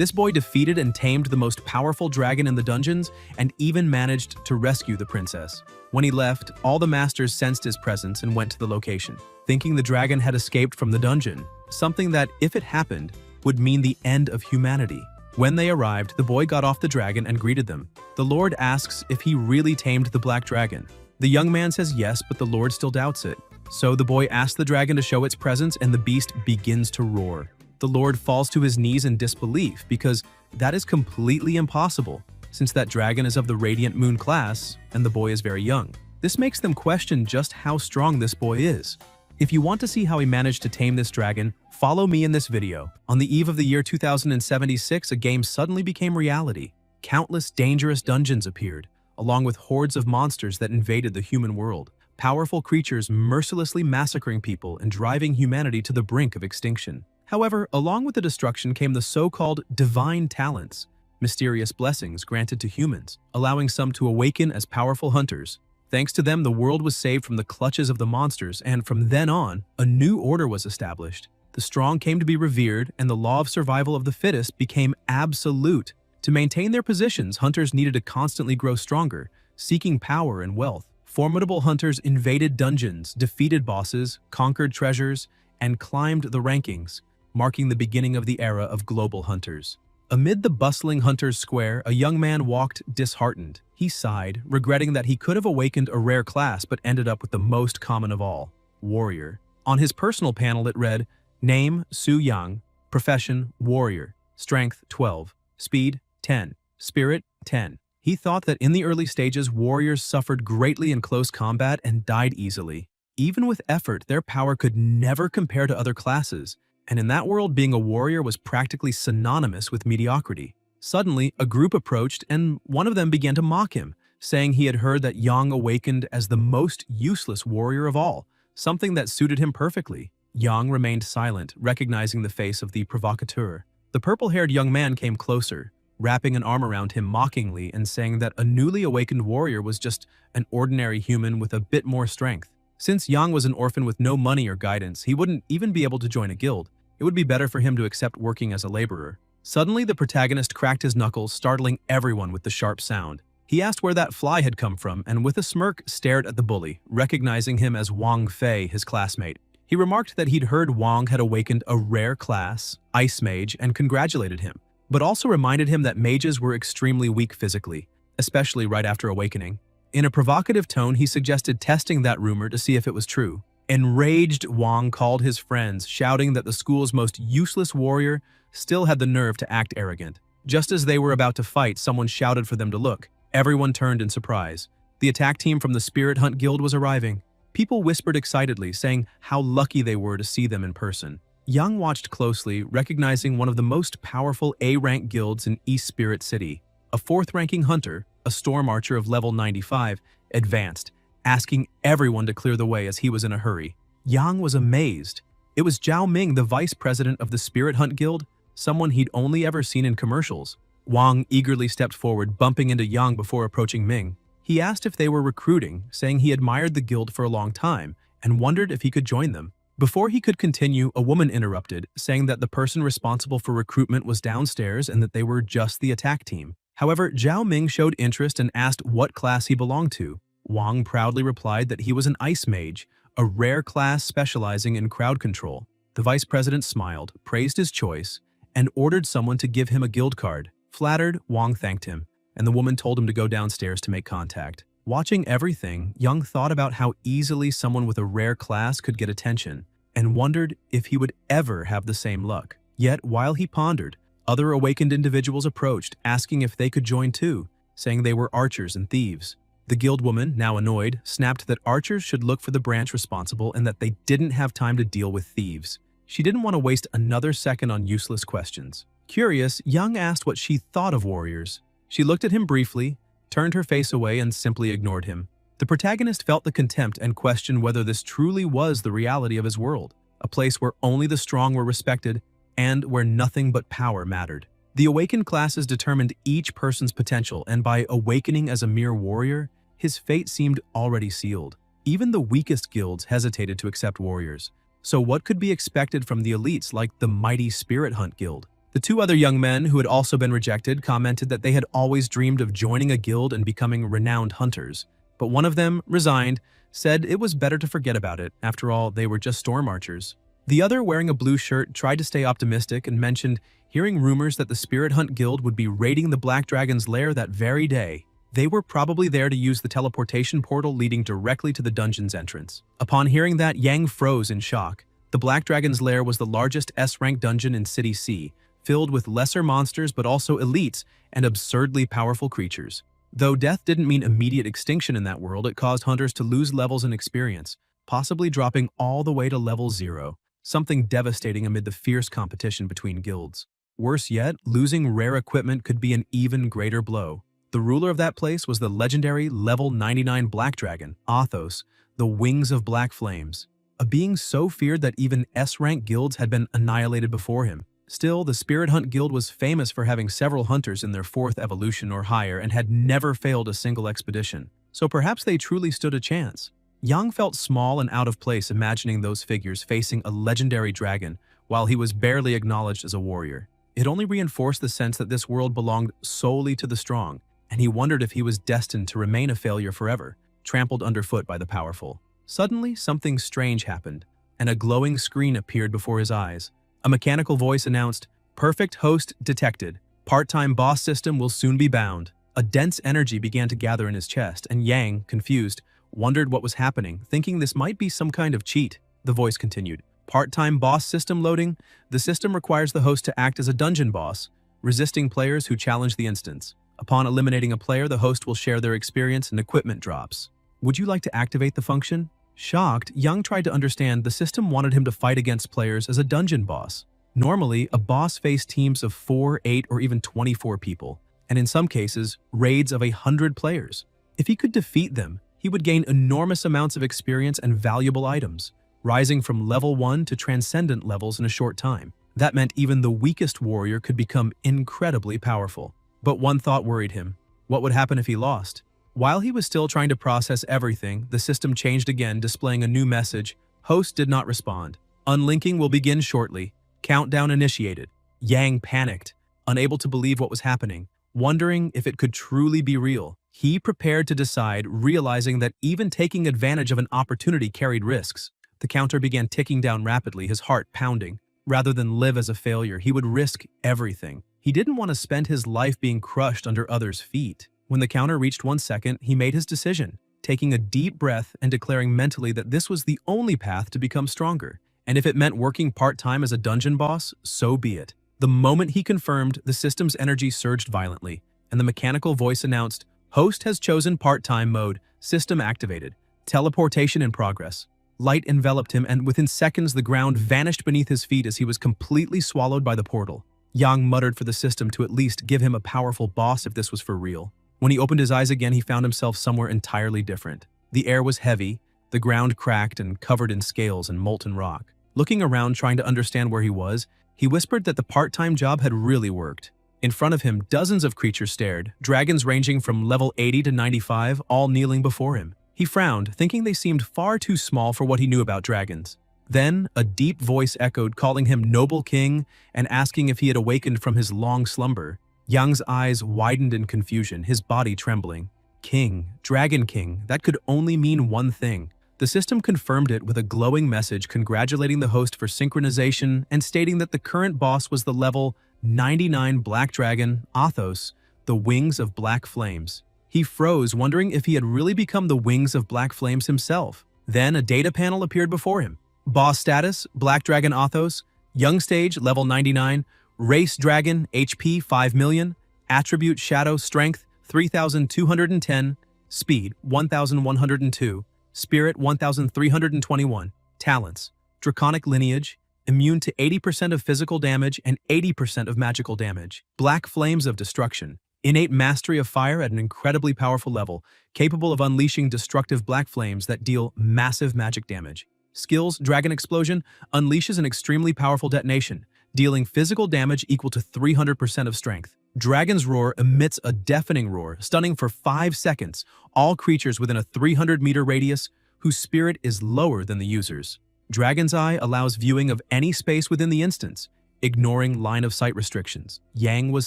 This boy defeated and tamed the most powerful dragon in the dungeons and even managed to rescue the princess. When he left, all the masters sensed his presence and went to the location, thinking the dragon had escaped from the dungeon, something that, if it happened, would mean the end of humanity. When they arrived, the boy got off the dragon and greeted them. The Lord asks if he really tamed the black dragon. The young man says yes, but the Lord still doubts it. So the boy asks the dragon to show its presence, and the beast begins to roar. The Lord falls to his knees in disbelief because that is completely impossible, since that dragon is of the Radiant Moon class and the boy is very young. This makes them question just how strong this boy is. If you want to see how he managed to tame this dragon, follow me in this video. On the eve of the year 2076, a game suddenly became reality. Countless dangerous dungeons appeared, along with hordes of monsters that invaded the human world. Powerful creatures mercilessly massacring people and driving humanity to the brink of extinction. However, along with the destruction came the so-called divine talents, mysterious blessings granted to humans, allowing some to awaken as powerful hunters. Thanks to them, the world was saved from the clutches of the monsters, and from then on, a new order was established. The strong came to be revered, and the law of survival of the fittest became absolute. To maintain their positions, hunters needed to constantly grow stronger, seeking power and wealth. Formidable hunters invaded dungeons, defeated bosses, conquered treasures, and climbed the rankings, marking the beginning of the era of global hunters. Amid the bustling hunter's square, a young man walked disheartened. He sighed, regretting that he could have awakened a rare class but ended up with the most common of all, warrior. On his personal panel it read, Name, Su Yang, Profession, Warrior, Strength, 12, Speed, 10, Spirit, 10. He thought that in the early stages, warriors suffered greatly in close combat and died easily. Even with effort, their power could never compare to other classes, and in that world, being a warrior was practically synonymous with mediocrity. Suddenly, a group approached, and one of them began to mock him, saying he had heard that Yang awakened as the most useless warrior of all, something that suited him perfectly. Yang remained silent, recognizing the face of the provocateur. The purple-haired young man came closer, wrapping an arm around him mockingly and saying that a newly awakened warrior was just an ordinary human with a bit more strength. Since Yang was an orphan with no money or guidance, he wouldn't even be able to join a guild. It would be better for him to accept working as a laborer. Suddenly, the protagonist cracked his knuckles, startling everyone with the sharp sound. He asked where that fly had come from and with a smirk stared at the bully, recognizing him as Wang Fei, his classmate. He remarked that he'd heard Wang had awakened a rare class, Ice Mage, and congratulated him, but also reminded him that mages were extremely weak physically, especially right after awakening. In a provocative tone, he suggested testing that rumor to see if it was true. Enraged, Wang called his friends, shouting that the school's most useless warrior still had the nerve to act arrogant. Just as they were about to fight, someone shouted for them to look. Everyone turned in surprise. The attack team from the Spirit Hunt Guild was arriving. People whispered excitedly, saying how lucky they were to see them in person. Yang watched closely, recognizing one of the most powerful A-rank guilds in East Spirit City. A fourth-ranking hunter, a storm archer of level 95, advanced, asking everyone to clear the way as he was in a hurry. Yang was amazed. It was Zhao Ming, the vice president of the Spirit Hunt Guild, someone he'd only ever seen in commercials. Wang eagerly stepped forward, bumping into Yang before approaching Ming. He asked if they were recruiting, saying he admired the guild for a long time and wondered if he could join them. Before he could continue, a woman interrupted, saying that the person responsible for recruitment was downstairs and that they were just the attack team. However, Zhao Ming showed interest and asked what class he belonged to. Wang proudly replied that he was an Ice Mage, a rare class specializing in crowd control. The vice president smiled, praised his choice, and ordered someone to give him a guild card. Flattered, Wang thanked him, and the woman told him to go downstairs to make contact. Watching everything, Yang thought about how easily someone with a rare class could get attention, and wondered if he would ever have the same luck. Yet, while he pondered, other awakened individuals approached, asking if they could join too, saying they were archers and thieves. The guild woman, now annoyed, snapped that archers should look for the branch responsible and that they didn't have time to deal with thieves. She didn't want to waste another second on useless questions. Curious, Yang asked what she thought of warriors. She looked at him briefly, turned her face away, and simply ignored him. The protagonist felt the contempt and questioned whether this truly was the reality of his world, a place where only the strong were respected and where nothing but power mattered. The awakened classes determined each person's potential, and by awakening as a mere warrior, his fate seemed already sealed. Even the weakest guilds hesitated to accept warriors. So what could be expected from the elites like the mighty Spirit Hunt Guild? The two other young men who had also been rejected commented that they had always dreamed of joining a guild and becoming renowned hunters, but one of them, resigned, said it was better to forget about it. After all, they were just storm archers. The other, wearing a blue shirt, tried to stay optimistic and mentioned hearing rumors that the Spirit Hunt Guild would be raiding the Black Dragon's lair that very day. They were probably there to use the teleportation portal leading directly to the dungeon's entrance. Upon hearing that, Yang froze in shock. The Black Dragon's lair was the largest S-rank dungeon in City C, filled with lesser monsters but also elites and absurdly powerful creatures. Though death didn't mean immediate extinction in that world, it caused hunters to lose levels and experience, possibly dropping all the way to level 0, something devastating amid the fierce competition between guilds. Worse yet, losing rare equipment could be an even greater blow. The ruler of that place was the legendary level 99 Black Dragon, Athos, the Wings of Black Flames, a being so feared that even S-rank guilds had been annihilated before him. Still, the Spirit Hunt Guild was famous for having several hunters in their 4th evolution or higher and had never failed a single expedition, so perhaps they truly stood a chance. Yang felt small and out of place imagining those figures facing a legendary dragon while he was barely acknowledged as a warrior. It only reinforced the sense that this world belonged solely to the strong, and he wondered if he was destined to remain a failure forever, trampled underfoot by the powerful. Suddenly, something strange happened, and a glowing screen appeared before his eyes. A mechanical voice announced, "Perfect host detected. Part-time boss system will soon be bound." A dense energy began to gather in his chest, and Yang, confused, wondered what was happening, thinking this might be some kind of cheat. The voice continued, "Part-time boss system loading. The system requires the host to act as a dungeon boss, resisting players who challenge the instance. Upon eliminating a player, the host will share their experience and equipment drops. Would you like to activate the function?" Shocked, Young tried to understand the system wanted him to fight against players as a dungeon boss. Normally, a boss faced teams of 4, 8, or even 24 people, and in some cases, raids of 100 players. If he could defeat them, he would gain enormous amounts of experience and valuable items, rising from level 1 to transcendent levels in a short time. That meant even the weakest warrior could become incredibly powerful. But one thought worried him. What would happen if he lost? While he was still trying to process everything, the system changed again, displaying a new message. Host did not respond. Unlinking will begin shortly. Countdown initiated. Yang panicked, unable to believe what was happening, wondering if it could truly be real. He prepared to decide, realizing that even taking advantage of an opportunity carried risks. The counter began ticking down rapidly, his heart pounding. Rather than live as a failure, he would risk everything. He didn't want to spend his life being crushed under others' feet. When the counter reached 1 second, he made his decision, taking a deep breath and declaring mentally that this was the only path to become stronger. And if it meant working part-time as a dungeon boss, so be it. The moment he confirmed, the system's energy surged violently, and the mechanical voice announced, "Host has chosen part-time mode, system activated, teleportation in progress." Light enveloped him, and within seconds the ground vanished beneath his feet as he was completely swallowed by the portal. Yang muttered for the system to at least give him a powerful boss if this was for real. When he opened his eyes again, he found himself somewhere entirely different. The air was heavy, the ground cracked and covered in scales and molten rock. Looking around, trying to understand where he was, he whispered that the part-time job had really worked. In front of him, dozens of creatures stared, dragons ranging from level 80 to 95, all kneeling before him. He frowned, thinking they seemed far too small for what he knew about dragons. Then, a deep voice echoed, calling him Noble King and asking if he had awakened from his long slumber. Yang's eyes widened in confusion, his body trembling. King, Dragon King, that could only mean one thing. The system confirmed it with a glowing message congratulating the host for synchronization and stating that the current boss was the level 99 Black Dragon, Athos, the Wings of Black Flames. He froze, wondering if he had really become the Wings of Black Flames himself. Then a data panel appeared before him. Boss status, Black Dragon Athos, Young Stage, level 99, Race Dragon, HP 5 million, Attribute Shadow Strength 3210, Speed 1102, Spirit 1321, Talents, Draconic Lineage, immune to 80% of physical damage and 80% of magical damage, Black Flames of Destruction, innate mastery of fire at an incredibly powerful level, capable of unleashing destructive black flames that deal massive magic damage. Skills, Dragon Explosion, unleashes an extremely powerful detonation, dealing physical damage equal to 300% of strength. Dragon's Roar emits a deafening roar, stunning for 5 seconds all creatures within a 300-meter radius whose spirit is lower than the user's. Dragon's Eye allows viewing of any space within the instance. ignoring line-of-sight restrictions. Yang was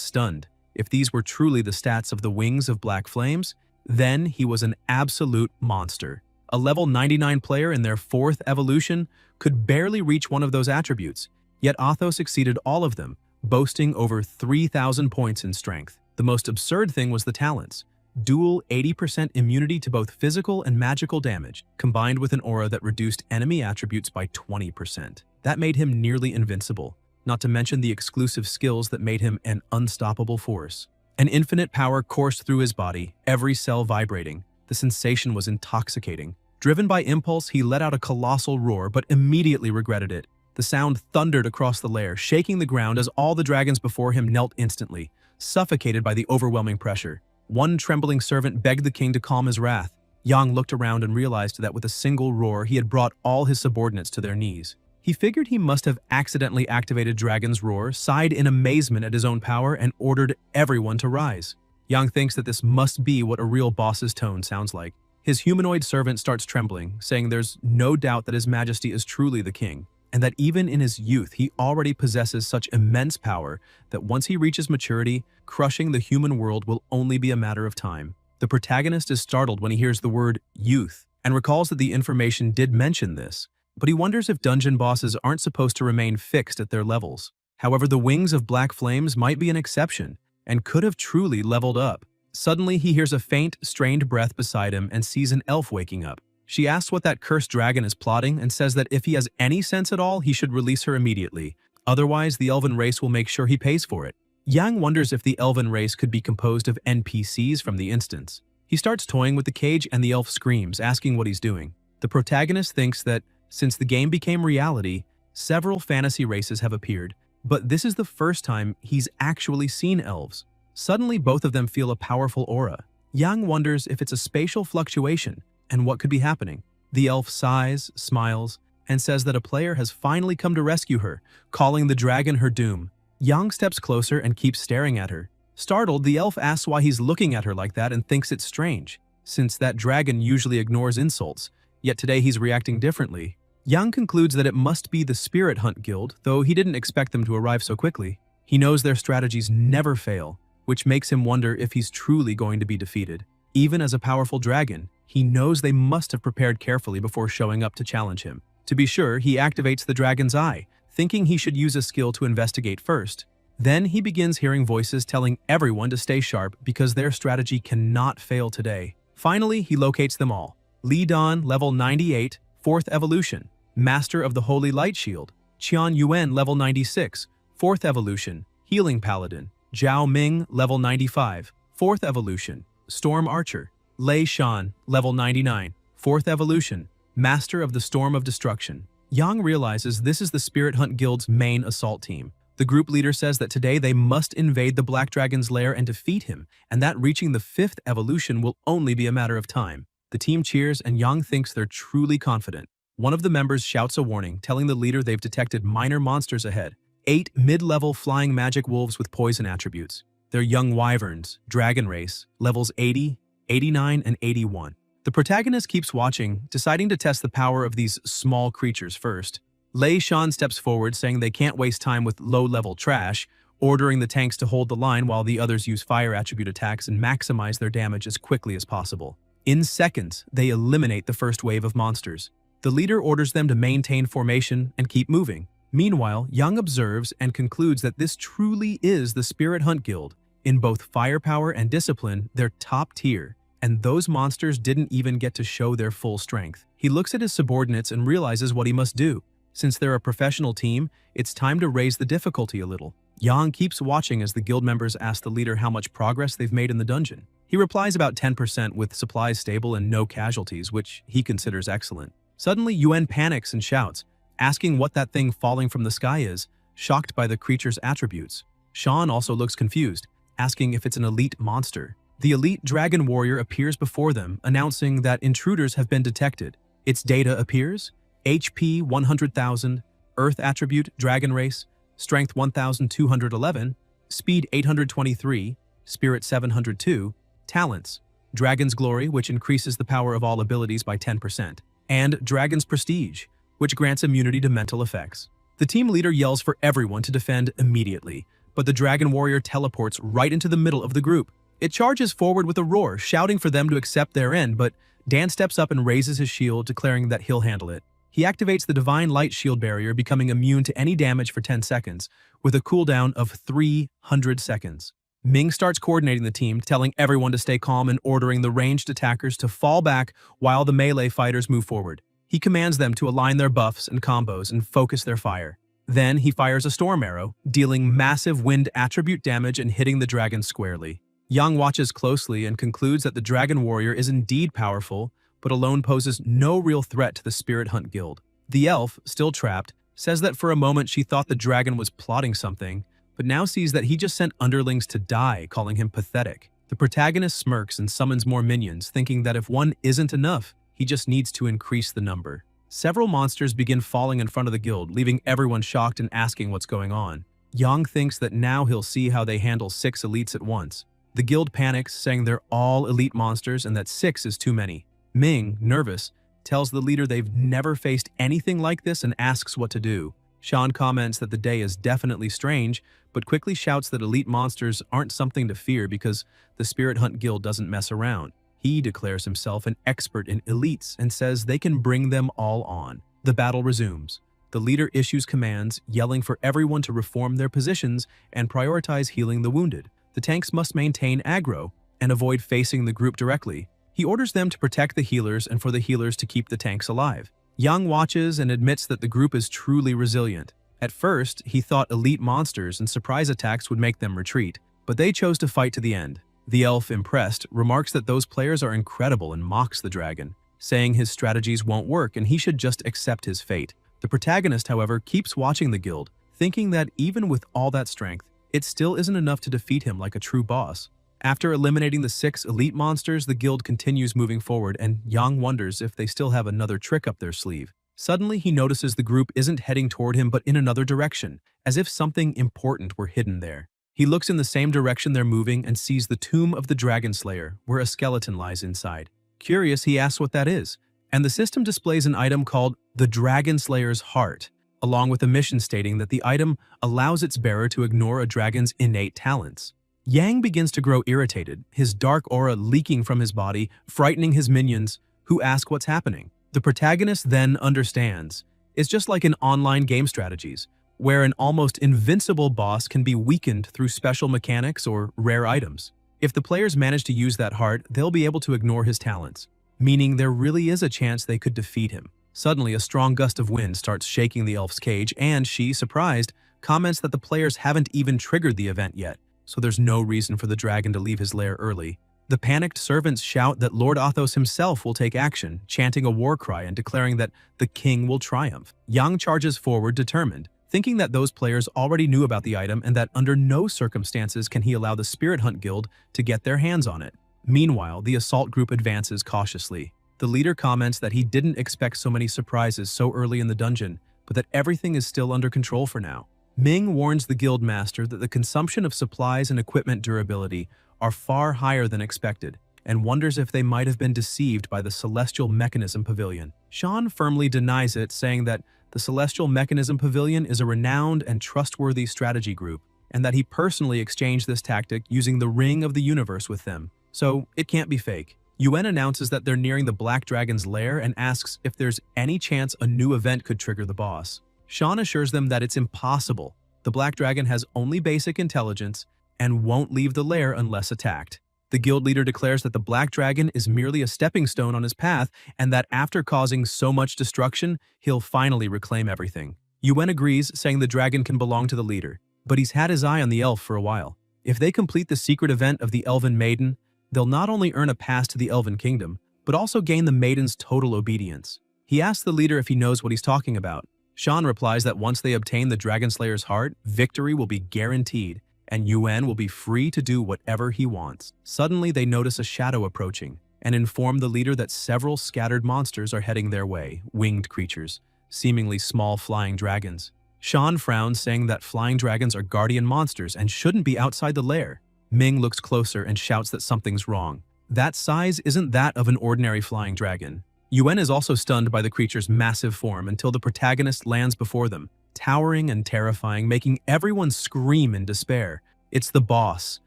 stunned. If these were truly the stats of the wings of black flames, then he was an absolute monster. A level 99 player in their 4th evolution could barely reach one of those attributes, yet Athos exceeded all of them, boasting over 3,000 points in strength. The most absurd thing was the talents. Dual 80% immunity to both physical and magical damage, combined with an aura that reduced enemy attributes by 20%. That made him nearly invincible, not to mention the exclusive skills that made him an unstoppable force. An infinite power coursed through his body, every cell vibrating. The sensation was intoxicating. Driven by impulse, he let out a colossal roar, but immediately regretted it. The sound thundered across the lair, shaking the ground as all the dragons before him knelt instantly, suffocated by the overwhelming pressure. One trembling servant begged the king to calm his wrath. Yang looked around and realized that with a single roar, he had brought all his subordinates to their knees. He figured he must have accidentally activated Dragon's Roar, sighed in amazement at his own power, and ordered everyone to rise. Yang thinks that this must be what a real boss's tone sounds like. His humanoid servant starts trembling, saying there's no doubt that His Majesty is truly the king, and that even in his youth he already possesses such immense power that once he reaches maturity, crushing the human world will only be a matter of time. The protagonist is startled when he hears the word youth, and recalls that the information did mention this, but he wonders if dungeon bosses aren't supposed to remain fixed at their levels. However, the wings of black flames might be an exception, and could have truly leveled up. Suddenly, he hears a faint, strained breath beside him and sees an elf waking up. She asks what that cursed dragon is plotting and says that if he has any sense at all, he should release her immediately. Otherwise, the elven race will make sure he pays for it. Yang wonders if the elven race could be composed of NPCs from the instance. He starts toying with the cage and the elf screams, asking what he's doing. The protagonist thinks that since the game became reality, several fantasy races have appeared, but this is the first time he's actually seen elves. Suddenly, both of them feel a powerful aura. Yang wonders if it's a spatial fluctuation and what could be happening. The elf sighs, smiles, and says that a player has finally come to rescue her, calling the dragon her doom. Yang steps closer and keeps staring at her. Startled, the elf asks why he's looking at her like that and thinks it's strange, since that dragon usually ignores insults, yet today he's reacting differently. Yang concludes that it must be the Spirit Hunt Guild, though he didn't expect them to arrive so quickly. He knows their strategies never fail, which makes him wonder if he's truly going to be defeated. Even as a powerful dragon, he knows they must have prepared carefully before showing up to challenge him. To be sure, he activates the dragon's eye, thinking he should use a skill to investigate first. Then he begins hearing voices telling everyone to stay sharp because their strategy cannot fail today. Finally, he locates them all. Li Dan, level 98, 4th evolution. Master of the Holy Light Shield. Qian Yuan, level 96, 4th evolution. Healing Paladin. Zhao Ming, level 95, 4th evolution. Storm Archer. Lei Shan, level 99, 4th evolution. Master of the Storm of Destruction. Yang realizes this is the Spirit Hunt Guild's main assault team. The group leader says that today they must invade the Black Dragon's lair and defeat him, and that reaching the 5th evolution will only be a matter of time. The team cheers, and Yang thinks they're truly confident. One of the members shouts a warning, telling the leader they've detected minor monsters ahead. 8 mid-level flying magic wolves with poison attributes. They're young wyverns, dragon race, levels 80, 89, and 81. The protagonist keeps watching, deciding to test the power of these small creatures first. Lei Shan steps forward, saying they can't waste time with low-level trash, ordering the tanks to hold the line while the others use fire attribute attacks and maximize their damage as quickly as possible. In seconds, they eliminate the first wave of monsters. The leader orders them to maintain formation and keep moving. Meanwhile, Yang observes and concludes that this truly is the Spirit Hunt Guild. In both firepower and discipline, they're top tier, and those monsters didn't even get to show their full strength. He looks at his subordinates and realizes what he must do. Since they're a professional team, it's time to raise the difficulty a little. Yang keeps watching as the guild members ask the leader how much progress they've made in the dungeon. He replies about 10% with supplies stable and no casualties, which he considers excellent. Suddenly, Yuan panics and shouts, asking what that thing falling from the sky is, shocked by the creature's attributes. Shan also looks confused, asking if it's an elite monster. The elite dragon warrior appears before them, announcing that intruders have been detected. Its data appears: HP 100,000, Earth attribute dragon race, Strength 1,211, Speed 823, Spirit 702, Talents: Dragon's Glory, which increases the power of all abilities by 10%, and Dragon's Prestige, which grants immunity to mental effects. The team leader yells for everyone to defend immediately, but the dragon warrior teleports right into the middle of the group. It charges forward with a roar, shouting for them to accept their end, but Dan steps up and raises his shield, declaring that he'll handle it. He activates the Divine Light Shield Barrier, becoming immune to any damage for 10 seconds, with a cooldown of 300 seconds. Ming starts coordinating the team, telling everyone to stay calm and ordering the ranged attackers to fall back while the melee fighters move forward. He commands them to align their buffs and combos and focus their fire. Then he fires a storm arrow, dealing massive wind attribute damage and hitting the dragon squarely. Yang watches closely and concludes that the dragon warrior is indeed powerful, but alone poses no real threat to the Spirit Hunt Guild. The elf, still trapped, says that for a moment she thought the dragon was plotting something, but now sees that he just sent underlings to die, calling him pathetic. The protagonist smirks and summons more minions, thinking that if one isn't enough, he just needs to increase the number. Several monsters begin falling in front of the guild, leaving everyone shocked and asking what's going on. Yang thinks that now he'll see how they handle 6 elites at once. The guild panics, saying they're all elite monsters and that 6 is too many. Ming, nervous, tells the leader they've never faced anything like this and asks what to do. Sean comments that the day is definitely strange, but quickly shouts that elite monsters aren't something to fear because the Spirit Hunt Guild doesn't mess around. He declares himself an expert in elites and says they can bring them all on. The battle resumes. The leader issues commands, yelling for everyone to reform their positions and prioritize healing the wounded. The tanks must maintain aggro and avoid facing the group directly. He orders them to protect the healers and for the healers to keep the tanks alive. Yang watches and admits that the group is truly resilient. At first, he thought elite monsters and surprise attacks would make them retreat, but they chose to fight to the end. The elf, impressed, remarks that those players are incredible and mocks the dragon, saying his strategies won't work and he should just accept his fate. The protagonist, however, keeps watching the guild, thinking that even with all that strength, it still isn't enough to defeat him like a true boss. After eliminating the 6 elite monsters, the guild continues moving forward, and Yang wonders if they still have another trick up their sleeve. Suddenly, he notices the group isn't heading toward him but in another direction, as if something important were hidden there. He looks in the same direction they're moving and sees the tomb of the Dragon Slayer, where a skeleton lies inside. Curious, he asks what that is, and the system displays an item called the Dragon Slayer's Heart, along with a mission stating that the item allows its bearer to ignore a dragon's innate talents. Yang begins to grow irritated, his dark aura leaking from his body, frightening his minions, who ask what's happening. The protagonist then understands. It's just like in online game strategies, where an almost invincible boss can be weakened through special mechanics or rare items. If the players manage to use that heart, they'll be able to ignore his talents, meaning there really is a chance they could defeat him. Suddenly, a strong gust of wind starts shaking the elf's cage, and she, surprised, comments that the players haven't even triggered the event yet, so there's no reason for the dragon to leave his lair early. The panicked servants shout that Lord Athos himself will take action, chanting a war cry and declaring that the king will triumph. Yang charges forward determined, thinking that those players already knew about the item and that under no circumstances can he allow the Spirit Hunt Guild to get their hands on it. Meanwhile, the assault group advances cautiously. The leader comments that he didn't expect so many surprises so early in the dungeon, but that everything is still under control for now. Ming warns the guild master that the consumption of supplies and equipment durability are far higher than expected, and wonders if they might have been deceived by the Celestial Mechanism Pavilion. Sean firmly denies it, saying that the Celestial Mechanism Pavilion is a renowned and trustworthy strategy group, and that he personally exchanged this tactic using the Ring of the Universe with them, so it can't be fake. Yuen announces that they're nearing the Black Dragon's lair and asks if there's any chance a new event could trigger the boss. Sean assures them that it's impossible. The Black Dragon has only basic intelligence and won't leave the lair unless attacked. The guild leader declares that the Black Dragon is merely a stepping stone on his path and that after causing so much destruction, he'll finally reclaim everything. Yuen agrees, saying the dragon can belong to the leader, but he's had his eye on the elf for a while. If they complete the secret event of the Elven Maiden, they'll not only earn a pass to the Elven Kingdom, but also gain the Maiden's total obedience. He asks the leader if he knows what he's talking about. Sean replies that once they obtain the Dragon Slayer's heart, victory will be guaranteed, and Yuen will be free to do whatever he wants. Suddenly, they notice a shadow approaching, and inform the leader that several scattered monsters are heading their way, winged creatures, seemingly small flying dragons. Sean frowns, saying that flying dragons are guardian monsters and shouldn't be outside the lair. Ming looks closer and shouts that something's wrong. That size isn't that of an ordinary flying dragon. Yuen is also stunned by the creature's massive form until the protagonist lands before them. towering and terrifying, making everyone scream in despair. It's the boss,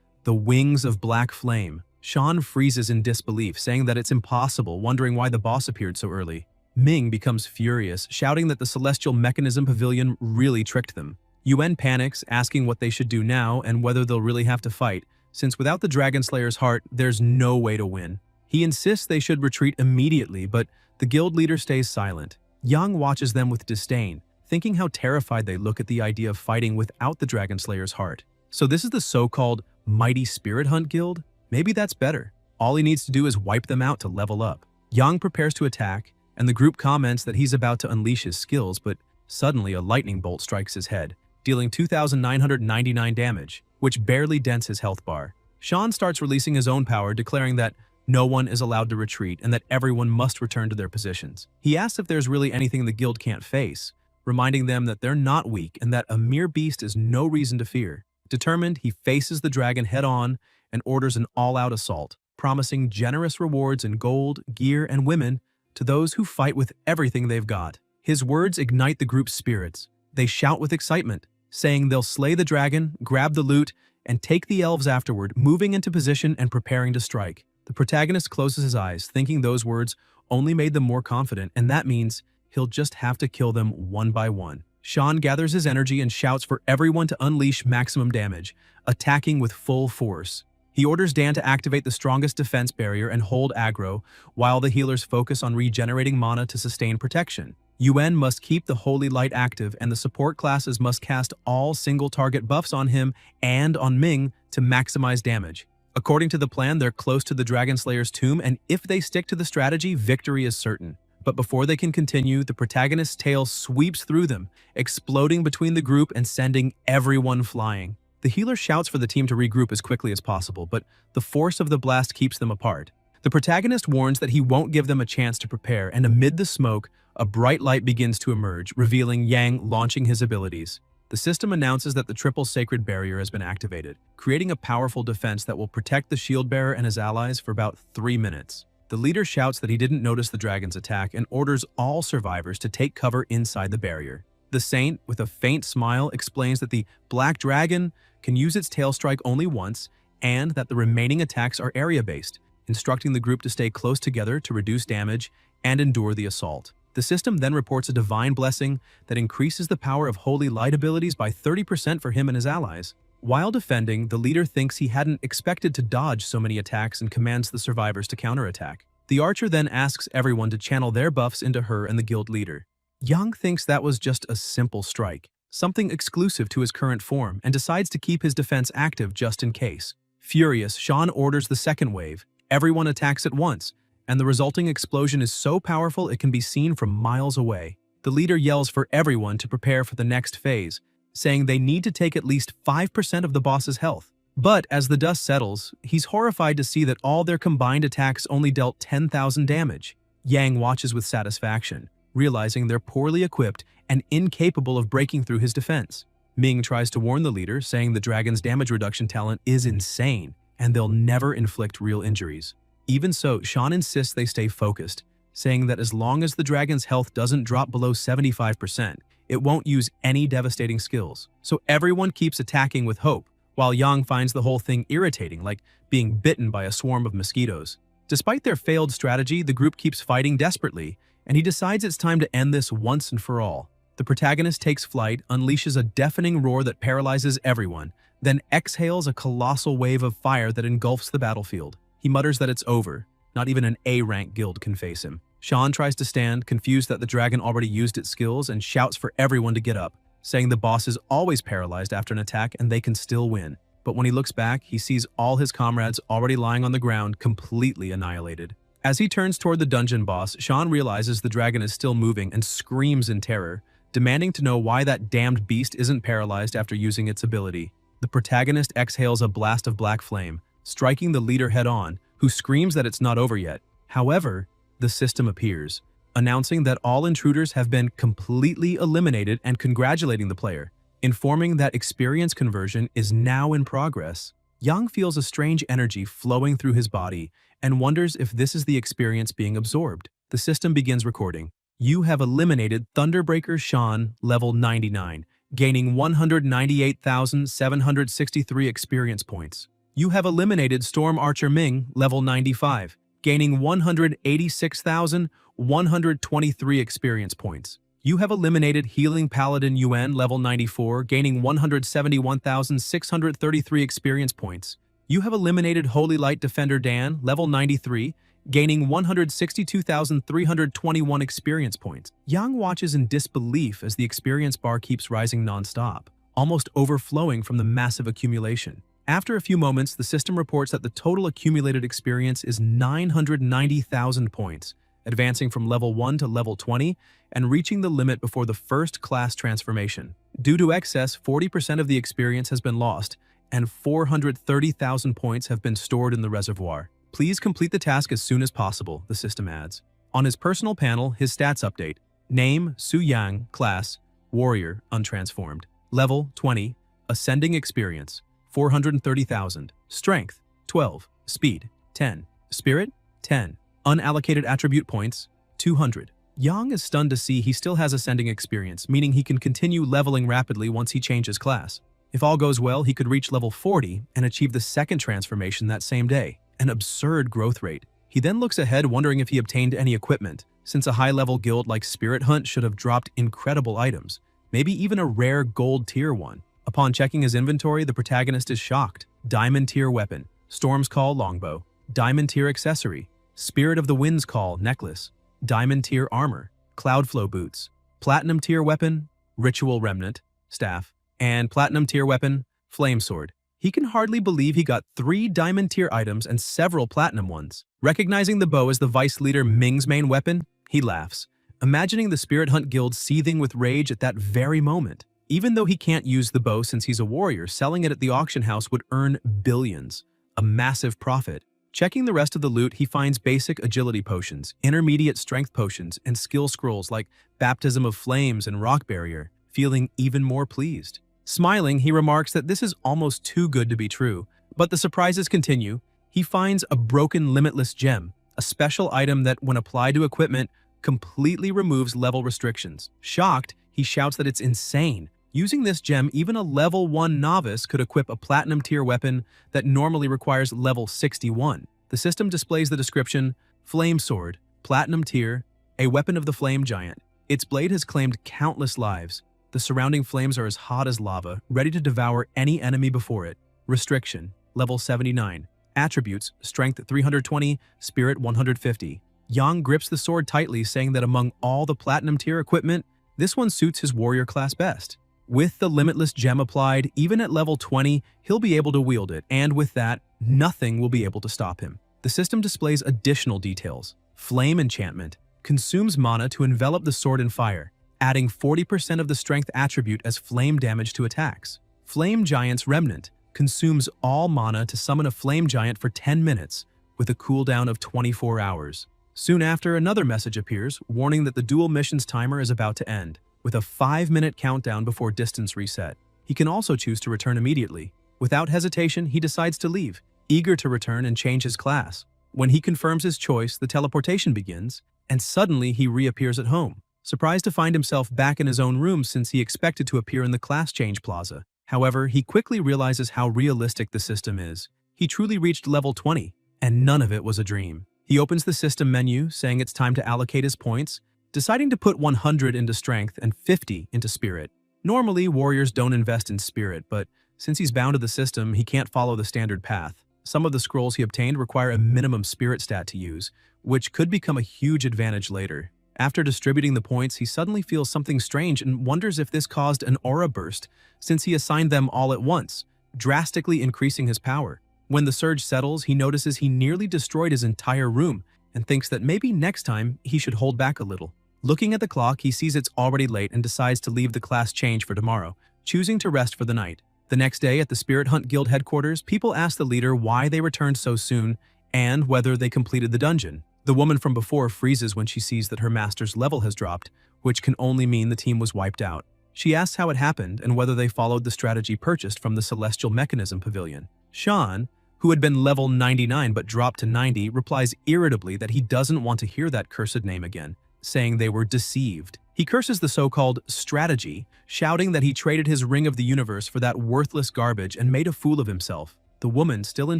the wings of black flame. Sean freezes in disbelief, saying that it's impossible, wondering why the boss appeared so early. Ming becomes furious, shouting that the celestial mechanism pavilion really tricked them. Yuan panics, asking what they should do now and whether they'll really have to fight, since without the Dragon Slayer's heart, there's no way to win. He insists they should retreat immediately, but the guild leader stays silent. Yang watches them with disdain, thinking how terrified they look at the idea of fighting without the Dragon Slayer's heart. So this is the so-called Mighty Spirit Hunt Guild? Maybe that's better. All he needs to do is wipe them out to level up. Yang prepares to attack, and the group comments that he's about to unleash his skills, but suddenly a lightning bolt strikes his head, dealing 2,999 damage, which barely dents his health bar. Sean starts releasing his own power, declaring that no one is allowed to retreat and that everyone must return to their positions. He asks if there's really anything the guild can't face, reminding them that they're not weak and that a mere beast is no reason to fear. Determined, he faces the dragon head-on and orders an all-out assault, promising generous rewards in gold, gear, and women to those who fight with everything they've got. His words ignite the group's spirits. They shout with excitement, saying they'll slay the dragon, grab the loot, and take the elves afterward, moving into position and preparing to strike. The protagonist closes his eyes, thinking those words only made them more confident, and that means he'll just have to kill them one by one. Sean gathers his energy and shouts for everyone to unleash maximum damage, attacking with full force. He orders Dan to activate the strongest defense barrier and hold aggro, while the healers focus on regenerating mana to sustain protection. Yuan must keep the Holy Light active, and the support classes must cast all single-target buffs on him and on Ming to maximize damage. According to the plan, they're close to the Dragon Slayer's tomb, and if they stick to the strategy, victory is certain. But before they can continue, the protagonist's tail sweeps through them, exploding between the group and sending everyone flying. The healer shouts for the team to regroup as quickly as possible, but the force of the blast keeps them apart. The protagonist warns that he won't give them a chance to prepare, and amid the smoke, a bright light begins to emerge, revealing Yang launching his abilities. The system announces that the triple sacred barrier has been activated, creating a powerful defense that will protect the shield bearer and his allies for about 3 minutes. The leader shouts that he didn't notice the dragon's attack and orders all survivors to take cover inside the barrier. The saint, with a faint smile, explains that the black dragon can use its tail strike only once and that the remaining attacks are area-based, instructing the group to stay close together to reduce damage and endure the assault. The system then reports a divine blessing that increases the power of holy light abilities by 30% for him and his allies. While defending, the leader thinks he hadn't expected to dodge so many attacks and commands the survivors to counterattack. The archer then asks everyone to channel their buffs into her and the guild leader. Yang thinks that was just a simple strike, something exclusive to his current form, and decides to keep his defense active just in case. Furious, Sean orders the second wave. Everyone attacks at once, and the resulting explosion is so powerful it can be seen from miles away. The leader yells for everyone to prepare for the next phase, saying they need to take at least 5% of the boss's health. But as the dust settles, he's horrified to see that all their combined attacks only dealt 10,000 damage. Yang watches with satisfaction, realizing they're poorly equipped and incapable of breaking through his defense. Ming tries to warn the leader, saying the dragon's damage reduction talent is insane, and they'll never inflict real injuries. Even so, Sean insists they stay focused, saying that as long as the dragon's health doesn't drop below 75%, it won't use any devastating skills. So everyone keeps attacking with hope, while Yang finds the whole thing irritating, like being bitten by a swarm of mosquitoes. Despite their failed strategy, the group keeps fighting desperately, and he decides it's time to end this once and for all. The protagonist takes flight, unleashes a deafening roar that paralyzes everyone, then exhales a colossal wave of fire that engulfs the battlefield. He mutters that it's over. Not even an A-rank guild can face him. Sean tries to stand, confused that the dragon already used its skills, and shouts for everyone to get up, saying the boss is always paralyzed after an attack and they can still win. But when he looks back, he sees all his comrades already lying on the ground, completely annihilated. As he turns toward the dungeon boss, Sean realizes the dragon is still moving and screams in terror, demanding to know why that damned beast isn't paralyzed after using its ability. The protagonist exhales a blast of black flame, striking the leader head-on, who screams that it's not over yet. However, the system appears, announcing that all intruders have been completely eliminated and congratulating the player, informing that experience conversion is now in progress. Yang feels a strange energy flowing through his body and wonders if this is the experience being absorbed. The system begins recording. You have eliminated Thunderbreaker Sean, level 99, gaining 198,763 experience points. You have eliminated Storm Archer Ming, level 95, gaining 186,123 experience points. You have eliminated Healing Paladin Yuan, level 94, gaining 171,633 experience points. You have eliminated Holy Light Defender Dan, level 93, gaining 162,321 experience points. Yang watches in disbelief as the experience bar keeps rising non-stop, almost overflowing from the massive accumulation. After a few moments, the system reports that the total accumulated experience is 990,000 points, advancing from level 1 to level 20 and reaching the limit before the first class transformation. Due to excess, 40% of the experience has been lost, and 430,000 points have been stored in the reservoir. Please complete the task as soon as possible, the system adds. On his personal panel, his stats update. Name, Su Yang, class, warrior, untransformed. Level, 20, ascending experience, 430,000. Strength, 12. Speed, 10. Spirit, 10. Unallocated attribute points, 200. Yang is stunned to see he still has ascending experience, meaning he can continue leveling rapidly once he changes class. If all goes well, he could reach level 40 and achieve the second transformation that same day. An absurd growth rate. He then looks ahead, wondering if he obtained any equipment, since a high-level guild like Spirit Hunt should have dropped incredible items, maybe even a rare gold tier one. Upon checking his inventory, the protagonist is shocked. Diamond tier weapon, Storm's Call longbow, diamond tier accessory, Spirit of the Wind's Call necklace, diamond tier armor, Cloudflow boots, platinum tier weapon, Ritual Remnant, staff, and platinum tier weapon, Flame Sword. He can hardly believe he got 3 diamond tier items and several platinum ones. Recognizing the bow as the vice leader Ming's main weapon, he laughs, imagining the Spirit Hunt Guild seething with rage at that very moment. Even though he can't use the bow since he's a warrior, selling it at the auction house would earn billions, a massive profit. Checking the rest of the loot, he finds basic agility potions, intermediate strength potions, and skill scrolls like Baptism of Flames and Rock Barrier, feeling even more pleased. Smiling, he remarks that this is almost too good to be true, but the surprises continue. He finds a broken Limitless Gem, a special item that, when applied to equipment, completely removes level restrictions. Shocked, he shouts that it's insane. Using this gem, even a level 1 novice could equip a platinum tier weapon that normally requires level 61. The system displays the description, Flame Sword, platinum tier, a weapon of the flame giant. Its blade has claimed countless lives. The surrounding flames are as hot as lava, ready to devour any enemy before it. Restriction, level 79. Attributes, strength 320, spirit 150. Yang grips the sword tightly, saying that among all the platinum tier equipment, this one suits his warrior class best. With the Limitless Gem applied, even at level 20, he'll be able to wield it, and with that, nothing will be able to stop him. The system displays additional details. Flame Enchantment consumes mana to envelop the sword in fire, adding 40% of the strength attribute as flame damage to attacks. Flame Giant's Remnant consumes all mana to summon a flame giant for 10 minutes, with a cooldown of 24 hours. Soon after, another message appears, warning that the dual mission's timer is about to end, with a 5-minute countdown before distance reset. He can also choose to return immediately. Without hesitation, he decides to leave, eager to return and change his class. When he confirms his choice, the teleportation begins, and suddenly he reappears at home, surprised to find himself back in his own room since he expected to appear in the class change plaza. However, he quickly realizes how realistic the system is. He truly reached level 20, and none of it was a dream. He opens the system menu, saying it's time to allocate his points, deciding to put 100 into strength and 50 into spirit. Normally, warriors don't invest in spirit, but since he's bound to the system, he can't follow the standard path. Some of the scrolls he obtained require a minimum spirit stat to use, which could become a huge advantage later. After distributing the points, he suddenly feels something strange and wonders if this caused an aura burst, since he assigned them all at once, drastically increasing his power. When the surge settles, he notices he nearly destroyed his entire room and thinks that maybe next time he should hold back a little. Looking at the clock, he sees it's already late and decides to leave the class change for tomorrow, choosing to rest for the night. The next day at the Spirit Hunt Guild headquarters, people ask the leader why they returned so soon and whether they completed the dungeon. The woman from before freezes when she sees that her master's level has dropped, which can only mean the team was wiped out. She asks how it happened and whether they followed the strategy purchased from the Celestial Mechanism Pavilion. Sean, who had been level 99 but dropped to 90, replies irritably that he doesn't want to hear that cursed name again, saying they were deceived. He curses the so-called strategy, shouting that he traded his ring of the universe for that worthless garbage and made a fool of himself. The woman, still in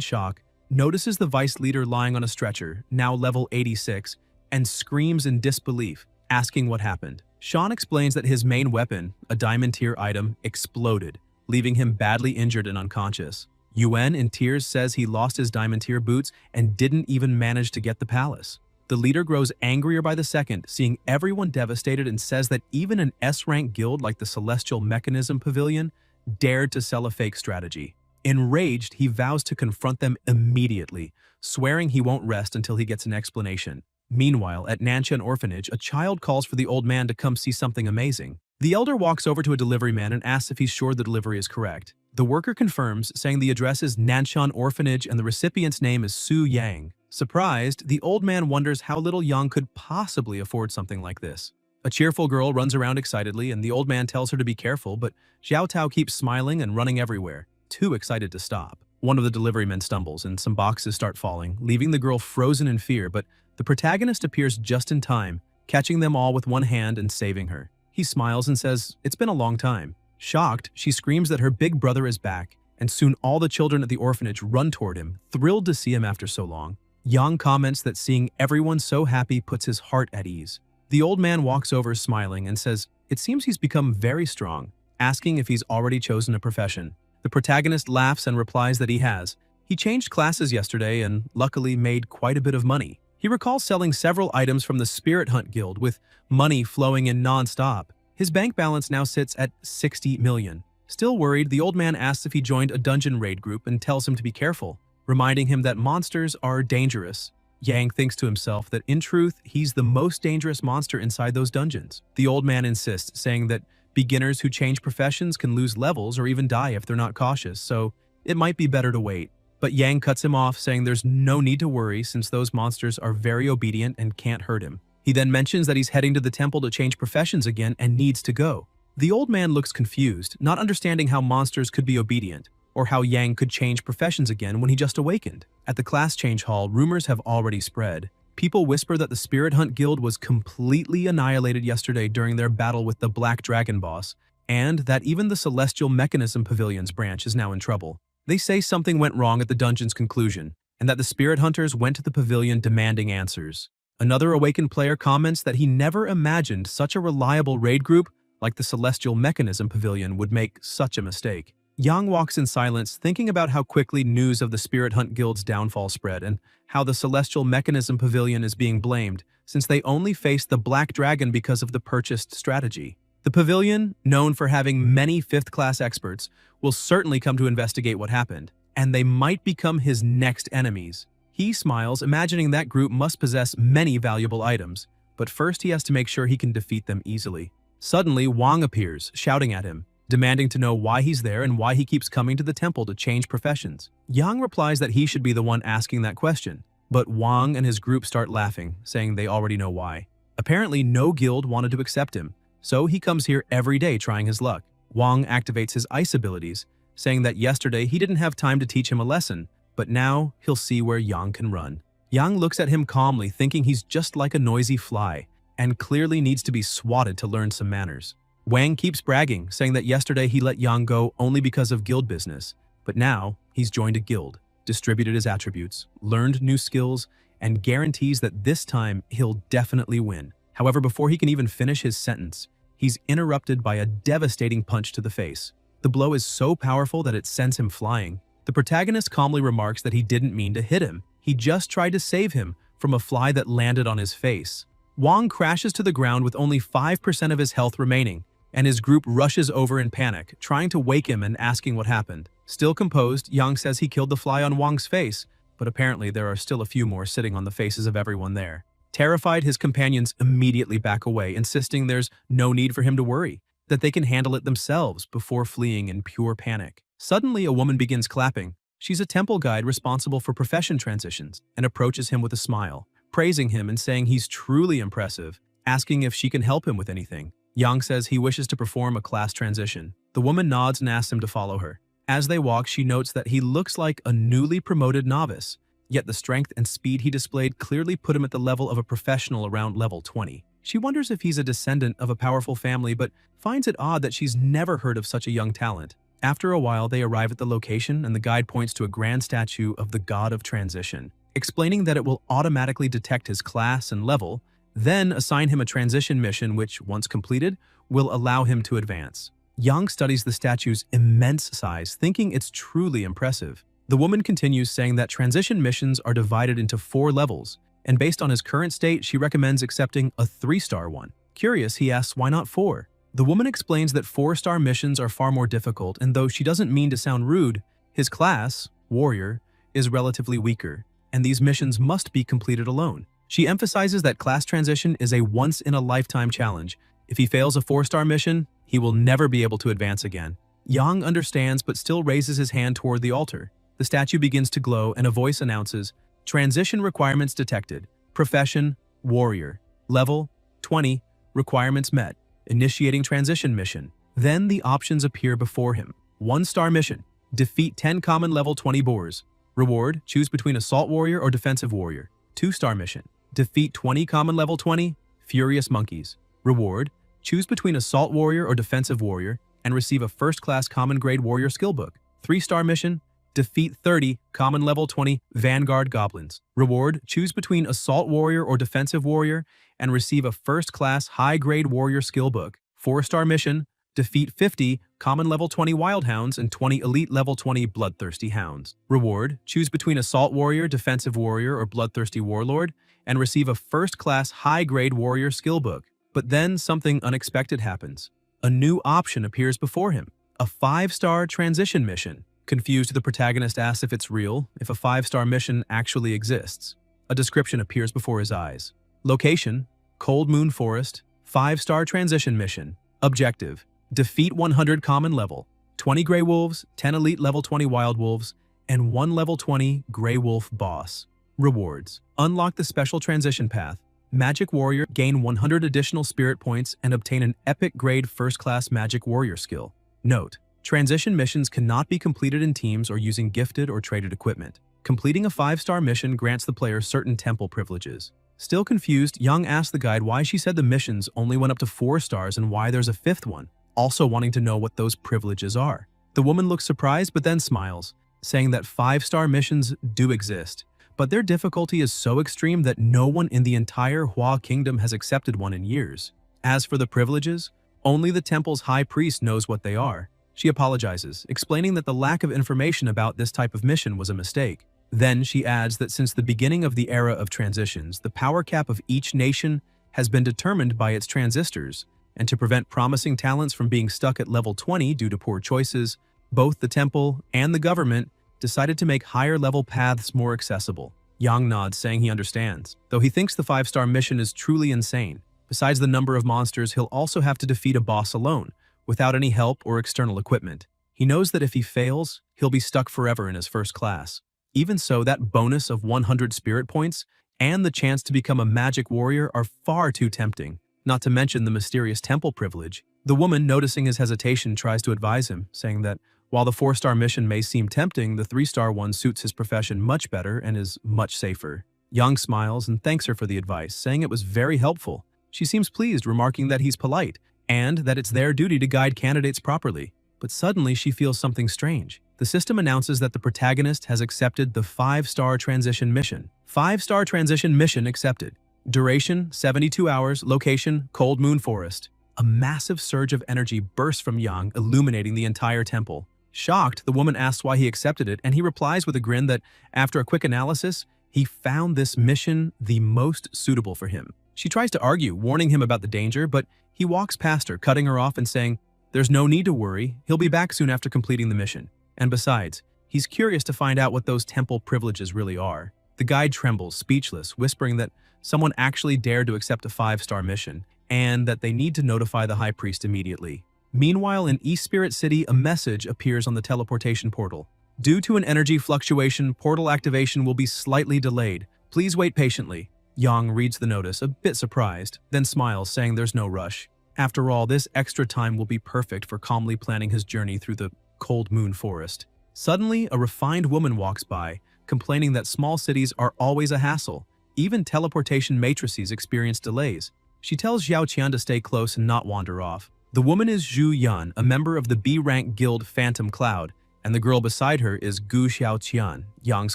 shock, notices the vice leader lying on a stretcher, now level 86, and screams in disbelief, asking what happened. Sean explains that his main weapon, a diamond tier item, exploded, leaving him badly injured and unconscious. Yuen, in tears, says he lost his diamond tier boots and didn't even manage to get the palace. The leader grows angrier by the second, seeing everyone devastated, and says that even an S-rank guild like the Celestial Mechanism Pavilion dared to sell a fake strategy. Enraged, he vows to confront them immediately, swearing he won't rest until he gets an explanation. Meanwhile, at Nanshan Orphanage, a child calls for the old man to come see something amazing. The elder walks over to a delivery man and asks if he's sure the delivery is correct. The worker confirms, saying the address is Nanshan Orphanage and the recipient's name is Su Yang. Surprised, the old man wonders how little Yang could possibly afford something like this. A cheerful girl runs around excitedly, and the old man tells her to be careful, but Xiao Tao keeps smiling and running everywhere, too excited to stop. One of the delivery men stumbles, and some boxes start falling, leaving the girl frozen in fear, but the protagonist appears just in time, catching them all with one hand and saving her. He smiles and says, "It's been a long time." Shocked, she screams that her big brother is back, and soon all the children at the orphanage run toward him, thrilled to see him after so long. Yang comments that seeing everyone so happy puts his heart at ease. The old man walks over smiling and says, "It seems he's become very strong," asking if he's already chosen a profession. The protagonist laughs and replies that he has. He changed classes yesterday and luckily made quite a bit of money. He recalls selling several items from the Spirit Hunt Guild with money flowing in non-stop. His bank balance now sits at 60 million. Still worried, the old man asks if he joined a dungeon raid group and tells him to be careful, reminding him that monsters are dangerous. Yang thinks to himself that in truth, he's the most dangerous monster inside those dungeons. The old man insists, saying that beginners who change professions can lose levels or even die if they're not cautious, so it might be better to wait. But Yang cuts him off, saying there's no need to worry since those monsters are very obedient and can't hurt him. He then mentions that he's heading to the temple to change professions again and needs to go. The old man looks confused, not understanding how monsters could be obedient, or how Yang could change professions again when he just awakened. At the class change hall, rumors have already spread. People whisper that the Spirit Hunt Guild was completely annihilated yesterday during their battle with the Black Dragon boss, and that even the Celestial Mechanism Pavilion's branch is now in trouble. They say something went wrong at the dungeon's conclusion, and that the Spirit Hunters went to the pavilion demanding answers. Another awakened player comments that he never imagined such a reliable raid group like the Celestial Mechanism Pavilion would make such a mistake. Yang walks in silence, thinking about how quickly news of the Spirit Hunt Guild's downfall spread and how the Celestial Mechanism Pavilion is being blamed since they only faced the Black Dragon because of the purchased strategy. The pavilion, known for having many 5th-class experts, will certainly come to investigate what happened, and they might become his next enemies. He smiles, imagining that group must possess many valuable items, but first he has to make sure he can defeat them easily. Suddenly, Wang appears, shouting at him, demanding to know why he's there and why he keeps coming to the temple to change professions. Yang replies that he should be the one asking that question, but Wang and his group start laughing, saying they already know why. Apparently, no guild wanted to accept him, so he comes here every day trying his luck. Wang activates his ice abilities, saying that yesterday he didn't have time to teach him a lesson, but now he'll see where Yang can run. Yang looks at him calmly, thinking he's just like a noisy fly, and clearly needs to be swatted to learn some manners. Wang keeps bragging, saying that yesterday he let Yang go only because of guild business, but now he's joined a guild, distributed his attributes, learned new skills, and guarantees that this time he'll definitely win. However, before he can even finish his sentence, he's interrupted by a devastating punch to the face. The blow is so powerful that it sends him flying. The protagonist calmly remarks that he didn't mean to hit him. He just tried to save him from a fly that landed on his face. Wang crashes to the ground with only 5% of his health remaining, and his group rushes over in panic, trying to wake him and asking what happened. Still composed, Yang says he killed the fly on Wang's face, but apparently there are still a few more sitting on the faces of everyone there. Terrified, his companions immediately back away, insisting there's no need for him to worry, that they can handle it themselves before fleeing in pure panic. Suddenly, a woman begins clapping. She's a temple guide responsible for profession transitions and approaches him with a smile, praising him and saying he's truly impressive, asking if she can help him with anything. Yang says he wishes to perform a class transition. The woman nods and asks him to follow her. As they walk, she notes that he looks like a newly promoted novice, yet the strength and speed he displayed clearly put him at the level of a professional around level 20. She wonders if he's a descendant of a powerful family, but finds it odd that she's never heard of such a young talent. After a while, they arrive at the location and the guide points to a grand statue of the god of transition, explaining that it will automatically detect his class and level, then assign him a transition mission which, once completed, will allow him to advance. Yang studies the statue's immense size, thinking it's truly impressive. The woman continues, saying that transition missions are divided into 4 levels, and based on his current state, she recommends accepting a 3-star one. Curious, he asks why not 4? The woman explains that 4-star missions are far more difficult, and though she doesn't mean to sound rude, his class, warrior, is relatively weaker, and these missions must be completed alone. She emphasizes that class transition is a once-in-a-lifetime challenge. If he fails a 4-star mission, he will never be able to advance again. Yang understands but still raises his hand toward the altar. The statue begins to glow and a voice announces, "Transition requirements detected. Profession, warrior. Level, 20. Requirements met. Initiating transition mission." Then the options appear before him. 1-star mission. Defeat 10 common level 20 boars. Reward, choose between assault warrior or defensive warrior. 2-star mission. Defeat 20 common level 20 furious monkeys. Reward, choose between assault warrior or defensive warrior and receive a first-class common grade warrior skill book. 3-star mission. Defeat 30 common level 20 vanguard goblins. Reward, choose between assault warrior or defensive warrior and receive a first-class high-grade warrior skill book. 4-star mission. Defeat 50 common level 20 wild hounds and 20 elite level 20 bloodthirsty hounds. Reward, choose between assault warrior, defensive warrior, or bloodthirsty warlord and receive a first-class high-grade warrior skill book. But then something unexpected happens. A new option appears before him. A 5-star transition mission. Confused, the protagonist asks if it's real, if a 5-star mission actually exists. A description appears before his eyes. Location, Cold Moon Forest, 5-star transition mission. Objective, defeat 100 common level, 20 gray wolves, 10 elite level 20 wild wolves, and 1 level 20 gray wolf boss. Rewards, unlock the special transition path. Magic Warrior, gain 100 additional spirit points and obtain an epic grade first-class Magic Warrior skill. Note, transition missions cannot be completed in teams or using gifted or traded equipment. Completing a 5-star mission grants the player certain temple privileges. Still confused, Young asks the guide why she said the missions only went up to 4 stars and why there's a 5th one, also wanting to know what those privileges are. The woman looks surprised but then smiles, saying that 5-star missions do exist, but their difficulty is so extreme that no one in the entire Hua Kingdom has accepted one in years. As for the privileges, only the temple's high priest knows what they are. She apologizes, explaining that the lack of information about this type of mission was a mistake. Then she adds that since the beginning of the era of transitions, the power cap of each nation has been determined by its transistors, and to prevent promising talents from being stuck at level 20 due to poor choices, both the temple and the government decided to make higher-level paths more accessible. Yang nods, saying he understands, though he thinks the 5-star mission is truly insane. Besides the number of monsters, he'll also have to defeat a boss alone, without any help or external equipment. He knows that if he fails, he'll be stuck forever in his first class. Even so, that bonus of 100 spirit points and the chance to become a magic warrior are far too tempting, not to mention the mysterious temple privilege. The woman, noticing his hesitation, tries to advise him, saying that while the 4-star mission may seem tempting, the 3-star one suits his profession much better and is much safer. Yang smiles and thanks her for the advice, saying it was very helpful. She seems pleased, remarking that he's polite, and that it's their duty to guide candidates properly. But suddenly she feels something strange. The system announces that the protagonist has accepted the 5-star transition mission. 5-star transition mission accepted. Duration, 72 hours, location, Cold Moon Forest. A massive surge of energy bursts from Yang, illuminating the entire temple. Shocked, the woman asks why he accepted it, and he replies with a grin that, after a quick analysis, he found this mission the most suitable for him. She tries to argue, warning him about the danger, but he walks past her, cutting her off and saying, "There's no need to worry, he'll be back soon after completing the mission. And besides, he's curious to find out what those temple privileges really are." The guide trembles, speechless, whispering that someone actually dared to accept a 5-star mission, and that they need to notify the high priest immediately. Meanwhile, in East Spirit City, a message appears on the teleportation portal. Due to an energy fluctuation, portal activation will be slightly delayed. Please wait patiently. Yang reads the notice, a bit surprised, then smiles, saying there's no rush. After all, this extra time will be perfect for calmly planning his journey through the Cold Moon Forest. Suddenly, a refined woman walks by, complaining that small cities are always a hassle. Even teleportation matrices experience delays. She tells Xiao Qian to stay close and not wander off. The woman is Zhu Yan, a member of the B-rank guild Phantom Cloud, and the girl beside her is Gu Xiaoqian, Yang's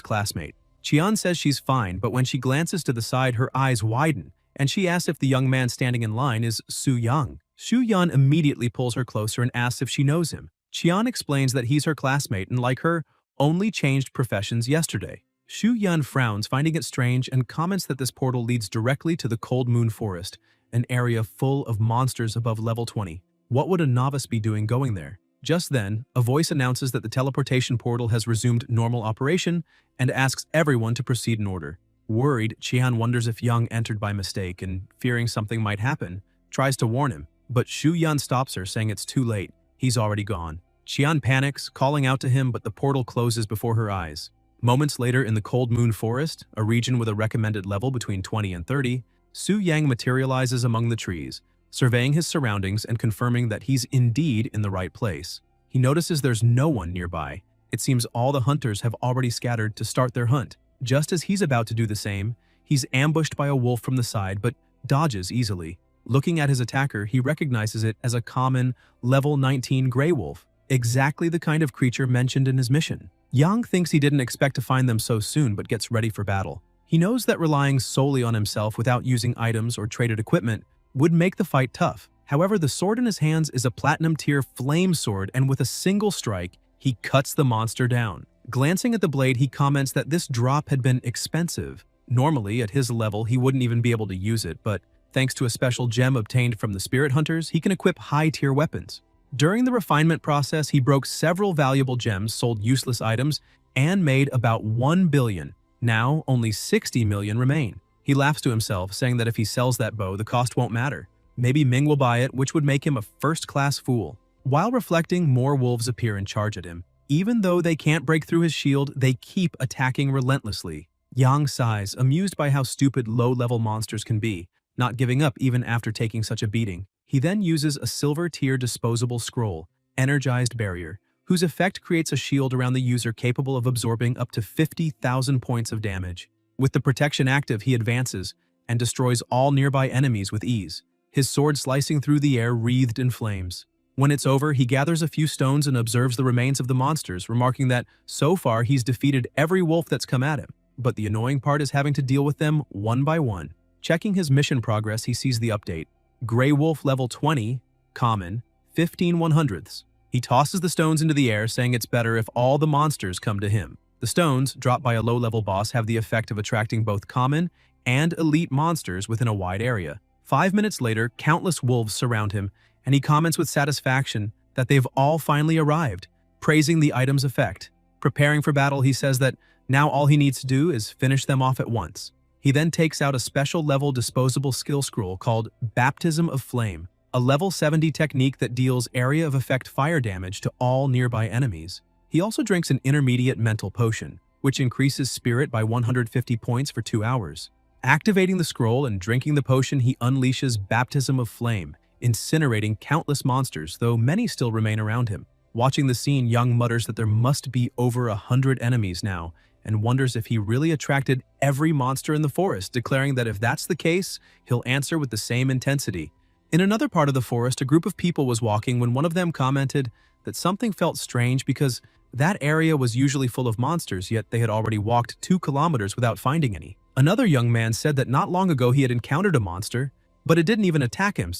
classmate. Qian says she's fine, but when she glances to the side, her eyes widen, and she asks if the young man standing in line is Su Yang. Xu Yan immediately pulls her closer and asks if she knows him. Qian explains that he's her classmate and, like her, only changed professions yesterday. Xu Yan frowns, finding it strange, and comments that this portal leads directly to the Cold Moon Forest, an area full of monsters above level 20. What would a novice be doing going there? Just then, a voice announces that the teleportation portal has resumed normal operation and asks everyone to proceed in order. Worried, Qian wonders if Yang entered by mistake and, fearing something might happen, tries to warn him. But Xu Yan stops her, saying it's too late. He's already gone. Qian panics, calling out to him, but the portal closes before her eyes. Moments later, in the Cold Moon Forest, a region with a recommended level between 20 and 30, Su Yang materializes among the trees, surveying his surroundings and confirming that he's indeed in the right place. He notices there's no one nearby. It seems all the hunters have already scattered to start their hunt. Just as he's about to do the same, he's ambushed by a wolf from the side but dodges easily. Looking at his attacker, he recognizes it as a common level 19 gray wolf, exactly the kind of creature mentioned in his mission. Yang thinks he didn't expect to find them so soon but gets ready for battle. He knows that relying solely on himself without using items or traded equipment would make the fight tough. However, the sword in his hands is a platinum-tier flame sword, and with a single strike, he cuts the monster down. Glancing at the blade, he comments that this drop had been expensive. Normally, at his level, he wouldn't even be able to use it, but thanks to a special gem obtained from the spirit hunters, he can equip high-tier weapons. During the refinement process, he broke several valuable gems, sold useless items, and made about 1 billion. Now, only 60 million remain. He laughs to himself, saying that if he sells that bow, the cost won't matter. Maybe Ming will buy it, which would make him a first-class fool. While reflecting, more wolves appear and charge at him. Even though they can't break through his shield, they keep attacking relentlessly. Yang sighs, amused by how stupid low-level monsters can be, not giving up even after taking such a beating. He then uses a silver-tier disposable scroll, Energized Barrier, whose effect creates a shield around the user capable of absorbing up to 50,000 points of damage. With the protection active, he advances and destroys all nearby enemies with ease, his sword slicing through the air wreathed in flames. When it's over, he gathers a few stones and observes the remains of the monsters, remarking that so far he's defeated every wolf that's come at him, but the annoying part is having to deal with them one by one. Checking his mission progress, he sees the update. Gray Wolf level 20, common, 15 100ths. He tosses the stones into the air, saying it's better if all the monsters come to him. The stones, dropped by a low-level boss, have the effect of attracting both common and elite monsters within a wide area. 5 minutes later, countless wolves surround him, and he comments with satisfaction that they've all finally arrived, praising the item's effect. Preparing for battle, he says that now all he needs to do is finish them off at once. He then takes out a special level disposable skill scroll called Baptism of Flame, a level 70 technique that deals area of effect fire damage to all nearby enemies. He also drinks an intermediate mental potion, which increases spirit by 150 points for 2 hours. Activating the scroll and drinking the potion, he unleashes Baptism of Flame, incinerating countless monsters, though many still remain around him. Watching the scene, Young mutters that there must be over 100 enemies now, and wonders if he really attracted every monster in the forest, declaring that if that's the case, he'll answer with the same intensity. In another part of the forest, a group of people was walking when one of them commented that something felt strange because that area was usually full of monsters, yet they had already walked 2 kilometers without finding any. Another young man said that not long ago he had encountered a monster, but it didn't even attack him,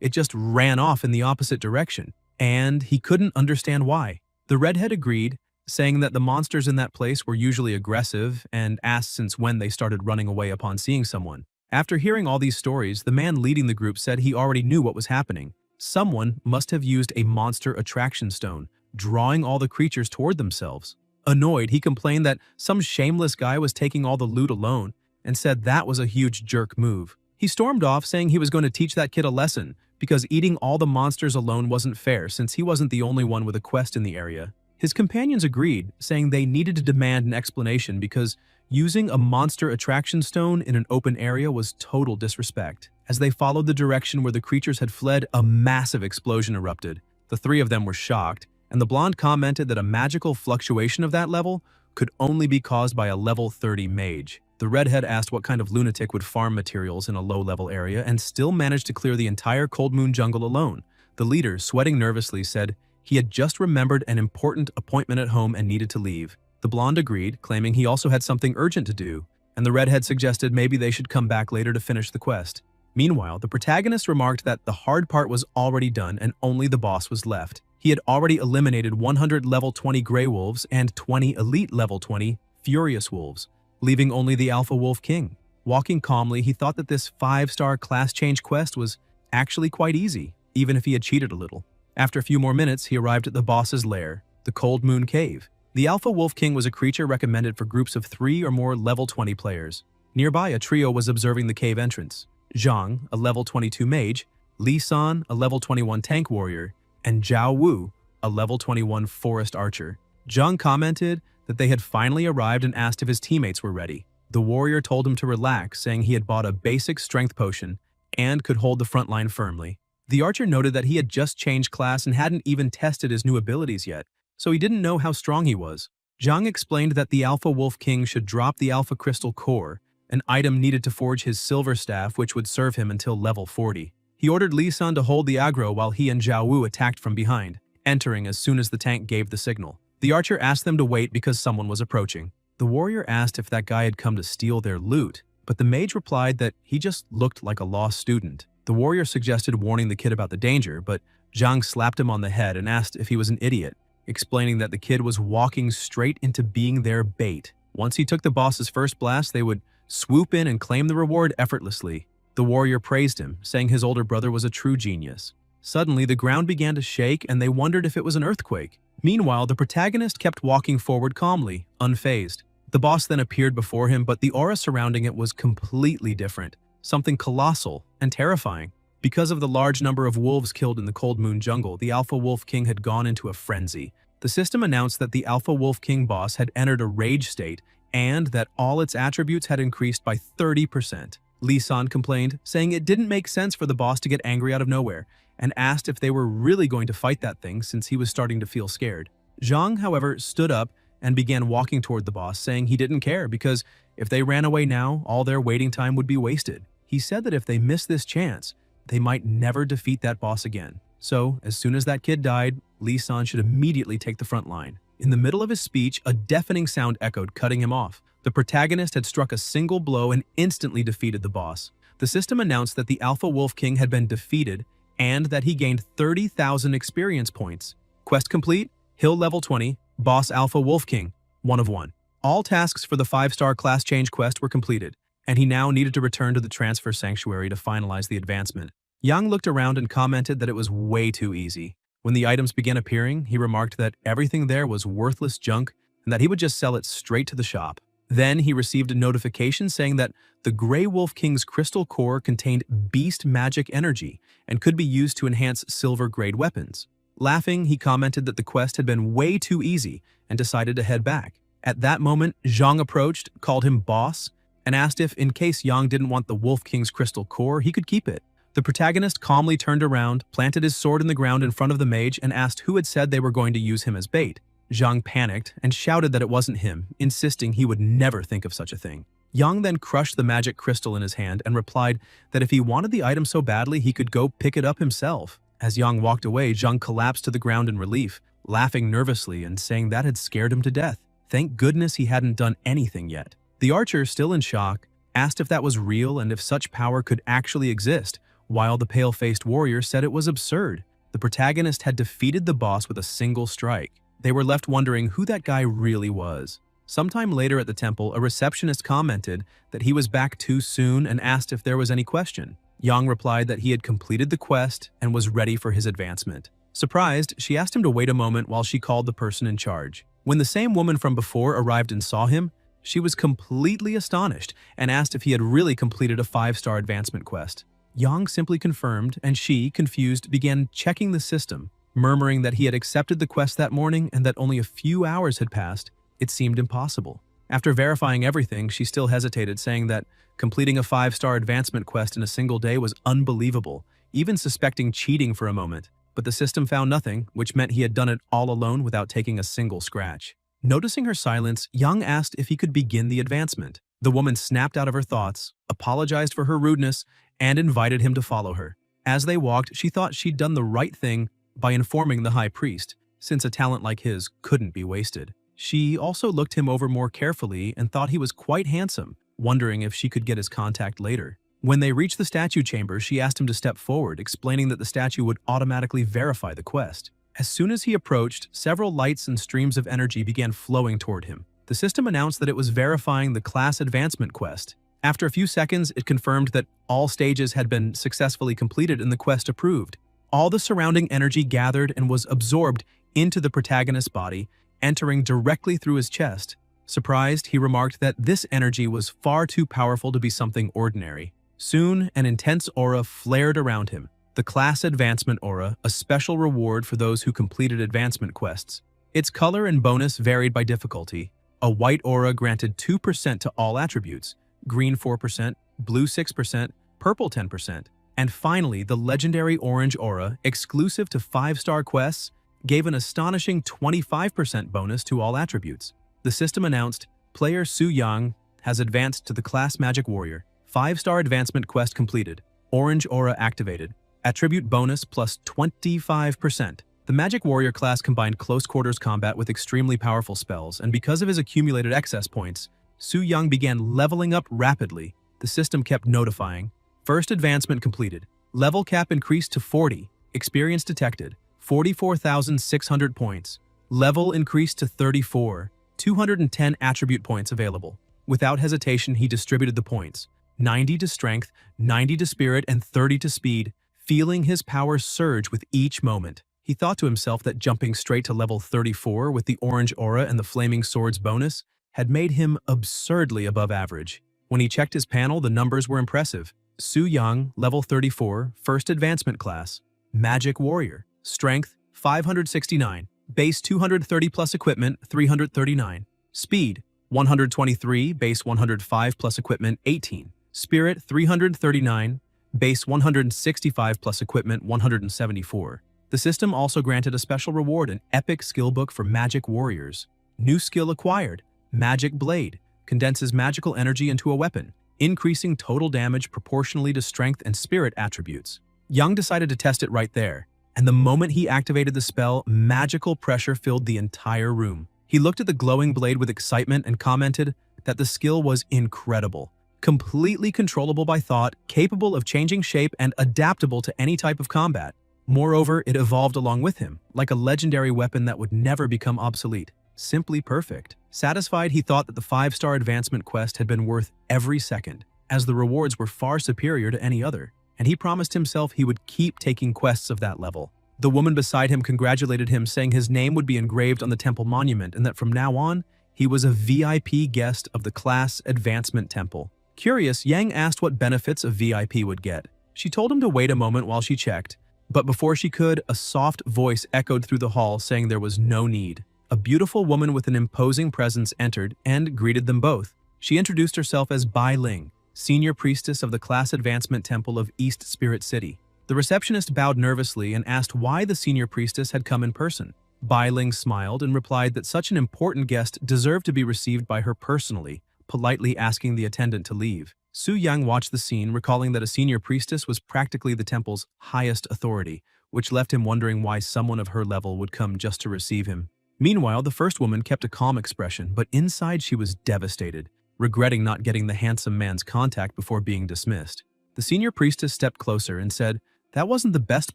it just ran off in the opposite direction, and he couldn't understand why. The redhead agreed, saying that the monsters in that place were usually aggressive, and asked since when they started running away upon seeing someone. After hearing all these stories, the man leading the group said he already knew what was happening. Someone must have used a monster attraction stone, drawing all the creatures toward themselves. Annoyed, he complained that some shameless guy was taking all the loot alone, and said that was a huge jerk move. He stormed off, saying he was going to teach that kid a lesson, because eating all the monsters alone wasn't fair since he wasn't the only one with a quest in the area. His companions agreed, saying they needed to demand an explanation because using a monster attraction stone in an open area was total disrespect. As they followed the direction where the creatures had fled, a massive explosion erupted. The 3 of them were shocked, and the blonde commented that a magical fluctuation of that level could only be caused by a level 30 mage. The redhead asked what kind of lunatic would farm materials in a low-level area and still managed to clear the entire Cold Moon jungle alone. The leader, sweating nervously, said he had just remembered an important appointment at home and needed to leave. The blonde agreed, claiming he also had something urgent to do, and the redhead suggested maybe they should come back later to finish the quest. Meanwhile, the protagonist remarked that the hard part was already done and only the boss was left. He had already eliminated 100 level 20 Grey Wolves and 20 elite level 20 Furious Wolves, leaving only the Alpha Wolf King. Walking calmly, he thought that this 5-star class change quest was actually quite easy, even if he had cheated a little. After a few more minutes, he arrived at the boss's lair, the Cold Moon Cave. The Alpha Wolf King was a creature recommended for groups of 3 or more level 20 players. Nearby, a trio was observing the cave entrance. Zhang, a level 22 mage, Li San, a level 21 tank warrior, and Zhao Wu, a level 21 forest archer. Zhang commented that they had finally arrived and asked if his teammates were ready. The warrior told him to relax, saying he had bought a basic strength potion and could hold the front line firmly. The archer noted that he had just changed class and hadn't even tested his new abilities yet, so he didn't know how strong he was. Zhang explained that the Alpha Wolf King should drop the Alpha Crystal Core, an item needed to forge his silver staff which would serve him until level 40. He ordered Li San to hold the aggro while he and Zhao Wu attacked from behind, entering as soon as the tank gave the signal. The archer asked them to wait because someone was approaching. The warrior asked if that guy had come to steal their loot, but the mage replied that he just looked like a lost student. The warrior suggested warning the kid about the danger, but Zhang slapped him on the head and asked if he was an idiot, explaining that the kid was walking straight into being their bait. Once he took the boss's first blast, they would swoop in and claim the reward effortlessly. The warrior praised him, saying his older brother was a true genius. Suddenly, the ground began to shake and they wondered if it was an earthquake. Meanwhile, the protagonist kept walking forward calmly, unfazed. The boss then appeared before him, but the aura surrounding it was completely different, something colossal and terrifying. Because of the large number of wolves killed in the Cold Moon jungle, the Alpha Wolf King had gone into a frenzy. The system announced that the Alpha Wolf King boss had entered a rage state and that all its attributes had increased by 30%. Li San complained, saying it didn't make sense for the boss to get angry out of nowhere, and asked if they were really going to fight that thing since he was starting to feel scared. Zhang, however, stood up and began walking toward the boss, saying he didn't care because if they ran away now, all their waiting time would be wasted. He said that if they missed this chance, they might never defeat that boss again. So, as soon as that kid died, Li San should immediately take the front line. In the middle of his speech, a deafening sound echoed, cutting him off. The protagonist had struck a single blow and instantly defeated the boss. The system announced that the Alpha Wolf King had been defeated and that he gained 30,000 experience points. Quest complete, Hill level 20, Boss Alpha Wolf King, 1 of 1. All tasks for the 5-star class change quest were completed, and he now needed to return to the transfer sanctuary to finalize the advancement. Yang looked around and commented that it was way too easy. When the items began appearing, he remarked that everything there was worthless junk and that he would just sell it straight to the shop. Then he received a notification saying that the Grey Wolf King's crystal core contained beast magic energy and could be used to enhance silver-grade weapons. Laughing, he commented that the quest had been way too easy and decided to head back. At that moment, Zhang approached, called him boss, and asked if, in case Yang didn't want the Wolf King's crystal core, he could keep it. The protagonist calmly turned around, planted his sword in the ground in front of the mage, and asked who had said they were going to use him as bait. Zhang panicked and shouted that it wasn't him, insisting he would never think of such a thing. Yang then crushed the magic crystal in his hand and replied that if he wanted the item so badly, he could go pick it up himself. As Yang walked away, Zhang collapsed to the ground in relief, laughing nervously and saying that had scared him to death. Thank goodness he hadn't done anything yet. The archer, still in shock, asked if that was real and if such power could actually exist, while the pale-faced warrior said it was absurd. The protagonist had defeated the boss with a single strike. They were left wondering who that guy really was. Sometime later at the temple, a receptionist commented that he was back too soon and asked if there was any question. Yang replied that he had completed the quest and was ready for his advancement. Surprised, she asked him to wait a moment while she called the person in charge. When the same woman from before arrived and saw him, she was completely astonished and asked if he had really completed a 5-star advancement quest. Yang simply confirmed, and she, confused, began checking the system, murmuring that he had accepted the quest that morning and that only a few hours had passed. It seemed impossible. After verifying everything, she still hesitated, saying that completing a 5-star advancement quest in a single day was unbelievable, even suspecting cheating for a moment. But the system found nothing, which meant he had done it all alone without taking a single scratch. Noticing her silence, Yang asked if he could begin the advancement. The woman snapped out of her thoughts, apologized for her rudeness, and invited him to follow her. As they walked, she thought she'd done the right thing by informing the high priest, since a talent like his couldn't be wasted. She also looked him over more carefully and thought he was quite handsome, wondering if she could get his contact later. When they reached the statue chamber, she asked him to step forward, explaining that the statue would automatically verify the quest. As soon as he approached, several lights and streams of energy began flowing toward him. The system announced that it was verifying the class advancement quest. After a few seconds, it confirmed that all stages had been successfully completed and the quest approved. All the surrounding energy gathered and was absorbed into the protagonist's body, entering directly through his chest. Surprised, he remarked that this energy was far too powerful to be something ordinary. Soon, an intense aura flared around him. The Class Advancement Aura, a special reward for those who completed advancement quests. Its color and bonus varied by difficulty. A white aura granted 2% to all attributes, green 4%, blue 6%, purple 10%. And finally, the legendary orange aura, exclusive to 5-star quests, gave an astonishing 25% bonus to all attributes. The system announced, player Su Yang has advanced to the Class Magic Warrior. 5-star advancement quest completed. Orange aura activated. Attribute bonus plus 25%. The Magic Warrior class combined close quarters combat with extremely powerful spells, and because of his accumulated excess points, Su Yang began leveling up rapidly. The system kept notifying. First advancement completed. Level cap increased to 40. Experience detected. 44,600 points. Level increased to 34. 210 attribute points available. Without hesitation, he distributed the points. 90 to strength, 90 to spirit, and 30 to speed, feeling his power surge with each moment. He thought to himself that jumping straight to level 34 with the orange aura and the flaming swords bonus had made him absurdly above average. When he checked his panel, the numbers were impressive. Su Yang, level 34, first advancement class. Magic Warrior. Strength, 569. Base 230 plus equipment, 339. Speed, 123, base 105 plus equipment, 18. Spirit, 339, base 165 plus equipment, 174. The system also granted a special reward, an epic skill book for Magic Warriors. New skill acquired, Magic Blade, condenses magical energy into a weapon, increasing total damage proportionally to strength and spirit attributes. Young decided to test it right there, and the moment he activated the spell, magical pressure filled the entire room. He looked at the glowing blade with excitement and commented that the skill was incredible. Completely controllable by thought, capable of changing shape, and adaptable to any type of combat. Moreover, it evolved along with him, like a legendary weapon that would never become obsolete. Simply perfect. Satisfied, he thought that the 5-star advancement quest had been worth every second, as the rewards were far superior to any other, and he promised himself he would keep taking quests of that level. The woman beside him congratulated him, saying his name would be engraved on the temple monument and that from now on, he was a VIP guest of the Class Advancement Temple. Curious, Yang asked what benefits a VIP would get. She told him to wait a moment while she checked, but before she could, a soft voice echoed through the hall saying there was no need. A beautiful woman with an imposing presence entered and greeted them both. She introduced herself as Bai Ling, senior priestess of the Class Advancement Temple of East Spirit City. The receptionist bowed nervously and asked why the senior priestess had come in person. Bai Ling smiled and replied that such an important guest deserved to be received by her personally, politely asking the attendant to leave. Su Yang watched the scene, recalling that a senior priestess was practically the temple's highest authority, which left him wondering why someone of her level would come just to receive him. Meanwhile, the first woman kept a calm expression, but inside she was devastated, regretting not getting the handsome man's contact before being dismissed. The senior priestess stepped closer and said that wasn't the best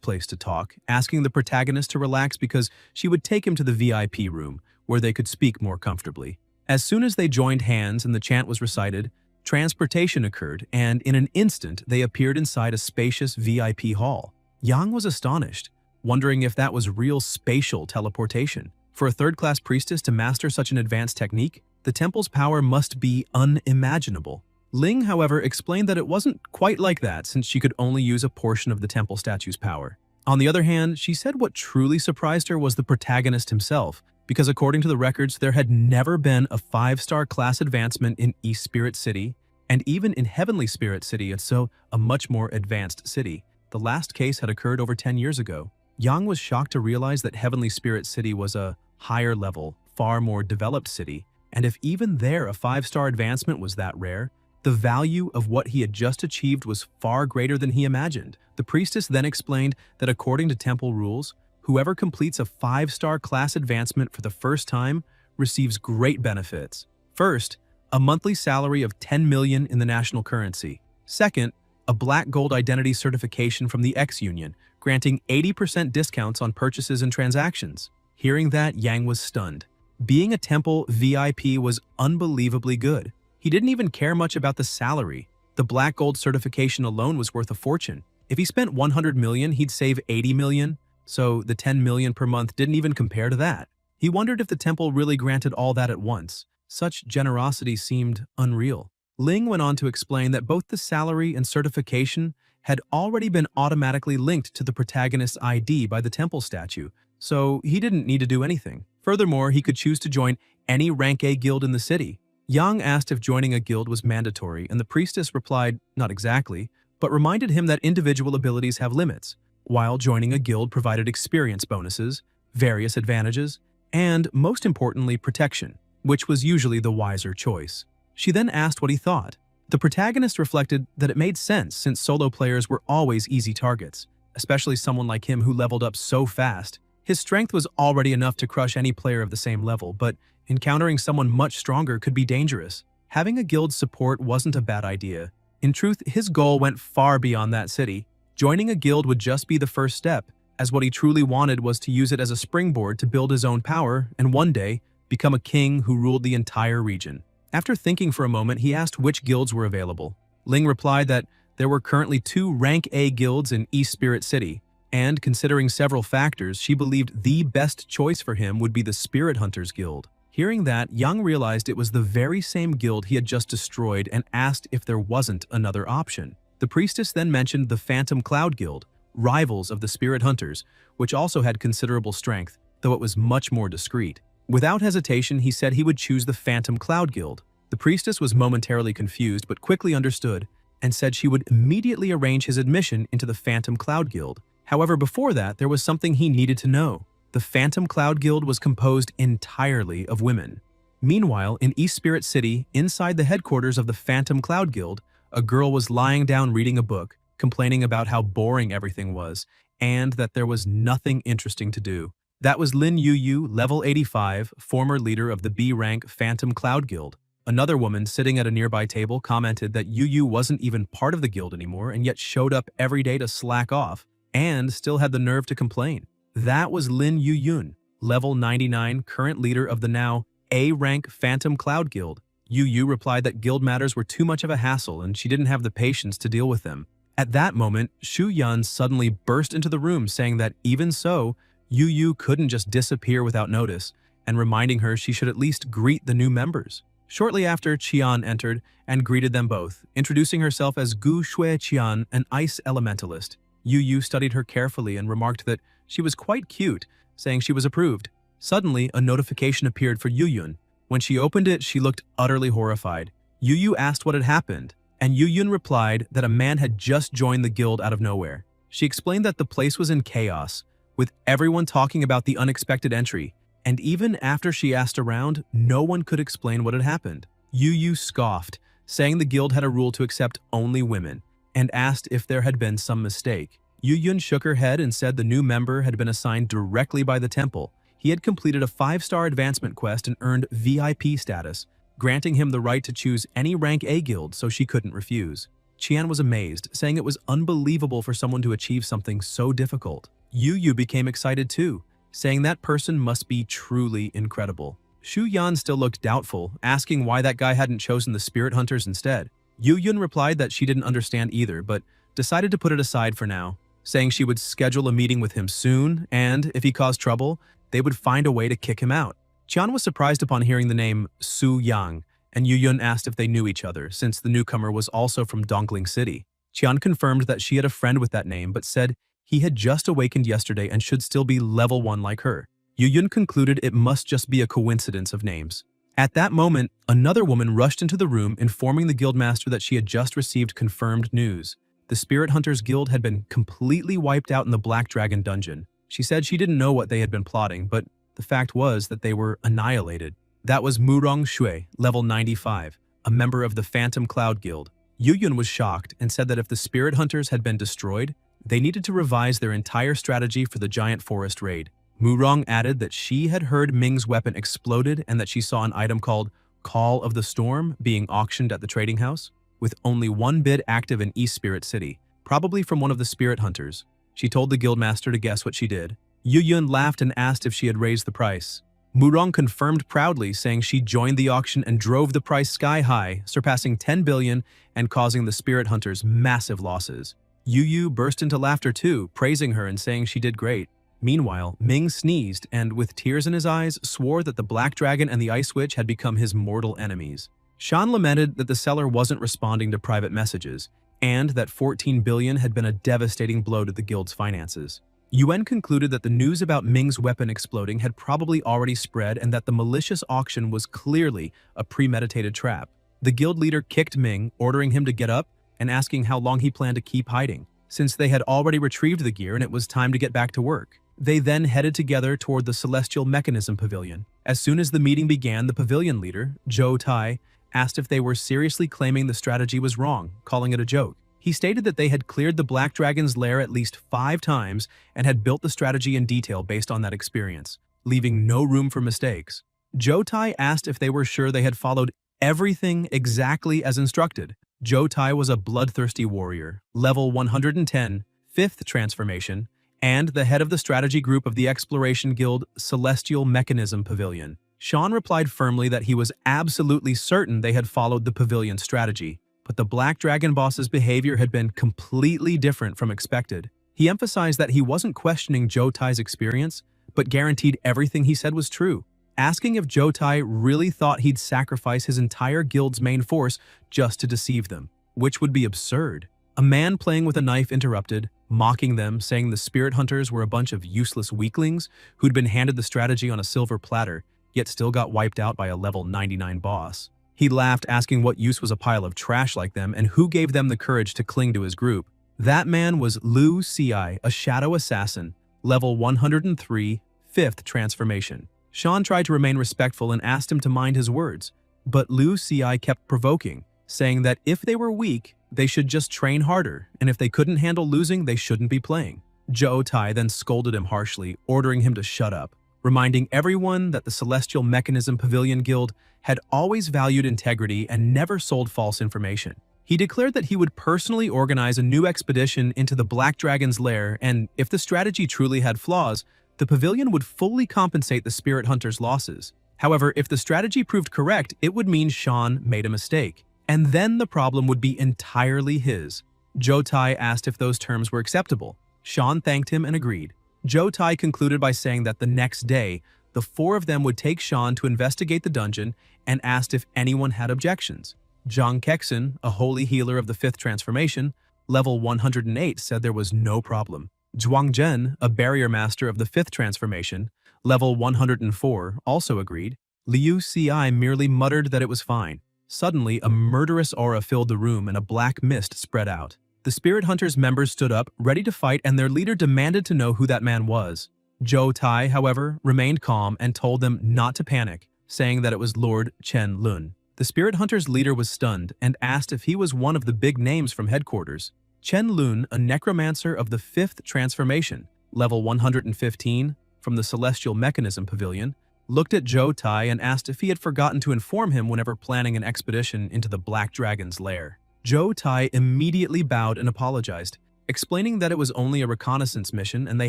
place to talk, asking the protagonist to relax because she would take him to the VIP room, where they could speak more comfortably. As soon as they joined hands and the chant was recited, transportation occurred, and in an instant they appeared inside a spacious VIP hall. Yang was astonished, wondering if that was real spatial teleportation. For a third-class priestess to master such an advanced technique, the temple's power must be unimaginable. Ling, however, explained that it wasn't quite like that since she could only use a portion of the temple statue's power. On the other hand, she said what truly surprised her was the protagonist himself, because according to the records, there had never been a 5-star class advancement in East Spirit City, and even in Heavenly Spirit City, it's so a much more advanced city. The last case had occurred over 10 years ago. Yang was shocked to realize that Heavenly Spirit City was a higher level, far more developed city, And if even there a 5-star advancement was that rare, the value of what he had just achieved was far greater than he imagined. The priestess then explained that according to temple rules, whoever completes a 5-star class advancement for the first time receives great benefits. First, a monthly salary of 10 million in the national currency. Second, a black gold identity certification from the X-Union, granting 80% discounts on purchases and transactions. Hearing that, Yang was stunned. Being a temple VIP was unbelievably good. He didn't even care much about the salary. The black gold certification alone was worth a fortune. If he spent 100 million, he'd save 80 million, so the 10 million per month didn't even compare to that. He wondered if the temple really granted all that at once. Such generosity seemed unreal. Ling went on to explain that both the salary and certification had already been automatically linked to the protagonist's ID by the temple statue, so he didn't need to do anything. Furthermore, he could choose to join any rank A guild in the city. Yang asked if joining a guild was mandatory, and the priestess replied, not exactly, but reminded him that individual abilities have limits, while joining a guild provided experience bonuses, various advantages, and, most importantly, protection, which was usually the wiser choice. She then asked what he thought. The protagonist reflected that it made sense since solo players were always easy targets, especially someone like him who leveled up so fast. His strength was already enough to crush any player of the same level, but encountering someone much stronger could be dangerous. Having a guild support wasn't a bad idea. In truth, his goal went far beyond that city. Joining a guild would just be the first step, as what he truly wanted was to use it as a springboard to build his own power and one day become a king who ruled the entire region. After thinking for a moment, he asked which guilds were available. Ling replied that there were currently 2 rank A guilds in East Spirit City, and considering several factors, she believed the best choice for him would be the Spirit Hunters Guild. Hearing that, Yang realized it was the very same guild he had just destroyed and asked if there wasn't another option. The priestess then mentioned the Phantom Cloud Guild, rivals of the Spirit Hunters, which also had considerable strength, though it was much more discreet. Without hesitation, he said he would choose the Phantom Cloud Guild. The priestess was momentarily confused but quickly understood and said she would immediately arrange his admission into the Phantom Cloud Guild. However, before that, there was something he needed to know. The Phantom Cloud Guild was composed entirely of women. Meanwhile, in East Spirit City, inside the headquarters of the Phantom Cloud Guild, a girl was lying down reading a book, complaining about how boring everything was, and that there was nothing interesting to do. That was Lin Yu, level 85, former leader of the B-rank Phantom Cloud Guild. Another woman sitting at a nearby table commented that Yu wasn't even part of the guild anymore and yet showed up every day to slack off, and still had the nerve to complain. That was Lin Yu, level 99, current leader of the now A-rank Phantom Cloud Guild. Yu replied that guild matters were too much of a hassle and she didn't have the patience to deal with them. At that moment, Shu Yan suddenly burst into the room saying that even so, Yu couldn't just disappear without notice, and reminding her she should at least greet the new members. Shortly after, Qian entered and greeted them both, introducing herself as Gu Shui Qian, an ice elementalist. Yu studied her carefully and remarked that she was quite cute, saying she was approved. Suddenly, a notification appeared for Yu. When she opened it, she looked utterly horrified. Yu asked what had happened, and Yu replied that a man had just joined the guild out of nowhere. She explained that the place was in chaos, with everyone talking about the unexpected entry, and even after she asked around, no one could explain what had happened. Yu scoffed, saying the guild had a rule to accept only women, and asked if there had been some mistake. Yu shook her head and said the new member had been assigned directly by the temple. He had completed a 5-star advancement quest and earned VIP status, granting him the right to choose any rank A guild so she couldn't refuse. Qian was amazed, saying it was unbelievable for someone to achieve something so difficult. Yu became excited too, saying that person must be truly incredible. Shu Yan still looked doubtful, asking why that guy hadn't chosen the Spirit Hunters instead. Yu replied that she didn't understand either, but decided to put it aside for now, saying she would schedule a meeting with him soon, and if he caused trouble, they would find a way to kick him out. Qian was surprised upon hearing the name Su Yang, and Yu asked if they knew each other, since the newcomer was also from Dongling City. Qian confirmed that she had a friend with that name, but said he had just awakened yesterday and should still be level 1 like her. Yu concluded it must just be a coincidence of names. At that moment, another woman rushed into the room informing the guildmaster that she had just received confirmed news. The Spirit Hunters Guild had been completely wiped out in the Black Dragon dungeon. She said she didn't know what they had been plotting, but the fact was that they were annihilated. That was Murong Shui, level 95, a member of the Phantom Cloud Guild. Yuyun was shocked and said that if the spirit hunters had been destroyed, they needed to revise their entire strategy for the giant forest raid. Murong added that she had heard Ming's weapon exploded and that she saw an item called Call of the Storm being auctioned at the trading house, with only one bid active in East Spirit City, probably from one of the spirit hunters. She told the guildmaster to guess what she did. Yuyun laughed and asked if she had raised the price. Murong confirmed proudly, saying she joined the auction and drove the price sky high, surpassing 10 billion and causing the spirit hunters massive losses. Yu burst into laughter too, praising her and saying she did great. Meanwhile, Ming sneezed and, with tears in his eyes, swore that the Black Dragon and the Ice Witch had become his mortal enemies. Shan lamented that the seller wasn't responding to private messages, and that 14 billion had been a devastating blow to the guild's finances. Yuan concluded that the news about Ming's weapon exploding had probably already spread and that the malicious auction was clearly a premeditated trap. The guild leader kicked Ming, ordering him to get up and asking how long he planned to keep hiding, since they had already retrieved the gear and it was time to get back to work. They then headed together toward the Celestial Mechanism Pavilion. As soon as the meeting began, the pavilion leader, Zhou Tai, asked if they were seriously claiming the strategy was wrong, calling it a joke. He stated that they had cleared the Black Dragon's lair at least 5 times and had built the strategy in detail based on that experience, leaving no room for mistakes. Zhou Tai asked if they were sure they had followed everything exactly as instructed. Zhou Tai was a bloodthirsty warrior, level 110, 5th transformation, and the head of the strategy group of the Exploration Guild Celestial Mechanism Pavilion. Sean replied firmly that he was absolutely certain they had followed the pavilion strategy, but the Black Dragon boss's behavior had been completely different from expected. He emphasized that he wasn't questioning Zhou Tai's experience, but guaranteed everything he said was true, asking if Zhou Tai really thought he'd sacrifice his entire guild's main force just to deceive them, which would be absurd. A man playing with a knife interrupted, mocking them, saying the spirit hunters were a bunch of useless weaklings who'd been handed the strategy on a silver platter, yet still got wiped out by a level 99 boss. He laughed, asking what use was a pile of trash like them and who gave them the courage to cling to his group. That man was Liu Ci, a shadow assassin, level 103, 5th transformation. Sean tried to remain respectful and asked him to mind his words, but Liu Ci kept provoking, saying that if they were weak, they should just train harder, and if they couldn't handle losing, they shouldn't be playing. Zhou Tai then scolded him harshly, ordering him to shut up, reminding everyone that the Celestial Mechanism Pavilion Guild had always valued integrity and never sold false information. He declared that he would personally organize a new expedition into the Black Dragon's lair, and if the strategy truly had flaws, the pavilion would fully compensate the spirit hunter's losses. However, if the strategy proved correct, it would mean Sean made a mistake, and then the problem would be entirely his. Zhou Tai asked if those terms were acceptable. Sean thanked him and agreed. Zhou Tai concluded by saying that the next day, the 4 of them would take Sean to investigate the dungeon and asked if anyone had objections. Zhang Kexin, a holy healer of the 5th transformation, level 108, said there was no problem. Zhuang Zhen, a barrier master of the 5th transformation, level 104, also agreed. Liu Ci merely muttered that it was fine. Suddenly, a murderous aura filled the room and a black mist spread out. The Spirit Hunters members stood up, ready to fight, and their leader demanded to know who that man was. Zhou Tai, however, remained calm and told them not to panic, saying that it was Lord Chen Lun. The Spirit Hunters' leader was stunned and asked if he was one of the big names from headquarters. Chen Lun, a necromancer of the 5th transformation, level 115, from the Celestial Mechanism Pavilion, looked at Zhou Tai and asked if he had forgotten to inform him whenever planning an expedition into the Black Dragon's lair. Zhou Tai immediately bowed and apologized, explaining that it was only a reconnaissance mission and they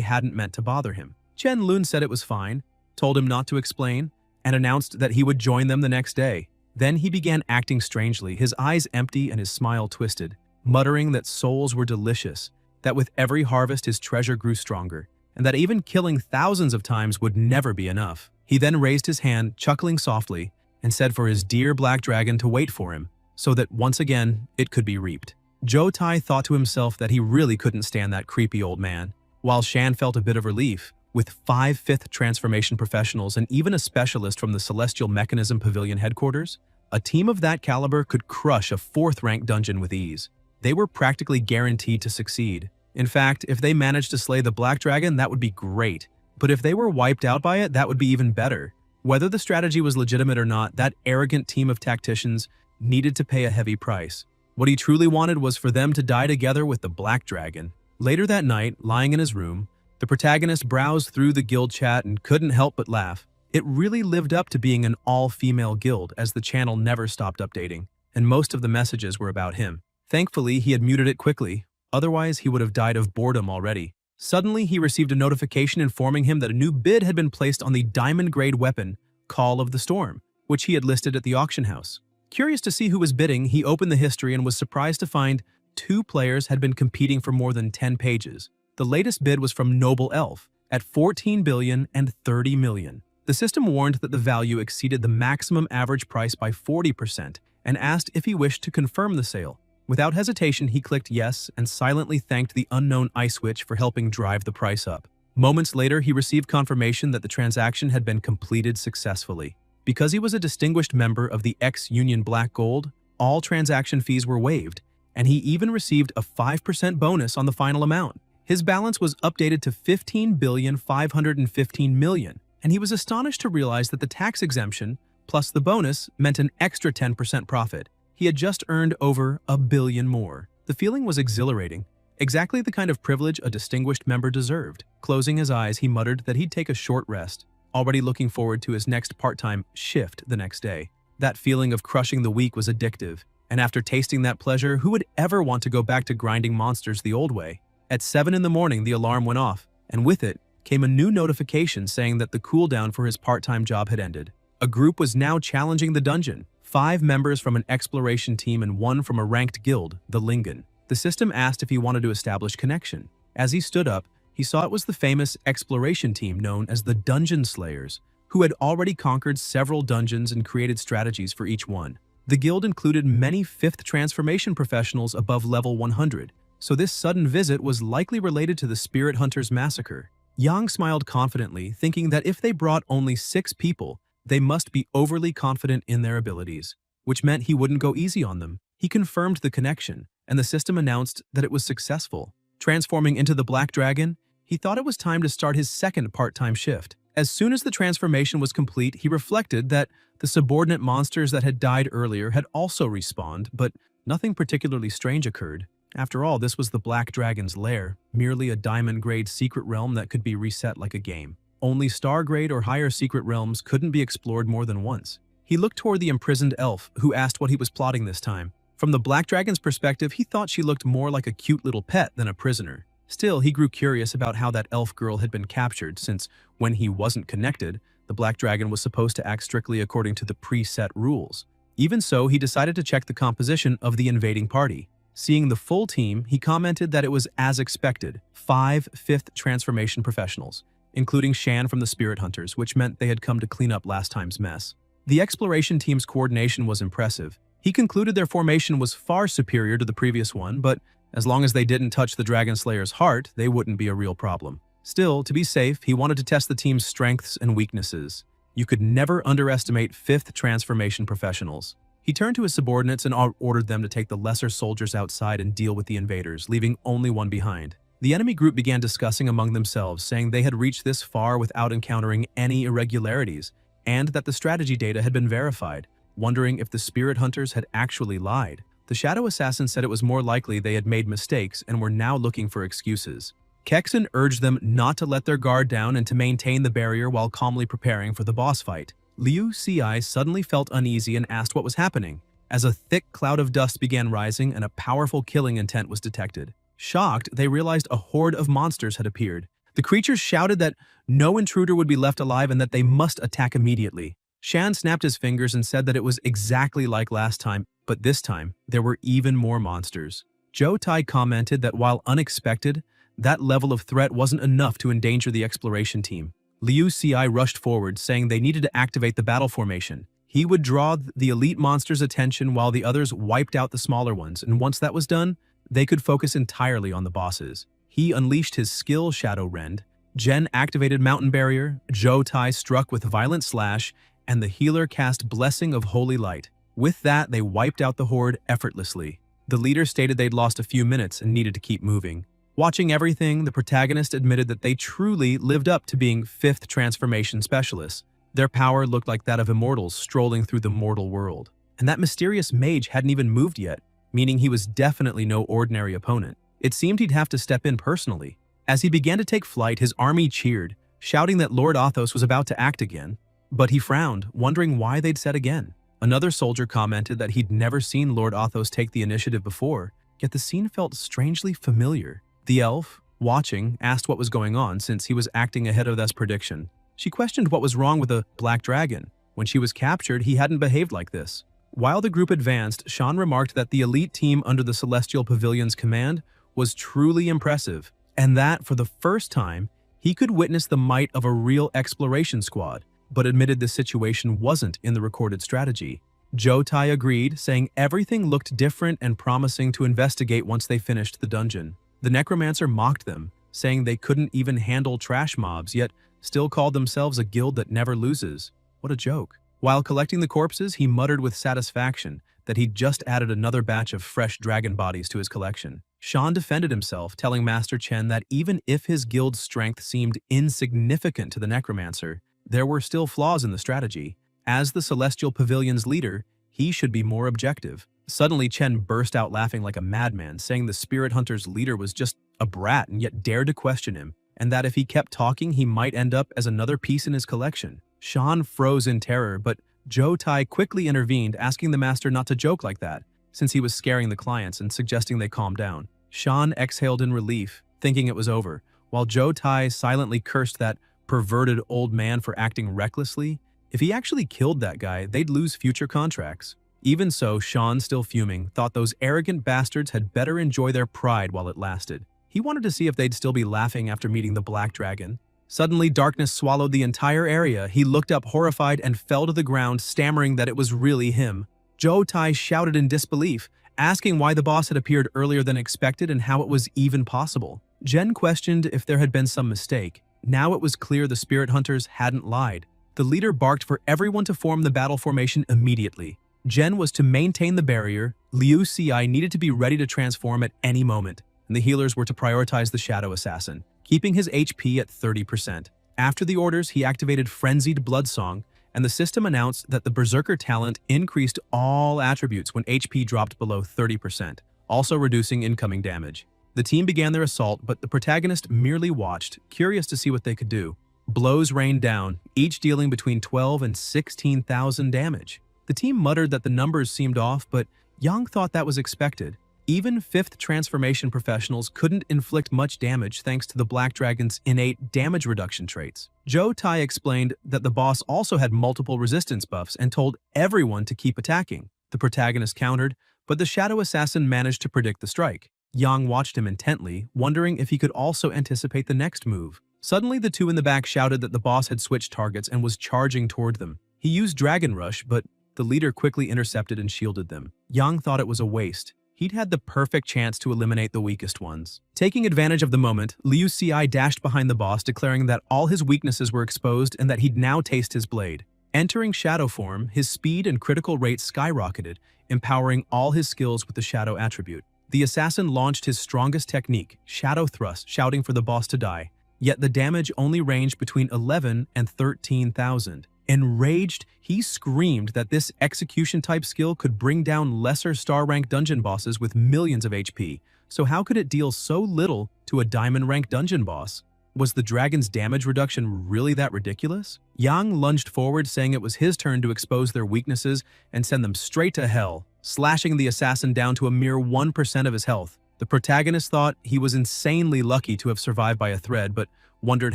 hadn't meant to bother him. Chen Lun said it was fine, told him not to explain, and announced that he would join them the next day. Then he began acting strangely, his eyes empty and his smile twisted, muttering that souls were delicious, that with every harvest his treasure grew stronger, and that even killing thousands of times would never be enough. He then raised his hand, chuckling softly, and said for his dear Black Dragon to wait for him, so that once again it could be reaped. Zhou Tai thought to himself that he really couldn't stand that creepy old man, while Shan felt a bit of relief. With 5 5th transformation professionals and even a specialist from the Celestial Mechanism Pavilion headquarters, a team of that caliber could crush a 4th-ranked dungeon with ease. They were practically guaranteed to succeed. In fact, if they managed to slay the Black Dragon, that would be great. But if they were wiped out by it, that would be even better. Whether the strategy was legitimate or not, that arrogant team of tacticians needed to pay a heavy price. What he truly wanted was for them to die together with the Black Dragon. Later that night, lying in his room, the protagonist browsed through the guild chat and couldn't help but laugh. It really lived up to being an all-female guild, as the channel never stopped updating, and most of the messages were about him. Thankfully, he had muted it quickly, otherwise he would have died of boredom already. Suddenly, he received a notification informing him that a new bid had been placed on the diamond-grade weapon, Call of the Storm, which he had listed at the auction house. Curious to see who was bidding, he opened the history and was surprised to find 2 players had been competing for more than 10 pages. The latest bid was from Noble Elf, at 14 billion and 30 million. The system warned that the value exceeded the maximum average price by 40% and asked if he wished to confirm the sale. Without hesitation, he clicked yes and silently thanked the unknown Ice Witch for helping drive the price up. Moments later, he received confirmation that the transaction had been completed successfully. Because he was a distinguished member of the X-Union Black Gold, all transaction fees were waived, and he even received a 5% bonus on the final amount. His balance was updated to 15,515 million, and he was astonished to realize that the tax exemption plus the bonus meant an extra 10% profit. He had just earned over $1 billion more. The feeling was exhilarating, exactly the kind of privilege a distinguished member deserved. Closing his eyes, he muttered that he'd take a short rest, already looking forward to his next part-time shift the next day. That feeling of crushing the weak was addictive, and after tasting that pleasure, who would ever want to go back to grinding monsters the old way? At 7 in the morning, the alarm went off, and with it came a new notification saying that the cooldown for his part-time job had ended. A group was now challenging the dungeon, 5 members from an exploration team and 1 from a ranked guild, the Lingen. The system asked if he wanted to establish connection. As he stood up, he saw it was the famous exploration team known as the Dungeon Slayers, who had already conquered several dungeons and created strategies for each one. The guild included many 5th transformation professionals above level 100, so this sudden visit was likely related to the Spirit Hunters massacre. Yang smiled confidently, thinking that if they brought only 6 people, they must be overly confident in their abilities, which meant he wouldn't go easy on them. He confirmed the connection, and the system announced that it was successful. Transforming into the Black Dragon, he thought it was time to start his second part-time shift. As soon as the transformation was complete, he reflected that the subordinate monsters that had died earlier had also respawned, but nothing particularly strange occurred. After all, this was the Black Dragon's lair, merely a diamond-grade secret realm that could be reset like a game. Only star-grade or higher secret realms couldn't be explored more than once. He looked toward the imprisoned elf, who asked what he was plotting this time. From the Black Dragon's perspective, he thought she looked more like a cute little pet than a prisoner. Still, he grew curious about how that elf girl had been captured, since when he wasn't connected, the Black Dragon was supposed to act strictly according to the preset rules. Even so, he decided to check the composition of the invading party. Seeing the full team, he commented that it was as expected, 5 5th transformation professionals, including Shan from the Spirit Hunters, which meant they had come to clean up last time's mess. The exploration team's coordination was impressive. He concluded their formation was far superior to the previous one, but as long as they didn't touch the Dragon Slayer's heart, they wouldn't be a real problem. Still, to be safe, he wanted to test the team's strengths and weaknesses. You could never underestimate 5th transformation professionals. He turned to his subordinates and ordered them to take the lesser soldiers outside and deal with the invaders, leaving only one behind. The enemy group began discussing among themselves, saying they had reached this far without encountering any irregularities, and that the strategy data had been verified, wondering if the Spirit Hunters had actually lied. The Shadow Assassin said it was more likely they had made mistakes and were now looking for excuses. Kexen urged them not to let their guard down and to maintain the barrier while calmly preparing for the boss fight. Liu Ci suddenly felt uneasy and asked what was happening, as a thick cloud of dust began rising and a powerful killing intent was detected. Shocked, they realized a horde of monsters had appeared. The creatures shouted that no intruder would be left alive and that they must attack immediately. Shan snapped his fingers and said that it was exactly like last time, but this time, there were even more monsters. Zhou Tai commented that while unexpected, that level of threat wasn't enough to endanger the exploration team. Liu Ci rushed forward, saying they needed to activate the battle formation. He would draw the elite monsters' attention while the others wiped out the smaller ones, and once that was done, they could focus entirely on the bosses. He unleashed his skill Shadow Rend, Jen activated Mountain Barrier, Zhou Tai struck with Violent Slash, and the healer cast Blessing of Holy Light. With that, they wiped out the horde effortlessly. The leader stated they'd lost a few minutes and needed to keep moving. Watching everything, the protagonist admitted that they truly lived up to being 5th transformation specialists. Their power looked like that of immortals strolling through the mortal world. And that mysterious mage hadn't even moved yet, meaning he was definitely no ordinary opponent. It seemed he'd have to step in personally. As he began to take flight, his army cheered, shouting that Lord Athos was about to act again. But he frowned, wondering why they'd said again. Another soldier commented that he'd never seen Lord Athos take the initiative before, yet the scene felt strangely familiar. The elf, watching, asked what was going on since he was acting ahead of this prediction. She questioned what was wrong with the black dragon. When she was captured, he hadn't behaved like this. While the group advanced, Sean remarked that the elite team under the Celestial Pavilion's command was truly impressive, and that, for the first time, he could witness the might of a real exploration squad, but admitted the situation wasn't in the recorded strategy. Zhou Tai agreed, saying everything looked different and promising to investigate once they finished the dungeon. The necromancer mocked them, saying they couldn't even handle trash mobs, yet still called themselves a guild that never loses. What a joke. While collecting the corpses, he muttered with satisfaction that he'd just added another batch of fresh dragon bodies to his collection. Sean defended himself, telling Master Chen that even if his guild's strength seemed insignificant to the necromancer, there were still flaws in the strategy. As the Celestial Pavilion's leader, he should be more objective. Suddenly, Chen burst out laughing like a madman, saying the Spirit Hunter's leader was just a brat and yet dared to question him, and that if he kept talking, he might end up as another piece in his collection. Sean froze in terror, but Zhou Tai quickly intervened, asking the master not to joke like that, since he was scaring the clients and suggesting they calm down. Sean exhaled in relief, thinking it was over, while Zhou Tai silently cursed that perverted old man for acting recklessly. If he actually killed that guy, they'd lose future contracts. Even so, Sean, still fuming, thought those arrogant bastards had better enjoy their pride while it lasted. He wanted to see if they'd still be laughing after meeting the Black Dragon. Suddenly, darkness swallowed the entire area. He looked up horrified and fell to the ground, stammering that it was really him. Zhou Tai shouted in disbelief, asking why the boss had appeared earlier than expected and how it was even possible. Jen questioned if there had been some mistake. Now it was clear the Spirit Hunters hadn't lied. The leader barked for everyone to form the battle formation immediately. Jen was to maintain the barrier, Liu Ci needed to be ready to transform at any moment, and the healers were to prioritize the Shadow Assassin, keeping his HP at 30%. After the orders, he activated Frenzied Bloodsong, and the system announced that the Berserker talent increased all attributes when HP dropped below 30%, also reducing incoming damage. The team began their assault, but the protagonist merely watched, curious to see what they could do. Blows rained down, each dealing between 12 and 16,000 damage. The team muttered that the numbers seemed off, but Yang thought that was expected. Even 5th transformation professionals couldn't inflict much damage thanks to the Black Dragon's innate damage reduction traits. Zhou Tai explained that the boss also had multiple resistance buffs and told everyone to keep attacking. The protagonist countered, but the Shadow Assassin managed to predict the strike. Yang watched him intently, wondering if he could also anticipate the next move. Suddenly, the two in the back shouted that the boss had switched targets and was charging toward them. He used Dragon Rush, but the leader quickly intercepted and shielded them. Yang thought it was a waste. He'd had the perfect chance to eliminate the weakest ones. Taking advantage of the moment, Liu Ci dashed behind the boss, declaring that all his weaknesses were exposed and that he'd now taste his blade. Entering shadow form, his speed and critical rate skyrocketed, empowering all his skills with the shadow attribute. The assassin launched his strongest technique, Shadow Thrust, shouting for the boss to die. Yet the damage only ranged between 11 and 13,000. Enraged, he screamed that this execution-type skill could bring down lesser star-rank dungeon bosses with millions of HP, so how could it deal so little to a diamond-rank dungeon boss? Was the dragon's damage reduction really that ridiculous? Yang lunged forward, saying it was his turn to expose their weaknesses and send them straight to hell, slashing the assassin down to a mere 1% of his health. The protagonist thought he was insanely lucky to have survived by a thread, but wondered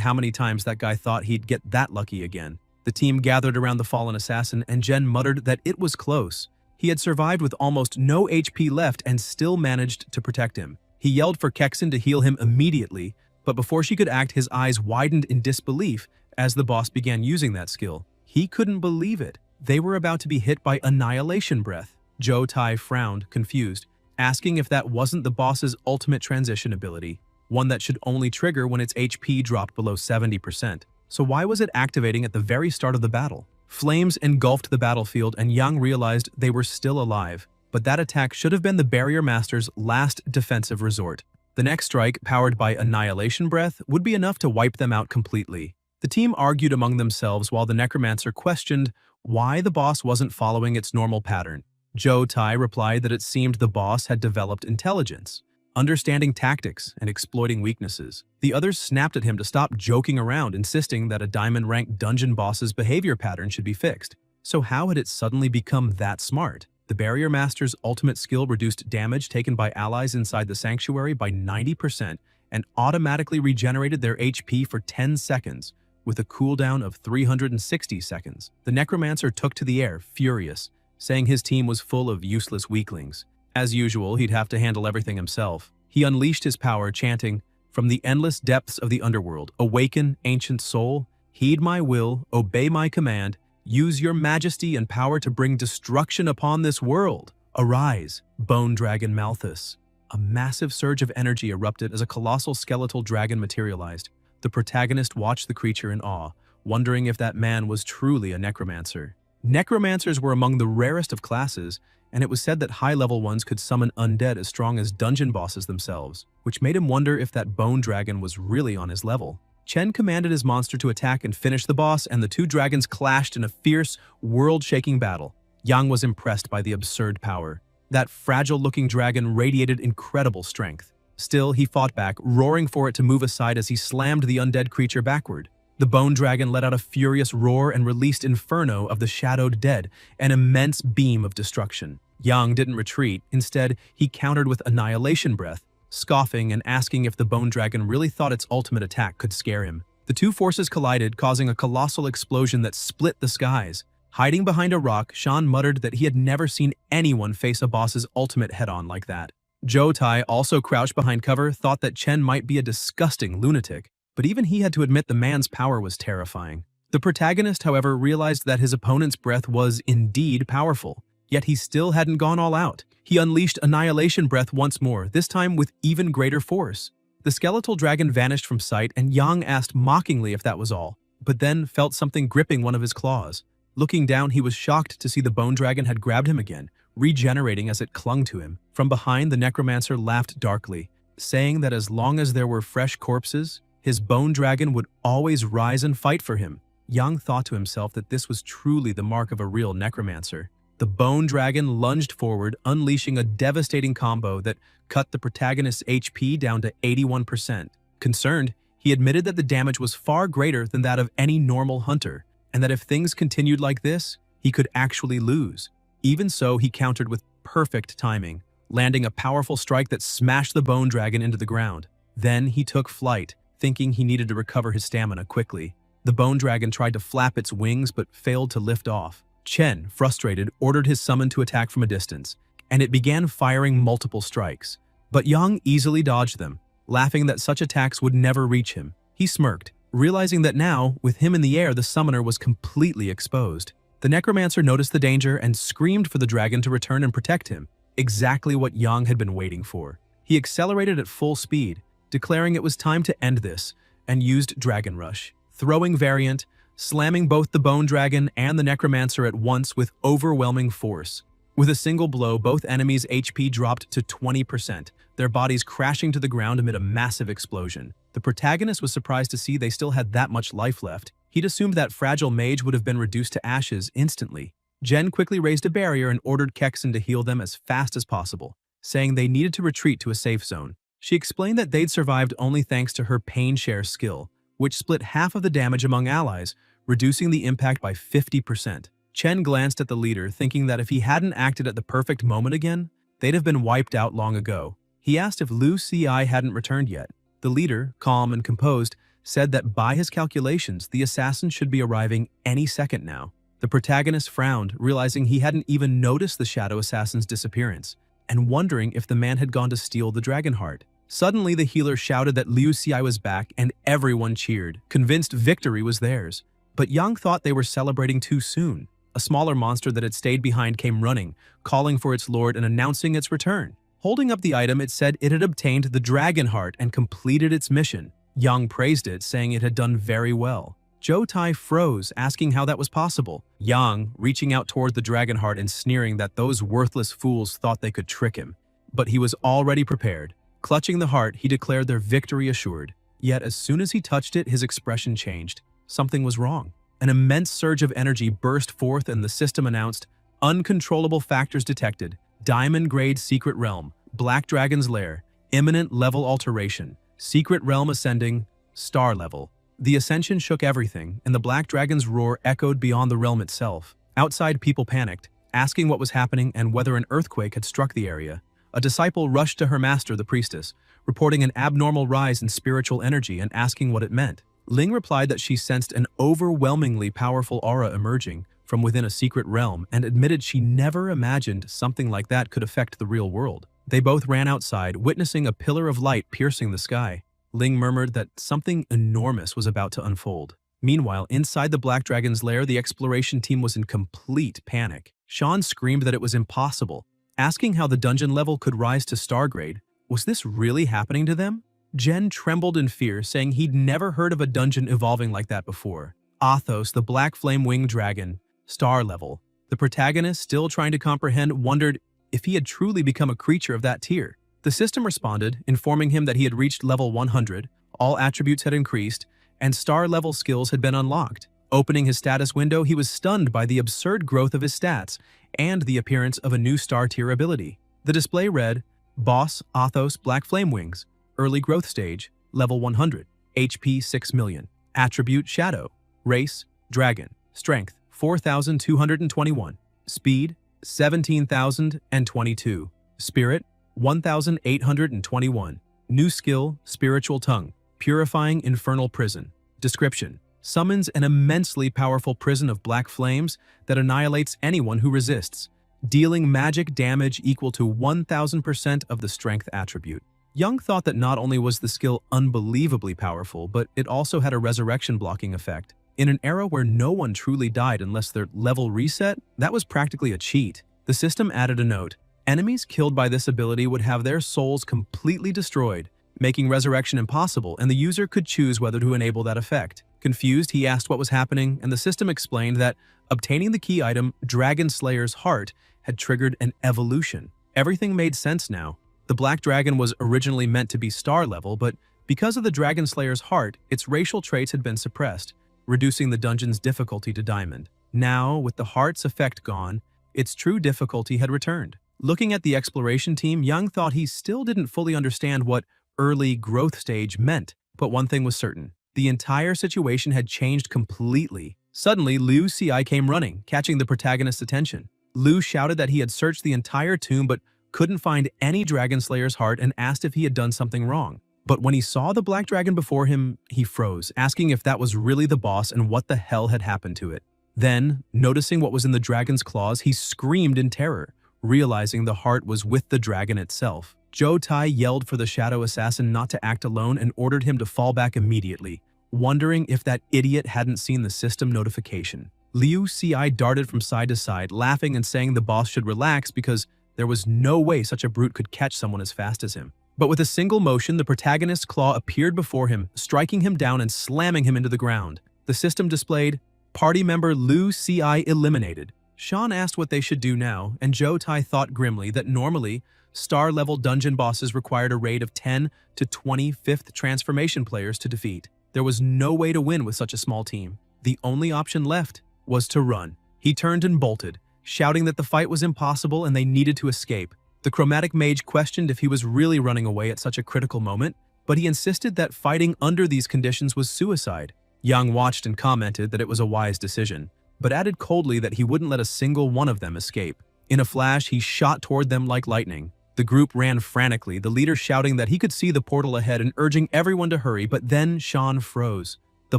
how many times that guy thought he'd get that lucky again. The team gathered around the fallen assassin, and Jen muttered that it was close. He had survived with almost no HP left and still managed to protect him. He yelled for Kexen to heal him immediately, but before she could act, his eyes widened in disbelief as the boss began using that skill. He couldn't believe it. They were about to be hit by Annihilation Breath. Zhou Tai frowned, confused, asking if that wasn't the boss's ultimate transition ability, one that should only trigger when its HP dropped below 70%. So why was it activating at the very start of the battle? Flames engulfed the battlefield, and Yang realized they were still alive, but that attack should have been the Barrier Master's last defensive resort. The next strike, powered by Annihilation Breath, would be enough to wipe them out completely. The team argued among themselves while the necromancer questioned why the boss wasn't following its normal pattern. Joe Tai replied that it seemed the boss had developed intelligence, understanding tactics and exploiting weaknesses. The others snapped at him to stop joking around, insisting that a diamond-ranked dungeon boss's behavior pattern should be fixed. So how had it suddenly become that smart? The Barrier Master's ultimate skill reduced damage taken by allies inside the sanctuary by 90% and automatically regenerated their HP for 10 seconds, with a cooldown of 360 seconds. The necromancer took to the air, furious, saying his team was full of useless weaklings. As usual, he'd have to handle everything himself. He unleashed his power, chanting, "From the endless depths of the underworld, awaken, ancient soul, heed my will, obey my command, use your majesty and power to bring destruction upon this world. Arise, bone dragon Malthus." A massive surge of energy erupted as a colossal skeletal dragon materialized. The protagonist watched the creature in awe, wondering if that man was truly a necromancer. Necromancers were among the rarest of classes, and it was said that high-level ones could summon undead as strong as dungeon bosses themselves, which made him wonder if that bone dragon was really on his level. Chen commanded his monster to attack and finish the boss, and the two dragons clashed in a fierce, world-shaking battle. Yang was impressed by the absurd power. That fragile-looking dragon radiated incredible strength. Still, he fought back, roaring for it to move aside as he slammed the undead creature backward. The bone dragon let out a furious roar and released Inferno of the Shadowed Dead, an immense beam of destruction. Yang didn't retreat. Instead, he countered with Annihilation Breath, scoffing and asking if the bone dragon really thought its ultimate attack could scare him. The two forces collided, causing a colossal explosion that split the skies. Hiding behind a rock, Shan muttered that he had never seen anyone face a boss's ultimate head-on like that. Zhou Tai, also crouched behind cover, thought that Chen might be a disgusting lunatic, but even he had to admit the man's power was terrifying. The protagonist, however, realized that his opponent's breath was indeed powerful, yet he still hadn't gone all out. He unleashed Annihilation Breath once more, this time with even greater force. The skeletal dragon vanished from sight, and Yang asked mockingly if that was all, but then felt something gripping one of his claws. Looking down, he was shocked to see the bone dragon had grabbed him again, regenerating as it clung to him. From behind, the necromancer laughed darkly, saying that as long as there were fresh corpses, his bone dragon would always rise and fight for him. Yang thought to himself that this was truly the mark of a real necromancer. The bone dragon lunged forward, unleashing a devastating combo that cut the protagonist's HP down to 81%. Concerned, he admitted that the damage was far greater than that of any normal hunter, and that if things continued like this, he could actually lose. Even so, he countered with perfect timing, landing a powerful strike that smashed the bone dragon into the ground. Then he took flight, thinking he needed to recover his stamina quickly. The bone dragon tried to flap its wings but failed to lift off. Chen, frustrated, ordered his summon to attack from a distance, and it began firing multiple strikes. But Yang easily dodged them, laughing that such attacks would never reach him. He smirked, realizing that now, with him in the air, the summoner was completely exposed. The necromancer noticed the danger and screamed for the dragon to return and protect him, exactly what Yang had been waiting for. He accelerated at full speed, declaring it was time to end this, and used Dragon Rush, throwing variant, slamming both the bone dragon and the necromancer at once with overwhelming force. With a single blow, both enemies' HP dropped to 20%, their bodies crashing to the ground amid a massive explosion. The protagonist was surprised to see they still had that much life left. He'd assumed that fragile mage would have been reduced to ashes instantly. Jen quickly raised a barrier and ordered Kexen to heal them as fast as possible, saying they needed to retreat to a safe zone. She explained that they'd survived only thanks to her pain share skill, which split half of the damage among allies, reducing the impact by 50%. Chen glanced at the leader, thinking that if he hadn't acted at the perfect moment again, they'd have been wiped out long ago. He asked if Lu Ci hadn't returned yet. The leader, calm and composed, said that by his calculations, the assassin should be arriving any second now. The protagonist frowned, realizing he hadn't even noticed the shadow assassin's disappearance, and wondering if the man had gone to steal the dragon heart. Suddenly, the healer shouted that Liu Xi was back, and everyone cheered, convinced victory was theirs. But Yang thought they were celebrating too soon. A smaller monster that had stayed behind came running, calling for its lord and announcing its return. Holding up the item, it said it had obtained the dragon heart and completed its mission. Yang praised it, saying it had done very well. Zhou Tai froze, asking how that was possible. Yang, reaching out toward the dragon heart and sneering that those worthless fools thought they could trick him. But he was already prepared. Clutching the heart, he declared their victory assured. Yet as soon as he touched it, his expression changed. something was wrong. An immense surge of energy burst forth and the system announced, "Uncontrollable factors detected. Diamond-grade secret realm. Black Dragon's lair. Imminent level alteration. Secret realm ascending. Star level." The ascension shook everything, and the Black Dragon's roar echoed beyond the realm itself. Outside, people panicked, asking what was happening and whether an earthquake had struck the area. A disciple rushed to her master, the priestess, reporting an abnormal rise in spiritual energy and asking what it meant. Ling replied that she sensed an overwhelmingly powerful aura emerging from within a secret realm and admitted she never imagined something like that could affect the real world. They both ran outside, witnessing a pillar of light piercing the sky. Ling murmured that something enormous was about to unfold. Meanwhile, inside the Black Dragon's lair, the exploration team was in complete panic. Sean screamed that it was impossible, asking how the dungeon level could rise to star grade. Was this really happening to them? Jen trembled in fear, saying he'd never heard of a dungeon evolving like that before. Athos, the black flame-winged dragon, star level. The protagonist, still trying to comprehend, wondered if he had truly become a creature of that tier. The system responded, informing him that he had reached level 100, all attributes had increased, and star-level skills had been unlocked. Opening his status window, he was stunned by the absurd growth of his stats and the appearance of a new star tier ability. The display read, Boss Athos Black Flame Wings, Early Growth Stage, Level 100, HP 6 million, Attribute Shadow, Race Dragon, Strength 4,221, Speed 17,022, Spirit 1,821, New Skill Spiritual Tongue, Purifying Infernal Prison. Description: summons an immensely powerful prison of black flames that annihilates anyone who resists, dealing magic damage equal to 1,000% of the strength attribute. Young thought that not only was the skill unbelievably powerful, but it also had a resurrection blocking effect. In an era where no one truly died unless their level reset, that was practically a cheat. The system added a note: enemies killed by this ability would have their souls completely destroyed, making resurrection impossible, and the user could choose whether to enable that effect. Confused, he asked what was happening, and the system explained that obtaining the key item, Dragon Slayer's Heart, had triggered an evolution. Everything made sense now. The Black Dragon was originally meant to be star level, but because of the Dragon Slayer's Heart, its racial traits had been suppressed, reducing the dungeon's difficulty to Diamond. Now, with the Heart's effect gone, its true difficulty had returned. Looking at the exploration team, Young thought he still didn't fully understand what early growth stage meant, but one thing was certain: the entire situation had changed completely. Suddenly, Liu Ci came running, catching the protagonist's attention. Liu shouted that he had searched the entire tomb but couldn't find any Dragon Slayer's Heart and asked if he had done something wrong. But when he saw the Black Dragon before him, he froze, asking if that was really the boss and what the hell had happened to it. Then, noticing what was in the dragon's claws, he screamed in terror, realizing the heart was with the dragon itself. Zhou Tai yelled for the shadow assassin not to act alone and ordered him to fall back immediately, wondering if that idiot hadn't seen the system notification. Liu Ci darted from side to side, laughing and saying the boss should relax because there was no way such a brute could catch someone as fast as him. But with a single motion, the protagonist's claw appeared before him, striking him down and slamming him into the ground. The system displayed, Party member Liu Ci eliminated. Sean asked what they should do now, and Zhou Tai thought grimly that normally, star-level dungeon bosses required a raid of 10 to 20 fifth transformation players to defeat. There was no way to win with such a small team. The only option left was to run. He turned and bolted, shouting that the fight was impossible and they needed to escape. The chromatic mage questioned if he was really running away at such a critical moment, but he insisted that fighting under these conditions was suicide. Yang watched and commented that it was a wise decision, but added coldly that he wouldn't let a single one of them escape. In a flash, he shot toward them like lightning. The group ran frantically, the leader shouting that he could see the portal ahead and urging everyone to hurry, but then Sean froze. The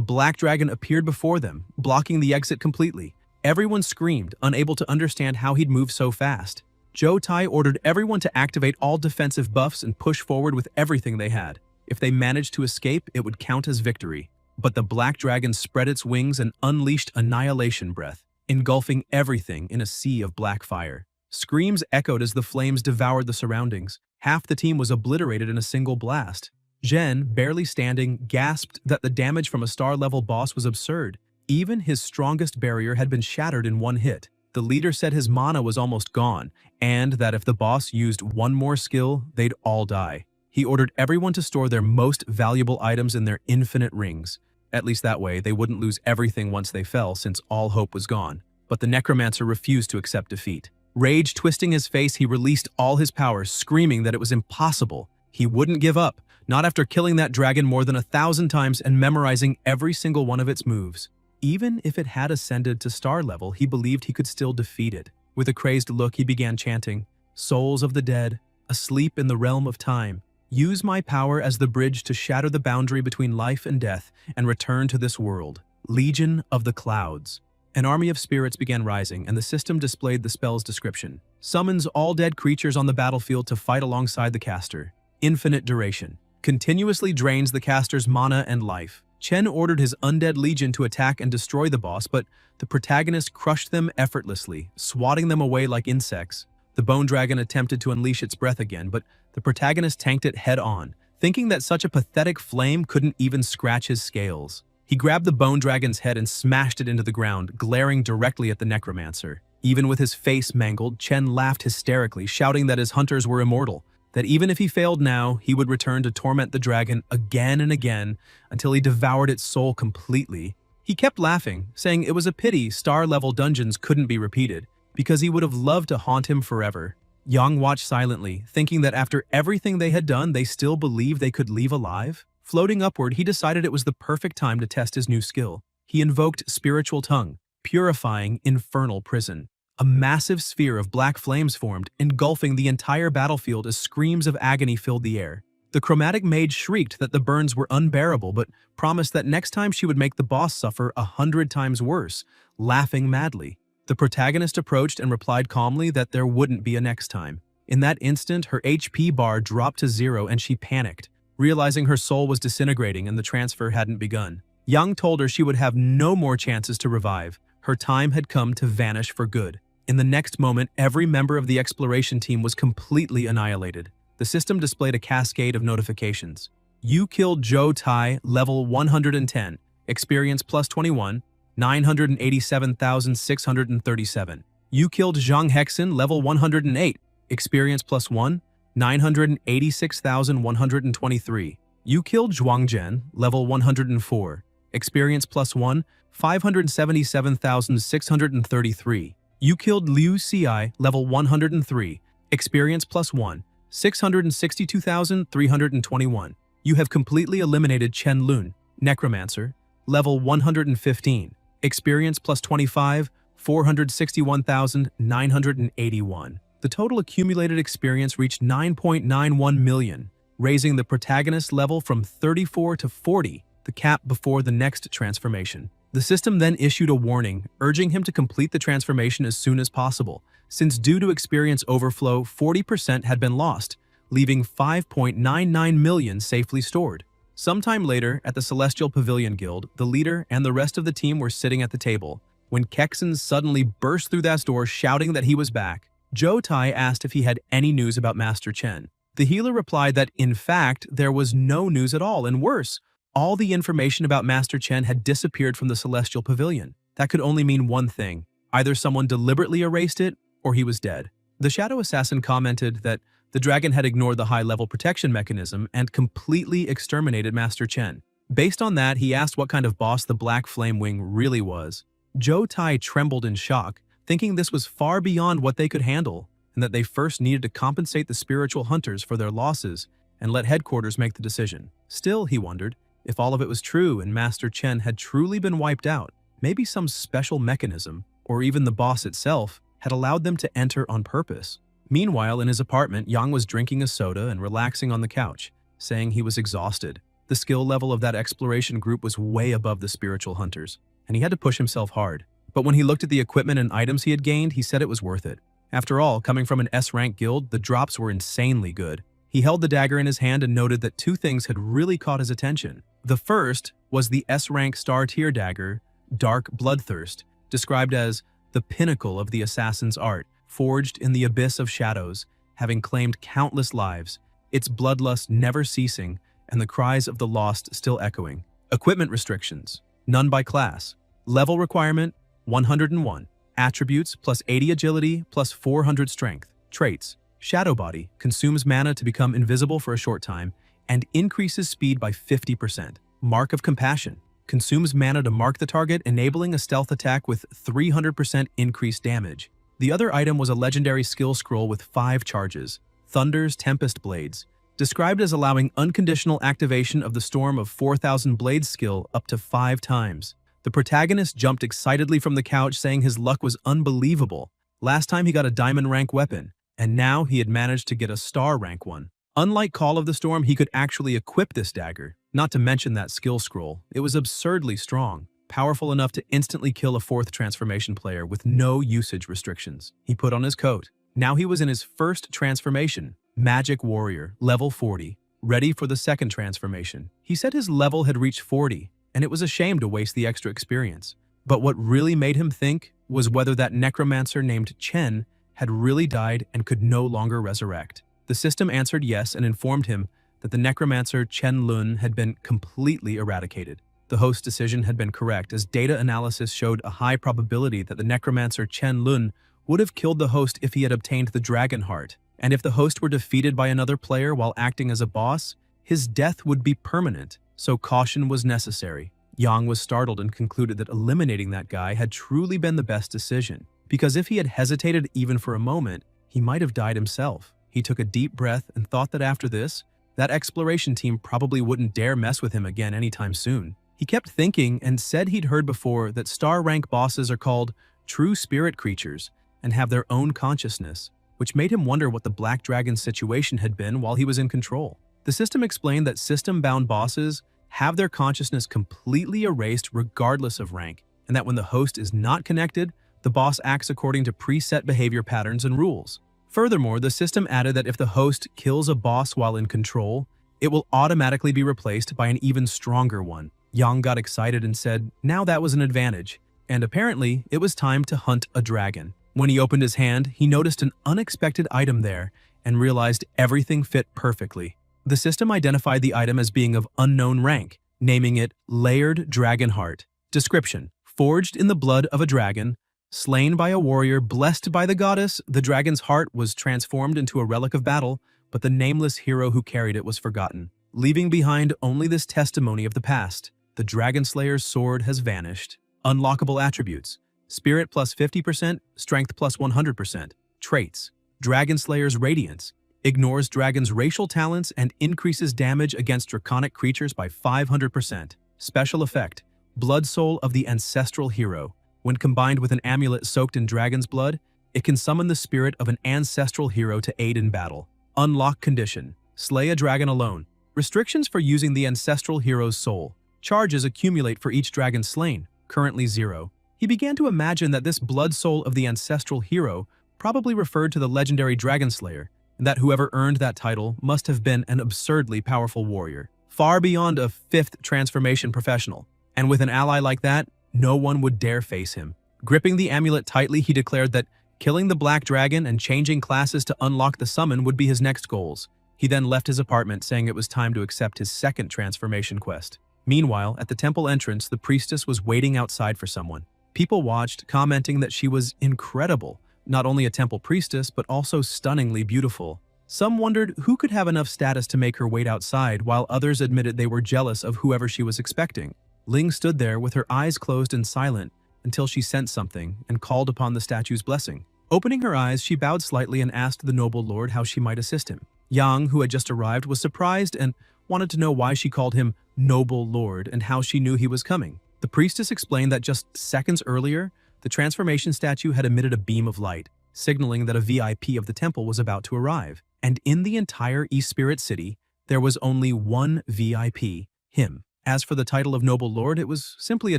Black Dragon appeared before them, blocking the exit completely. Everyone screamed, unable to understand how he'd moved so fast. Zhou Tai ordered everyone to activate all defensive buffs and push forward with everything they had. If they managed to escape, it would count as victory. But the Black Dragon spread its wings and unleashed annihilation breath, engulfing everything in a sea of black fire. Screams echoed as the flames devoured the surroundings. Half the team was obliterated in a single blast. Zhen, barely standing, gasped that the damage from a star-level boss was absurd. Even his strongest barrier had been shattered in one hit. The leader said his mana was almost gone, and that if the boss used one more skill, they'd all die. He ordered everyone to store their most valuable items in their infinite rings. At least that way, they wouldn't lose everything once they fell, since all hope was gone. But the necromancer refused to accept defeat. Rage twisting his face, he released all his powers, screaming that it was impossible. He wouldn't give up, not after killing that dragon more than 1,000 times and memorizing every single one of its moves. Even if it had ascended to star level, he believed he could still defeat it. With a crazed look, he began chanting, "Souls of the dead, asleep in the realm of time, use my power as the bridge to shatter the boundary between life and death and return to this world. Legion of the Clouds." An army of spirits began rising, and the system displayed the spell's description. Summons all dead creatures on the battlefield to fight alongside the caster. Infinite duration. Continuously drains the caster's mana and life. Chen ordered his undead legion to attack and destroy the boss, but the protagonist crushed them effortlessly, swatting them away like insects. The bone dragon attempted to unleash its breath again, but the protagonist tanked it head-on, thinking that such a pathetic flame couldn't even scratch his scales. He grabbed the bone dragon's head and smashed it into the ground, glaring directly at the necromancer. Even with his face mangled, Chen laughed hysterically, shouting that his hunters were immortal, that even if he failed now, he would return to torment the dragon again and again until he devoured its soul completely. He kept laughing, saying it was a pity star-level dungeons couldn't be repeated, because he would have loved to haunt him forever. Yang watched silently, thinking that after everything they had done, they still believed they could leave alive. Floating upward, he decided it was the perfect time to test his new skill. He invoked Spiritual Tongue, purifying infernal prison. A massive sphere of black flames formed, engulfing the entire battlefield as screams of agony filled the air. The chromatic mage shrieked that the burns were unbearable, but promised that next time she would make the boss suffer 100 times worse, laughing madly. The protagonist approached and replied calmly that there wouldn't be a next time. In that instant, her HP bar dropped to 0 and she panicked, realizing her soul was disintegrating and the transfer hadn't begun. Yang told her she would have no more chances to revive. Her time had come to vanish for good. In the next moment, every member of the exploration team was completely annihilated. The system displayed a cascade of notifications. You killed Zhou Tai, level 110, experience plus 21, 987,637. You killed Zhang Hexen, level 108, experience plus 1, 986,123. You killed Zhuangzhen, level 104, experience plus 1, 577,633. You killed Liu Xi, level 103, experience plus 1, 662,321. You have completely eliminated Chen Lun, Necromancer, level 115, experience plus 25, 461,981. The total accumulated experience reached 9.91 million, raising the protagonist level from 34 to 40, the cap before the next transformation. The system then issued a warning, urging him to complete the transformation as soon as possible, since due to experience overflow, 40% had been lost, leaving 5.99 million safely stored. Sometime later, at the Celestial Pavilion Guild, the leader and the rest of the team were sitting at the table, when Kexen suddenly burst through that door shouting that he was back. Zhou Tai asked if he had any news about Master Chen. The healer replied that, in fact, there was no news at all, and worse, all the information about Master Chen had disappeared from the Celestial Pavilion. That could only mean one thing. Either someone deliberately erased it, or he was dead. The Shadow Assassin commented that the dragon had ignored the high-level protection mechanism and completely exterminated Master Chen. Based on that, he asked what kind of boss the Black Flame Wing really was. Zhou Tai trembled in shock, thinking this was far beyond what they could handle, and that they first needed to compensate the spiritual hunters for their losses and let headquarters make the decision. Still, he wondered, if all of it was true and Master Chen had truly been wiped out, maybe some special mechanism, or even the boss itself, had allowed them to enter on purpose. Meanwhile, in his apartment, Yang was drinking a soda and relaxing on the couch, saying he was exhausted. The skill level of that exploration group was way above the spiritual hunters, and he had to push himself hard. But when he looked at the equipment and items he had gained, he said it was worth it. After all, coming from an S-rank guild, the drops were insanely good. He held the dagger in his hand and noted that two things had really caught his attention. The first was the S-rank star tier dagger, Dark Bloodthirst, described as the pinnacle of the assassin's art, forged in the abyss of shadows, having claimed countless lives, its bloodlust never ceasing, and the cries of the lost still echoing. Equipment restrictions: none by class. Level requirement: 101. Attributes: plus 80 agility, plus 400 strength. Traits: Shadow Body, consumes mana to become invisible for a short time, and increases speed by 50%. Mark of Compassion, consumes mana to mark the target, enabling a stealth attack with 300% increased damage. The other item was a legendary skill scroll with 5 charges, Thunder's Tempest Blades, described as allowing unconditional activation of the Storm of 4,000 Blades skill up to 5 times. The protagonist jumped excitedly from the couch, saying his luck was unbelievable. Last time he got a diamond rank weapon, and now he had managed to get a star rank one. Unlike Call of the Storm, he could actually equip this dagger, not to mention that skill scroll. It was absurdly strong, powerful enough to instantly kill a 4th transformation player with no usage restrictions. He put on his coat. Now he was in his first transformation, Magic Warrior, level 40, ready for the second transformation. He said his level had reached 40, and it was a shame to waste the extra experience. But what really made him think was whether that necromancer named Chen had really died and could no longer resurrect. The system answered yes and informed him that the necromancer Chen Lun had been completely eradicated. The host's decision had been correct, as data analysis showed a high probability that the necromancer Chen Lun would have killed the host if he had obtained the dragon heart. And if the host were defeated by another player while acting as a boss, his death would be permanent, so caution was necessary. Yang was startled and concluded that eliminating that guy had truly been the best decision, because if he had hesitated even for a moment, he might have died himself. He took a deep breath and thought that after this, that exploration team probably wouldn't dare mess with him again anytime soon. He kept thinking and said he'd heard before that star rank bosses are called true spirit creatures and have their own consciousness, which made him wonder what the Black Dragon's situation had been while he was in control. The system explained that system-bound bosses have their consciousness completely erased regardless of rank, and that when the host is not connected, the boss acts according to preset behavior patterns and rules. Furthermore, the system added that if the host kills a boss while in control, it will automatically be replaced by an even stronger one. Yang got excited and said now that was an advantage, and apparently it was time to hunt a dragon. When he opened his hand, he noticed an unexpected item there and realized everything fit perfectly. The system identified the item as being of unknown rank, naming it Layered Dragon Heart. Description: forged in the blood of a dragon, slain by a warrior blessed by the goddess, the dragon's heart was transformed into a relic of battle, but the nameless hero who carried it was forgotten, leaving behind only this testimony of the past. The Dragon Slayer's sword has vanished. Unlockable attributes: Spirit plus 50%, Strength plus 100%. Traits: Dragon Slayer's Radiance, ignores dragon's racial talents and increases damage against draconic creatures by 500%. Special effect: Blood Soul of the Ancestral Hero. When combined with an amulet soaked in dragon's blood, it can summon the spirit of an ancestral hero to aid in battle. Unlock condition: slay a dragon alone. Restrictions for using the ancestral hero's soul. Charges accumulate for each dragon slain, currently 0. He began to imagine that this blood soul of the ancestral hero probably referred to the legendary Dragon Slayer, and that whoever earned that title must have been an absurdly powerful warrior, far beyond a 5th transformation professional. And with an ally like that, no one would dare face him. Gripping the amulet tightly, he declared that killing the Black Dragon and changing classes to unlock the summon would be his next goals. He then left his apartment, saying it was time to accept his 2nd transformation quest. Meanwhile, at the temple entrance, the priestess was waiting outside for someone. People watched, commenting that she was incredible, not only a temple priestess, but also stunningly beautiful. Some wondered who could have enough status to make her wait outside, while others admitted they were jealous of whoever she was expecting. Ling stood there with her eyes closed and silent until she sensed something and called upon the statue's blessing. Opening her eyes, she bowed slightly and asked the noble lord how she might assist him. Yang, who had just arrived, was surprised and wanted to know why she called him noble lord and how she knew he was coming. The priestess explained that just seconds earlier, the transformation statue had emitted a beam of light, signaling that a VIP of the temple was about to arrive. And in the entire East Spirit City, there was only one VIP, him. As for the title of noble lord, it was simply a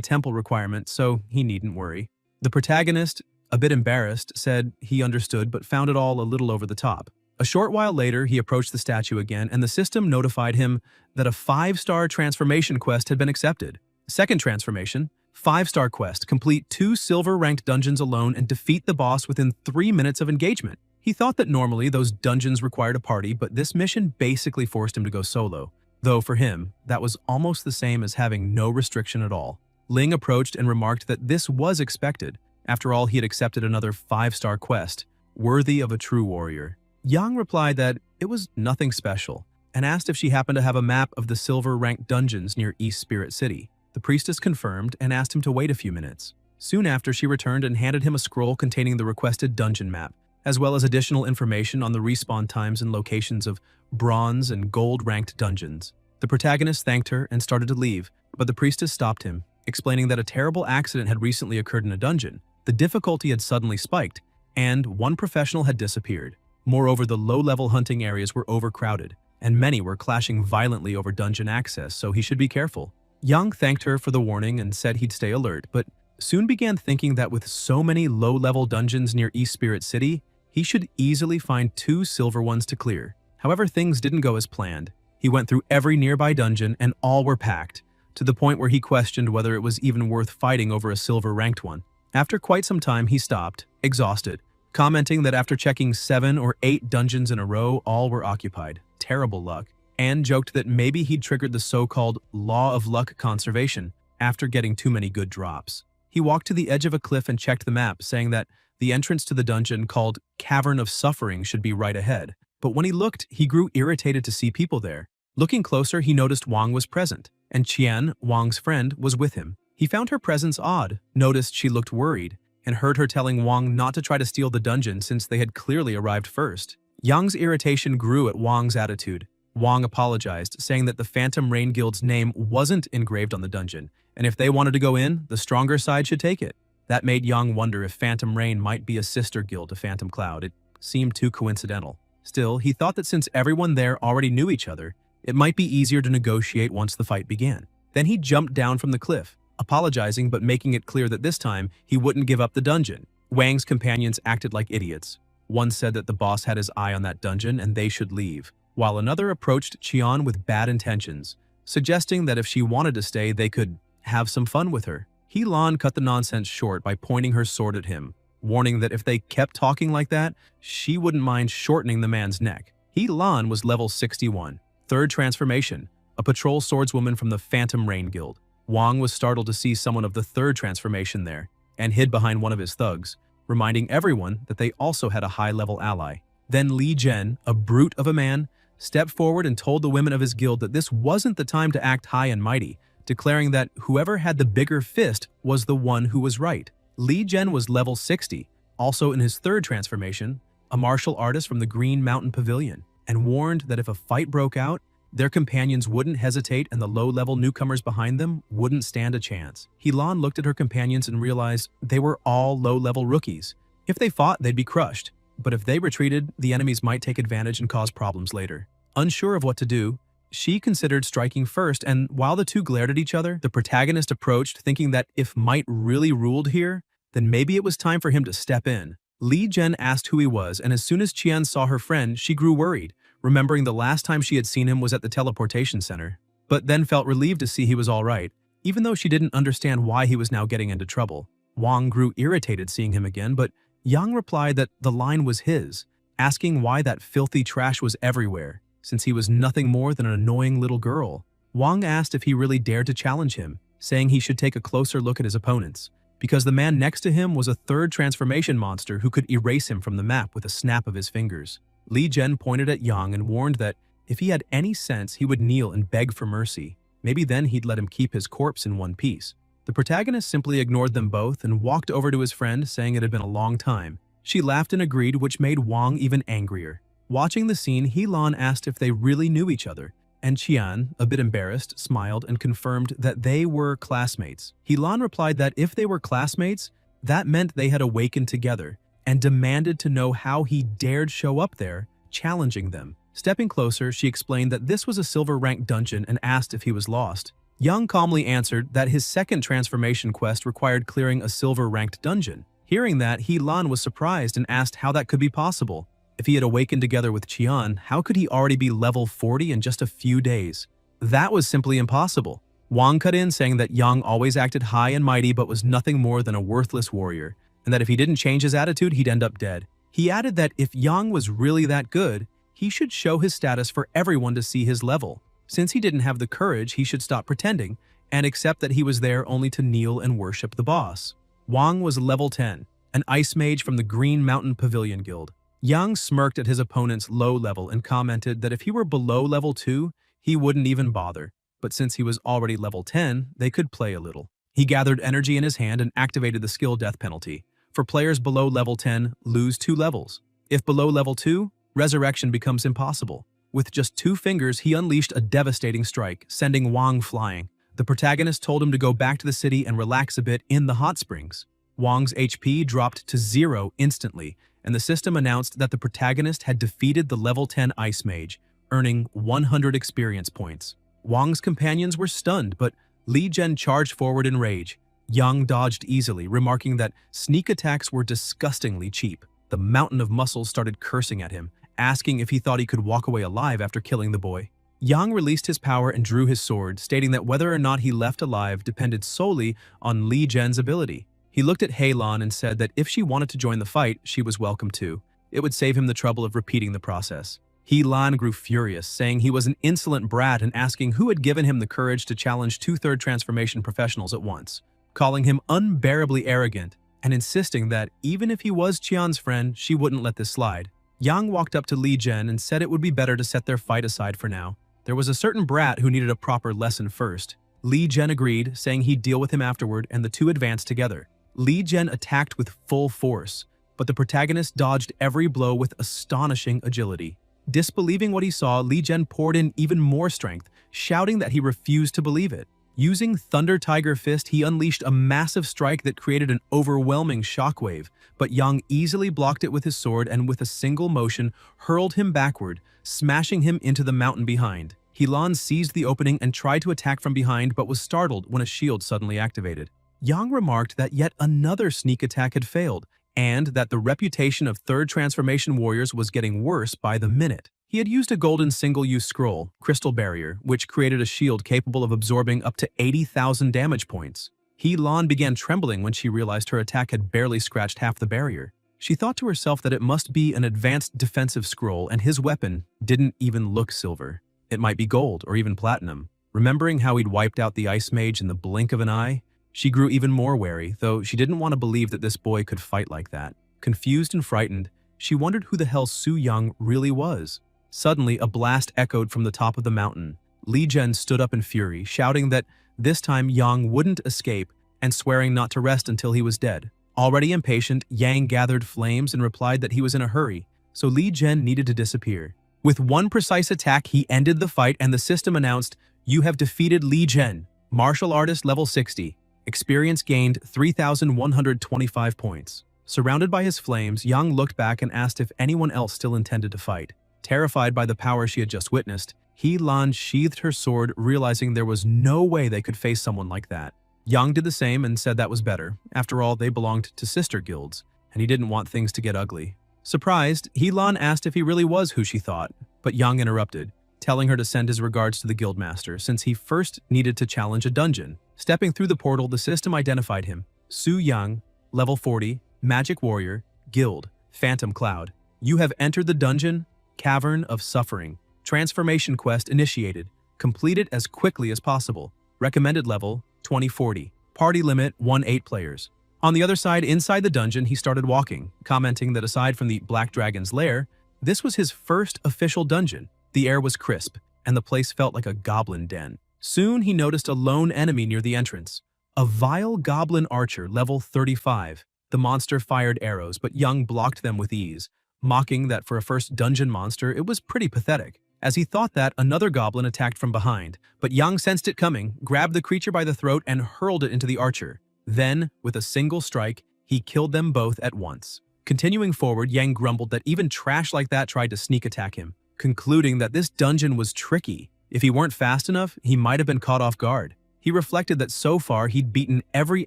temple requirement, so he needn't worry. The protagonist, a bit embarrassed, said he understood but found it all a little over the top. A short while later, he approached the statue again, and the system notified him that a 5-star transformation quest had been accepted. Second transformation: 5-star quest. Complete 2 silver-ranked dungeons alone and defeat the boss within 3 minutes of engagement. He thought that normally those dungeons required a party, but this mission basically forced him to go solo. Though for him, that was almost the same as having no restriction at all. Ling approached and remarked that this was expected. After all, he had accepted another 5-star quest, worthy of a true warrior. Yang replied that it was nothing special, and asked if she happened to have a map of the silver-ranked dungeons near East Spirit City. The priestess confirmed and asked him to wait a few minutes. Soon after, she returned and handed him a scroll containing the requested dungeon map, as well as additional information on the respawn times and locations of bronze and gold-ranked dungeons. The protagonist thanked her and started to leave, but the priestess stopped him, explaining that a terrible accident had recently occurred in a dungeon. The difficulty had suddenly spiked, and one professional had disappeared. Moreover, the low-level hunting areas were overcrowded, and many were clashing violently over dungeon access, so he should be careful. Yang thanked her for the warning and said he'd stay alert, but soon began thinking that with so many low-level dungeons near East Spirit City, he should easily find 2 silver ones to clear. However, things didn't go as planned. He went through every nearby dungeon and all were packed, to the point where he questioned whether it was even worth fighting over a silver-ranked one. After quite some time, he stopped, exhausted, commenting that after checking 7 or 8 dungeons in a row, all were occupied. Terrible luck. And joked that maybe he'd triggered the so-called law of luck conservation after getting too many good drops. He walked to the edge of a cliff and checked the map, saying that the entrance to the dungeon called Cavern of Suffering should be right ahead. But when he looked, he grew irritated to see people there. Looking closer, he noticed Wang was present, and Qian, Wang's friend, was with him. He found her presence odd, noticed she looked worried, and heard her telling Wang not to try to steal the dungeon since they had clearly arrived first. Yang's irritation grew at Wang's attitude. Wang apologized, saying that the Phantom Rain Guild's name wasn't engraved on the dungeon, and if they wanted to go in, the stronger side should take it. That made Yang wonder if Phantom Rain might be a sister guild to Phantom Cloud. It seemed too coincidental. Still, he thought that since everyone there already knew each other, it might be easier to negotiate once the fight began. Then he jumped down from the cliff, apologizing but making it clear that this time he wouldn't give up the dungeon. Wang's companions acted like idiots. One said that the boss had his eye on that dungeon and they should leave, while another approached Qian with bad intentions, suggesting that if she wanted to stay, they could have some fun with her. He Lan cut the nonsense short by pointing her sword at him, warning that if they kept talking like that, she wouldn't mind shortening the man's neck. He Lan was level 61, 3rd transformation, a patrol swordswoman from the Phantom Rain Guild. Wang was startled to see someone of the 3rd transformation there, and hid behind one of his thugs, reminding everyone that they also had a high-level ally. Then Li Zhen, a brute of a man, stepped forward and told the women of his guild that this wasn't the time to act high and mighty, declaring that whoever had the bigger fist was the one who was right. Li Zhen was level 60, also in his 3rd transformation, a martial artist from the Green Mountain Pavilion, and warned that if a fight broke out, their companions wouldn't hesitate and the low-level newcomers behind them wouldn't stand a chance. Helan looked at her companions and realized they were all low-level rookies. If they fought, they'd be crushed, but if they retreated, the enemies might take advantage and cause problems later. Unsure of what to do, she considered striking first, and while the two glared at each other, the protagonist approached, thinking that if might really ruled here, then maybe it was time for him to step in. Li Zhen asked who he was, and as soon as Qian saw her friend, she grew worried, remembering the last time she had seen him was at the teleportation center, but then felt relieved to see he was all right, even though she didn't understand why he was now getting into trouble. Wang grew irritated seeing him again, but Yang replied that the line was his, asking why that filthy trash was everywhere, since he was nothing more than an annoying little girl. Wang asked if he really dared to challenge him, saying he should take a closer look at his opponents, because the man next to him was a 3rd transformation monster who could erase him from the map with a snap of his fingers. Li Zhen pointed at Yang and warned that if he had any sense, he would kneel and beg for mercy. Maybe then he'd let him keep his corpse in one piece. The protagonist simply ignored them both and walked over to his friend, saying it had been a long time. She laughed and agreed, which made Wang even angrier. Watching the scene, Helan asked if they really knew each other, and Qian, a bit embarrassed, smiled and confirmed that they were classmates. Helan replied that if they were classmates, that meant they had awakened together, and demanded to know how he dared show up there, challenging them. Stepping closer, she explained that this was a silver-ranked dungeon and asked if he was lost. Young calmly answered that his 2nd transformation quest required clearing a silver-ranked dungeon. Hearing that, Helan was surprised and asked how that could be possible. If he had awakened together with Qian, how could he already be level 40 in just a few days? That was simply impossible. Wang cut in, saying that Yang always acted high and mighty but was nothing more than a worthless warrior, and that if he didn't change his attitude, he'd end up dead. He added that if Yang was really that good, he should show his status for everyone to see his level. Since he didn't have the courage, he should stop pretending and accept that he was there only to kneel and worship the boss. Wang was level 10, an ice mage from the Green Mountain Pavilion Guild. Yang smirked at his opponent's low level and commented that if he were below level 2, he wouldn't even bother. but since he was already level 10, they could play a little. He gathered energy in his hand and activated the skill death penalty. For players below level 10, lose 2 levels. If below level 2, resurrection becomes impossible. With just 2 fingers, he unleashed a devastating strike, sending Wang flying. The protagonist told him to go back to the city and relax a bit in the hot springs. Wang's HP dropped to 0 instantly, and the system announced that the protagonist had defeated the level 10 Ice Mage, earning 100 experience points. Wang's companions were stunned, but Li Zhen charged forward in rage. Yang dodged easily, remarking that sneak attacks were disgustingly cheap. The mountain of muscles started cursing at him, asking if he thought he could walk away alive after killing the boy. Yang released his power and drew his sword, stating that whether or not he left alive depended solely on Li Zhen's ability. He looked at Heilong and said that if she wanted to join the fight, she was welcome to. It would save him the trouble of repeating the process. Heilong grew furious, saying he was an insolent brat and asking who had given him the courage to challenge 2/3 transformation professionals at once, calling him unbearably arrogant and insisting that even if he was Qian's friend, she wouldn't let this slide. Yang walked up to Li Zhen and said it would be better to set their fight aside for now. There was a certain brat who needed a proper lesson first. Li Zhen agreed, saying he'd deal with him afterward, and the two advanced together. Li Zhen attacked with full force, but the protagonist dodged every blow with astonishing agility. Disbelieving what he saw, Li Zhen poured in even more strength, shouting that he refused to believe it. Using Thunder Tiger Fist, he unleashed a massive strike that created an overwhelming shockwave, but Yang easily blocked it with his sword and with a single motion hurled him backward, smashing him into the mountain behind. Heilong seized the opening and tried to attack from behind but was startled when a shield suddenly activated. Yang remarked that yet another sneak attack had failed, and that the reputation of third transformation warriors was getting worse by the minute. He had used a golden single-use scroll, Crystal Barrier, which created a shield capable of absorbing up to 80,000 damage points. Heilong began trembling when she realized her attack had barely scratched half the barrier. She thought to herself that it must be an advanced defensive scroll, and his weapon didn't even look silver. It might be gold or even platinum. Remembering how he'd wiped out the Ice Mage in the blink of an eye, she grew even more wary, though she didn't want to believe that this boy could fight like that. Confused and frightened, she wondered who the hell Su Yang really was. Suddenly, a blast echoed from the top of the mountain. Li Zhen stood up in fury, shouting that this time Yang wouldn't escape and swearing not to rest until he was dead. Already impatient, Yang gathered flames and replied that he was in a hurry, so Li Zhen needed to disappear. With one precise attack, he ended the fight and the system announced, "You have defeated Li Zhen, martial artist level 60. Experience gained 3,125 points. Surrounded by his flames, Yang looked back and asked if anyone else still intended to fight. Terrified by the power she had just witnessed, Heilong sheathed her sword, realizing there was no way they could face someone like that. Yang did the same and said that was better. After all, they belonged to sister guilds, and he didn't want things to get ugly. Surprised, Heilong asked if he really was who she thought, but Yang interrupted, telling her to send his regards to the guildmaster since he first needed to challenge a dungeon. Stepping through the portal, the system identified him. Su Yang, level 40, Magic Warrior, Guild, Phantom Cloud. You have entered the dungeon, Cavern of Suffering. Transformation quest initiated. Complete it as quickly as possible. Recommended level, 2040. Party limit, 1-8 players. On the other side, inside the dungeon, he started walking, commenting that aside from the Black Dragon's lair, this was his first official dungeon. The air was crisp, and the place felt like a goblin den. Soon he noticed a lone enemy near the entrance. A vile goblin archer, level 35. The monster fired arrows, but Yang blocked them with ease, mocking that for a first dungeon monster, it was pretty pathetic. As he thought that, another goblin attacked from behind, but Yang sensed it coming, grabbed the creature by the throat, and hurled it into the archer. Then, with a single strike, he killed them both at once. Continuing forward, Yang grumbled that even trash like that tried to sneak attack him, concluding that this dungeon was tricky. If he weren't fast enough, he might have been caught off guard. He reflected that so far he'd beaten every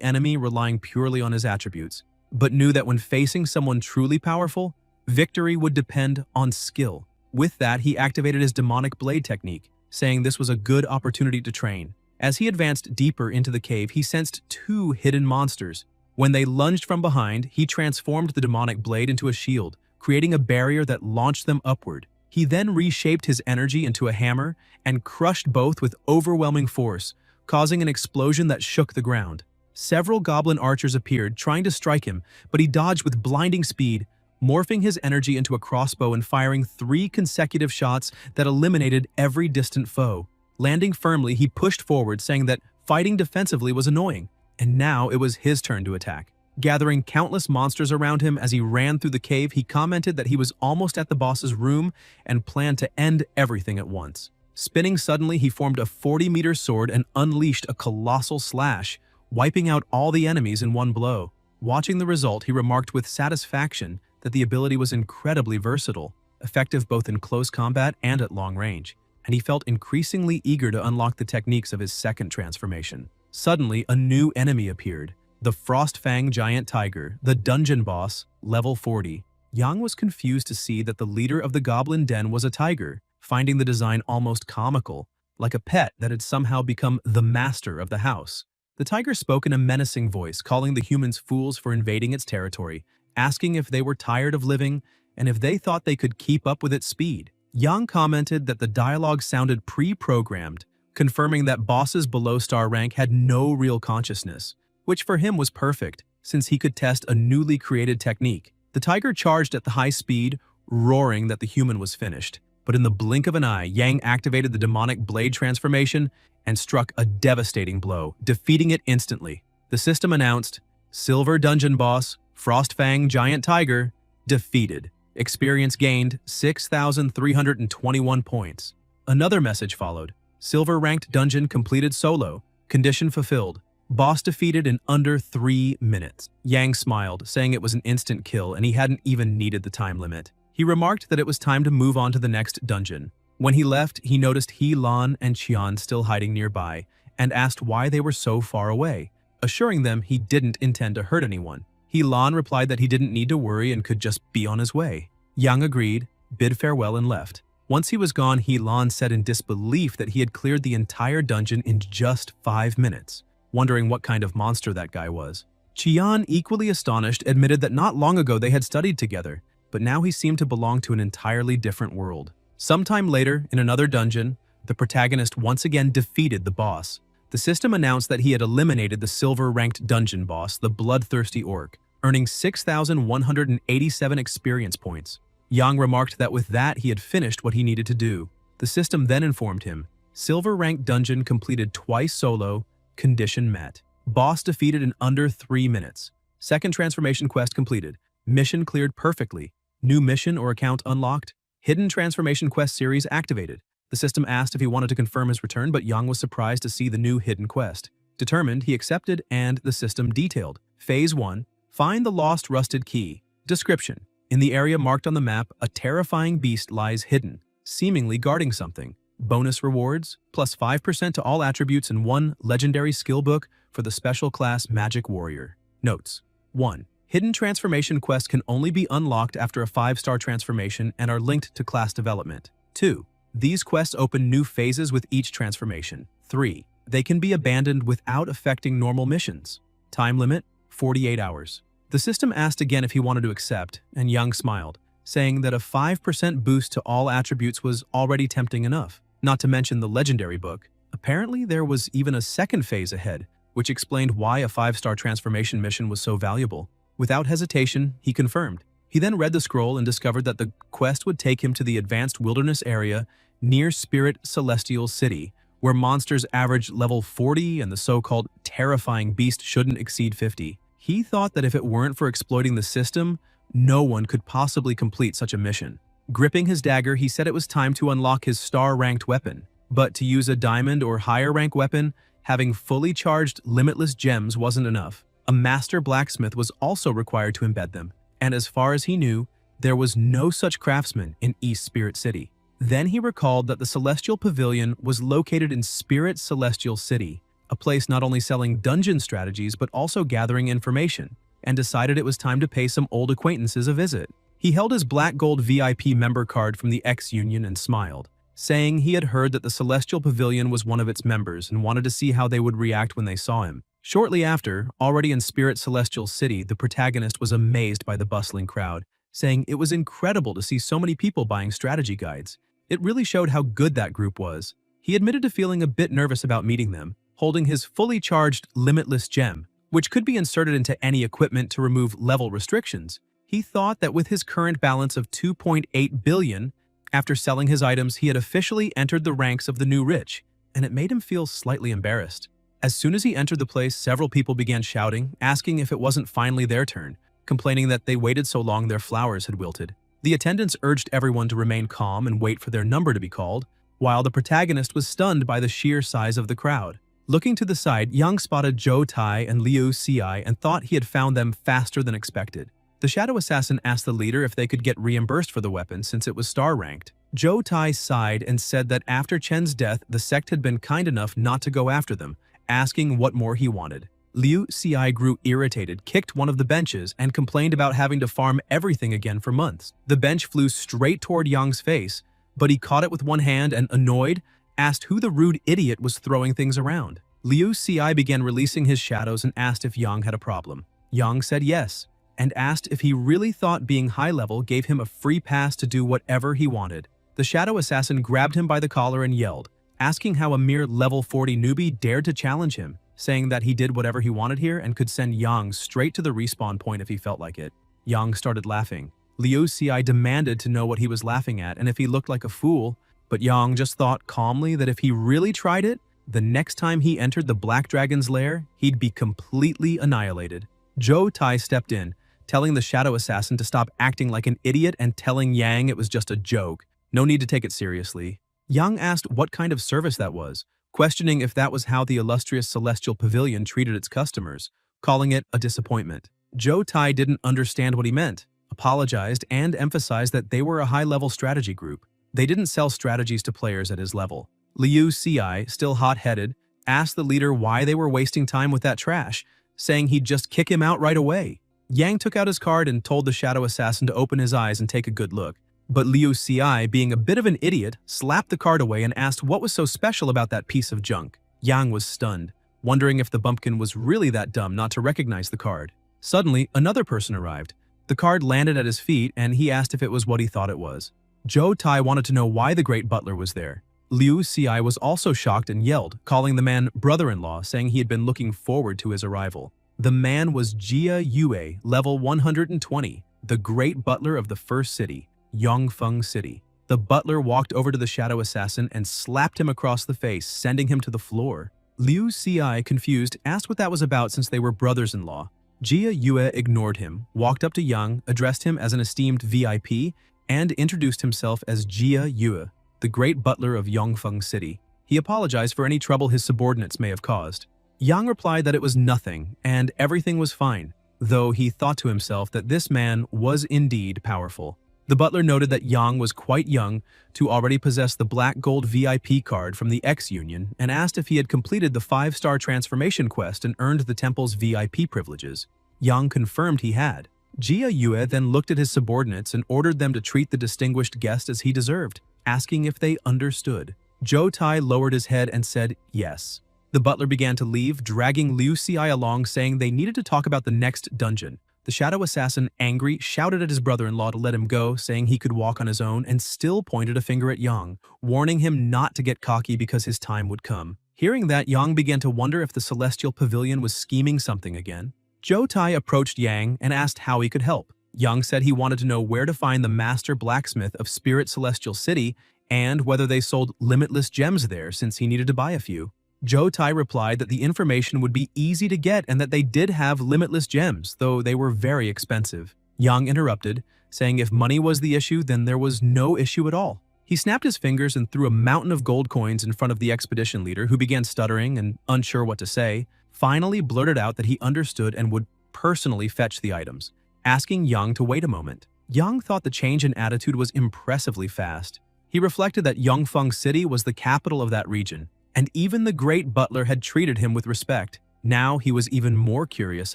enemy relying purely on his attributes, but knew that when facing someone truly powerful, victory would depend on skill. With that, he activated his demonic blade technique, saying this was a good opportunity to train. As he advanced deeper into the cave, he sensed 2 hidden monsters. When they lunged from behind, he transformed the demonic blade into a shield, creating a barrier that launched them upward. He then reshaped his energy into a hammer and crushed both with overwhelming force, causing an explosion that shook the ground. Several goblin archers appeared, trying to strike him, but he dodged with blinding speed, morphing his energy into a crossbow and firing 3 consecutive shots that eliminated every distant foe. Landing firmly, he pushed forward, saying that fighting defensively was annoying, and now it was his turn to attack. Gathering countless monsters around him as he ran through the cave, he commented that he was almost at the boss's room and planned to end everything at once. Spinning suddenly, he formed a 40-meter sword and unleashed a colossal slash, wiping out all the enemies in one blow. Watching the result, he remarked with satisfaction that the ability was incredibly versatile, effective both in close combat and at long range, and he felt increasingly eager to unlock the techniques of his second transformation. Suddenly, a new enemy appeared, the Frostfang Giant Tiger, the dungeon boss, level 40. Yang was confused to see that the leader of the Goblin Den was a tiger, finding the design almost comical, like a pet that had somehow become the master of the house. The tiger spoke in a menacing voice, calling the humans fools for invading its territory, asking if they were tired of living and if they thought they could keep up with its speed. Yang commented that the dialogue sounded pre-programmed, confirming that bosses below star rank had no real consciousness, which for him was perfect, since he could test a newly created technique. The tiger charged at the high speed, roaring that the human was finished. But in the blink of an eye, Yang activated the demonic blade transformation and struck a devastating blow, defeating it instantly. The system announced, Silver Dungeon Boss, Frostfang Giant Tiger, defeated. Experience gained 6,321 points. Another message followed. Silver Ranked Dungeon completed solo. Condition fulfilled. Boss defeated in under 3 minutes. Yang smiled, saying it was an instant kill and he hadn't even needed the time limit. He remarked that it was time to move on to the next dungeon. When he left, he noticed He Lan and Qian still hiding nearby and asked why they were so far away, assuring them he didn't intend to hurt anyone. He Lan replied that he didn't need to worry and could just be on his way. Yang agreed, bid farewell and left. Once he was gone, He Lan said in disbelief that he had cleared the entire dungeon in just 5 minutes, wondering what kind of monster that guy was. Qian, equally astonished, admitted that not long ago they had studied together, but now he seemed to belong to an entirely different world. Sometime later, in another dungeon, the protagonist once again defeated the boss. The system announced that he had eliminated the silver-ranked dungeon boss, the bloodthirsty orc, earning 6,187 experience points. Yang remarked that with that he had finished what he needed to do. The system then informed him, silver-ranked dungeon completed twice solo, condition met. Boss defeated in under 3 minutes. Second transformation quest completed. Mission cleared perfectly. New mission or account unlocked. Hidden transformation quest series activated. The system asked if he wanted to confirm his return, but Yang was surprised to see the new hidden quest. Determined, he accepted and the system detailed. Phase 1. Find the lost rusted key. Description. In the area marked on the map, a terrifying beast lies hidden, seemingly guarding something. Bonus rewards, plus 5% to all attributes and 1 legendary skill book for the special class Magic Warrior. Notes. 1. Hidden transformation quests can only be unlocked after a 5-star transformation and are linked to class development. 2. These quests open new phases with each transformation. 3. They can be abandoned without affecting normal missions. Time limit, 48 hours. The system asked again if he wanted to accept, and Yang smiled, saying that a 5% boost to all attributes was already tempting enough, not to mention the legendary book. Apparently, there was even a second phase ahead, which explained why a 5-star transformation mission was so valuable. Without hesitation, he confirmed. He then read the scroll and discovered that the quest would take him to the advanced wilderness area near Spirit Celestial City, where monsters average level 40 and the so-called terrifying beast shouldn't exceed 50. He thought that if it weren't for exploiting the system, no one could possibly complete such a mission. Gripping his dagger, he said it was time to unlock his star-ranked weapon. But to use a diamond or higher rank weapon, having fully charged limitless gems wasn't enough. A master blacksmith was also required to embed them, and as far as he knew, there was no such craftsman in East Spirit City. Then he recalled that the Celestial Pavilion was located in Spirit Celestial City, a place not only selling dungeon strategies but also gathering information, and decided it was time to pay some old acquaintances a visit. He held his black gold VIP member card from the X-Union and smiled, saying he had heard that the Celestial Pavilion was one of its members and wanted to see how they would react when they saw him. Shortly after, already in Spirit Celestial City, the protagonist was amazed by the bustling crowd, saying it was incredible to see so many people buying strategy guides. It really showed how good that group was. He admitted to feeling a bit nervous about meeting them, holding his fully charged limitless gem, which could be inserted into any equipment to remove level restrictions. He thought that with his current balance of 2.8 billion, after selling his items, he had officially entered the ranks of the new rich, and it made him feel slightly embarrassed. As soon as he entered the place, several people began shouting, asking if it wasn't finally their turn, complaining that they waited so long their flowers had wilted. The attendants urged everyone to remain calm and wait for their number to be called, while the protagonist was stunned by the sheer size of the crowd. Looking to the side, Yang spotted Zhou Tai and Liu Xi and thought he had found them faster than expected. The shadow assassin asked the leader if they could get reimbursed for the weapon since it was star-ranked. Zhou Tai sighed and said that after Chen's death, the sect had been kind enough not to go after them, asking what more he wanted. Liu Xi grew irritated, kicked one of the benches, and complained about having to farm everything again for months. The bench flew straight toward Yang's face, but he caught it with one hand and, annoyed, asked who the rude idiot was throwing things around. Liu Xi began releasing his shadows and asked if Yang had a problem. Yang said yes, and asked if he really thought being high-level gave him a free pass to do whatever he wanted. The shadow assassin grabbed him by the collar and yelled, asking how a mere level 40 newbie dared to challenge him, saying that he did whatever he wanted here and could send Yang straight to the respawn point if he felt like it. Yang started laughing. Liu Xi demanded to know what he was laughing at and if he looked like a fool, but Yang just thought calmly that if he really tried it, the next time he entered the Black Dragon's lair, he'd be completely annihilated. Zhou Tai stepped in, telling the shadow assassin to stop acting like an idiot and telling Yang it was just a joke. No need to take it seriously. Yang asked what kind of service that was, questioning if that was how the illustrious Celestial Pavilion treated its customers, calling it a disappointment. Zhou Tai didn't understand what he meant, apologized, and emphasized that they were a high-level strategy group. They didn't sell strategies to players at his level. Liu Xi, still hot-headed, asked the leader why they were wasting time with that trash, saying he'd just kick him out right away. Yang took out his card and told the shadow assassin to open his eyes and take a good look. But Liu Xi, being a bit of an idiot, slapped the card away and asked what was so special about that piece of junk. Yang was stunned, wondering if the bumpkin was really that dumb not to recognize the card. Suddenly, another person arrived. The card landed at his feet and he asked if it was what he thought it was. Zhou Tai wanted to know why the great butler was there. Liu Xi was also shocked and yelled, calling the man brother-in-law, saying he had been looking forward to his arrival. The man was Jia Yue, level 120, the great butler of the first city, Yongfeng City. The butler walked over to the shadow assassin and slapped him across the face, sending him to the floor. Liu Xi, confused, asked what that was about since they were brothers-in-law. Jia Yue ignored him, walked up to Yang, addressed him as an esteemed VIP, and introduced himself as Jia Yue, the great butler of Yongfeng City. He apologized for any trouble his subordinates may have caused. Yang replied that it was nothing, and everything was fine, though he thought to himself that this man was indeed powerful. The butler noted that Yang was quite young to already possess the black gold VIP card from the X-Union and asked if he had completed the 5-star transformation quest and earned the temple's VIP privileges. Yang confirmed he had. Jia Yue then looked at his subordinates and ordered them to treat the distinguished guest as he deserved, asking if they understood. Zhou Tai lowered his head and said yes. The butler began to leave, dragging Liu Xi along, saying they needed to talk about the next dungeon. The shadow assassin, angry, shouted at his brother-in-law to let him go, saying he could walk on his own, and still pointed a finger at Yang, warning him not to get cocky because his time would come. Hearing that, Yang began to wonder if the Celestial Pavilion was scheming something again. Zhou Tai approached Yang and asked how he could help. Yang said he wanted to know where to find the master blacksmith of Spirit Celestial City and whether they sold limitless gems there since he needed to buy a few. Zhou Tai replied that the information would be easy to get and that they did have limitless gems, though they were very expensive. Yang interrupted, saying if money was the issue, then there was no issue at all. He snapped his fingers and threw a mountain of gold coins in front of the expedition leader, who began stuttering and unsure what to say, finally blurted out that he understood and would personally fetch the items, asking Yang to wait a moment. Yang thought the change in attitude was impressively fast. He reflected that Yongfeng City was the capital of that region, and even the great butler had treated him with respect. Now he was even more curious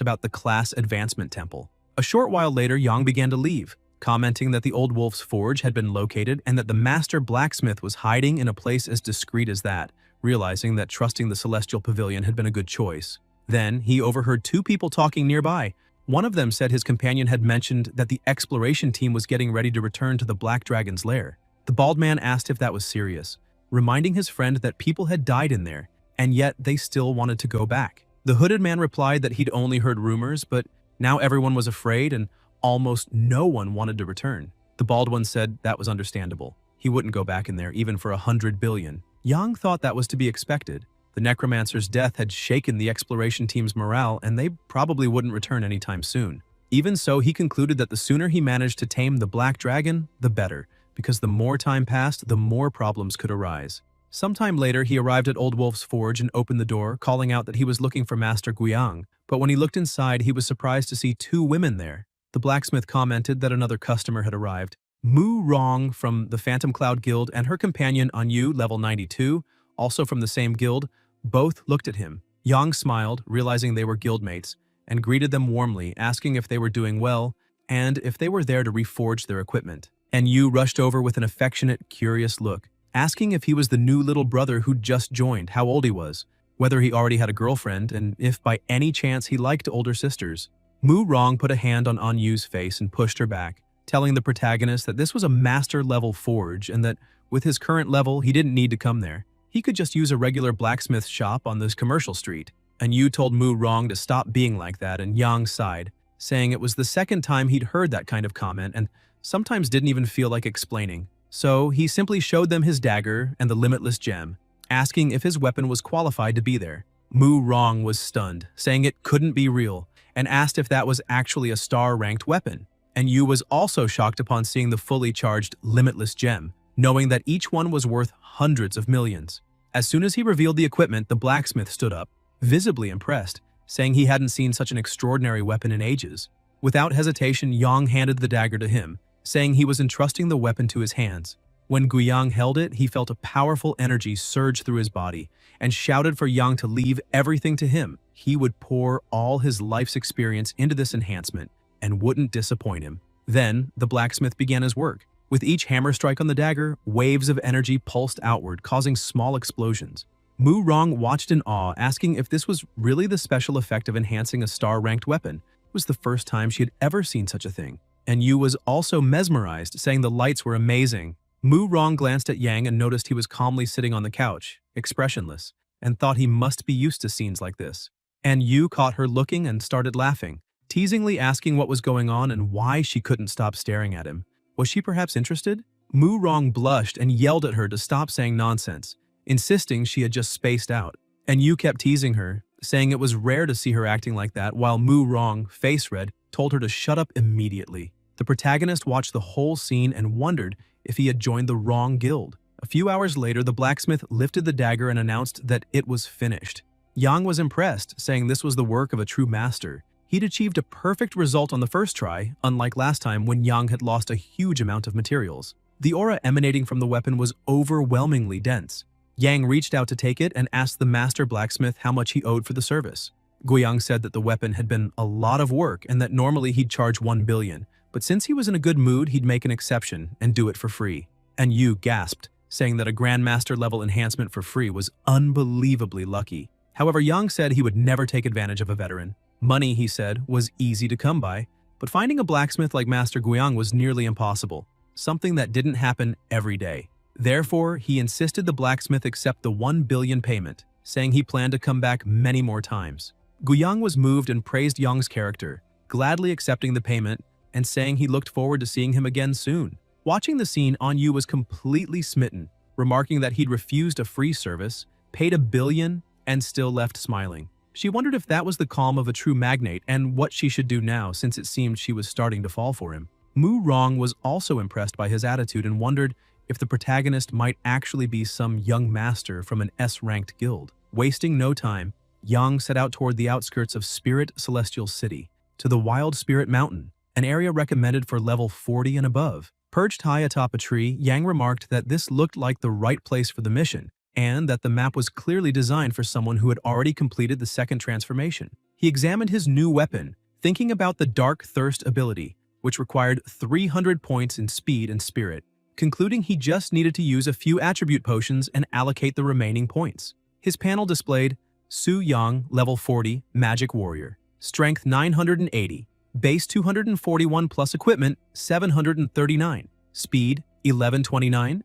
about the class advancement temple. A short while later, Yang began to leave, commenting that the old wolf's forge had been located and that the master blacksmith was hiding in a place as discreet as that, realizing that trusting the Celestial Pavilion had been a good choice. Then he overheard two people talking nearby. One of them said his companion had mentioned that the exploration team was getting ready to return to the Black Dragon's lair. The bald man asked if that was serious, reminding his friend that people had died in there, and yet they still wanted to go back. The hooded man replied that he'd only heard rumors, but now everyone was afraid and almost no one wanted to return. The bald one said that was understandable. He wouldn't go back in there even for 100 billion. Yang thought that was to be expected. The necromancer's death had shaken the exploration team's morale, and they probably wouldn't return anytime soon. Even so, he concluded that the sooner he managed to tame the black dragon, the better, because the more time passed, the more problems could arise. Sometime later, he arrived at Old Wolf's forge and opened the door, calling out that he was looking for Master Guiyang. But when he looked inside, he was surprised to see two women there. The blacksmith commented that another customer had arrived. Mu Rong from the Phantom Cloud Guild and her companion Anyu, level 92, also from the same guild, both looked at him. Yang smiled, realizing they were guildmates, and greeted them warmly, asking if they were doing well and if they were there to reforge their equipment. And Yu rushed over with an affectionate, curious look, asking if he was the new little brother who'd just joined, how old he was, whether he already had a girlfriend, and if by any chance he liked older sisters. Mu Rong put a hand on Anyu's face and pushed her back, telling the protagonist that this was a master-level forge and that with his current level, he didn't need to come there. He could just use a regular blacksmith shop on this commercial street. Anyu told Mu Rong to stop being like that, and Yang sighed, saying it was the second time he'd heard that kind of comment and sometimes didn't even feel like explaining. So he simply showed them his dagger and the limitless gem, asking if his weapon was qualified to be there. Mu Rong was stunned, saying it couldn't be real, and asked if that was actually a star-ranked weapon. And Yu was also shocked upon seeing the fully charged limitless gem, knowing that each one was worth hundreds of millions. As soon as he revealed the equipment, the blacksmith stood up, visibly impressed, saying he hadn't seen such an extraordinary weapon in ages. Without hesitation, Yang handed the dagger to him, saying he was entrusting the weapon to his hands. When Guiyang held it, he felt a powerful energy surge through his body and shouted for Yang to leave everything to him. He would pour all his life's experience into this enhancement and wouldn't disappoint him. Then, the blacksmith began his work. With each hammer strike on the dagger, waves of energy pulsed outward, causing small explosions. Mu Rong watched in awe, asking if this was really the special effect of enhancing a star-ranked weapon. It was the first time she had ever seen such a thing. And Yu was also mesmerized, saying the lights were amazing. Mu Rong glanced at Yang and noticed he was calmly sitting on the couch, expressionless, and thought he must be used to scenes like this. And Yu caught her looking and started laughing, teasingly asking what was going on and why she couldn't stop staring at him. Was she perhaps interested? Mu Rong blushed and yelled at her to stop saying nonsense, insisting she had just spaced out. And Yu kept teasing her, saying it was rare to see her acting like that, while Mu Rong, face red, told her to shut up immediately. The protagonist watched the whole scene and wondered if he had joined the wrong guild. A few hours later, the blacksmith lifted the dagger and announced that it was finished. Yang was impressed, saying this was the work of a true master. He'd achieved a perfect result on the first try, unlike last time when Yang had lost a huge amount of materials. The aura emanating from the weapon was overwhelmingly dense. Yang reached out to take it and asked the master blacksmith how much he owed for the service. Guiyang said that the weapon had been a lot of work and that normally he'd charge 1 billion, but since he was in a good mood, he'd make an exception and do it for free. And Yu gasped, saying that a Grandmaster level enhancement for free was unbelievably lucky. However, Yang said he would never take advantage of a veteran. Money, he said, was easy to come by, but finding a blacksmith like Master Guiyang was nearly impossible, something that didn't happen every day. Therefore, he insisted the blacksmith accept the 1 billion payment, saying he planned to come back many more times. Guiyang was moved and praised Yang's character, gladly accepting the payment and saying he looked forward to seeing him again soon. Watching the scene, Anyu was completely smitten, remarking that he'd refused a free service, paid 1 billion, and still left smiling. She wondered if that was the calm of a true magnate and what she should do now since it seemed she was starting to fall for him. Mu Rong was also impressed by his attitude and wondered if the protagonist might actually be some young master from an S-ranked guild. Wasting no time, Yang set out toward the outskirts of Spirit Celestial City, to the Wild Spirit Mountain, an area recommended for level 40 and above. Perched high atop a tree, Yang remarked that this looked like the right place for the mission, and that the map was clearly designed for someone who had already completed the second transformation. He examined his new weapon, thinking about the Dark Thirst ability, which required 300 points in speed and spirit, concluding he just needed to use a few attribute potions and allocate the remaining points. His panel displayed Su Yang, level 40, Magic Warrior, Strength 980, Base 241 plus Equipment 739, Speed 1129,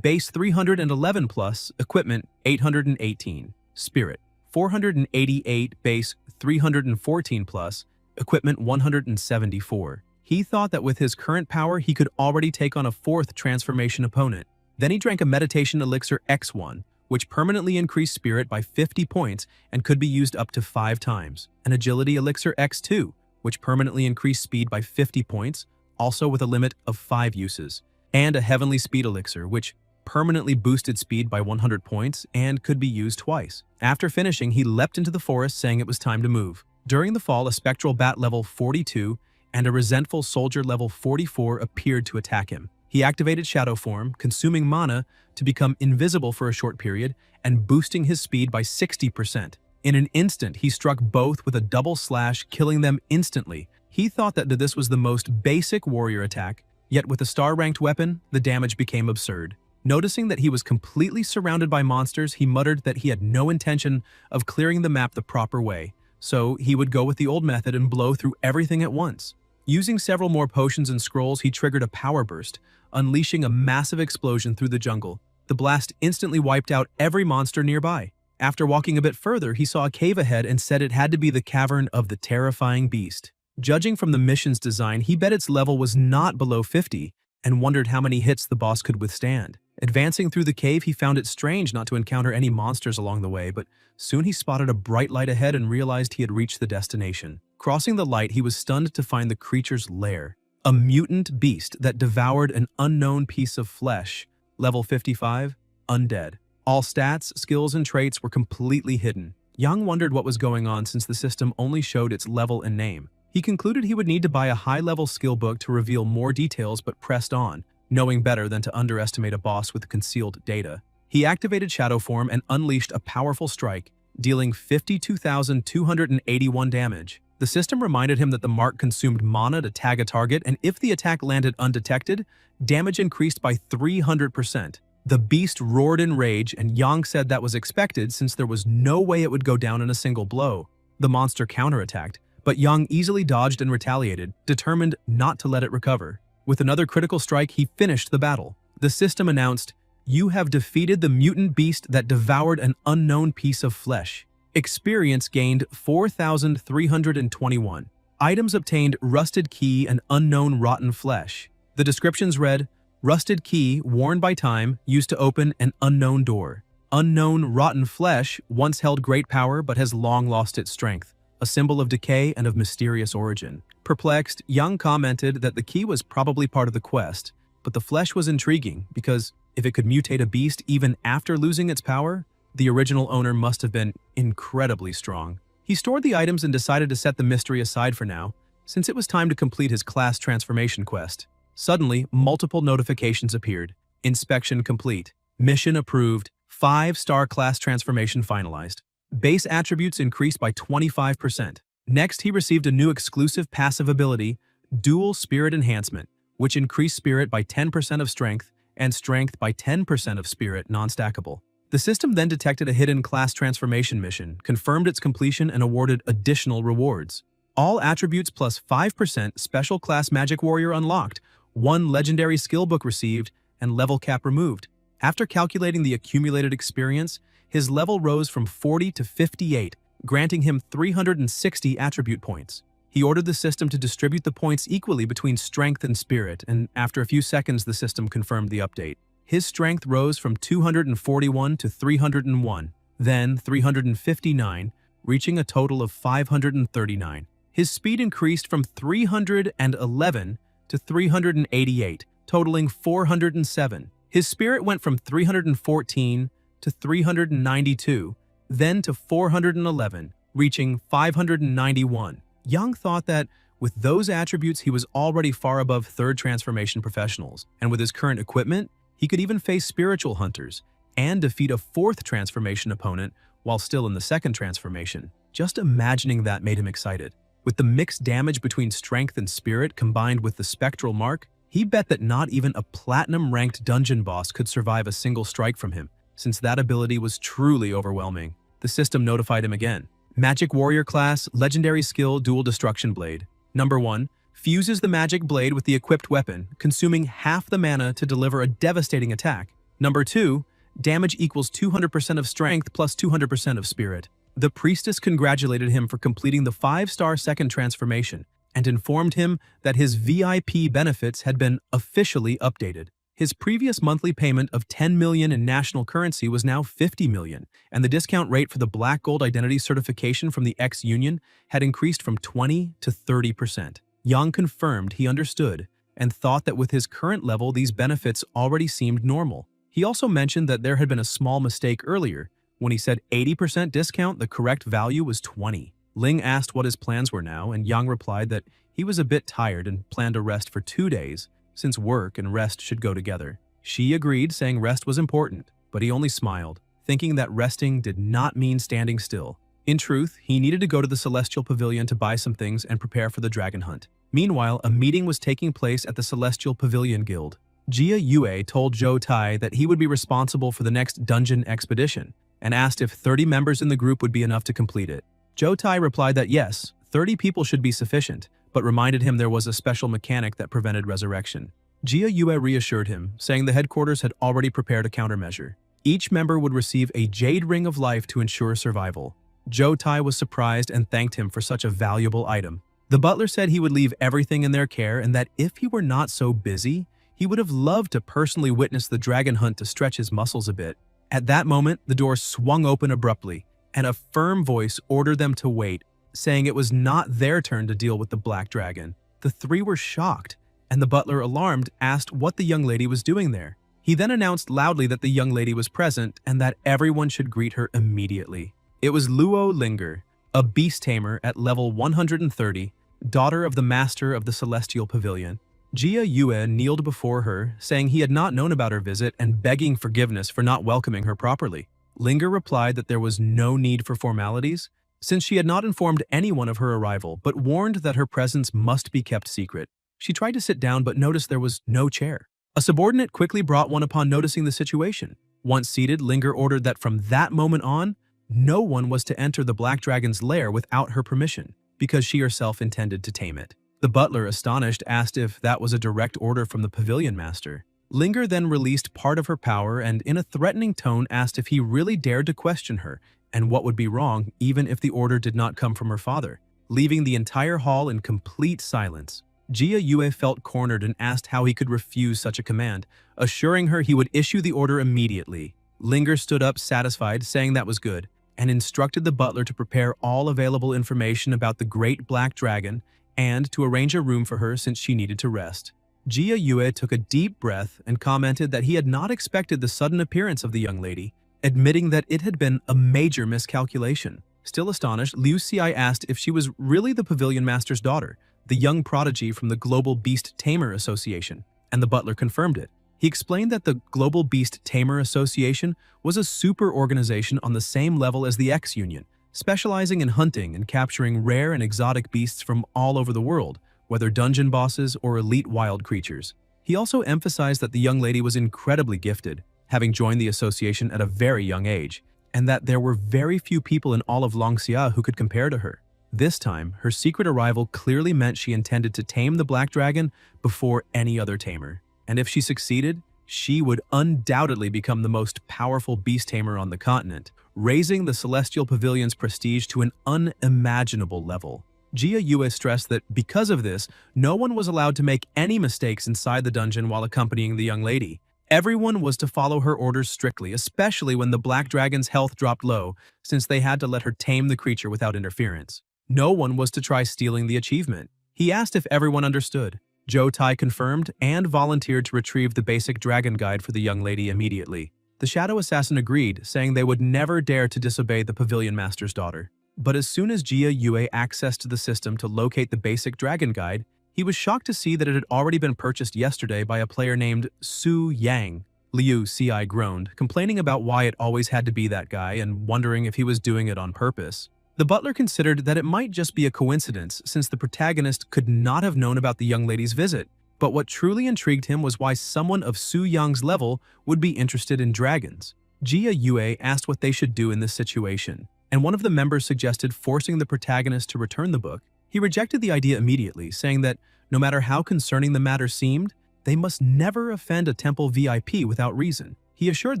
Base 311 plus Equipment 818, Spirit 488, Base 314 plus Equipment 174. He thought that with his current power he could already take on a 4th transformation opponent. Then he drank a meditation elixir X1, which permanently increased spirit by 50 points and could be used up to 5 times. An Agility Elixir X2, which permanently increased speed by 50 points, also with a limit of 5 uses. And a Heavenly Speed Elixir, which permanently boosted speed by 100 points and could be used twice. After finishing, he leapt into the forest saying it was time to move. During the fall, a Spectral Bat level 42 and a Resentful Soldier level 44 appeared to attack him. He activated Shadow Form, consuming mana to become invisible for a short period and boosting his speed by 60%. In an instant, he struck both with a double slash, killing them instantly. He thought that this was the most basic warrior attack, yet with a star-ranked weapon, the damage became absurd. Noticing that he was completely surrounded by monsters, he muttered that he had no intention of clearing the map the proper way, so he would go with the old method and blow through everything at once. Using several more potions and scrolls, he triggered a power burst, unleashing a massive explosion through the jungle. The blast instantly wiped out every monster nearby. After walking a bit further, he saw a cave ahead and said it had to be the Cavern of the Terrifying Beast. Judging from the mission's design, he bet its level was not below 50 and wondered how many hits the boss could withstand. Advancing through the cave, he found it strange not to encounter any monsters along the way, but soon he spotted a bright light ahead and realized he had reached the destination. Crossing the light, he was stunned to find the creature's lair. A mutant beast that devoured an unknown piece of flesh. Level 55, undead. All stats, skills, and traits were completely hidden. Yang wondered what was going on since the system only showed its level and name. He concluded he would need to buy a high-level skill book to reveal more details, but pressed on, knowing better than to underestimate a boss with concealed data. He activated Shadow Form and unleashed a powerful strike, dealing 52,281 damage. The system reminded him that the mark consumed mana to tag a target, and if the attack landed undetected, damage increased by 300%. The beast roared in rage, and Yang said that was expected since there was no way it would go down in a single blow. The monster counterattacked, but Yang easily dodged and retaliated, determined not to let it recover. With another critical strike, he finished the battle. The system announced, "You have defeated the mutant beast that devoured an unknown piece of flesh." Experience gained 4,321. Items obtained rusted key and unknown rotten flesh. The descriptions read, rusted key worn by time used to open an unknown door. Unknown rotten flesh once held great power but has long lost its strength, a symbol of decay and of mysterious origin. Perplexed, Young commented that the key was probably part of the quest, but the flesh was intriguing because if it could mutate a beast even after losing its power, the original owner must have been incredibly strong. He stored the items and decided to set the mystery aside for now, since it was time to complete his class transformation quest. Suddenly, multiple notifications appeared. Inspection complete. Mission approved. 5-star class transformation finalized. Base attributes increased by 25%. Next, he received a new exclusive passive ability, Dual Spirit Enhancement, which increased spirit by 10% of strength and strength by 10% of spirit non-stackable. The system then detected a hidden class transformation mission, confirmed its completion, and awarded additional rewards. All attributes plus 5% special class magic warrior unlocked, 1 legendary skill book received, and level cap removed. After calculating the accumulated experience, his level rose from 40 to 58, granting him 360 attribute points. He ordered the system to distribute the points equally between strength and spirit, and after a few seconds the system confirmed the update. His strength rose from 241 to 301, then 359, reaching a total of 539. His speed increased from 311 to 388, totaling 407. His spirit went from 314 to 392, then to 411, reaching 591. Young thought that with those attributes he was already far above 3rd transformation professionals, and with his current equipment, he could even face spiritual hunters and defeat a 4th transformation opponent while still in the 2nd transformation. Just imagining that made him excited. With the mixed damage between strength and spirit combined with the spectral mark, he bet that not even a platinum-ranked dungeon boss could survive a single strike from him, since that ability was truly overwhelming. The system notified him again. Magic Warrior class, legendary skill, Dual Destruction Blade. Number 1. Fuses the magic blade with the equipped weapon, consuming half the mana to deliver a devastating attack. Number 2. Damage equals 200% of strength plus 200% of spirit. The priestess congratulated him for completing the 5-star 2nd transformation and informed him that his VIP benefits had been officially updated. His previous monthly payment of 10 million in national currency was now 50 million, and the discount rate for the Black Gold identity certification from the ex-union had increased from 20 to 30%. Yang confirmed he understood and thought that with his current level these benefits already seemed normal. He also mentioned that there had been a small mistake earlier. When he said 80% discount, the correct value was 20. Ling asked what his plans were now, and Yang replied that he was a bit tired and planned to rest for 2 days, since work and rest should go together. She agreed, saying rest was important, but he only smiled, thinking that resting did not mean standing still. In truth, he needed to go to the Celestial Pavilion to buy some things and prepare for the dragon hunt. Meanwhile, a meeting was taking place at the Celestial Pavilion Guild. Jia Yue told Zhou Tai that he would be responsible for the next dungeon expedition, and asked if 30 members in the group would be enough to complete it. Zhou Tai replied that yes, 30 people should be sufficient, but reminded him there was a special mechanic that prevented resurrection. Jia Yue reassured him, saying the headquarters had already prepared a countermeasure. Each member would receive a jade ring of life to ensure survival. Zhou Tai was surprised and thanked him for such a valuable item. The butler said he would leave everything in their care and that if he were not so busy, he would have loved to personally witness the dragon hunt to stretch his muscles a bit. At that moment, the door swung open abruptly, and a firm voice ordered them to wait, saying it was not their turn to deal with the black dragon. The three were shocked, and the butler, alarmed, asked what the young lady was doing there. He then announced loudly that the young lady was present and that everyone should greet her immediately. It was Luo Linger, a beast tamer at level 130, daughter of the master of the Celestial Pavilion. Jia Yue kneeled before her, saying he had not known about her visit and begging forgiveness for not welcoming her properly. Linger replied that there was no need for formalities, since she had not informed anyone of her arrival, but warned that her presence must be kept secret. She tried to sit down but noticed there was no chair. A subordinate quickly brought one upon noticing the situation. Once seated, Linger ordered that from that moment on, no one was to enter the Black Dragon's lair without her permission, because she herself intended to tame it. The butler, astonished, asked if that was a direct order from the pavilion master. Linger then released part of her power and, in a threatening tone, asked if he really dared to question her and what would be wrong even if the order did not come from her father, leaving the entire hall in complete silence. Jia Yue felt cornered and asked how he could refuse such a command, assuring her he would issue the order immediately. Linger stood up satisfied, saying that was good, and instructed the butler to prepare all available information about the Great Black Dragon and to arrange a room for her since she needed to rest. Jia Yue took a deep breath and commented that he had not expected the sudden appearance of the young lady, admitting that it had been a major miscalculation. Still astonished, Liu Xi asked if she was really the pavilion master's daughter, the young prodigy from the Global Beast Tamer Association, and the butler confirmed it. He explained that the Global Beast Tamer Association was a super organization on the same level as the X-Union, specializing in hunting and capturing rare and exotic beasts from all over the world, whether dungeon bosses or elite wild creatures. He also emphasized that the young lady was incredibly gifted, having joined the association at a very young age, and that there were very few people in all of Longxia who could compare to her. This time, her secret arrival clearly meant she intended to tame the Black Dragon before any other tamer. And if she succeeded, she would undoubtedly become the most powerful beast tamer on the continent, raising the Celestial Pavilion's prestige to an unimaginable level. Jia Yue stressed that because of this, no one was allowed to make any mistakes inside the dungeon while accompanying the young lady. Everyone was to follow her orders strictly, especially when the Black Dragon's health dropped low, since they had to let her tame the creature without interference. No one was to try stealing the achievement. He asked if everyone understood. Zhou Tai confirmed and volunteered to retrieve the basic dragon guide for the young lady immediately. The Shadow Assassin agreed, saying they would never dare to disobey the Pavilion Master's daughter. But as soon as Jia Yue accessed the system to locate the basic dragon guide, he was shocked to see that it had already been purchased yesterday by a player named Su Yang. Liu Ci groaned, complaining about why it always had to be that guy and wondering if he was doing it on purpose. The butler considered that it might just be a coincidence since the protagonist could not have known about the young lady's visit. But what truly intrigued him was why someone of Su Yang's level would be interested in dragons. Jia Yue asked what they should do in this situation, and one of the members suggested forcing the protagonist to return the book. He rejected the idea immediately, saying that no matter how concerning the matter seemed, they must never offend a temple VIP without reason. He assured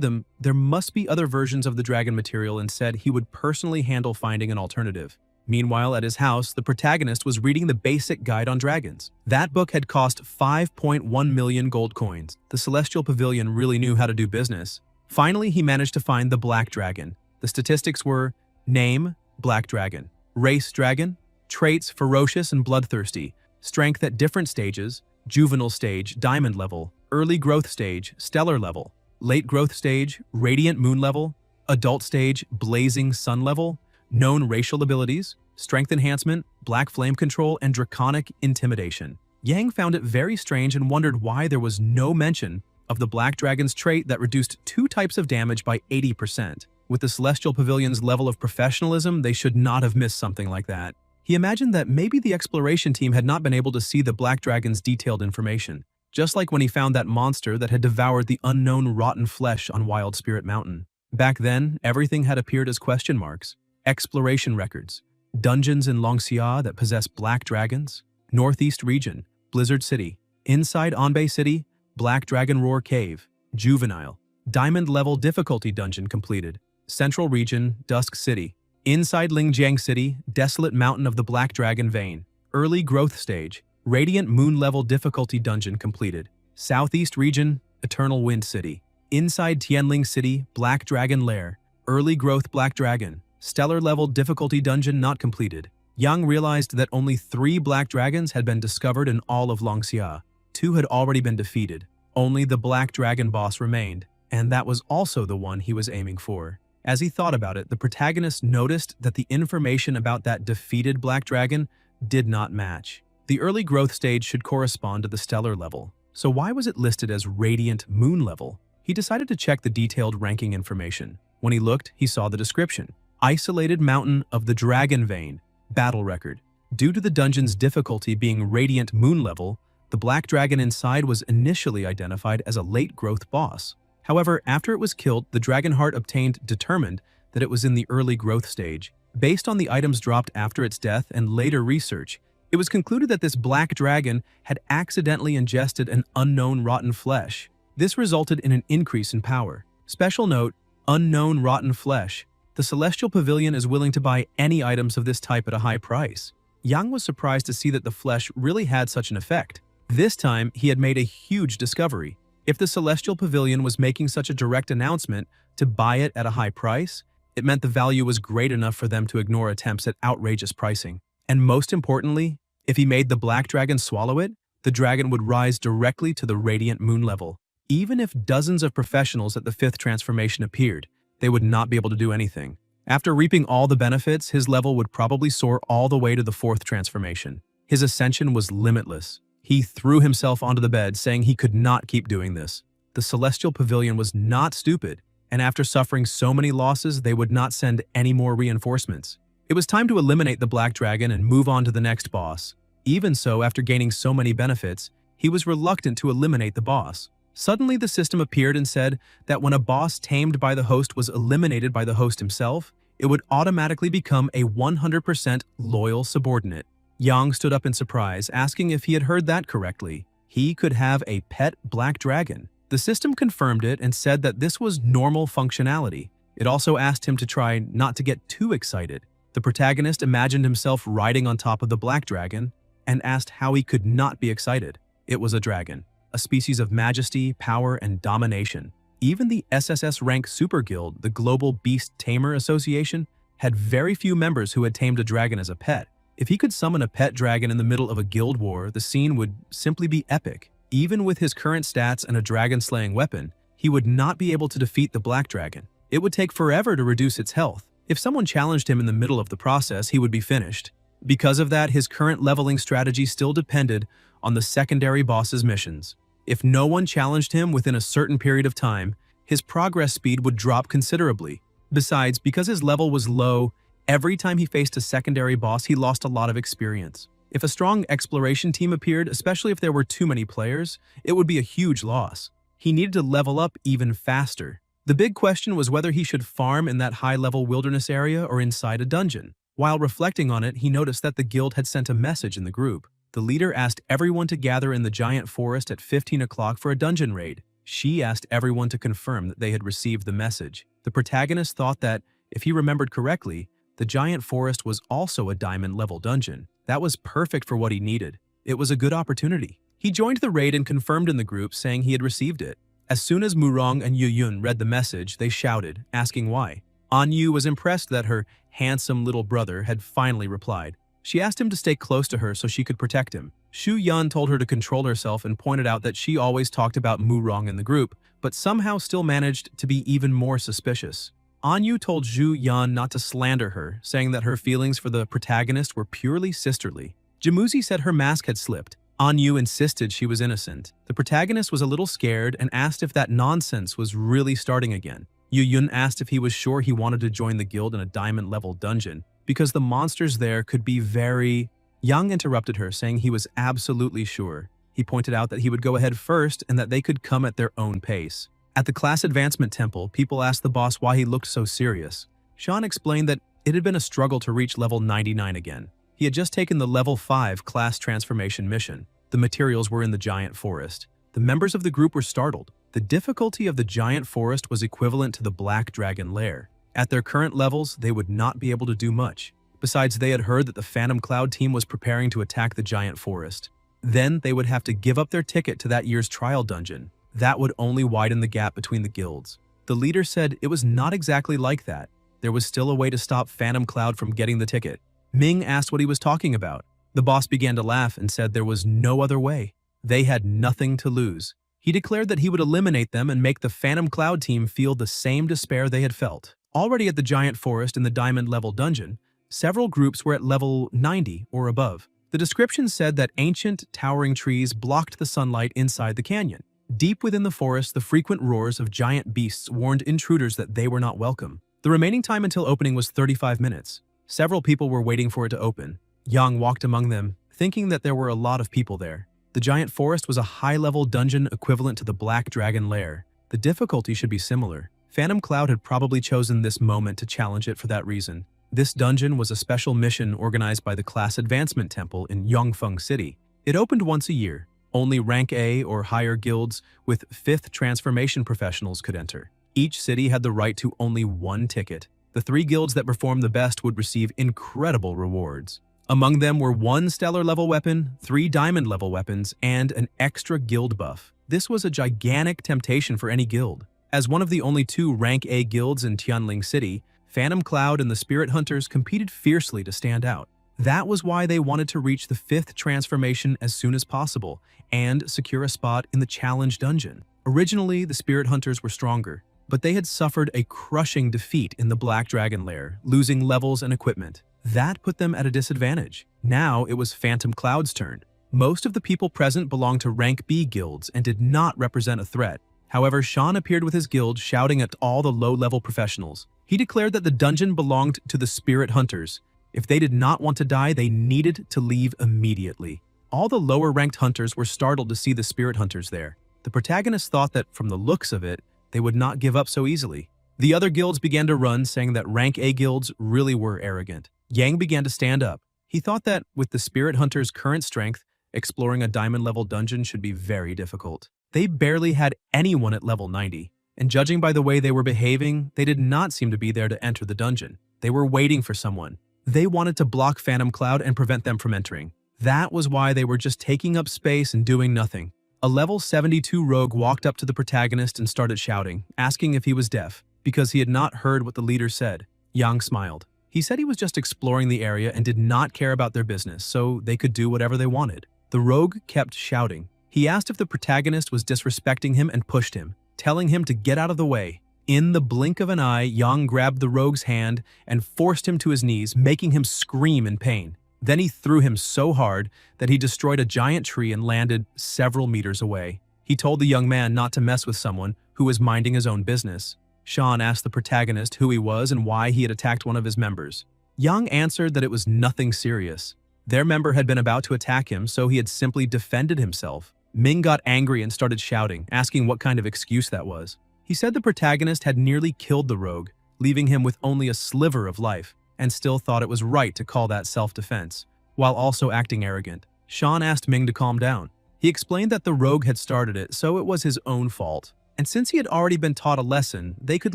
them there must be other versions of the dragon material and said he would personally handle finding an alternative. Meanwhile, at his house, the protagonist was reading the basic guide on dragons. That book had cost 5.1 million gold coins. The Celestial Pavilion really knew how to do business. Finally, he managed to find the Black Dragon. The statistics were: name, Black Dragon; race, Dragon; traits, ferocious and bloodthirsty; strength at different stages: juvenile stage, diamond level; early growth stage, stellar level; late growth stage, radiant moon level; adult stage, blazing sun level; known racial abilities: strength enhancement, black flame control, and draconic intimidation. Yang found it very strange and wondered why there was no mention of the Black Dragon's trait that reduced 2 types of damage by 80%. With the Celestial Pavilion's level of professionalism, they should not have missed something like that. He imagined that maybe the exploration team had not been able to see the Black Dragon's detailed information, just like when he found that monster that had devoured the unknown rotten flesh on Wild Spirit Mountain. Back then, everything had appeared as question marks. Exploration records, dungeons in Longxia that possess black dragons, Northeast Region, Blizzard City, inside Anbei City, Black Dragon Roar Cave, Juvenile, Diamond Level Difficulty Dungeon completed, Central Region, Dusk City, inside Lingjiang City, Desolate Mountain of the Black Dragon Vein, Early Growth Stage, Radiant Moon Level Difficulty Dungeon completed, Southeast Region, Eternal Wind City, inside Tianling City, Black Dragon Lair, Early Growth Black Dragon, Stellar Level Difficulty Dungeon not completed. Yang realized that only 3 black dragons had been discovered in all of Longxia. 2 had already been defeated. Only the Black Dragon boss remained, and that was also the one he was aiming for. As he thought about it, the protagonist noticed that the information about that defeated Black Dragon did not match. The early growth stage should correspond to the stellar level, so why was it listed as Radiant Moon level? He decided to check the detailed ranking information. When he looked, he saw the description: Isolated Mountain of the Dragon Vein, Battle Record. Due to the dungeon's difficulty being Radiant Moon level, the Black Dragon inside was initially identified as a late-growth boss. However, after it was killed, the Dragon Heart obtained determined that it was in the early growth stage. Based on the items dropped after its death and later research, it was concluded that this Black Dragon had accidentally ingested an unknown rotten flesh. This resulted in an increase in power. Special note: unknown rotten flesh. The Celestial Pavilion is willing to buy any items of this type at a high price. Yang was surprised to see that the flesh really had such an effect. This time, he had made a huge discovery. If the Celestial Pavilion was making such a direct announcement to buy it at a high price, it meant the value was great enough for them to ignore attempts at outrageous pricing. And most importantly, if he made the Black Dragon swallow it, the dragon would rise directly to the Radiant Moon level. Even if dozens of professionals at the 5th transformation appeared, they would not be able to do anything. After reaping all the benefits, his level would probably soar all the way to the 4th transformation. His ascension was limitless. He threw himself onto the bed, saying he could not keep doing this. The Celestial Pavilion was not stupid, and after suffering so many losses, they would not send any more reinforcements. It was time to eliminate the Black Dragon and move on to the next boss. Even so, after gaining so many benefits, he was reluctant to eliminate the boss. Suddenly, the system appeared and said that when a boss tamed by the host was eliminated by the host himself, it would automatically become a 100% loyal subordinate. Yang stood up in surprise, asking if he had heard that correctly. He could have a pet black dragon. The system confirmed it and said that this was normal functionality. It also asked him to try not to get too excited. The protagonist imagined himself riding on top of the black dragon and asked how he could not be excited. It was a dragon, a species of majesty, power, and domination. Even the SSS rank Super Guild, the Global Beast Tamer Association, had very few members who had tamed a dragon as a pet. If he could summon a pet dragon in the middle of a guild war, the scene would simply be epic. Even with his current stats and a dragon-slaying weapon, he would not be able to defeat the Black Dragon. It would take forever to reduce its health. If someone challenged him in the middle of the process, he would be finished. Because of that, his current leveling strategy still depended on the secondary boss's missions. If no one challenged him within a certain period of time, his progress speed would drop considerably. Besides, because his level was low, every time he faced a secondary boss, he lost a lot of experience. If a strong exploration team appeared, especially if there were too many players, it would be a huge loss. He needed to level up even faster. The big question was whether he should farm in that high-level wilderness area or inside a dungeon. While reflecting on it, he noticed that the guild had sent a message in the group. The leader asked everyone to gather in the giant forest at 15 o'clock for a dungeon raid. She asked everyone to confirm that they had received the message. The protagonist thought that, if he remembered correctly, The giant forest was also a diamond-level dungeon. That was perfect for what he needed. It was a good opportunity. He joined the raid and confirmed in the group, saying he had received it. As soon as Murong and Yuyun read the message, they shouted, asking why. Anyu was impressed that her handsome little brother had finally replied. She asked him to stay close to her so she could protect him. Shu Yan told her to control herself and pointed out that she always talked about Murong in the group, but somehow still managed to be even more suspicious. Anyu told Zhu Yan not to slander her, saying that her feelings for the protagonist were purely sisterly. Jamuzi said her mask had slipped. Anyu insisted she was innocent. The protagonist was a little scared and asked if that nonsense was really starting again. Yuyun asked if he was sure he wanted to join the guild in a diamond-level dungeon, because the monsters there could be very... Yang interrupted her, saying he was absolutely sure. He pointed out that he would go ahead first and that they could come at their own pace. At the class advancement temple, people asked the boss why he looked so serious. Sean explained that it had been a struggle to reach level 99 again. He had just taken the level 5 class transformation mission. The materials were in the giant forest. The members of the group were startled. The difficulty of the giant forest was equivalent to the Black Dragon Lair. At their current levels, they would not be able to do much. Besides, they had heard that the Phantom Cloud team was preparing to attack the giant forest. Then they would have to give up their ticket to that year's trial dungeon. That would only widen the gap between the guilds. The leader said it was not exactly like that. There was still a way to stop Phantom Cloud from getting the ticket. Ming asked what he was talking about. The boss began to laugh and said there was no other way. They had nothing to lose. He declared that he would eliminate them and make the Phantom Cloud team feel the same despair they had felt. Already at the giant forest in the diamond-level dungeon, several groups were at level 90 or above. The description said that ancient, towering trees blocked the sunlight inside the canyon. Deep within the forest, the frequent roars of giant beasts warned intruders that they were not welcome. The remaining time until opening was 35 minutes. Several people were waiting for it to open. Yang walked among them, thinking that there were a lot of people there. The giant forest was a high-level dungeon equivalent to the Black Dragon Lair. The difficulty should be similar. Phantom Cloud had probably chosen this moment to challenge it for that reason. This dungeon was a special mission organized by the Class Advancement Temple in Yongfeng City. It opened once a year. Only rank A or higher guilds with 5th transformation professionals could enter. Each city had the right to only one ticket. The 3 guilds that performed the best would receive incredible rewards. Among them were 1 stellar-level weapon, 3 diamond-level weapons, and an extra guild buff. This was a gigantic temptation for any guild. As one of the only 2 rank A guilds in Tianling City, Phantom Cloud and the Spirit Hunters competed fiercely to stand out. That was why they wanted to reach the 5th transformation as soon as possible and secure a spot in the challenge dungeon. Originally, the Spirit Hunters were stronger, but they had suffered a crushing defeat in the Black Dragon Lair, losing levels and equipment. That put them at a disadvantage. Now it was Phantom Cloud's turn. Most of the people present belonged to rank B guilds and did not represent a threat. However, Sean appeared with his guild shouting at all the low-level professionals. He declared that the dungeon belonged to the Spirit Hunters. If they did not want to die, they needed to leave immediately. All the lower-ranked hunters were startled to see the Spirit Hunters there. The protagonist thought that, from the looks of it, they would not give up so easily. The other guilds began to run, saying that rank A guilds really were arrogant. Yang began to stand up. He thought that, with the Spirit Hunters' current strength, exploring a diamond-level dungeon should be very difficult. They barely had anyone at level 90, and judging by the way they were behaving, they did not seem to be there to enter the dungeon. They were waiting for someone. They wanted to block Phantom Cloud and prevent them from entering. That was why they were just taking up space and doing nothing. A level 72 rogue walked up to the protagonist and started shouting, asking if he was deaf, because he had not heard what the leader said. Yang smiled. He said he was just exploring the area and did not care about their business, so they could do whatever they wanted. The rogue kept shouting. He asked if the protagonist was disrespecting him and pushed him, telling him to get out of the way. In the blink of an eye, Yang grabbed the rogue's hand and forced him to his knees, making him scream in pain. Then he threw him so hard that he destroyed a giant tree and landed several meters away. He told the young man not to mess with someone who was minding his own business. Sean asked the protagonist who he was and why he had attacked one of his members. Yang answered that it was nothing serious. Their member had been about to attack him, so he had simply defended himself. Ming got angry and started shouting, asking what kind of excuse that was. He said the protagonist had nearly killed the rogue, leaving him with only a sliver of life, and still thought it was right to call that self-defense, while also acting arrogant. Sean asked Ming to calm down. He explained that the rogue had started it, so it was his own fault. And since he had already been taught a lesson, they could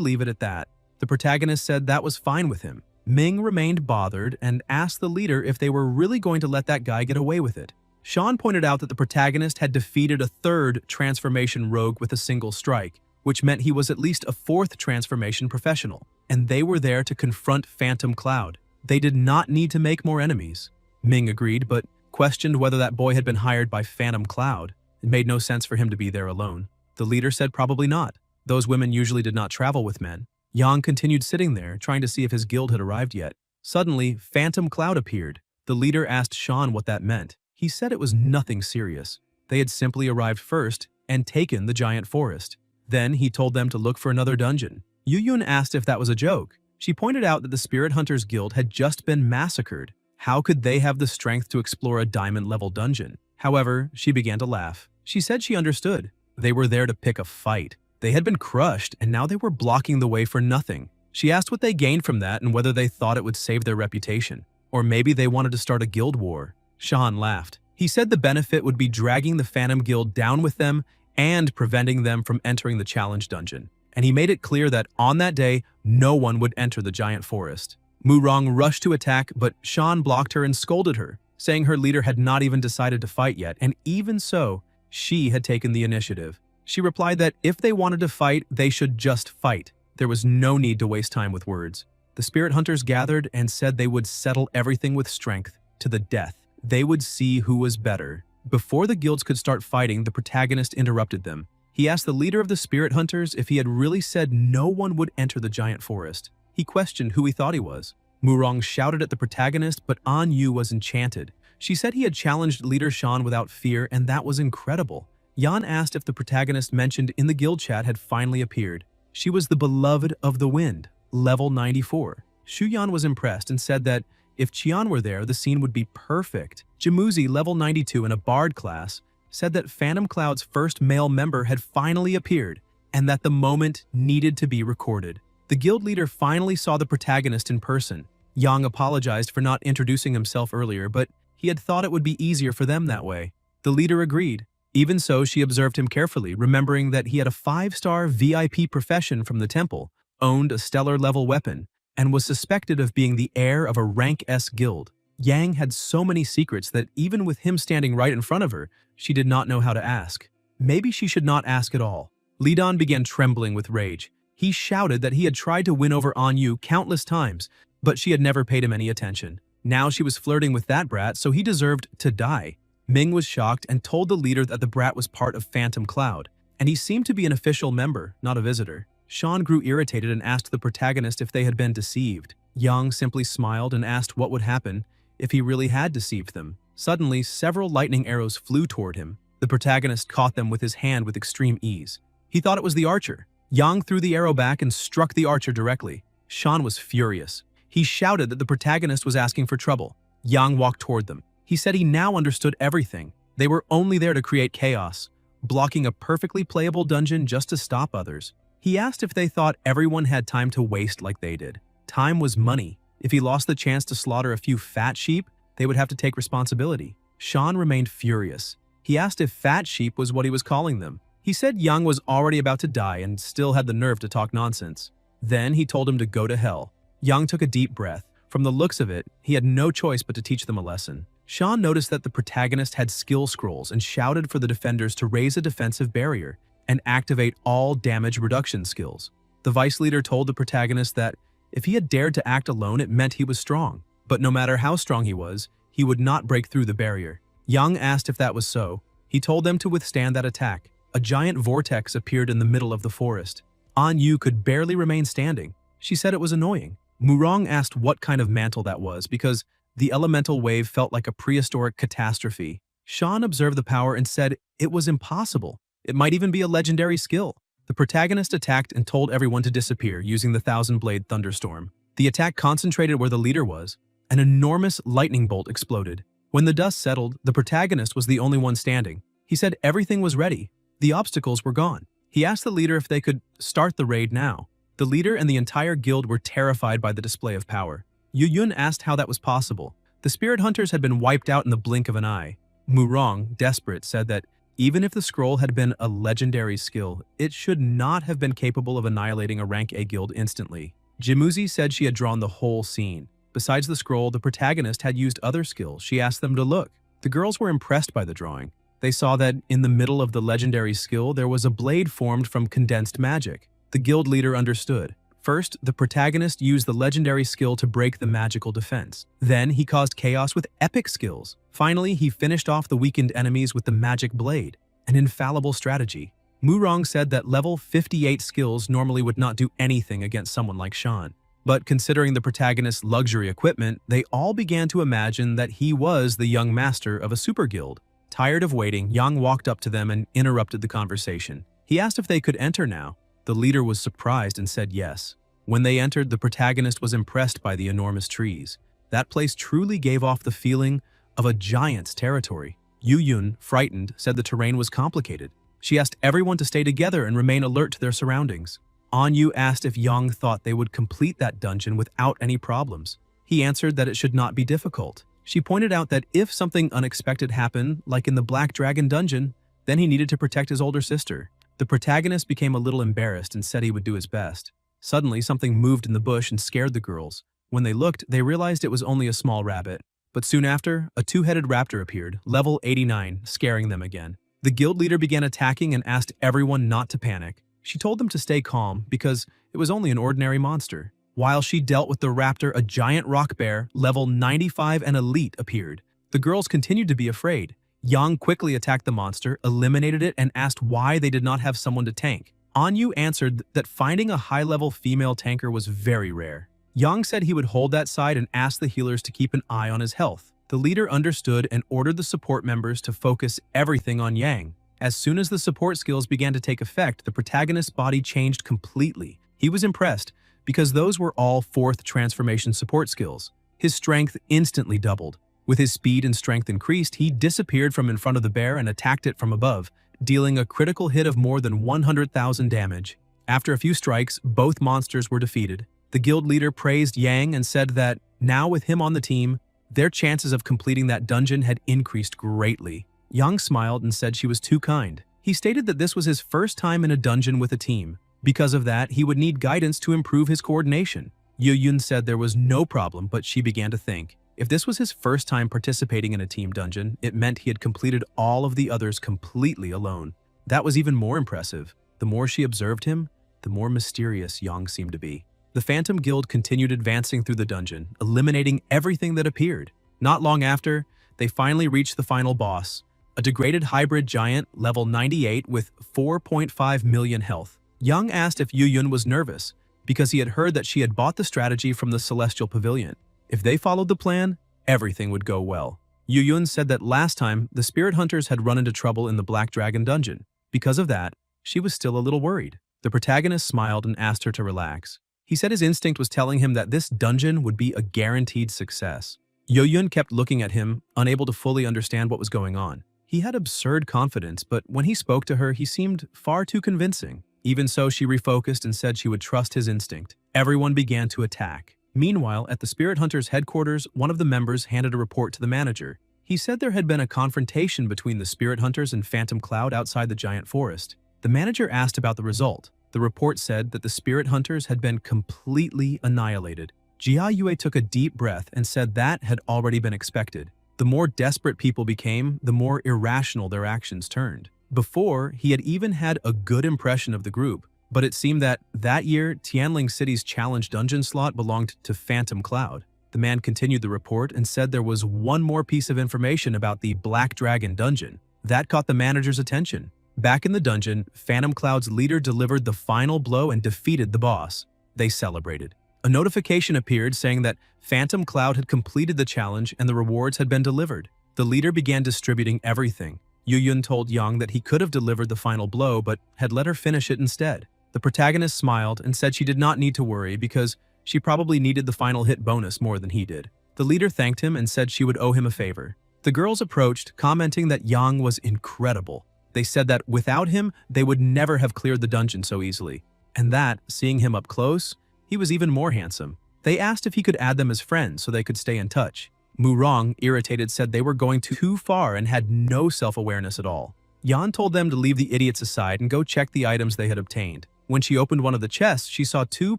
leave it at that. The protagonist said that was fine with him. Ming remained bothered and asked the leader if they were really going to let that guy get away with it. Sean pointed out that the protagonist had defeated a third transformation rogue with a single strike, which meant he was at least a fourth transformation professional, and they were there to confront Phantom Cloud. They did not need to make more enemies. Ming agreed, but questioned whether that boy had been hired by Phantom Cloud. It made no sense for him to be there alone. The leader said probably not. Those women usually did not travel with men. Yang continued sitting there, trying to see if his guild had arrived yet. Suddenly, Phantom Cloud appeared. The leader asked Sean what that meant. He said it was nothing serious. They had simply arrived first and taken the giant forest. Then he told them to look for another dungeon. Yuyun asked if that was a joke. She pointed out that the Spirit Hunters Guild had just been massacred. How could they have the strength to explore a diamond-level dungeon? However, she began to laugh. She said she understood. They were there to pick a fight. They had been crushed, and now they were blocking the way for nothing. She asked what they gained from that and whether they thought it would save their reputation. Or maybe they wanted to start a guild war. Sean laughed. He said the benefit would be dragging the Phantom Guild down with them and preventing them from entering the challenge dungeon. And he made it clear that on that day, no one would enter the giant forest. Murong rushed to attack, but Sean blocked her and scolded her, saying her leader had not even decided to fight yet, and even so, she had taken the initiative. She replied that if they wanted to fight, they should just fight. There was no need to waste time with words. The Spirit Hunters gathered and said they would settle everything with strength, to the death. They would see who was better. Before the guilds could start fighting, the protagonist interrupted them. He asked the leader of the Spirit Hunters if he had really said no one would enter the giant forest. He questioned who he thought he was. Murong shouted at the protagonist, but An Yu was enchanted. She said he had challenged leader Sean without fear, and that was incredible. Yan asked if the protagonist mentioned in the guild chat had finally appeared. She was the beloved of the wind, level 94. Shu Yan was impressed and said that if Qian were there, the scene would be perfect. Jamuzi, level 92 in a bard class, said that Phantom Cloud's first male member had finally appeared, and that the moment needed to be recorded. The guild leader finally saw the protagonist in person. Yang apologized for not introducing himself earlier, but he had thought it would be easier for them that way. The leader agreed. Even so, she observed him carefully, remembering that he had a 5-star VIP profession from the temple, owned a stellar-level weapon, and was suspected of being the heir of a rank S guild. Yang had so many secrets that even with him standing right in front of her, she did not know how to ask. Maybe she should not ask at all. Li Dan began trembling with rage. He shouted that he had tried to win over An Yu countless times, but she had never paid him any attention. Now she was flirting with that brat, so he deserved to die. Ming was shocked and told the leader that the brat was part of Phantom Cloud, and he seemed to be an official member, not a visitor. Sean grew irritated and asked the protagonist if they had been deceived. Yang simply smiled and asked what would happen if he really had deceived them. Suddenly, several lightning arrows flew toward him. The protagonist caught them with his hand with extreme ease. He thought it was the archer. Yang threw the arrow back and struck the archer directly. Sean was furious. He shouted that the protagonist was asking for trouble. Yang walked toward them. He said he now understood everything. They were only there to create chaos, blocking a perfectly playable dungeon just to stop others. He asked if they thought everyone had time to waste like they did. Time was money. If he lost the chance to slaughter a few fat sheep, they would have to take responsibility. Sean remained furious. He asked if fat sheep was what he was calling them. He said Yang was already about to die and still had the nerve to talk nonsense. Then he told him to go to hell. Yang took a deep breath. From the looks of it, he had no choice but to teach them a lesson. Sean noticed that the protagonist had skill scrolls and shouted for the defenders to raise a defensive barrier and activate all damage reduction skills. The vice leader told the protagonist that if he had dared to act alone, it meant he was strong. But no matter how strong he was, he would not break through the barrier. Yang asked if that was so. He told them to withstand that attack. A giant vortex appeared in the middle of the forest. An Yu could barely remain standing. She said it was annoying. Murong asked what kind of mantle that was because the elemental wave felt like a prehistoric catastrophe. Sean observed the power and said it was impossible. It might even be a legendary skill. The protagonist attacked and told everyone to disappear using the Thousand-Blade Thunderstorm. The attack concentrated where the leader was. An enormous lightning bolt exploded. When the dust settled, the protagonist was the only one standing. He said everything was ready. The obstacles were gone. He asked the leader if they could start the raid now. The leader and the entire guild were terrified by the display of power. Yu Yun asked how that was possible. The Spirit Hunters had been wiped out in the blink of an eye. Murong, desperate, said that even if the scroll had been a legendary skill, it should not have been capable of annihilating a rank A guild instantly. Jimuzi said she had drawn the whole scene. Besides the scroll, the protagonist had used other skills. She asked them to look. The girls were impressed by the drawing. They saw that in the middle of the legendary skill there was a blade formed from condensed magic. The guild leader understood. First, the protagonist used the legendary skill to break the magical defense. Then, he caused chaos with epic skills. Finally, he finished off the weakened enemies with the magic blade, an infallible strategy. Murong said that level 58 skills normally would not do anything against someone like Shan. But considering the protagonist's luxury equipment, they all began to imagine that he was the young master of a super guild. Tired of waiting, Yang walked up to them and interrupted the conversation. He asked if they could enter now. The leader was surprised and said yes. When they entered, the protagonist was impressed by the enormous trees. That place truly gave off the feeling of a giant's territory. Yu Yun, frightened, said the terrain was complicated. She asked everyone to stay together and remain alert to their surroundings. Anyu asked if Yang thought they would complete that dungeon without any problems. He answered that it should not be difficult. She pointed out that if something unexpected happened, like in the Black Dragon dungeon, then he needed to protect his older sister. The protagonist became a little embarrassed and said he would do his best. Suddenly, something moved in the bush and scared the girls. When they looked, they realized it was only a small rabbit. But soon after, a two-headed raptor appeared, level 89, scaring them again. The guild leader began attacking and asked everyone not to panic. She told them to stay calm because it was only an ordinary monster. While she dealt with the raptor, a giant rock bear, level 95 and elite, appeared. The girls continued to be afraid. Yang quickly attacked the monster, eliminated it, and asked why they did not have someone to tank. Anyu answered that finding a high-level female tanker was very rare. Yang said he would hold that side and asked the healers to keep an eye on his health. The leader understood and ordered the support members to focus everything on Yang. As soon as the support skills began to take effect, the protagonist's body changed completely. He was impressed because those were all 4th transformation support skills. His strength instantly doubled. With his speed and strength increased, he disappeared from in front of the bear and attacked it from above, dealing a critical hit of more than 100,000 damage. After a few strikes, both monsters were defeated. The guild leader praised Yang and said that, now with him on the team, their chances of completing that dungeon had increased greatly. Yang smiled and said she was too kind. He stated that this was his first time in a dungeon with a team. Because of that, he would need guidance to improve his coordination. Yu Yun said there was no problem, but she began to think. If this was his first time participating in a team dungeon, it meant he had completed all of the others completely alone. That was even more impressive. The more she observed him, the more mysterious Yang seemed to be. The Phantom Guild continued advancing through the dungeon, eliminating everything that appeared. Not long after, they finally reached the final boss, a degraded hybrid giant, level 98 with 4.5 million health. Yang asked if Yu Yun was nervous, because he had heard that she had bought the strategy from the Celestial Pavilion. If they followed the plan, everything would go well. Yu Yun said that last time, the spirit hunters had run into trouble in the Black Dragon dungeon. Because of that, she was still a little worried. The protagonist smiled and asked her to relax. He said his instinct was telling him that this dungeon would be a guaranteed success. Yu Yun kept looking at him, unable to fully understand what was going on. He had absurd confidence, but when he spoke to her, he seemed far too convincing. Even so, she refocused and said she would trust his instinct. Everyone began to attack. Meanwhile, at the Spirit Hunters' headquarters, one of the members handed a report to the manager. He said there had been a confrontation between the Spirit Hunters and Phantom Cloud outside the giant forest. The manager asked about the result. The report said that the Spirit Hunters had been completely annihilated. Jia Yue took a deep breath and said that had already been expected. The more desperate people became, the more irrational their actions turned. Before, he had even had a good impression of the group, but it seemed that year, Tianling City's challenge dungeon slot belonged to Phantom Cloud. The man continued the report and said there was one more piece of information about the Black Dragon dungeon. That caught the manager's attention. Back in the dungeon, Phantom Cloud's leader delivered the final blow and defeated the boss. They celebrated. A notification appeared saying that Phantom Cloud had completed the challenge and the rewards had been delivered. The leader began distributing everything. Yu Yun told Yang that he could have delivered the final blow, but had let her finish it instead. The protagonist smiled and said she did not need to worry because she probably needed the final hit bonus more than he did. The leader thanked him and said she would owe him a favor. The girls approached, commenting that Yang was incredible. They said that without him, they would never have cleared the dungeon so easily. And that, seeing him up close, he was even more handsome. They asked if he could add them as friends so they could stay in touch. Murong, irritated, said they were going too far and had no self-awareness at all. Yan told them to leave the idiots aside and go check the items they had obtained. When she opened one of the chests, she saw 2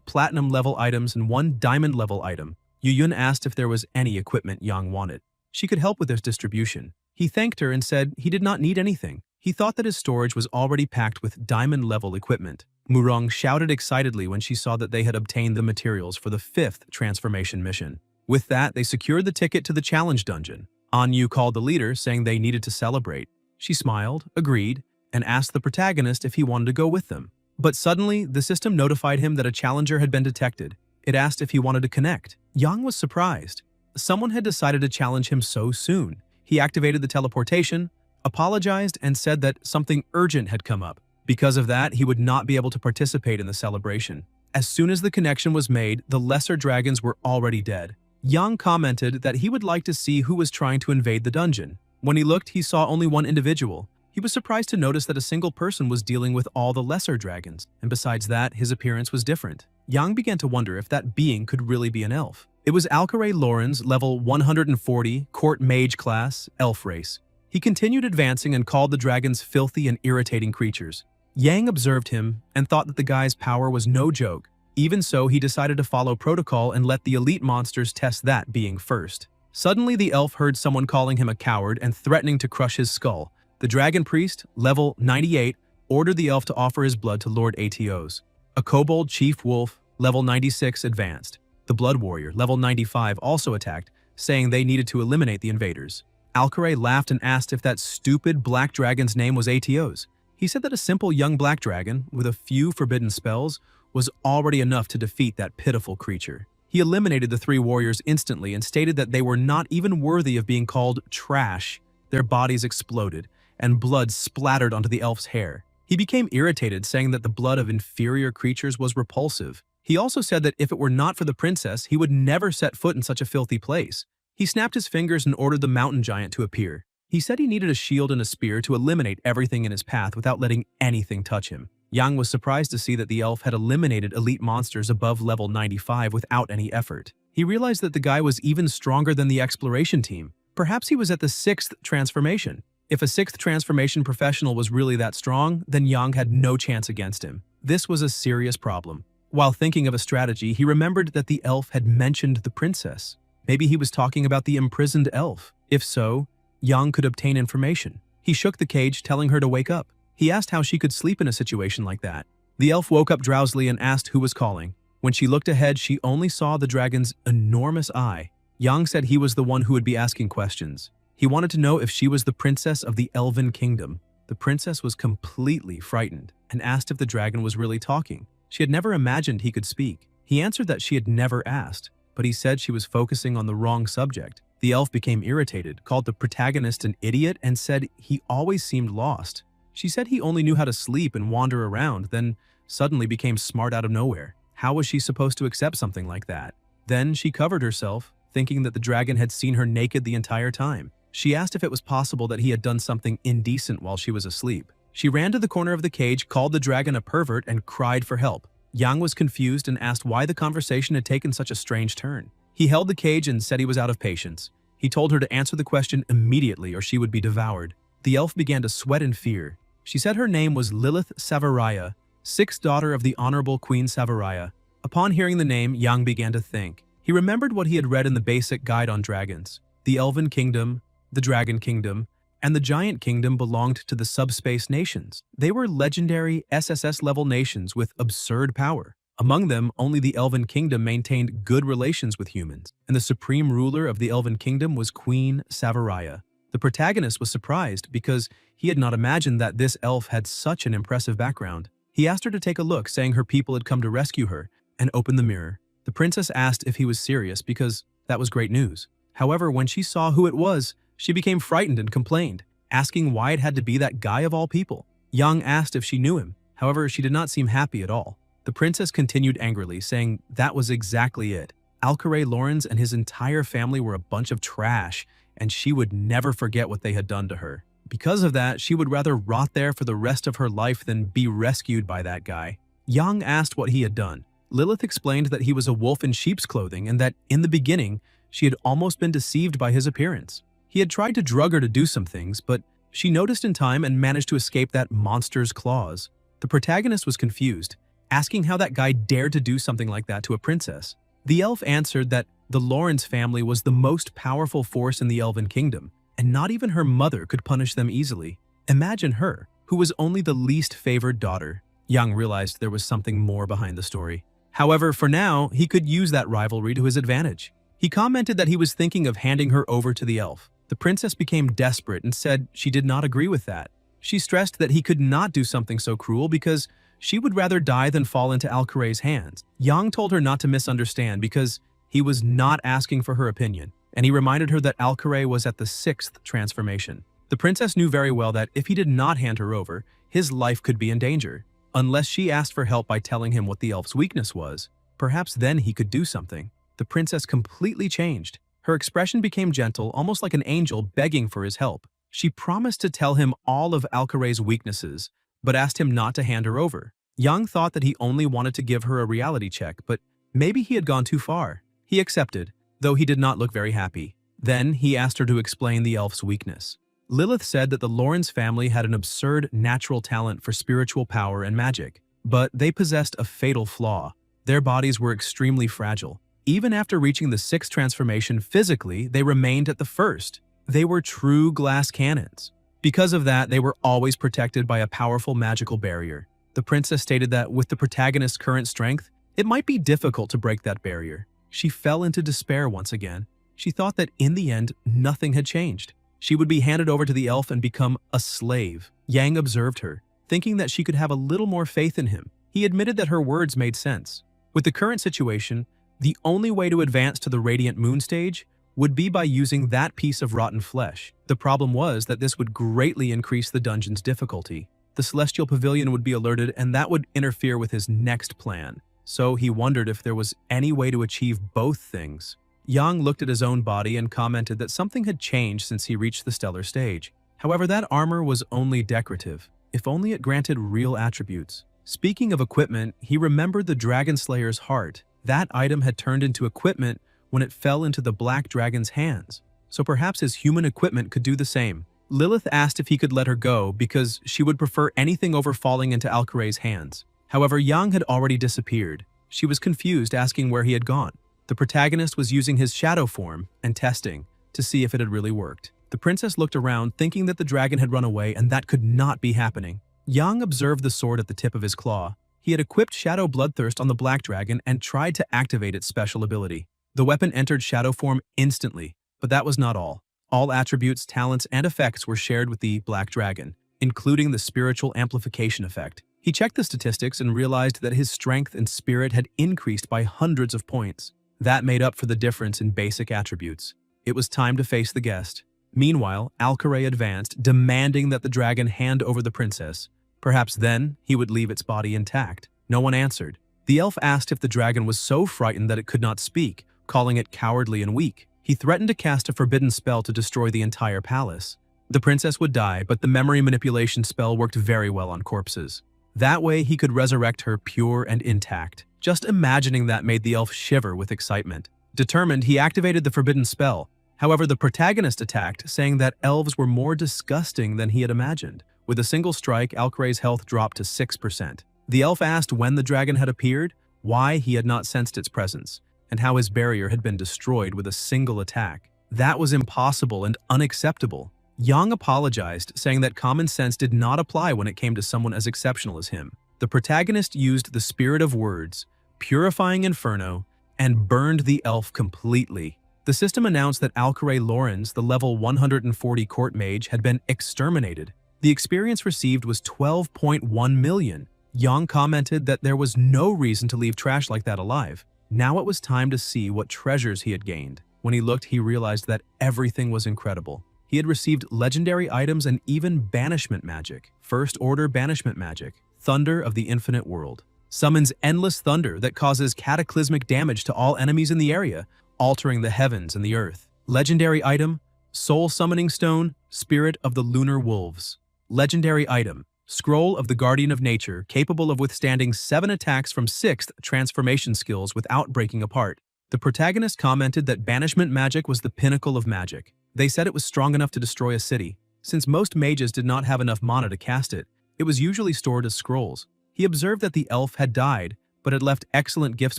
platinum-level items and 1 diamond-level item. Yuyun asked if there was any equipment Yang wanted. She could help with their distribution. He thanked her and said he did not need anything. He thought that his storage was already packed with diamond-level equipment. Murong shouted excitedly when she saw that they had obtained the materials for the 5th transformation mission. With that, they secured the ticket to the challenge dungeon. Anyu called the leader, saying they needed to celebrate. She smiled, agreed, and asked the protagonist if he wanted to go with them. But suddenly, the system notified him that a challenger had been detected. It asked if he wanted to connect. Yang was surprised. Someone had decided to challenge him so soon. He activated the teleportation, apologized, and said that something urgent had come up. Because of that, he would not be able to participate in the celebration. As soon as the connection was made, the lesser dragons were already dead. Yang commented that he would like to see who was trying to invade the dungeon. When he looked, he saw only one individual. He was surprised to notice that a single person was dealing with all the lesser dragons, and besides that, his appearance was different. Yang began to wonder if that being could really be an elf. It was Alcaray Lauren's level 140 court mage class elf race. He continued advancing and called the dragons filthy and irritating creatures. Yang observed him and thought that the guy's power was no joke. Even so, he decided to follow protocol and let the elite monsters test that being first. Suddenly, the elf heard someone calling him a coward and threatening to crush his skull. The dragon priest, level 98, ordered the elf to offer his blood to Lord Atos. A kobold chief wolf, level 96, advanced. The blood warrior, level 95, also attacked, saying they needed to eliminate the invaders. Alcaray laughed and asked if that stupid black dragon's name was Atos. He said that a simple young black dragon, with a few forbidden spells, was already enough to defeat that pitiful creature. He eliminated the 3 warriors instantly and stated that they were not even worthy of being called trash. Their bodies exploded, and blood splattered onto the elf's hair. He became irritated, saying that the blood of inferior creatures was repulsive. He also said that if it were not for the princess, he would never set foot in such a filthy place. He snapped his fingers and ordered the mountain giant to appear. He said he needed a shield and a spear to eliminate everything in his path without letting anything touch him. Yang was surprised to see that the elf had eliminated elite monsters above level 95 without any effort. He realized that the guy was even stronger than the exploration team. Perhaps he was at the 6th transformation. If a 6th transformation professional was really that strong, then Yang had no chance against him. This was a serious problem. While thinking of a strategy, he remembered that the elf had mentioned the princess. Maybe he was talking about the imprisoned elf. If so, Yang could obtain information. He shook the cage, telling her to wake up. He asked how she could sleep in a situation like that. The elf woke up drowsily and asked who was calling. When she looked ahead, she only saw the dragon's enormous eye. Yang said he was the one who would be asking questions. He wanted to know if she was the princess of the Elven Kingdom. The princess was completely frightened and asked if the dragon was really talking. She had never imagined he could speak. He answered that she had never asked, but he said she was focusing on the wrong subject. The elf became irritated, called the protagonist an idiot, and said he always seemed lost. She said he only knew how to sleep and wander around, then suddenly became smart out of nowhere. How was she supposed to accept something like that? Then she covered herself, thinking that the dragon had seen her naked the entire time. She asked if it was possible that he had done something indecent while she was asleep. She ran to the corner of the cage, called the dragon a pervert, and cried for help. Yang was confused and asked why the conversation had taken such a strange turn. He held the cage and said he was out of patience. He told her to answer the question immediately or she would be devoured. The elf began to sweat in fear. She said her name was Lilith Savaraya, 6th daughter of the Honorable Queen Savaraya. Upon hearing the name, Yang began to think. He remembered what he had read in the basic guide on dragons. The Elven Kingdom, the Dragon Kingdom, and the Giant Kingdom belonged to the subspace nations. They were legendary SSS-level nations with absurd power. Among them, only the Elven Kingdom maintained good relations with humans, and the supreme ruler of the Elven Kingdom was Queen Savaraya. The protagonist was surprised because he had not imagined that this elf had such an impressive background. He asked her to take a look, saying her people had come to rescue her, and opened the mirror. The princess asked if he was serious because that was great news. However, when she saw who it was, she became frightened and complained, asking why it had to be that guy of all people. Yang asked if she knew him. However, she did not seem happy at all. The princess continued angrily, saying that was exactly it. Alcaray Lawrence and his entire family were a bunch of trash, and she would never forget what they had done to her. Because of that, she would rather rot there for the rest of her life than be rescued by that guy. Yang asked what he had done. Lilith explained that he was a wolf in sheep's clothing and that, in the beginning, she had almost been deceived by his appearance. He had tried to drug her to do some things, but she noticed in time and managed to escape that monster's claws. The protagonist was confused, asking how that guy dared to do something like that to a princess. The elf answered that the Lawrence family was the most powerful force in the Elven Kingdom, and not even her mother could punish them easily. Imagine her, who was only the least favored daughter. Yang realized there was something more behind the story. However, for now, he could use that rivalry to his advantage. He commented that he was thinking of handing her over to the elf. The princess became desperate and said she did not agree with that. She stressed that he could not do something so cruel because she would rather die than fall into Alcare's hands. Yang told her not to misunderstand because he was not asking for her opinion, and he reminded her that Alcare was at the 6th transformation. The princess knew very well that if he did not hand her over, his life could be in danger. Unless she asked for help by telling him what the elf's weakness was, perhaps then he could do something. The princess completely changed. Her expression became gentle, almost like an angel begging for his help. She promised to tell him all of Alcare's weaknesses, but asked him not to hand her over. Yang thought that he only wanted to give her a reality check, but maybe he had gone too far. He accepted, though he did not look very happy. Then he asked her to explain the elf's weakness. Lilith said that the Lawrence family had an absurd natural talent for spiritual power and magic, but they possessed a fatal flaw. Their bodies were extremely fragile. Even after reaching the 6th transformation physically, they remained at the 1st. They were true glass cannons. Because of that, they were always protected by a powerful magical barrier. The princess stated that with the protagonist's current strength, it might be difficult to break that barrier. She fell into despair once again. She thought that in the end, nothing had changed. She would be handed over to the elf and become a slave. Yang observed her, thinking that she could have a little more faith in him. He admitted that her words made sense. With the current situation, the only way to advance to the Radiant Moon stage would be by using that piece of rotten flesh. The problem was that this would greatly increase the dungeon's difficulty. The Celestial Pavilion would be alerted, and that would interfere with his next plan. So he wondered if there was any way to achieve both things. Yang looked at his own body and commented that something had changed since he reached the stellar stage. However, that armor was only decorative, if only it granted real attributes. Speaking of equipment, he remembered the Dragon Slayer's heart. That item had turned into equipment when it fell into the Black Dragon's hands, so perhaps his human equipment could do the same. Lilith asked if he could let her go because she would prefer anything over falling into Alcare's hands. However, Yang had already disappeared. She was confused, asking where he had gone. The protagonist was using his shadow form and testing to see if it had really worked. The princess looked around, thinking that the dragon had run away, and that could not be happening. Yang observed the sword at the tip of his claw. He had equipped Shadow Bloodthirst on the Black Dragon and tried to activate its special ability. The weapon entered shadow form instantly, but that was not all. All attributes, talents, and effects were shared with the Black Dragon, including the spiritual amplification effect. He checked the statistics and realized that his strength and spirit had increased by hundreds of points. That made up for the difference in basic attributes. It was time to face the guest. Meanwhile, Alcare advanced, demanding that the dragon hand over the princess. Perhaps then, he would leave its body intact. No one answered. The elf asked if the dragon was so frightened that it could not speak, calling it cowardly and weak. He threatened to cast a forbidden spell to destroy the entire palace. The princess would die, but the memory manipulation spell worked very well on corpses. That way, he could resurrect her pure and intact. Just imagining that made the elf shiver with excitement. Determined, he activated the forbidden spell. However, the protagonist attacked, saying that elves were more disgusting than he had imagined. With a single strike, Alcare's health dropped to 6%. The elf asked when the dragon had appeared, why he had not sensed its presence, and how his barrier had been destroyed with a single attack. That was impossible and unacceptable. Yang apologized, saying that common sense did not apply when it came to someone as exceptional as him. The protagonist used the spirit of words, purifying Inferno, and burned the elf completely. The system announced that Alcare Lorenz, the level 140 court mage, had been exterminated. The experience received was 12.1 million. Yang commented that there was no reason to leave trash like that alive. Now it was time to see what treasures he had gained. When he looked, he realized that everything was incredible. He had received legendary items and even banishment magic. First order banishment magic, Thunder of the Infinite World. Summons endless thunder that causes cataclysmic damage to all enemies in the area, altering the heavens and the earth. Legendary item, Soul Summoning Stone, Spirit of the Lunar Wolves. Legendary item, Scroll of the Guardian of Nature, capable of withstanding 7 attacks from 6th transformation skills without breaking apart. The protagonist commented that banishment magic was the pinnacle of magic. They said it was strong enough to destroy a city. Since most mages did not have enough mana to cast it, it was usually stored as scrolls. He observed that the elf had died, but had left excellent gifts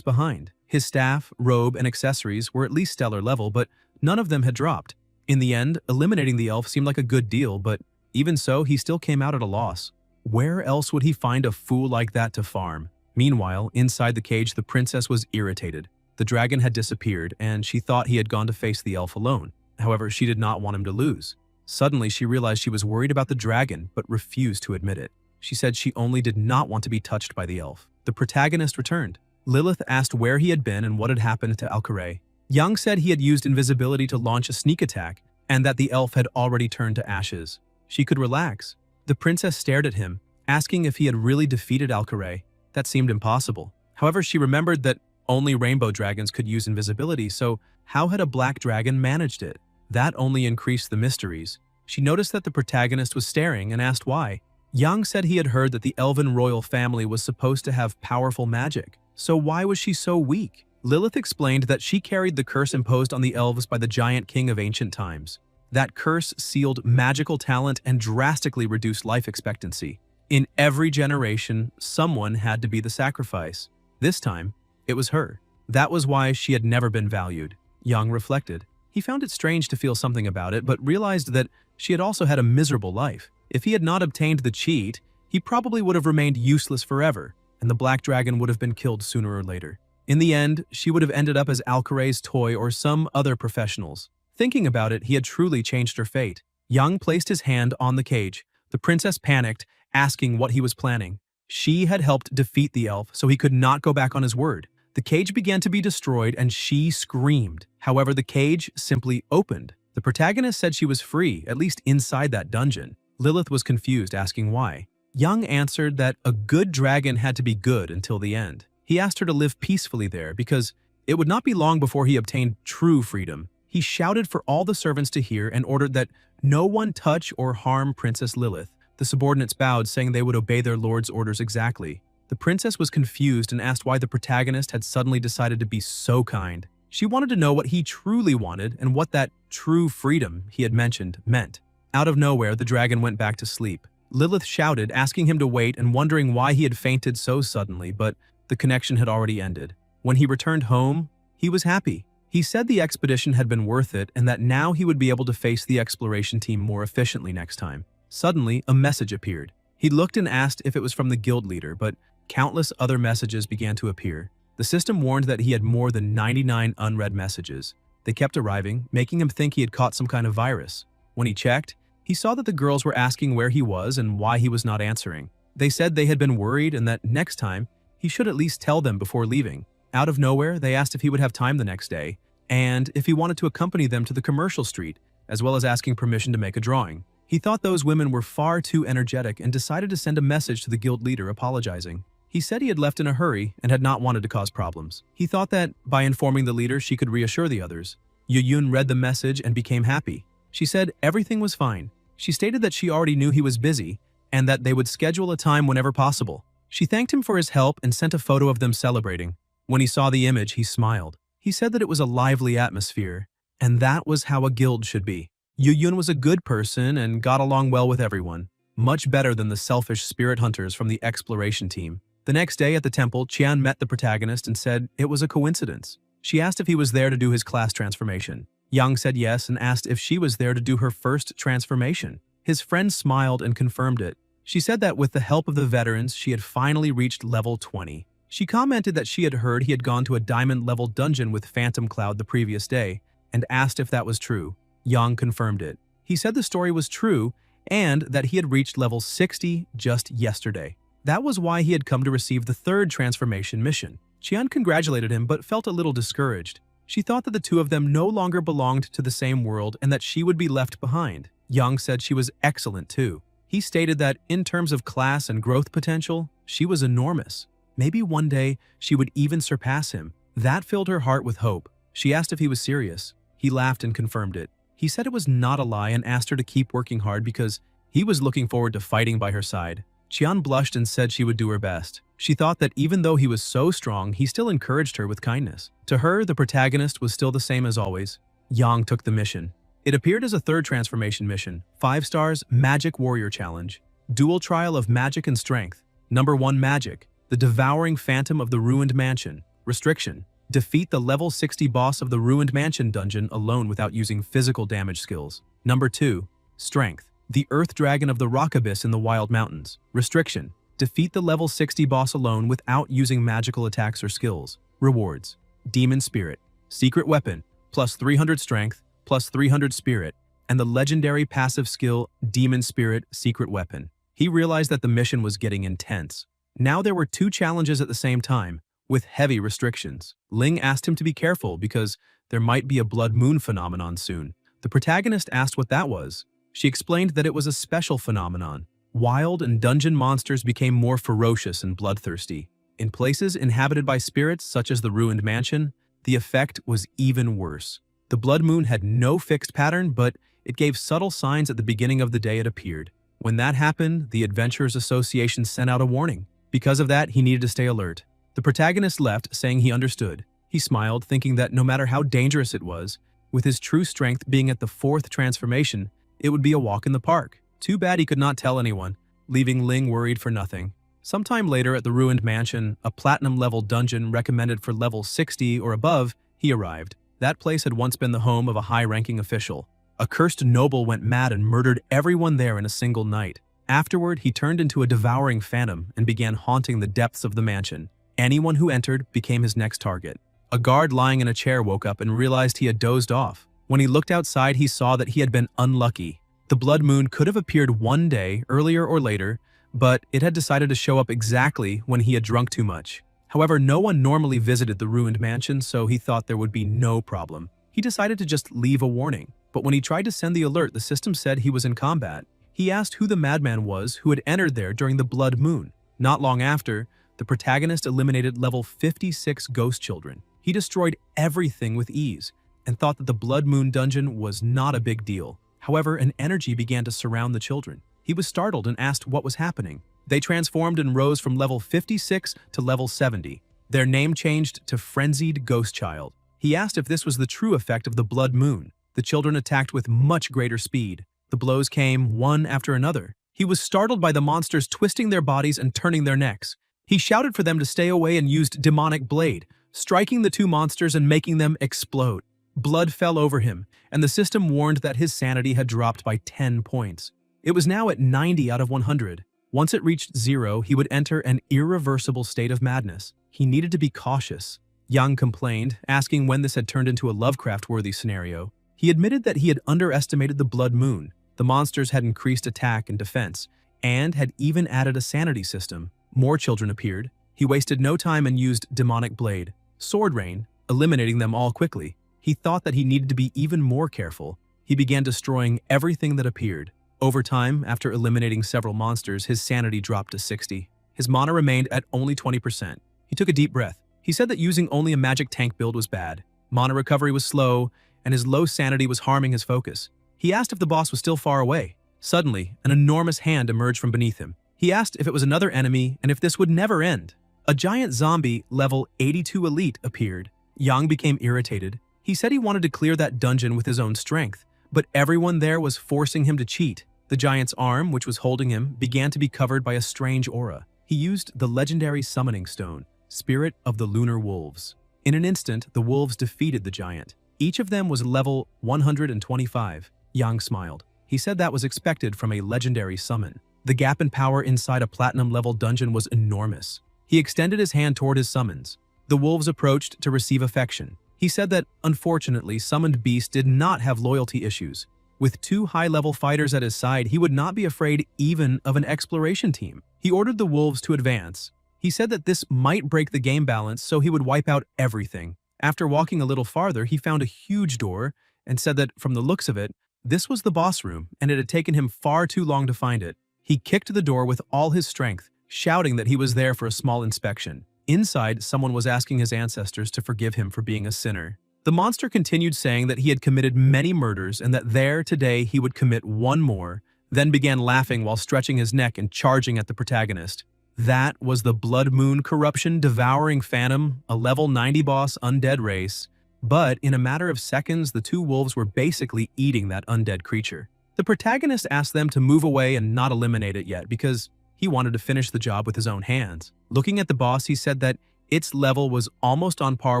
behind. His staff, robe, and accessories were at least stellar level, but none of them had dropped. In the end, eliminating the elf seemed like a good deal, but even so, he still came out at a loss. Where else would he find a fool like that to farm? Meanwhile, inside the cage, the princess was irritated. The dragon had disappeared, and she thought he had gone to face the elf alone. However, she did not want him to lose. Suddenly, she realized she was worried about the dragon, but refused to admit it. She said she only did not want to be touched by the elf. The protagonist returned. Lilith asked where he had been and what had happened to Alcaray. Young said he had used invisibility to launch a sneak attack, and that the elf had already turned to ashes. She could relax. The princess stared at him, asking if he had really defeated Alcaray. That seemed impossible. However, she remembered that only rainbow dragons could use invisibility, so how had a black dragon managed it? That only increased the mysteries. She noticed that the protagonist was staring and asked why. Yang said he had heard that the elven royal family was supposed to have powerful magic, so why was she so weak? Lilith explained that she carried the curse imposed on the elves by the giant king of ancient times. That curse sealed magical talent and drastically reduced life expectancy. In every generation, someone had to be the sacrifice. This time, it was her. That was why she had never been valued. Yang reflected. He found it strange to feel something about it, but realized that she had also had a miserable life. If he had not obtained the cheat, he probably would have remained useless forever, and the black dragon would have been killed sooner or later. In the end, she would have ended up as Alcaray's toy or some other professionals. Thinking about it, he had truly changed her fate. Yang placed his hand on the cage. The princess panicked, asking what he was planning. She had helped defeat the elf, so he could not go back on his word. The cage began to be destroyed, and she screamed. However, the cage simply opened. The protagonist said she was free, at least inside that dungeon. Lilith was confused, asking why. Young answered that a good dragon had to be good until the end. He asked her to live peacefully there because it would not be long before he obtained true freedom. He shouted for all the servants to hear and ordered that no one touch or harm Princess Lilith. The subordinates bowed, saying they would obey their lord's orders exactly. The princess was confused and asked why the protagonist had suddenly decided to be so kind. She wanted to know what he truly wanted and what that true freedom he had mentioned meant. Out of nowhere, the dragon went back to sleep. Lilith shouted, asking him to wait and wondering why he had fainted so suddenly, but the connection had already ended. When he returned home, he was happy. He said the expedition had been worth it and that now he would be able to face the exploration team more efficiently next time. Suddenly, a message appeared. He looked and asked if it was from the guild leader, but countless other messages began to appear. The system warned that he had more than 99 unread messages. They kept arriving, making him think he had caught some kind of virus. When he checked, he saw that the girls were asking where he was and why he was not answering. They said they had been worried and that next time, he should at least tell them before leaving. Out of nowhere, they asked if he would have time the next day, and if he wanted to accompany them to the commercial street, as well as asking permission to make a drawing. He thought those women were far too energetic and decided to send a message to the guild leader apologizing. He said he had left in a hurry and had not wanted to cause problems. He thought that, by informing the leader, she could reassure the others. Yuyun read the message and became happy. She said everything was fine. She stated that she already knew he was busy and that they would schedule a time whenever possible. She thanked him for his help and sent a photo of them celebrating. When he saw the image, he smiled. He said that it was a lively atmosphere, and that was how a guild should be. Yuyun was a good person and got along well with everyone, much better than the selfish spirit hunters from the exploration team. The next day at the temple, Qian met the protagonist and said it was a coincidence. She asked if he was there to do his class transformation. Yang said yes and asked if she was there to do her first transformation. His friend smiled and confirmed it. She said that with the help of the veterans, she had finally reached level 20. She commented that she had heard he had gone to a diamond-level dungeon with Phantom Cloud the previous day and asked if that was true. Yang confirmed it. He said the story was true and that he had reached level 60 just yesterday. That was why he had come to receive the third transformation mission. Qian congratulated him but felt a little discouraged. She thought that the two of them no longer belonged to the same world and that she would be left behind. Yang said she was excellent too. He stated that in terms of class and growth potential, she was enormous. Maybe one day she would even surpass him. That filled her heart with hope. She asked if he was serious. He laughed and confirmed it. He said it was not a lie and asked her to keep working hard because he was looking forward to fighting by her side. Qian blushed and said she would do her best. She thought that even though he was so strong, he still encouraged her with kindness. To her, the protagonist was still the same as always. Yang took the mission. It appeared as a third transformation mission, 5 stars, Magic Warrior Challenge, dual trial of magic and strength. Number 1 Magic. The Devouring Phantom of the Ruined Mansion. Restriction. Defeat the level 60 boss of the Ruined Mansion dungeon alone without using physical damage skills. Number 2. Strength. The Earth Dragon of the Rock Abyss in the Wild Mountains. Restriction. Defeat the level 60 boss alone without using magical attacks or skills. Rewards. Demon Spirit. Secret Weapon. Plus 300 Strength, plus 300 Spirit, and the legendary passive skill Demon Spirit Secret Weapon. He realized that the mission was getting intense. Now there were 2 challenges at the same time, with heavy restrictions. Ling asked him to be careful because there might be a blood moon phenomenon soon. The protagonist asked what that was. She explained that it was a special phenomenon. Wild and dungeon monsters became more ferocious and bloodthirsty. In places inhabited by spirits such as the ruined mansion, the effect was even worse. The blood moon had no fixed pattern, but it gave subtle signs at the beginning of the day it appeared. When that happened, the Adventurers Association sent out a warning. Because of that, he needed to stay alert. The protagonist left, saying he understood. He smiled, thinking that no matter how dangerous it was, with his true strength being at the 4th transformation, it would be a walk in the park. Too bad he could not tell anyone, leaving Ling worried for nothing. Sometime later at the ruined mansion, a platinum-level dungeon recommended for level 60 or above, he arrived. That place had once been the home of a high-ranking official. A cursed noble went mad and murdered everyone there in a single night. Afterward, he turned into a devouring phantom and began haunting the depths of the mansion. Anyone who entered became his next target. A guard lying in a chair woke up and realized he had dozed off. When he looked outside, he saw that he had been unlucky. The blood moon could have appeared one day, earlier or later, but it had decided to show up exactly when he had drunk too much. However, no one normally visited the ruined mansion, so he thought there would be no problem. He decided to just leave a warning, but when he tried to send the alert, the system said he was in combat. He asked who the madman was who had entered there during the blood moon. Not long after, the protagonist eliminated level 56 ghost children. He destroyed everything with ease and thought that the blood moon dungeon was not a big deal. However, an energy began to surround the children. He was startled and asked what was happening. They transformed and rose from level 56 to level 70. Their name changed to Frenzied Ghost Child. He asked if this was the true effect of the blood moon. The children attacked with much greater speed. The blows came one after another. He was startled by the monsters twisting their bodies and turning their necks. He shouted for them to stay away and used Demonic Blade, striking the 2 monsters and making them explode. Blood fell over him, and the system warned that his sanity had dropped by 10 points. It was now at 90 out of 100. Once it reached 0, he would enter an irreversible state of madness. He needed to be cautious. Yang complained, asking when this had turned into a Lovecraft-worthy scenario. He admitted that he had underestimated the blood moon. The monsters had increased attack and defense, and had even added a sanity system. More children appeared. He wasted no time and used Demonic Blade, Sword Rain, eliminating them all quickly. He thought that he needed to be even more careful. He began destroying everything that appeared. Over time, after eliminating several monsters, his sanity dropped to 60. His mana remained at only 20%. He took a deep breath. He said that using only a magic tank build was bad. Mana recovery was slow, and his low sanity was harming his focus. He asked if the boss was still far away. Suddenly, an enormous hand emerged from beneath him. He asked if it was another enemy and if this would never end. A giant zombie, level 82 elite, appeared. Yang became irritated. He said he wanted to clear that dungeon with his own strength, but everyone there was forcing him to cheat. The giant's arm, which was holding him, began to be covered by a strange aura. He used the legendary summoning stone, Spirit of the Lunar Wolves. In an instant, the wolves defeated the giant. Each of them was level 125. Yang smiled. He said that was expected from a legendary summon. The gap in power inside a platinum-level dungeon was enormous. He extended his hand toward his summons. The wolves approached to receive affection. He said that, unfortunately, summoned beast did not have loyalty issues. With 2 high-level fighters at his side, he would not be afraid even of an exploration team. He ordered the wolves to advance. He said that this might break the game balance, so he would wipe out everything. After walking a little farther, he found a huge door and said that, from the looks of it, this was the boss room, and it had taken him far too long to find it. He kicked the door with all his strength, shouting that he was there for a small inspection. Inside, someone was asking his ancestors to forgive him for being a sinner. The monster continued saying that he had committed many murders and that there, today, he would commit one more, then began laughing while stretching his neck and charging at the protagonist. That was the Blood Moon Corruption Devouring Phantom, a level 90 boss undead race. But in a matter of seconds, the 2 wolves were basically eating that undead creature. The protagonist asked them to move away and not eliminate it yet because He wanted to finish the job with his own hands. Looking at the boss, he said that its level was almost on par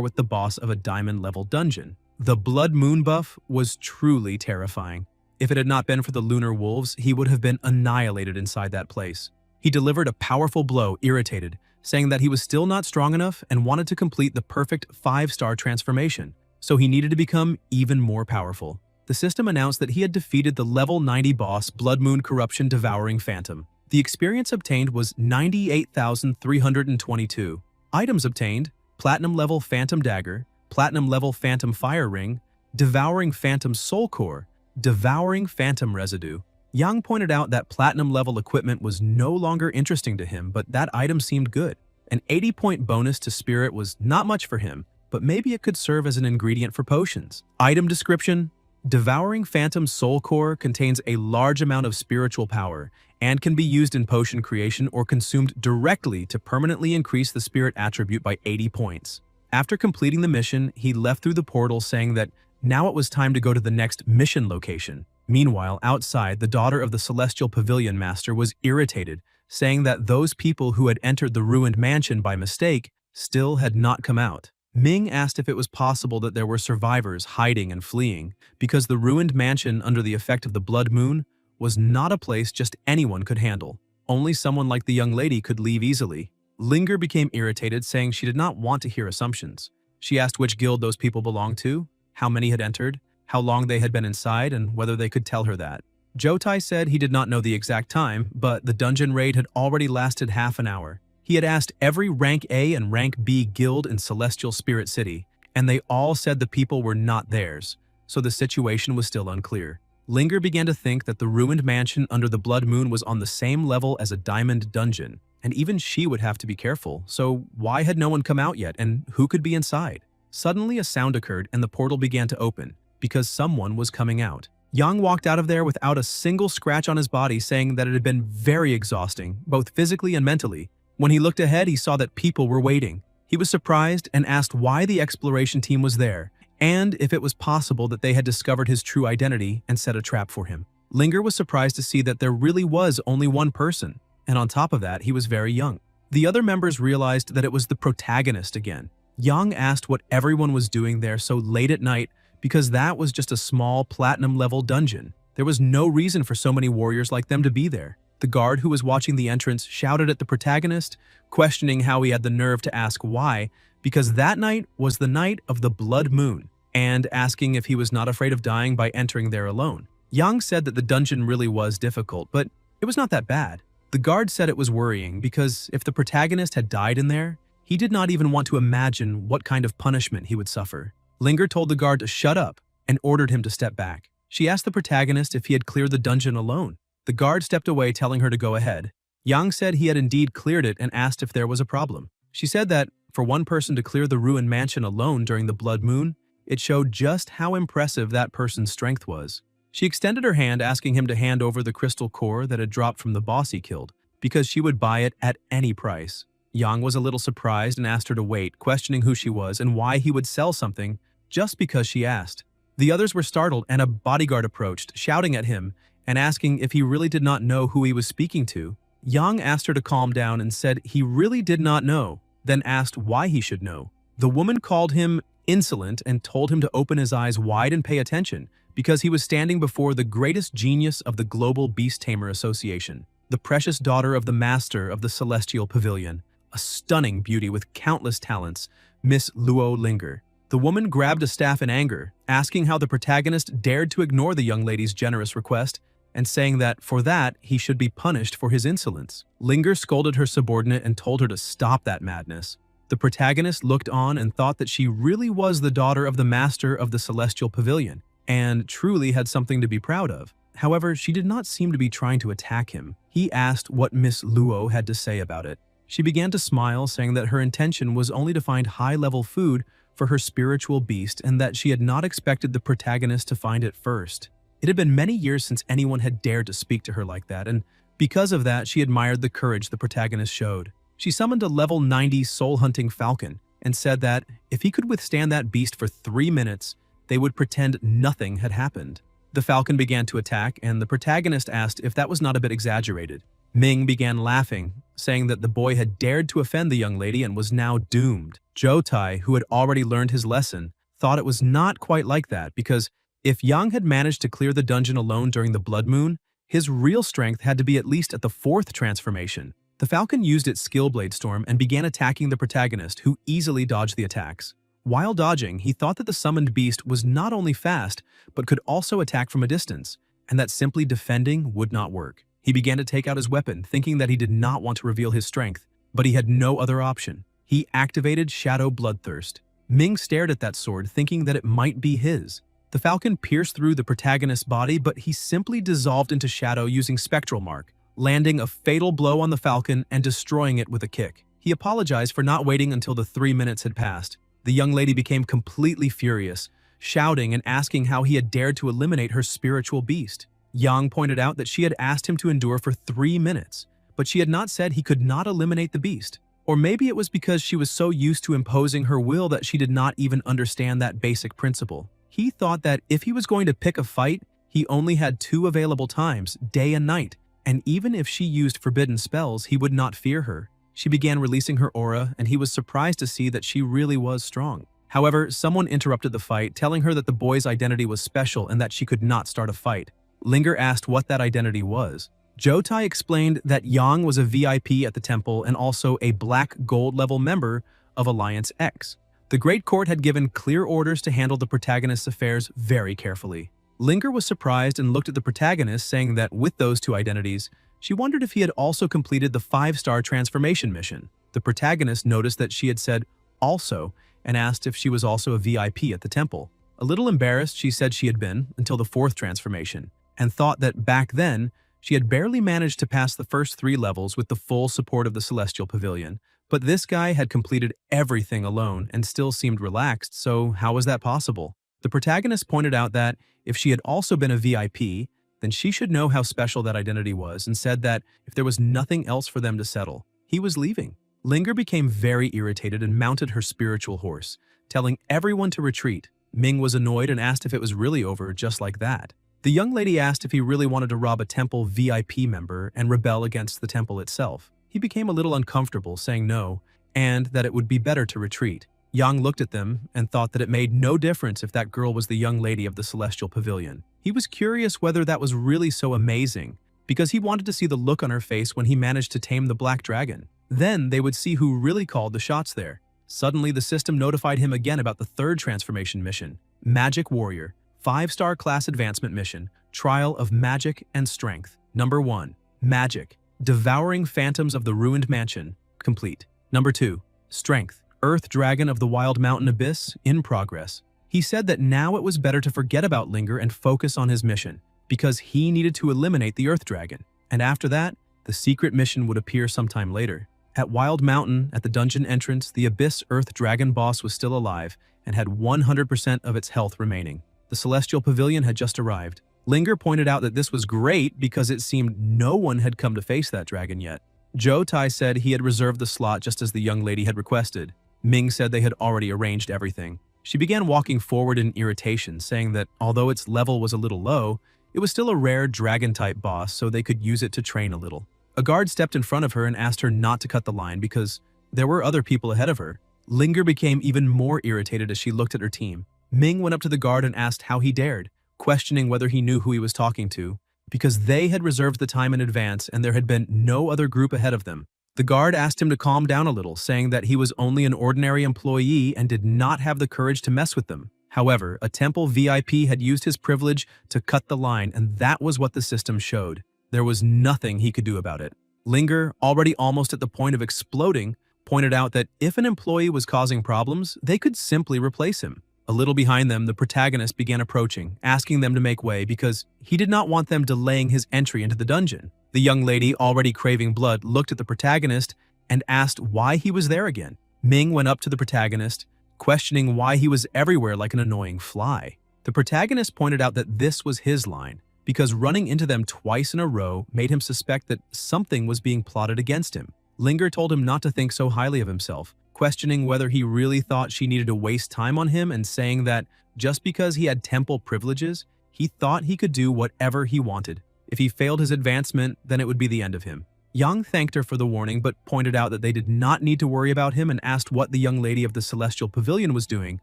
with the boss of a diamond-level dungeon. The Blood Moon buff was truly terrifying. If it had not been for the lunar wolves, he would have been annihilated inside that place. He delivered a powerful blow, irritated, saying that he was still not strong enough and wanted to complete the perfect 5-star transformation, so he needed to become even more powerful. The system announced that he had defeated the level 90 boss Blood Moon Corruption Devouring Phantom. The experience obtained was 98,322. Items obtained: Platinum level Phantom Dagger, Platinum level Phantom Fire Ring, Devouring Phantom Soul Core, Devouring Phantom Residue. Yang pointed out that Platinum level equipment was no longer interesting to him, but that item seemed good. An 80-point bonus to Spirit was not much for him, but maybe it could serve as an ingredient for potions. Item description: Devouring Phantom Soul Core contains a large amount of spiritual power and can be used in potion creation or consumed directly to permanently increase the spirit attribute by 80 points. After completing the mission, he left through the portal saying that now it was time to go to the next mission location. Meanwhile, outside, the daughter of the Celestial Pavilion Master was irritated, saying that those people who had entered the ruined mansion by mistake still had not come out. Ming asked if it was possible that there were survivors hiding and fleeing, because the ruined mansion under the effect of the Blood Moon was not a place just anyone could handle. Only someone like the young lady could leave easily. Linger became irritated, saying she did not want to hear assumptions. She asked which guild those people belonged to, how many had entered, how long they had been inside, and whether they could tell her that. Jotai said he did not know the exact time, but the dungeon raid had already lasted half an hour. He had asked every rank A and rank B guild in Celestial Spirit City, and they all said the people were not theirs, so the situation was still unclear. Linger began to think that the ruined mansion under the Blood Moon was on the same level as a diamond dungeon, and even she would have to be careful, so why had no one come out yet, and who could be inside? Suddenly a sound occurred and the portal began to open, because someone was coming out. Yang walked out of there without a single scratch on his body, saying that it had been very exhausting, both physically and mentally. When he looked ahead, he saw that people were waiting. He was surprised and asked why the exploration team was there, and if it was possible that they had discovered his true identity and set a trap for him. Linger was surprised to see that there really was only one person, and on top of that, he was very young. The other members realized that it was the protagonist again. Yang asked what everyone was doing there so late at night, because that was just a small platinum-level dungeon. There was no reason for so many warriors like them to be there. The guard who was watching the entrance shouted at the protagonist, questioning how he had the nerve to ask why, because that night was the night of the Blood Moon, and asking if he was not afraid of dying by entering there alone. Yang said that the dungeon really was difficult, but it was not that bad. The guard said it was worrying because if the protagonist had died in there, he did not even want to imagine what kind of punishment he would suffer. Linger told the guard to shut up and ordered him to step back. She asked the protagonist if he had cleared the dungeon alone. The guard stepped away, telling her to go ahead. Yang said he had indeed cleared it and asked if there was a problem. She said that for one person to clear the ruined mansion alone during the Blood Moon, it showed just how impressive that person's strength was. She extended her hand, asking him to hand over the crystal core that had dropped from the boss he killed, because she would buy it at any price. Yang was a little surprised and asked her to wait, questioning who she was and why he would sell something just because she asked. The others were startled, and a bodyguard approached, shouting at him and asking if he really did not know who he was speaking to. Yang asked her to calm down and said he really did not know, then asked why he should know. The woman called him insolent and told him to open his eyes wide and pay attention, because he was standing before the greatest genius of the Global Beast Tamer Association, the precious daughter of the master of the Celestial Pavilion, a stunning beauty with countless talents, Miss Luo Linger. The woman grabbed a staff in anger, asking how the protagonist dared to ignore the young lady's generous request, and saying that, for that, he should be punished for his insolence. Linger scolded her subordinate and told her to stop that madness. The protagonist looked on and thought that she really was the daughter of the master of the Celestial Pavilion, and truly had something to be proud of. However, she did not seem to be trying to attack him. He asked what Miss Luo had to say about it. She began to smile, saying that her intention was only to find high-level food for her spiritual beast and that she had not expected the protagonist to find it first. It had been many years since anyone had dared to speak to her like that, and because of that, she admired the courage the protagonist showed. She summoned a level 90 soul-hunting falcon and said that if he could withstand that beast for 3 minutes, they would pretend nothing had happened. The falcon began to attack, and the protagonist asked if that was not a bit exaggerated. Ming began laughing, saying that the boy had dared to offend the young lady and was now doomed. Jotai, who had already learned his lesson, thought it was not quite like that because if Yang had managed to clear the dungeon alone during the blood moon, his real strength had to be at least at the 4th transformation. The falcon used its skill blade storm and began attacking the protagonist, who easily dodged the attacks. While dodging, he thought that the summoned beast was not only fast, but could also attack from a distance, and that simply defending would not work. He began to take out his weapon, thinking that he did not want to reveal his strength, but he had no other option. He activated Shadow Bloodthirst. Ming stared at that sword, thinking that it might be his. The falcon pierced through the protagonist's body, but he simply dissolved into shadow using Spectral Mark, landing a fatal blow on the falcon and destroying it with a kick. He apologized for not waiting until the 3 minutes had passed. The young lady became completely furious, shouting and asking how he had dared to eliminate her spiritual beast. Yang pointed out that she had asked him to endure for 3 minutes, but she had not said he could not eliminate the beast. Or maybe it was because she was so used to imposing her will that she did not even understand that basic principle. He thought that if he was going to pick a fight, he only had 2 available times, day and night, and even if she used forbidden spells, he would not fear her. She began releasing her aura, and he was surprised to see that she really was strong. However, someone interrupted the fight, telling her that the boy's identity was special and that she could not start a fight. Linger asked what that identity was. Jotai explained that Yang was a VIP at the temple and also a black gold level member of Alliance X. The Great Court had given clear orders to handle the protagonist's affairs very carefully. Linger was surprised and looked at the protagonist, saying that with those 2 identities, she wondered if he had also completed the 5-star transformation mission. The protagonist noticed that she had said also and asked if she was also a VIP at the temple. A little embarrassed, she said she had been until the 4th transformation, and thought that back then, she had barely managed to pass the first 3 levels with the full support of the Celestial Pavilion. But this guy had completed everything alone and still seemed relaxed, so how was that possible? The protagonist pointed out that if she had also been a VIP, then she should know how special that identity was and said that if there was nothing else for them to settle, he was leaving. Linger became very irritated and mounted her spiritual horse, telling everyone to retreat. Ming was annoyed and asked if it was really over just like that. The young lady asked if he really wanted to rob a temple VIP member and rebel against the temple itself. He became a little uncomfortable, saying no, and that it would be better to retreat. Yang looked at them and thought that it made no difference if that girl was the young lady of the Celestial Pavilion. He was curious whether that was really so amazing, because he wanted to see the look on her face when he managed to tame the black dragon. Then they would see who really called the shots there. Suddenly, the system notified him again about the 3rd transformation mission, Magic Warrior, 5-star class advancement mission, Trial of Magic and Strength. Number 1, Magic. Devouring Phantoms of the Ruined Mansion, complete. Number 2, Strength, Earth Dragon of the Wild Mountain Abyss, in progress. He said that now it was better to forget about Linger and focus on his mission, because he needed to eliminate the Earth Dragon, and after that, the secret mission would appear sometime later. At Wild Mountain, at the dungeon entrance, the Abyss Earth Dragon boss was still alive and had 100% of its health remaining. The Celestial Pavilion had just arrived. Linger pointed out that this was great because it seemed no one had come to face that dragon yet. Jotai said he had reserved the slot just as the young lady had requested. Ming said they had already arranged everything. She began walking forward in irritation, saying that although its level was a little low, it was still a rare dragon-type boss, so they could use it to train a little. A guard stepped in front of her and asked her not to cut the line because there were other people ahead of her. Linger became even more irritated as she looked at her team. Ming went up to the guard and asked how he dared, questioning whether he knew who he was talking to, because they had reserved the time in advance and there had been no other group ahead of them. The guard asked him to calm down a little, saying that he was only an ordinary employee and did not have the courage to mess with them. However, a temple VIP had used his privilege to cut the line, and that was what the system showed. There was nothing he could do about it. Linger, already almost at the point of exploding, pointed out that if an employee was causing problems, they could simply replace him. A little behind them, the protagonist began approaching, asking them to make way because he did not want them delaying his entry into the dungeon. The young lady, already craving blood, looked at the protagonist and asked why he was there again. Ming went up to the protagonist, questioning why he was everywhere like an annoying fly. The protagonist pointed out that this was his line, because running into them twice in a row made him suspect that something was being plotted against him. Linger told him not to think so highly of himself, questioning whether he really thought she needed to waste time on him and saying that just because he had temple privileges, he thought he could do whatever he wanted. If he failed his advancement, then it would be the end of him. Yang thanked her for the warning but pointed out that they did not need to worry about him and asked what the young lady of the Celestial Pavilion was doing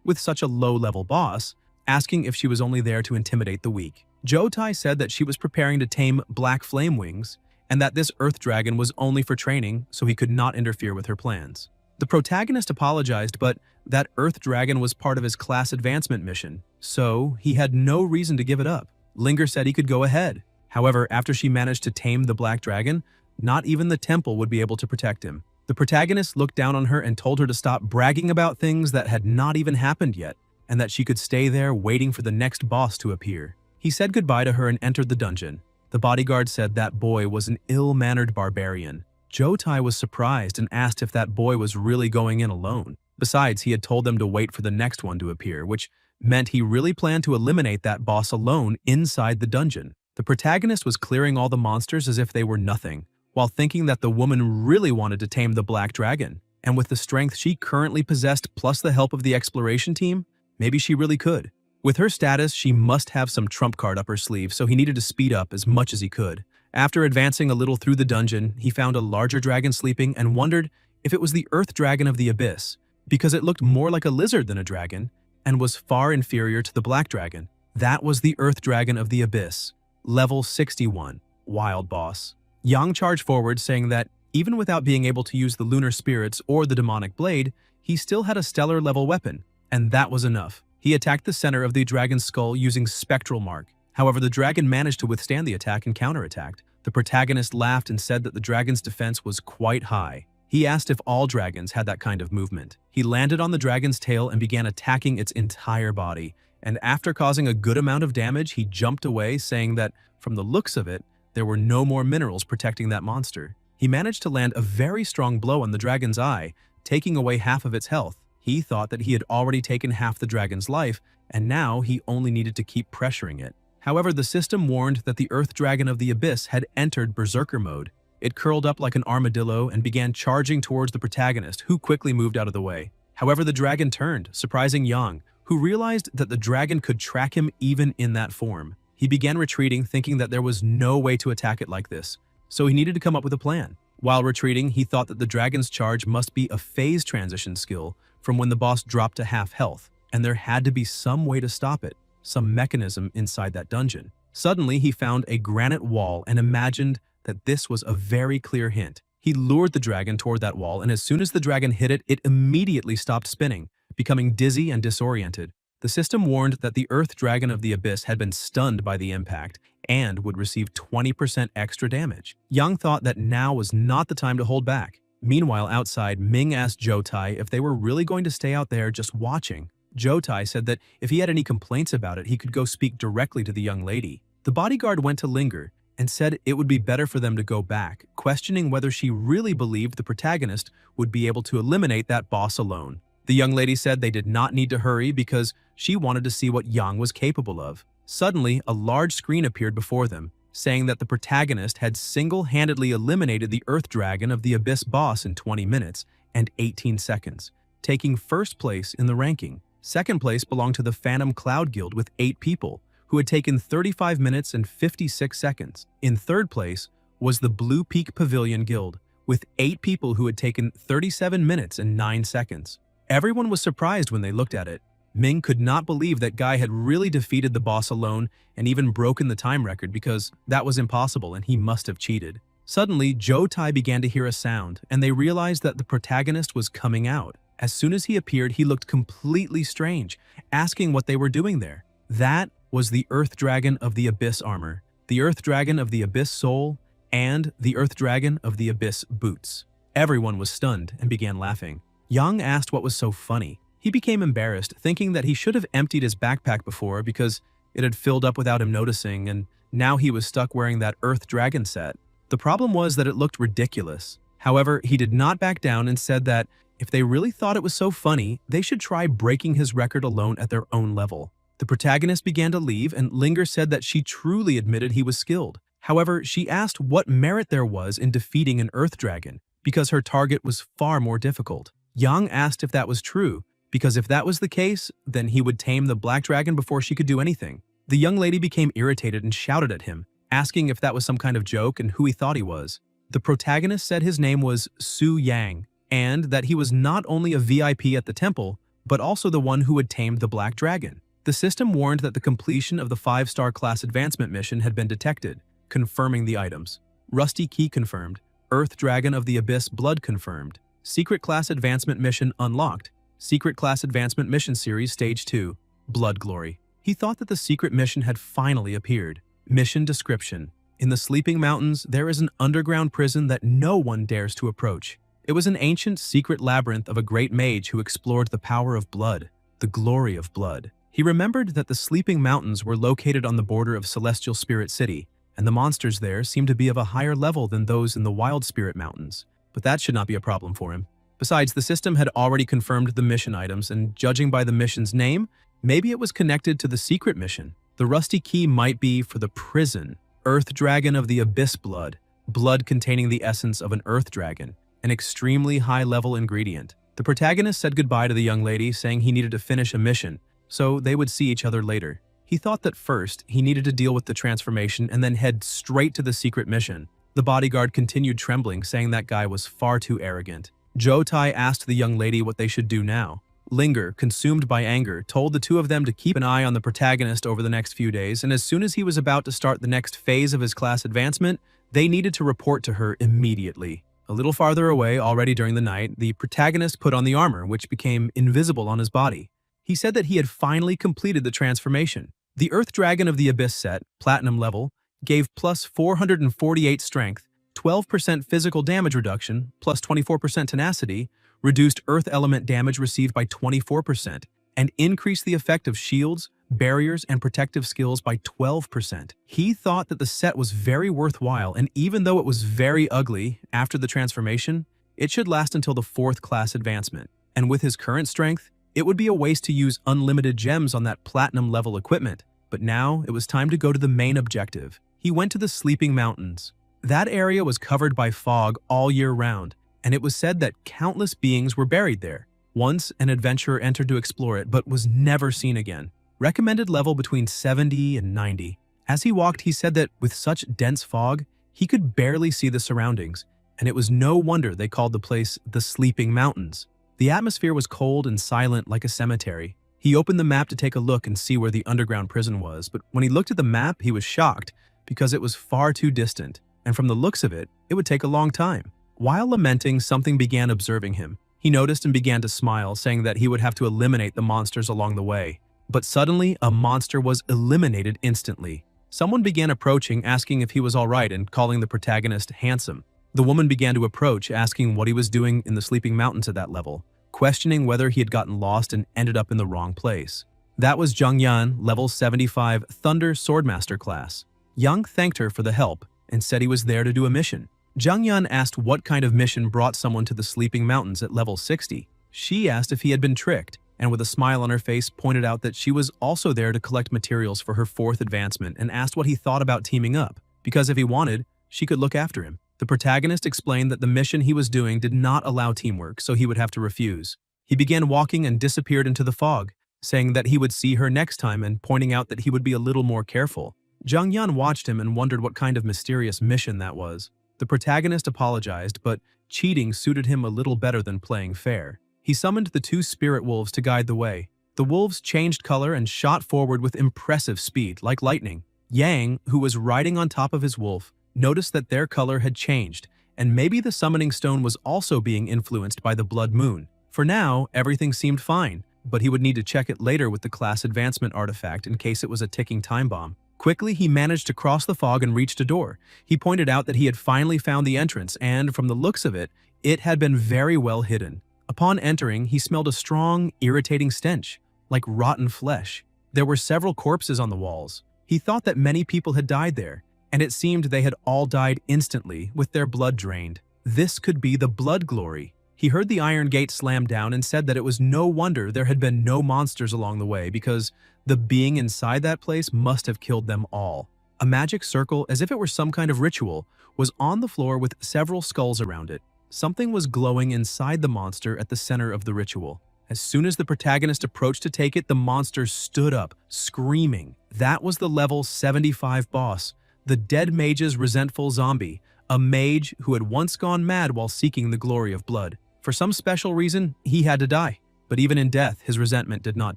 with such a low-level boss, asking if she was only there to intimidate the weak. Jotai said that she was preparing to tame Black Flame Wings and that this Earth Dragon was only for training so he could not interfere with her plans. The protagonist apologized, but that Earth Dragon was part of his class advancement mission, so he had no reason to give it up. Linger said he could go ahead. However, after she managed to tame the Black Dragon, not even the temple would be able to protect him. The protagonist looked down on her and told her to stop bragging about things that had not even happened yet, and that she could stay there waiting for the next boss to appear. He said goodbye to her and entered the dungeon. The bodyguard said that boy was an ill-mannered barbarian. Jotai was surprised and asked if that boy was really going in alone. Besides, he had told them to wait for the next one to appear, which meant he really planned to eliminate that boss alone inside the dungeon. The protagonist was clearing all the monsters as if they were nothing, while thinking that the woman really wanted to tame the Black Dragon. And with the strength she currently possessed plus the help of the exploration team, maybe she really could. With her status, she must have some trump card up her sleeve, so he needed to speed up as much as he could. After advancing a little through the dungeon, he found a larger dragon sleeping and wondered if it was the Earth Dragon of the Abyss, because it looked more like a lizard than a dragon and was far inferior to the Black Dragon. That was the Earth Dragon of the Abyss, level 61, Wild Boss. Yang charged forward, saying that even without being able to use the Lunar Spirits or the Demonic Blade, he still had a stellar level weapon, and that was enough. He attacked the center of the dragon's skull using Spectral Mark. However, the dragon managed to withstand the attack and counterattacked. The protagonist laughed and said that the dragon's defense was quite high. He asked if all dragons had that kind of movement. He landed on the dragon's tail and began attacking its entire body, and after causing a good amount of damage, he jumped away, saying that, from the looks of it, there were no more minerals protecting that monster. He managed to land a very strong blow on the dragon's eye, taking away half of its health. He thought that he had already taken half the dragon's life, and now he only needed to keep pressuring it. However, the system warned that the Earth Dragon of the Abyss had entered Berserker mode. It curled up like an armadillo and began charging towards the protagonist, who quickly moved out of the way. However, the dragon turned, surprising Yang, who realized that the dragon could track him even in that form. He began retreating, thinking that there was no way to attack it like this, so he needed to come up with a plan. While retreating, he thought that the dragon's charge must be a phase transition skill from when the boss dropped to half health, and there had to be some way to stop it, some mechanism inside that dungeon. Suddenly, he found a granite wall and imagined that this was a very clear hint. He lured the dragon toward that wall, and as soon as the dragon hit it, it immediately stopped spinning, becoming dizzy and disoriented. The system warned that the Earth Dragon of the Abyss had been stunned by the impact and would receive 20% extra damage. Yang thought that now was not the time to hold back. Meanwhile, outside, Ming asked Jotai if they were really going to stay out there just watching. Jotai said that if he had any complaints about it, he could go speak directly to the young lady. The bodyguard went to Linger and said it would be better for them to go back, questioning whether she really believed the protagonist would be able to eliminate that boss alone. The young lady said they did not need to hurry because she wanted to see what Yang was capable of. Suddenly, a large screen appeared before them, saying that the protagonist had single-handedly eliminated the Earth Dragon of the Abyss boss in 20 minutes and 18 seconds, taking first place in the ranking. Second place belonged to the Phantom Cloud Guild with 8 people, who had taken 35 minutes and 56 seconds. In third place was the Blue Peak Pavilion Guild, with 8 people who had taken 37 minutes and 9 seconds. Everyone was surprised when they looked at it. Ming could not believe that Guy had really defeated the boss alone and even broken the time record, because that was impossible and he must have cheated. Suddenly, Jotai began to hear a sound, and they realized that the protagonist was coming out. As soon as he appeared, he looked completely strange, asking what they were doing there. That was the Earth Dragon of the Abyss armor, the Earth Dragon of the Abyss soul, and the Earth Dragon of the Abyss boots. Everyone was stunned and began laughing. Yang asked what was so funny. He became embarrassed, thinking that he should have emptied his backpack before because it had filled up without him noticing, and now he was stuck wearing that Earth Dragon set. The problem was that it looked ridiculous. However, he did not back down and said that if they really thought it was so funny, they should try breaking his record alone at their own level. The protagonist began to leave, and Linger said that she truly admitted he was skilled. However, she asked what merit there was in defeating an Earth Dragon, because her target was far more difficult. Yang asked if that was true, because if that was the case, then he would tame the Black Dragon before she could do anything. The young lady became irritated and shouted at him, asking if that was some kind of joke and who he thought he was. The protagonist said his name was Su Yang, and that he was not only a VIP at the temple, but also the one who had tamed the Black Dragon. The system warned that the completion of the 5-star class advancement mission had been detected, confirming the items. Rusty Key confirmed. Earth Dragon of the Abyss Blood confirmed. Secret Class Advancement Mission unlocked. Secret Class Advancement Mission Series Stage 2. Blood Glory. He thought that the secret mission had finally appeared. Mission description. In the Sleeping Mountains, there is an underground prison that no one dares to approach. It was an ancient secret labyrinth of a great mage who explored the power of blood, the glory of blood. He remembered that the Sleeping Mountains were located on the border of Celestial Spirit City, and the monsters there seemed to be of a higher level than those in the Wild Spirit Mountains. But that should not be a problem for him. Besides, the system had already confirmed the mission items, and judging by the mission's name, maybe it was connected to the secret mission. The rusty key might be for the prison. Earth Dragon of the Abyss Blood. Blood containing the essence of an Earth Dragon, an extremely high-level ingredient. The protagonist said goodbye to the young lady, saying he needed to finish a mission, so they would see each other later. He thought that first, he needed to deal with the transformation and then head straight to the secret mission. The bodyguard continued trembling, saying that guy was far too arrogant. Zhou Tai asked the young lady what they should do now. Linger, consumed by anger, told the two of them to keep an eye on the protagonist over the next few days, and as soon as he was about to start the next phase of his class advancement, they needed to report to her immediately. A little farther away, already during the night, the protagonist put on the armor, which became invisible on his body. He said that he had finally completed the transformation. The Earth Dragon of the Abyss set, Platinum level, gave plus 448 strength, 12% physical damage reduction, plus 24% tenacity, reduced Earth element damage received by 24%, and increased the effect of shields, barriers, and protective skills by 12%. He thought that the set was very worthwhile, and even though it was very ugly after the transformation, it should last until the 4th class advancement. And with his current strength, it would be a waste to use unlimited gems on that platinum level equipment. But now, it was time to go to the main objective. He went to the Sleeping Mountains. That area was covered by fog all year round, and it was said that countless beings were buried there. Once, an adventurer entered to explore it, but was never seen again. Recommended level between 70 and 90. As he walked, he said that with such dense fog, he could barely see the surroundings, and it was no wonder they called the place the Sleeping Mountains. The atmosphere was cold and silent like a cemetery. He opened the map to take a look and see where the underground prison was, but when he looked at the map, he was shocked because it was far too distant, and from the looks of it, it would take a long time. While lamenting, something began observing him. He noticed and began to smile, saying that he would have to eliminate the monsters along the way. But suddenly, a monster was eliminated instantly. Someone began approaching, asking if he was all right and calling the protagonist handsome. The woman began to approach, asking what he was doing in the Sleeping Mountains at that level, questioning whether he had gotten lost and ended up in the wrong place. That was Zhang Yan, level 75 Thunder Swordmaster class. Yang thanked her for the help and said he was there to do a mission. Zhang Yan asked what kind of mission brought someone to the Sleeping Mountains at level 60. She asked if he had been tricked, and with a smile on her face pointed out that she was also there to collect materials for her 4th advancement and asked what he thought about teaming up, because if he wanted, she could look after him. The protagonist explained that the mission he was doing did not allow teamwork, so he would have to refuse. He began walking and disappeared into the fog, saying that he would see her next time and pointing out that he would be a little more careful. Zhang Yan watched him and wondered what kind of mysterious mission that was. The protagonist apologized, but cheating suited him a little better than playing fair. He summoned the 2 spirit wolves to guide the way. The wolves changed color and shot forward with impressive speed, like lightning. Yang, who was riding on top of his wolf, noticed that their color had changed, and maybe the summoning stone was also being influenced by the blood moon. For now, everything seemed fine, but he would need to check it later with the class advancement artifact in case it was a ticking time bomb. Quickly, he managed to cross the fog and reached a door. He pointed out that he had finally found the entrance, and from the looks of it, it had been very well hidden. Upon entering, he smelled a strong, irritating stench, like rotten flesh. There were several corpses on the walls. He thought that many people had died there, and it seemed they had all died instantly with their blood drained. This could be the blood glory. He heard the iron gate slam down and said that it was no wonder there had been no monsters along the way because the being inside that place must have killed them all. A magic circle, as if it were some kind of ritual, was on the floor with several skulls around it. Something was glowing inside the monster at the center of the ritual. As soon as the protagonist approached to take it, the monster stood up, screaming. That was the level 75 boss, the dead mage's resentful zombie, a mage who had once gone mad while seeking the glory of blood. For some special reason, he had to die. But even in death, his resentment did not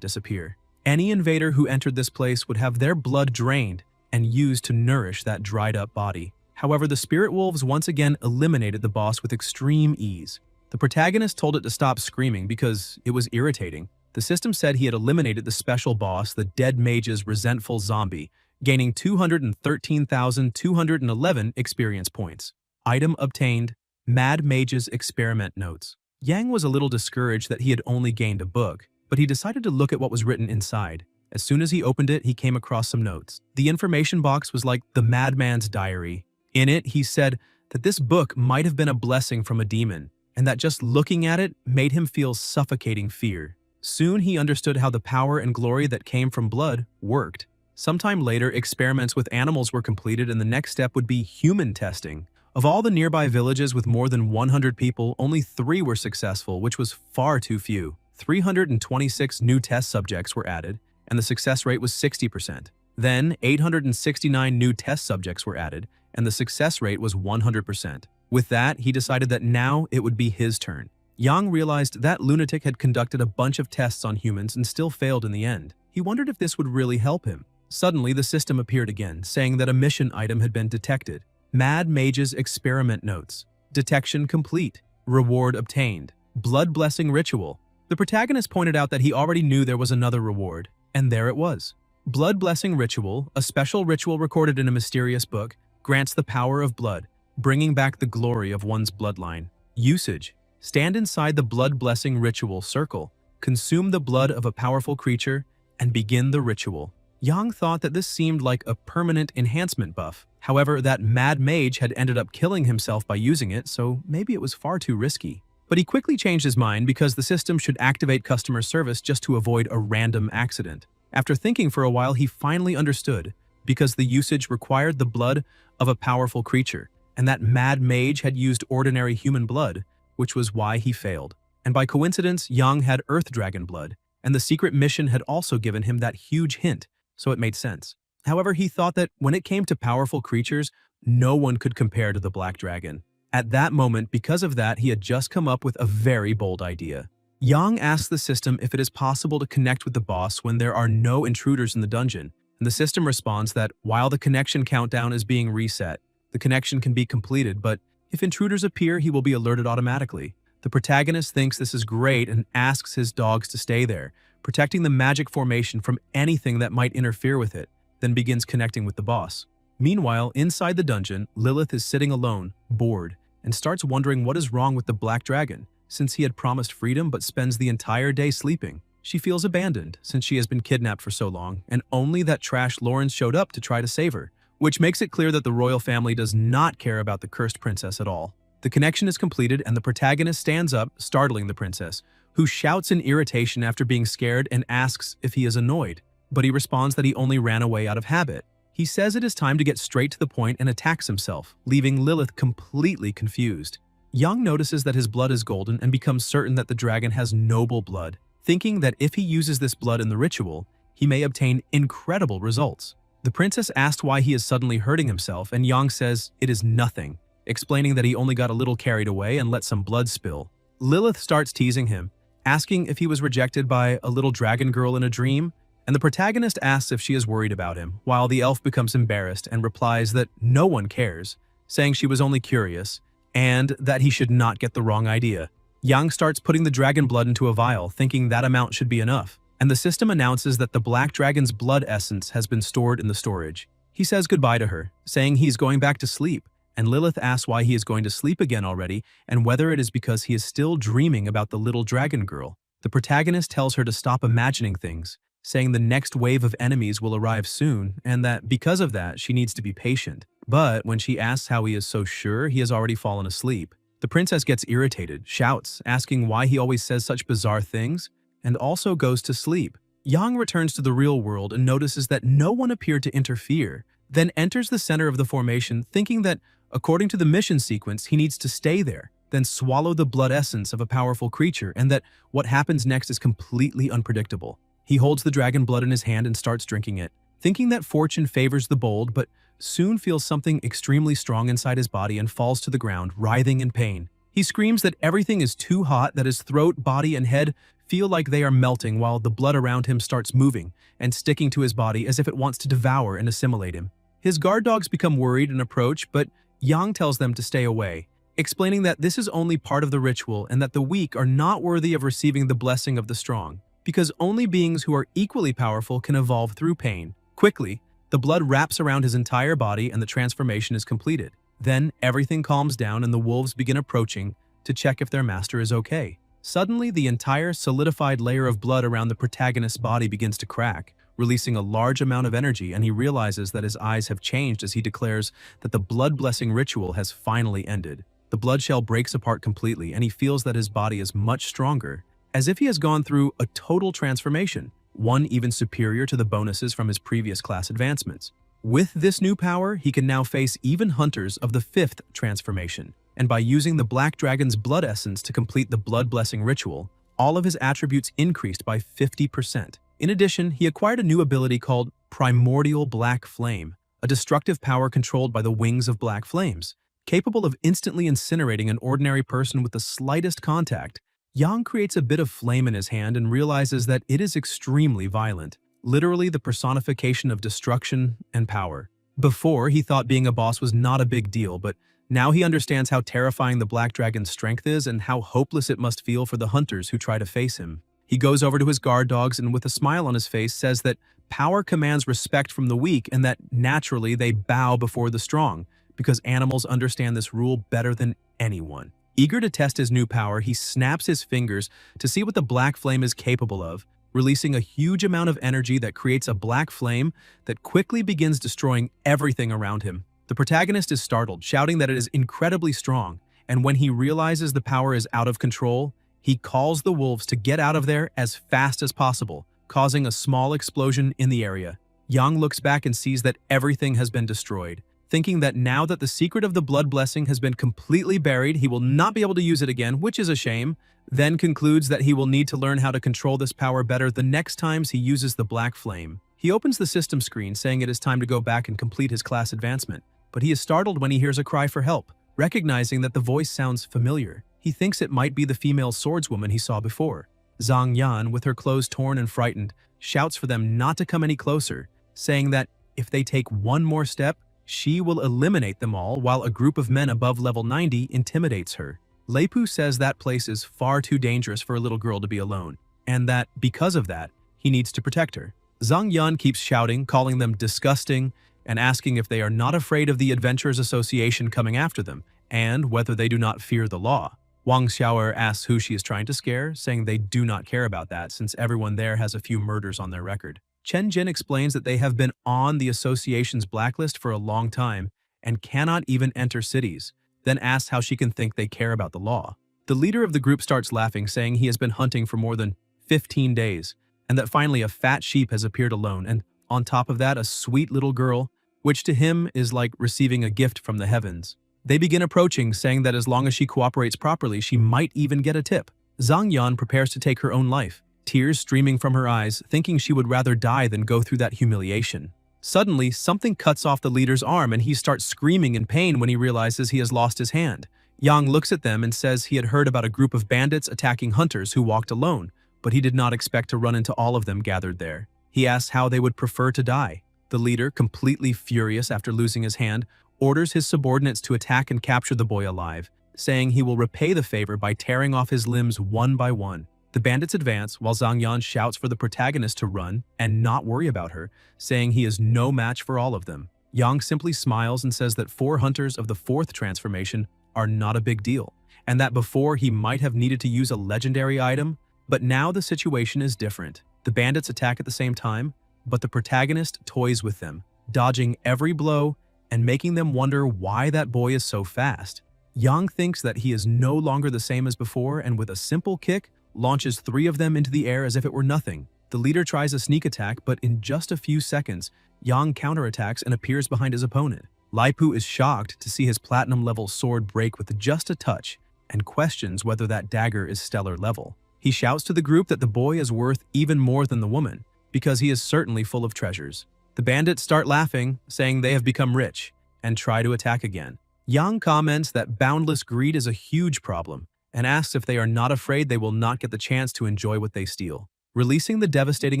disappear. Any invader who entered this place would have their blood drained and used to nourish that dried-up body. However, the spirit wolves once again eliminated the boss with extreme ease. The protagonist told it to stop screaming because it was irritating. The system said he had eliminated the special boss, the dead mage's resentful zombie, gaining 213,211 experience points. Item obtained, Mad Mage's experiment notes. Yang was a little discouraged that he had only gained a book, but he decided to look at what was written inside. As soon as he opened it, he came across some notes. The information box was like the madman's diary. In it, he said that this book might have been a blessing from a demon, and that just looking at it made him feel suffocating fear. Soon he understood how the power and glory that came from blood worked. Sometime later, experiments with animals were completed, and the next step would be human testing. Of all the nearby villages with more than 100 people, only 3 were successful, which was far too few. 326 new test subjects were added, and the success rate was 60%. Then, 869 new test subjects were added, and the success rate was 100%. With that, he decided that now it would be his turn. Yang realized that lunatic had conducted a bunch of tests on humans and still failed in the end. He wondered if this would really help him. Suddenly, the system appeared again, saying that a mission item had been detected. Mad Mage's experiment notes. Detection complete. Reward obtained. Blood blessing ritual. The protagonist pointed out that he already knew there was another reward, and there it was. Blood blessing ritual, a special ritual recorded in a mysterious book, grants the power of blood, bringing back the glory of one's bloodline. Usage. Stand inside the blood blessing ritual circle, consume the blood of a powerful creature, and begin the ritual. Yang thought that this seemed like a permanent enhancement buff. However, that mad mage had ended up killing himself by using it, so maybe it was far too risky. But he quickly changed his mind because the system should activate customer service just to avoid a random accident. After thinking for a while, he finally understood, because the usage required the blood of a powerful creature, and that mad mage had used ordinary human blood, which was why he failed. And by coincidence, Yang had Earth Dragon blood, and the secret mission had also given him that huge hint, so it made sense. However, he thought that when it came to powerful creatures, no one could compare to the Black Dragon. At that moment, because of that, he had just come up with a very bold idea. Yang asked the system if it is possible to connect with the boss when there are no intruders in the dungeon, and the system responds that while the connection countdown is being reset, the connection can be completed, but if intruders appear, he will be alerted automatically. The protagonist thinks this is great and asks his dogs to stay there, protecting the magic formation from anything that might interfere with it, then begins connecting with the boss. Meanwhile, inside the dungeon, Lilith is sitting alone, bored, and starts wondering what is wrong with the Black Dragon, since he had promised freedom but spends the entire day sleeping. She feels abandoned, since she has been kidnapped for so long, and only that trash Lawrence showed up to try to save her, which makes it clear that the royal family does not care about the cursed princess at all. The connection is completed, and the protagonist stands up, startling the princess, who shouts in irritation after being scared and asks if he is annoyed. But he responds that he only ran away out of habit. He says it is time to get straight to the point and attacks himself, leaving Lilith completely confused. Yang notices that his blood is golden and becomes certain that the dragon has noble blood, thinking that if he uses this blood in the ritual, he may obtain incredible results. The princess asked why he is suddenly hurting himself, and Yang says it is nothing, explaining that he only got a little carried away and let some blood spill. Lilith starts teasing him, asking if he was rejected by a little dragon girl in a dream, and the protagonist asks if she is worried about him, while the elf becomes embarrassed and replies that no one cares, saying she was only curious, and that he should not get the wrong idea. Yang starts putting the dragon blood into a vial, thinking that amount should be enough, and the system announces that the Black Dragon's blood essence has been stored in the storage. He says goodbye to her, saying he's going back to sleep, and Lilith asks why he is going to sleep again already and whether it is because he is still dreaming about the little dragon girl. The protagonist tells her to stop imagining things, saying the next wave of enemies will arrive soon and that because of that she needs to be patient. But when she asks how he is so sure, he has already fallen asleep. The princess gets irritated, shouts, asking why he always says such bizarre things, and also goes to sleep. Yang returns to the real world and notices that no one appeared to interfere, then enters the center of the formation thinking that, according to the mission sequence, he needs to stay there, then swallow the blood essence of a powerful creature, and that what happens next is completely unpredictable. He holds the dragon blood in his hand and starts drinking it, thinking that fortune favors the bold, but soon feels something extremely strong inside his body and falls to the ground, writhing in pain. He screams that everything is too hot, that his throat, body, and head feel like they are melting, while the blood around him starts moving and sticking to his body as if it wants to devour and assimilate him. His guard dogs become worried and approach, but Yang tells them to stay away, explaining that this is only part of the ritual and that the weak are not worthy of receiving the blessing of the strong, because only beings who are equally powerful can evolve through pain. Quickly, the blood wraps around his entire body and the transformation is completed. Then everything calms down and the wolves begin approaching to check if their master is okay. Suddenly, the entire solidified layer of blood around the protagonist's body begins to crack, releasing a large amount of energy, and he realizes that his eyes have changed as he declares that the blood blessing ritual has finally ended. The blood shell breaks apart completely, and he feels that his body is much stronger, as if he has gone through a total transformation, one even superior to the bonuses from his previous class advancements. With this new power, he can now face even hunters of the 5th transformation, and by using the Black Dragon's blood essence to complete the blood blessing ritual, all of his attributes increased by 50%. In addition, he acquired a new ability called Primordial Black Flame, a destructive power controlled by the wings of black flames. Capable of instantly incinerating an ordinary person with the slightest contact, Yang creates a bit of flame in his hand and realizes that it is extremely violent, literally the personification of destruction and power. Before, he thought being a boss was not a big deal, but now he understands how terrifying the Black Dragon's strength is and how hopeless it must feel for the hunters who try to face him. He goes over to his guard dogs and with a smile on his face says that power commands respect from the weak and that naturally they bow before the strong, because animals understand this rule better than anyone. Eager to test his new power, he snaps his fingers to see what the black flame is capable of, releasing a huge amount of energy that creates a black flame that quickly begins destroying everything around him. The protagonist is startled, shouting that it is incredibly strong, and when he realizes the power is out of control, he calls the wolves to get out of there as fast as possible, causing a small explosion in the area. Yang looks back and sees that everything has been destroyed. Thinking that now that the secret of the blood blessing has been completely buried, he will not be able to use it again, which is a shame, then concludes that he will need to learn how to control this power better the next times he uses the black flame. He opens the system screen, saying it is time to go back and complete his class advancement, but he is startled when he hears a cry for help. Recognizing that the voice sounds familiar, he thinks it might be the female swordswoman he saw before. Zhang Yan, with her clothes torn and frightened, shouts for them not to come any closer, saying that if they take one more step, she will eliminate them all, while a group of men above level 90 intimidates her. Leipu says that place is far too dangerous for a little girl to be alone, and that, because of that, he needs to protect her. Zhang Yan keeps shouting, calling them disgusting, and asking if they are not afraid of the Adventurers Association coming after them, and whether they do not fear the law. Wang Xiaoer asks who she is trying to scare, saying they do not care about that since everyone there has a few murders on their record. Chen Jin explains that they have been on the association's blacklist for a long time and cannot even enter cities, then asks how she can think they care about the law. The leader of the group starts laughing, saying he has been hunting for more than 15 days, and that finally a fat sheep has appeared alone, and on top of that a sweet little girl, which to him is like receiving a gift from the heavens. They begin approaching, saying that as long as she cooperates properly, she might even get a tip. Zhang Yan prepares to take her own life, tears streaming from her eyes, thinking she would rather die than go through that humiliation. Suddenly, something cuts off the leader's arm and he starts screaming in pain when he realizes he has lost his hand. Yang looks at them and says he had heard about a group of bandits attacking hunters who walked alone, but he did not expect to run into all of them gathered there. He asks how they would prefer to die. The leader, completely furious after losing his hand, orders his subordinates to attack and capture the boy alive, saying he will repay the favor by tearing off his limbs one by one. The bandits advance while Zhang Yan shouts for the protagonist to run and not worry about her, saying he is no match for all of them. Yang simply smiles and says that 4 hunters of the 4th transformation are not a big deal, and that before he might have needed to use a legendary item, but now the situation is different. The bandits attack at the same time, but the protagonist toys with them, dodging every blow and making them wonder why that boy is so fast. Yang thinks that he is no longer the same as before, and with a simple kick, launches 3 of them into the air as if it were nothing. The leader tries a sneak attack, but in just a few seconds, Yang counterattacks and appears behind his opponent. Leipu is shocked to see his platinum-level sword break with just a touch, and questions whether that dagger is stellar level. He shouts to the group that the boy is worth even more than the woman, because he is certainly full of treasures. The bandits start laughing, saying they have become rich, and try to attack again. Yang comments that boundless greed is a huge problem, and asks if they are not afraid they will not get the chance to enjoy what they steal. Releasing the devastating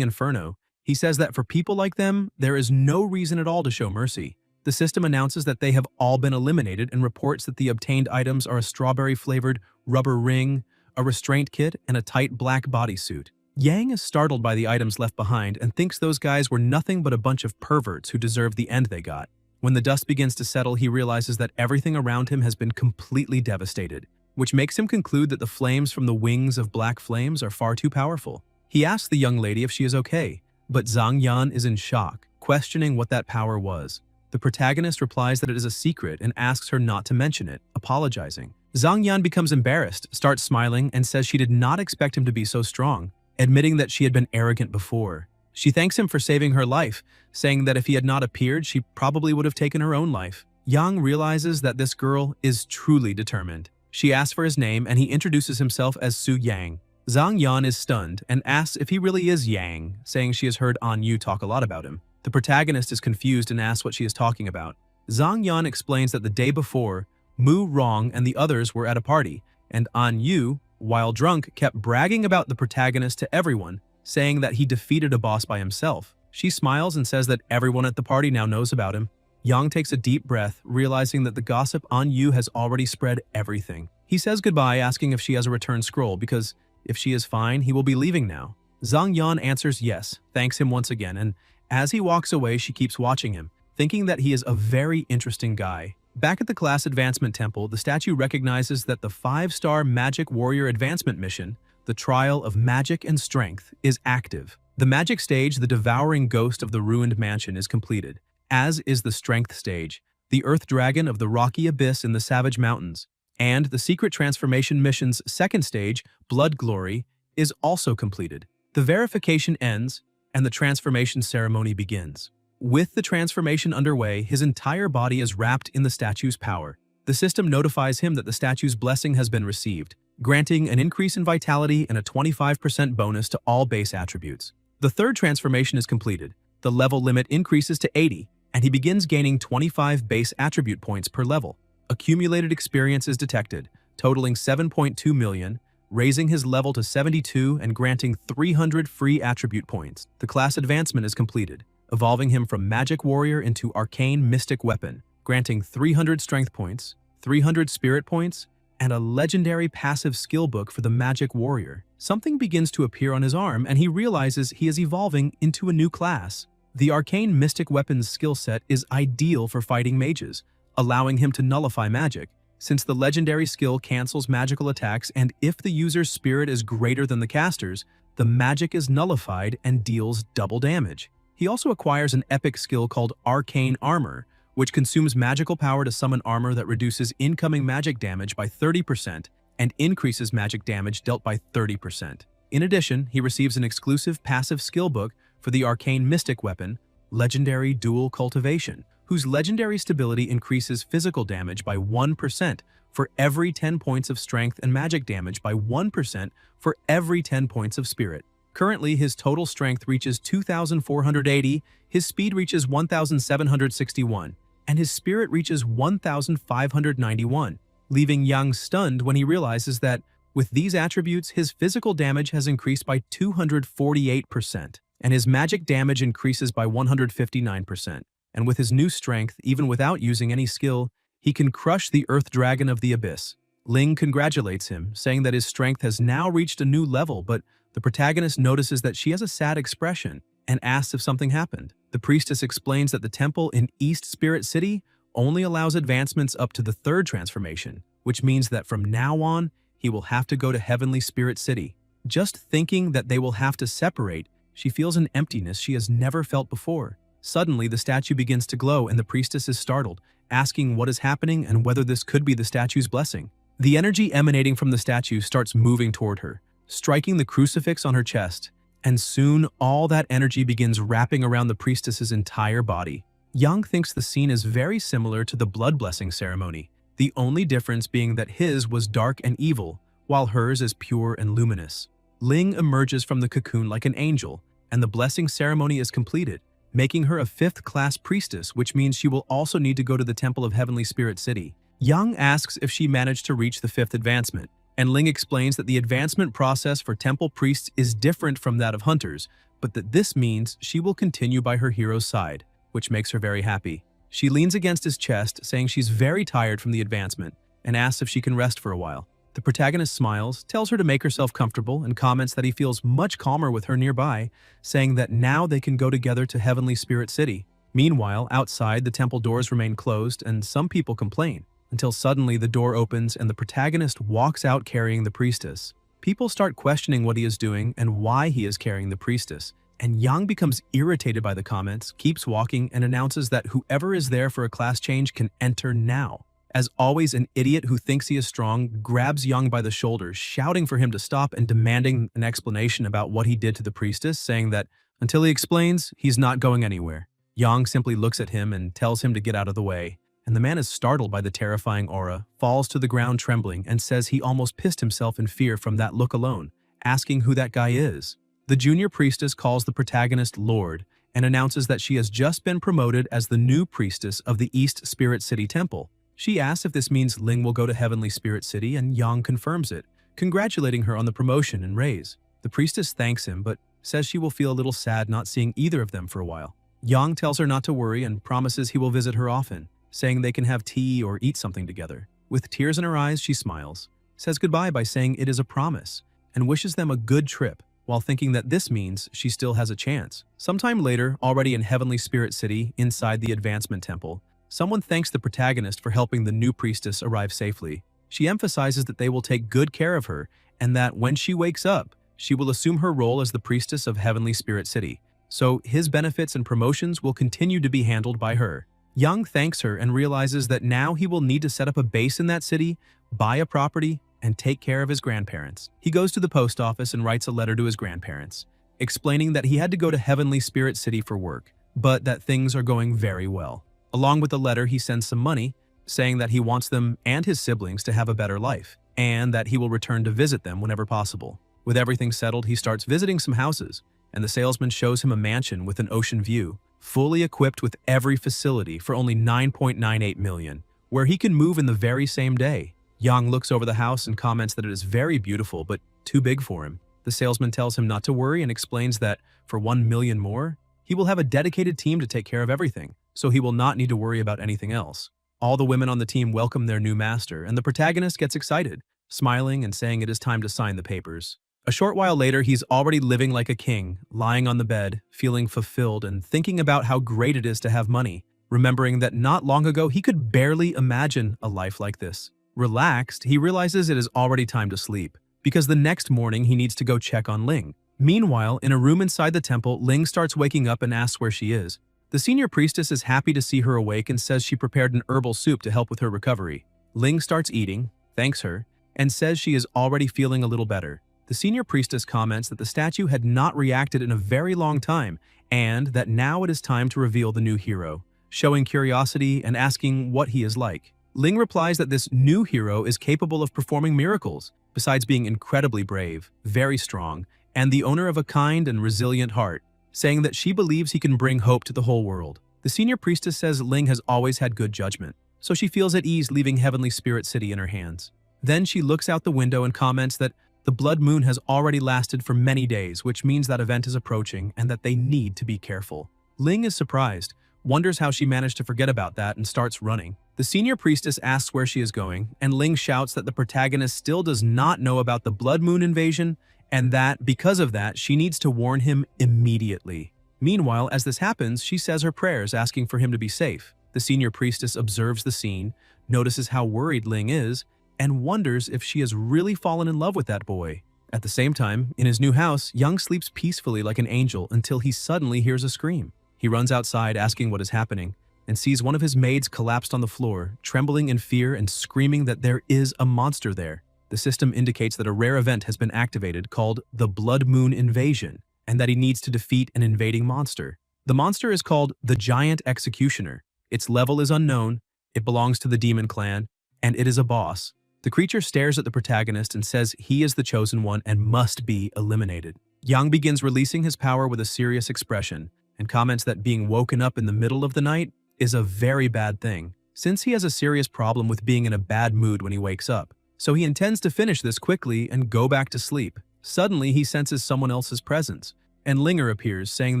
inferno, he says that for people like them, there is no reason at all to show mercy. The system announces that they have all been eliminated and reports that the obtained items are a strawberry-flavored rubber ring, a restraint kit, and a tight black bodysuit. Yang is startled by the items left behind and thinks those guys were nothing but a bunch of perverts who deserved the end they got. When the dust begins to settle, he realizes that everything around him has been completely devastated, which makes him conclude that the flames from the wings of black flames are far too powerful. He asks the young lady if she is okay, but Zhang Yan is in shock, questioning what that power was. The protagonist replies that it is a secret and asks her not to mention it, apologizing. Zhang Yan becomes embarrassed, starts smiling, and says she did not expect him to be so strong, admitting that she had been arrogant before. She thanks him for saving her life, saying that if he had not appeared, she probably would have taken her own life. Yang realizes that this girl is truly determined. She asks for his name and he introduces himself as Su Yang. Zhang Yan is stunned and asks if he really is Yang, saying she has heard An Yu talk a lot about him. The protagonist is confused and asks what she is talking about. Zhang Yan explains that the day before, Mu Rong and the others were at a party, and An Yu, while drunk, kept bragging about the protagonist to everyone, saying that he defeated a boss by himself. She smiles and says that everyone at the party now knows about him. Yang takes a deep breath, realizing that the gossip An Yu has already spread everything. He says goodbye, asking if she has a return scroll, because if she is fine, he will be leaving now. Zhang Yan answers yes, thanks him once again, and as he walks away, she keeps watching him, thinking that he is a very interesting guy. Back at the Class Advancement Temple, the statue recognizes that the 5-star Magic Warrior Advancement mission, the Trial of Magic and Strength, is active. The Magic stage, the Devouring Ghost of the Ruined Mansion, is completed, as is the Strength stage, the Earth Dragon of the Rocky Abyss in the Savage Mountains, and the Secret Transformation mission's 2nd stage, Blood Glory, is also completed. The verification ends, and the transformation ceremony begins. With the transformation underway, his entire body is wrapped in the statue's power. The system notifies him that the statue's blessing has been received, granting an increase in vitality and a 25% bonus to all base attributes. The 3rd transformation is completed. The level limit increases to 80, and he begins gaining 25 base attribute points per level. Accumulated experience is detected, totaling 7.2 million, raising his level to 72 and granting 300 free attribute points. The class advancement is completed, evolving him from Magic Warrior into Arcane Mystic Weapon, granting 300 Strength points, 300 Spirit points, and a legendary passive skill book for the Magic Warrior. Something begins to appear on his arm and he realizes he is evolving into a new class. The Arcane Mystic Weapons skill set is ideal for fighting mages, allowing him to nullify magic, since the legendary skill cancels magical attacks and if the user's spirit is greater than the caster's, the magic is nullified and deals double damage. He also acquires an epic skill called Arcane Armor, which consumes magical power to summon armor that reduces incoming magic damage by 30% and increases magic damage dealt by 30%. In addition, he receives an exclusive passive skill book for the Arcane Mystic Weapon, Legendary Dual Cultivation, whose legendary stability increases physical damage by 1% for every 10 points of strength and magic damage by 1% for every 10 points of spirit. Currently, his total strength reaches 2,480, his speed reaches 1,761, and his spirit reaches 1,591, leaving Yang stunned when he realizes that, with these attributes, his physical damage has increased by 248%, and his magic damage increases by 159%. And with his new strength, even without using any skill, he can crush the Earth Dragon of the Abyss. Ling congratulates him, saying that his strength has now reached a new level, but the protagonist notices that she has a sad expression and asks if something happened. The priestess explains that the temple in East Spirit City only allows advancements up to the 3rd transformation, which means that from now on, he will have to go to Heavenly Spirit City. Just thinking that they will have to separate, she feels an emptiness she has never felt before. Suddenly, the statue begins to glow and the priestess is startled, asking what is happening and whether this could be the statue's blessing. The energy emanating from the statue starts moving toward her, striking the crucifix on her chest, and soon all that energy begins wrapping around the priestess's entire body. Yang thinks the scene is very similar to the blood blessing ceremony, the only difference being that his was dark and evil, while hers is pure and luminous. Ling emerges from the cocoon like an angel, and the blessing ceremony is completed, making her a 5th-class priestess, which means she will also need to go to the Temple of Heavenly Spirit City. Yang asks if she managed to reach the 5th advancement, and Ling explains that the advancement process for temple priests is different from that of hunters, but that this means she will continue by her hero's side, which makes her very happy. She leans against his chest, saying she's very tired from the advancement, and asks if she can rest for a while. The protagonist smiles, tells her to make herself comfortable, and comments that he feels much calmer with her nearby, saying that now they can go together to Heavenly Spirit City. Meanwhile, outside, the temple doors remain closed, and some people complain, until suddenly the door opens and the protagonist walks out carrying the priestess. People start questioning what he is doing and why he is carrying the priestess, and Yang becomes irritated by the comments, keeps walking, and announces that whoever is there for a class change can enter now. As always, an idiot who thinks he is strong grabs Yang by the shoulders, shouting for him to stop and demanding an explanation about what he did to the priestess, saying that until he explains, he's not going anywhere. Yang simply looks at him and tells him to get out of the way, and the man is startled by the terrifying aura, falls to the ground trembling, and says he almost pissed himself in fear from that look alone, asking who that guy is. The junior priestess calls the protagonist Lord and announces that she has just been promoted as the new priestess of the East Spirit City Temple. She asks if this means Ling will go to Heavenly Spirit City, and Yang confirms it, congratulating her on the promotion and raise. The priestess thanks him, but says she will feel a little sad not seeing either of them for a while. Yang tells her not to worry and promises he will visit her often, saying they can have tea or eat something together. With tears in her eyes, she smiles, says goodbye by saying it is a promise, and wishes them a good trip, while thinking that this means she still has a chance. Sometime later, already in Heavenly Spirit City, inside the Advancement Temple, someone thanks the protagonist for helping the new priestess arrive safely. She emphasizes that they will take good care of her, and that when she wakes up, she will assume her role as the priestess of Heavenly Spirit City, so his benefits and promotions will continue to be handled by her. Yang thanks her and realizes that now he will need to set up a base in that city, buy a property, and take care of his grandparents. He goes to the post office and writes a letter to his grandparents, explaining that he had to go to Heavenly Spirit City for work, but that things are going very well. Along with the letter, he sends some money, saying that he wants them and his siblings to have a better life, and that he will return to visit them whenever possible. With everything settled, he starts visiting some houses, and the salesman shows him a mansion with an ocean view, fully equipped with every facility for only $9.98 million, where he can move in the very same day. Yang looks over the house and comments that it is very beautiful, but too big for him. The salesman tells him not to worry and explains that for $1 million more, he will have a dedicated team to take care of everything, so he will not need to worry about anything else. All the women on the team welcome their new master, and the protagonist gets excited, smiling and saying it is time to sign the papers. A short while later, he's already living like a king, lying on the bed, feeling fulfilled and thinking about how great it is to have money, remembering that not long ago he could barely imagine a life like this. Relaxed, he realizes it is already time to sleep, because the next morning he needs to go check on Ling. Meanwhile, in a room inside the temple, Ling starts waking up and asks where she is. The senior priestess is happy to see her awake and says she prepared an herbal soup to help with her recovery. Ling starts eating, thanks her, and says she is already feeling a little better. The senior priestess comments that the statue had not reacted in a very long time, and that now it is time to reveal the new hero, showing curiosity and asking what he is like. Ling replies that this new hero is capable of performing miracles, besides being incredibly brave, very strong, and the owner of a kind and resilient heart, saying that she believes he can bring hope to the whole world. The senior priestess says Ling has always had good judgment, so she feels at ease leaving Heavenly Spirit City in her hands. Then she looks out the window and comments that the blood moon has already lasted for many days, which means that event is approaching and that they need to be careful. Ling is surprised, wonders how she managed to forget about that, and starts running. The senior priestess asks where she is going, and Ling shouts that the protagonist still does not know about the blood moon invasion, and that, because of that, she needs to warn him immediately. Meanwhile, as this happens, she says her prayers asking for him to be safe. The senior priestess observes the scene, notices how worried Ling is, and wonders if she has really fallen in love with that boy. At the same time, in his new house, Yang sleeps peacefully like an angel until he suddenly hears a scream. He runs outside asking what is happening, and sees one of his maids collapsed on the floor, trembling in fear and screaming that there is a monster there. The system indicates that a rare event has been activated called the Blood Moon Invasion, and that he needs to defeat an invading monster. The monster is called the Giant Executioner. Its level is unknown, it belongs to the Demon Clan, and it is a boss. The creature stares at the protagonist and says he is the chosen one and must be eliminated. Yang begins releasing his power with a serious expression, and comments that being woken up in the middle of the night is a very bad thing, since he has a serious problem with being in a bad mood when he wakes up. So he intends to finish this quickly and go back to sleep. Suddenly, he senses someone else's presence, and Linger appears, saying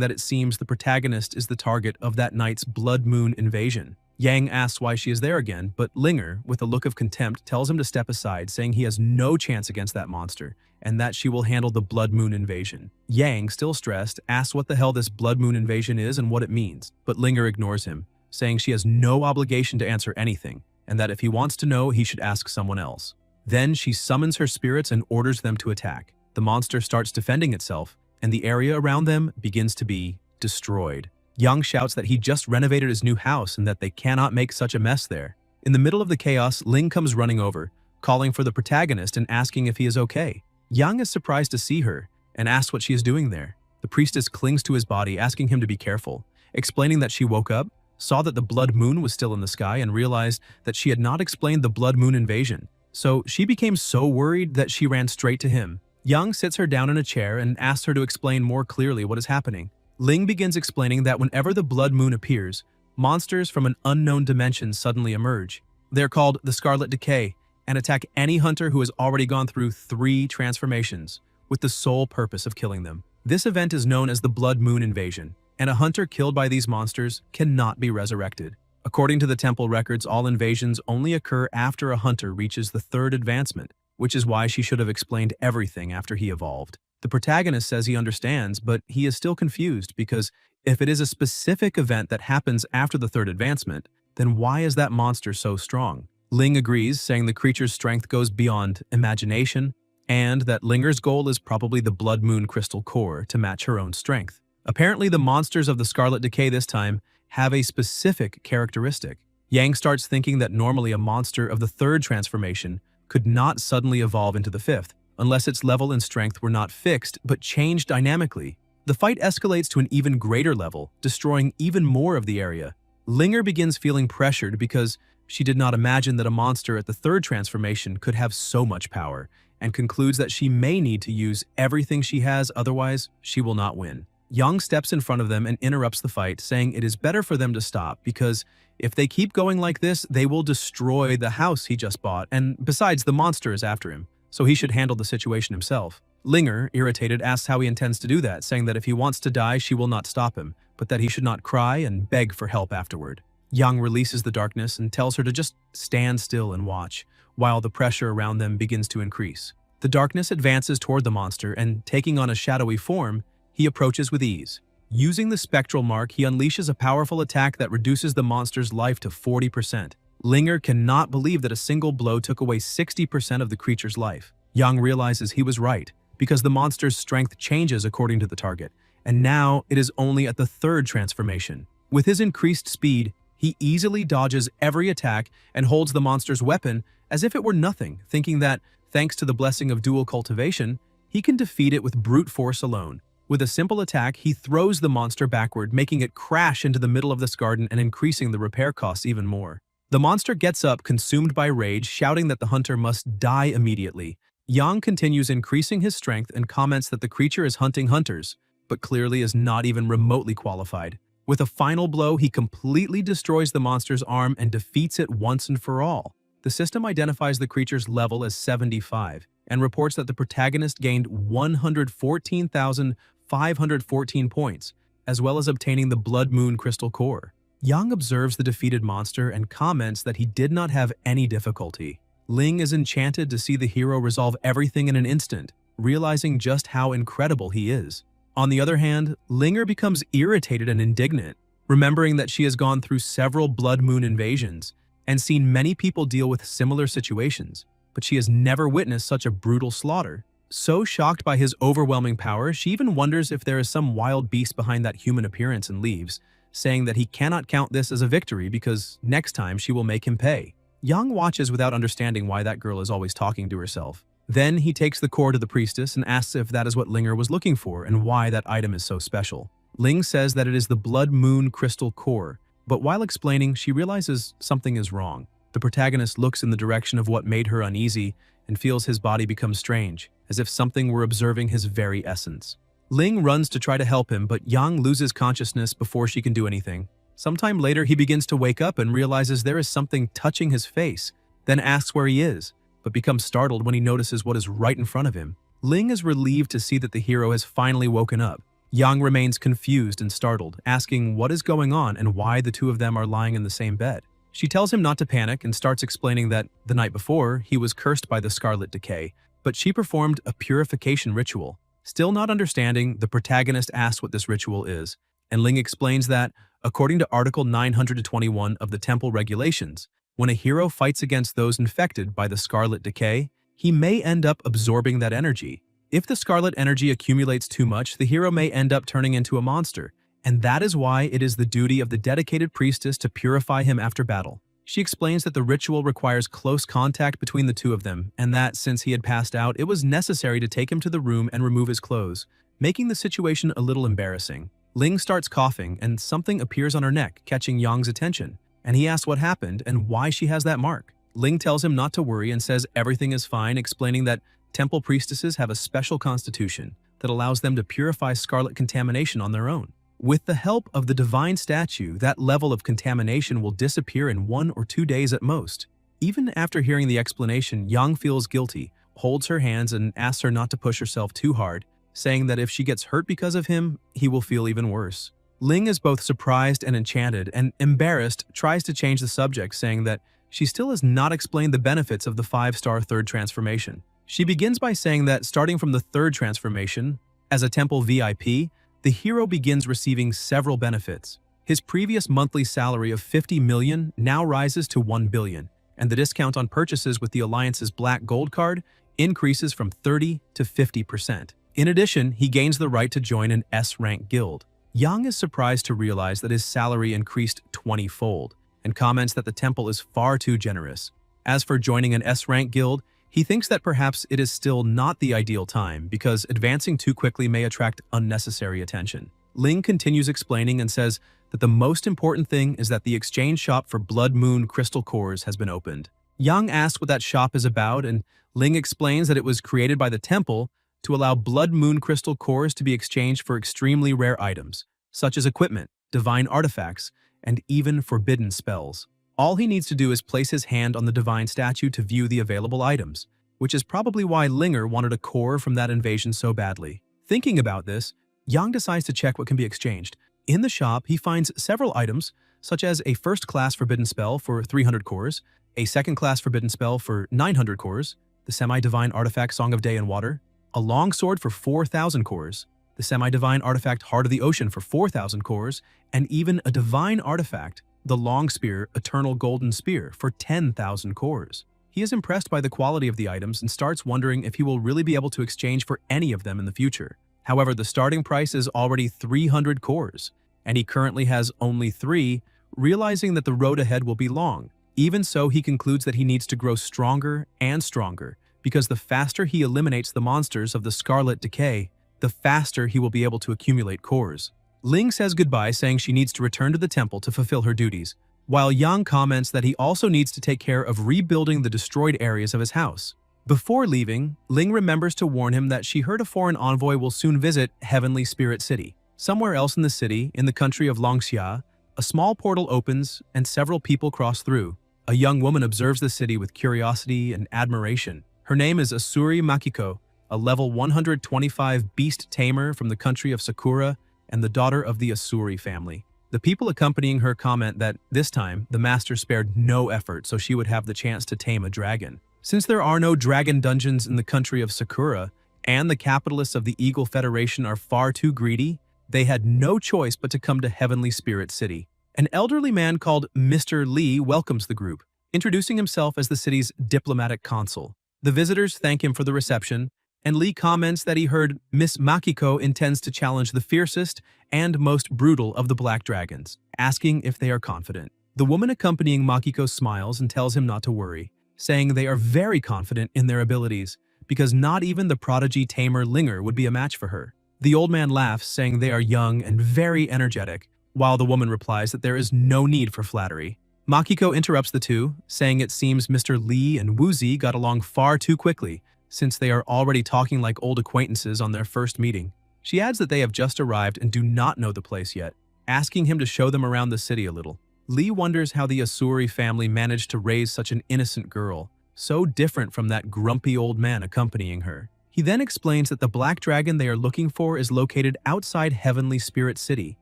that it seems the protagonist is the target of that night's blood moon invasion. Yang asks why she is there again, but Linger, with a look of contempt, tells him to step aside, saying he has no chance against that monster, and that she will handle the blood moon invasion. Yang, still stressed, asks what the hell this blood moon invasion is and what it means, but Linger ignores him, saying she has no obligation to answer anything, and that if he wants to know, he should ask someone else. Then she summons her spirits and orders them to attack. The monster starts defending itself, and the area around them begins to be destroyed. Yang shouts that he just renovated his new house and that they cannot make such a mess there. In the middle of the chaos, Ling comes running over, calling for the protagonist and asking if he is okay. Yang is surprised to see her and asks what she is doing there. The priestess clings to his body, asking him to be careful, explaining that she woke up, saw that the blood moon was still in the sky, and realized that she had not explained the blood moon invasion. So she became so worried that she ran straight to him. Yang sits her down in a chair and asks her to explain more clearly what is happening. Ling begins explaining that whenever the blood moon appears, monsters from an unknown dimension suddenly emerge. They're called the Scarlet Decay and attack any hunter who has already gone through 3 transformations, with the sole purpose of killing them. This event is known as the blood moon invasion, and a hunter killed by these monsters cannot be resurrected. According to the temple records, all invasions only occur after a hunter reaches the 3rd advancement, which is why she should have explained everything after he evolved. The protagonist says he understands, but he is still confused because if it is a specific event that happens after the 3rd advancement, then why is that monster so strong? Ling agrees, saying the creature's strength goes beyond imagination, and that Linger's goal is probably the blood moon crystal core to match her own strength. Apparently, the monsters of the Scarlet Decay this time have a specific characteristic. Yang starts thinking that normally a monster of the 3rd transformation could not suddenly evolve into the 5th, unless its level and strength were not fixed but changed dynamically. The fight escalates to an even greater level, destroying even more of the area. Linger begins feeling pressured because she did not imagine that a monster at the 3rd transformation could have so much power, and concludes that she may need to use everything she has, otherwise she will not win. Yang steps in front of them and interrupts the fight, saying it is better for them to stop because if they keep going like this, they will destroy the house he just bought, and besides, the monster is after him, so he should handle the situation himself. Linger, irritated, asks how he intends to do that, saying that if he wants to die, she will not stop him, but that he should not cry and beg for help afterward. Yang releases the darkness and tells her to just stand still and watch, while the pressure around them begins to increase. The darkness advances toward the monster, and taking on a shadowy form, he approaches with ease. Using the spectral mark, he unleashes a powerful attack that reduces the monster's life to 40%. Linger cannot believe that a single blow took away 60% of the creature's life. Yang realizes he was right, because the monster's strength changes according to the target, and now it is only at the 3rd transformation. With his increased speed, he easily dodges every attack and holds the monster's weapon as if it were nothing, thinking that, thanks to the blessing of dual cultivation, he can defeat it with brute force alone. With a simple attack, he throws the monster backward, making it crash into the middle of this garden and increasing the repair costs even more. The monster gets up, consumed by rage, shouting that the hunter must die immediately. Yang continues increasing his strength and comments that the creature is hunting hunters, but clearly is not even remotely qualified. With a final blow, he completely destroys the monster's arm and defeats it once and for all. The system identifies the creature's level as 75 and reports that the protagonist gained 114,514 points, as well as obtaining the Blood Moon Crystal Core. Yang observes the defeated monster and comments that he did not have any difficulty. Ling is enchanted to see the hero resolve everything in an instant, realizing just how incredible he is. On the other hand, Linger becomes irritated and indignant, remembering that she has gone through several Blood Moon invasions and seen many people deal with similar situations, but she has never witnessed such a brutal slaughter. So shocked by his overwhelming power, she even wonders if there is some wild beast behind that human appearance and leaves, saying that he cannot count this as a victory because next time she will make him pay. Yang watches without understanding why that girl is always talking to herself. Then he takes the core to the priestess and asks if that is what Linger was looking for and why that item is so special. Ling says that it is the Blood Moon Crystal Core, but while explaining, she realizes something is wrong. The protagonist looks in the direction of what made her uneasy and feels his body become strange, as if something were observing his very essence. Ling runs to try to help him, but Yang loses consciousness before she can do anything. Sometime later, he begins to wake up and realizes there is something touching his face, then asks where he is, but becomes startled when he notices what is right in front of him. Ling is relieved to see that the hero has finally woken up. Yang remains confused and startled, asking what is going on and why the two of them are lying in the same bed. She tells him not to panic and starts explaining that the night before, he was cursed by the Scarlet Decay, but she performed a purification ritual. Still not understanding, the protagonist asks what this ritual is, and Ling explains that, according to Article 921 of the Temple Regulations, when a hero fights against those infected by the Scarlet Decay, he may end up absorbing that energy. If the Scarlet energy accumulates too much, the hero may end up turning into a monster, and that is why it is the duty of the dedicated priestess to purify him after battle. She explains that the ritual requires close contact between the two of them, and that, since he had passed out, it was necessary to take him to the room and remove his clothes, making the situation a little embarrassing. Ling starts coughing, and something appears on her neck, catching Yang's attention, and he asks what happened and why she has that mark. Ling tells him not to worry and says everything is fine, explaining that temple priestesses have a special constitution that allows them to purify scarlet contamination on their own. With the help of the divine statue, that level of contamination will disappear in 1 or 2 days at most. Even after hearing the explanation, Yang feels guilty, holds her hands and asks her not to push herself too hard, saying that if she gets hurt because of him, he will feel even worse. Ling is both surprised and enchanted, and embarrassed, tries to change the subject, saying that she still has not explained the benefits of the 5-star third transformation. She begins by saying that starting from the third transformation, as a temple VIP, the hero begins receiving several benefits. His previous monthly salary of 50 million now rises to 1 billion, and the discount on purchases with the Alliance's Black Gold card increases from 30 to 50%. In addition, he gains the right to join an S-rank guild. Yang is surprised to realize that his salary increased 20-fold, and comments that the temple is far too generous. As for joining an S-rank guild, he thinks that perhaps it is still not the ideal time because advancing too quickly may attract unnecessary attention. Ling continues explaining and says that the most important thing is that the exchange shop for Blood Moon crystal cores has been opened. Yang asks what that shop is about, and Ling explains that it was created by the temple to allow Blood Moon crystal cores to be exchanged for extremely rare items, such as equipment, divine artifacts, and even forbidden spells. All he needs to do is place his hand on the divine statue to view the available items, which is probably why Linger wanted a core from that invasion so badly. Thinking about this, Yang decides to check what can be exchanged. In the shop, he finds several items, such as a first-class forbidden spell for 300 cores, a second-class forbidden spell for 900 cores, the semi-divine artifact Song of Day and Water, a long sword for 4,000 cores, the semi-divine artifact Heart of the Ocean for 4,000 cores, and even a divine artifact, the long spear Eternal Golden Spear, for 10,000 cores. He is impressed by the quality of the items and starts wondering if he will really be able to exchange for any of them in the future. However, the starting price is already 300 cores, and he currently has only 3, realizing that the road ahead will be long. Even so, he concludes that he needs to grow stronger and stronger, because the faster he eliminates the monsters of the Scarlet Decay, the faster he will be able to accumulate cores. Ling says goodbye, saying she needs to return to the temple to fulfill her duties, while Yang comments that he also needs to take care of rebuilding the destroyed areas of his house. Before leaving, Ling remembers to warn him that she heard a foreign envoy will soon visit Heavenly Spirit City. Somewhere else in the city, in the country of Longxia, a small portal opens and several people cross through. A young woman observes the city with curiosity and admiration. Her name is Asuri Makiko, a level 125 beast tamer from the country of Sakura and the daughter of the Asuri family. The people accompanying her comment that, this time, the master spared no effort so she would have the chance to tame a dragon. Since there are no dragon dungeons in the country of Sakura, and the capitalists of the Eagle Federation are far too greedy, they had no choice but to come to Heavenly Spirit City. An elderly man called Mr. Lee welcomes the group, introducing himself as the city's diplomatic consul. The visitors thank him for the reception, and Lee comments that he heard Miss Makiko intends to challenge the fiercest and most brutal of the Black Dragons, asking if they are confident. The woman accompanying Makiko smiles and tells him not to worry, saying they are very confident in their abilities, because not even the prodigy tamer Linger would be a match for her. The old man laughs, saying they are young and very energetic, while the woman replies that there is no need for flattery. Makiko interrupts the two, saying it seems Mr. Lee and Woozi got along far too quickly, since they are already talking like old acquaintances on their first meeting. She adds that they have just arrived and do not know the place yet, asking him to show them around the city a little. Lee wonders how the Asura family managed to raise such an innocent girl, so different from that grumpy old man accompanying her. He then explains that the black dragon they are looking for is located outside Heavenly Spirit City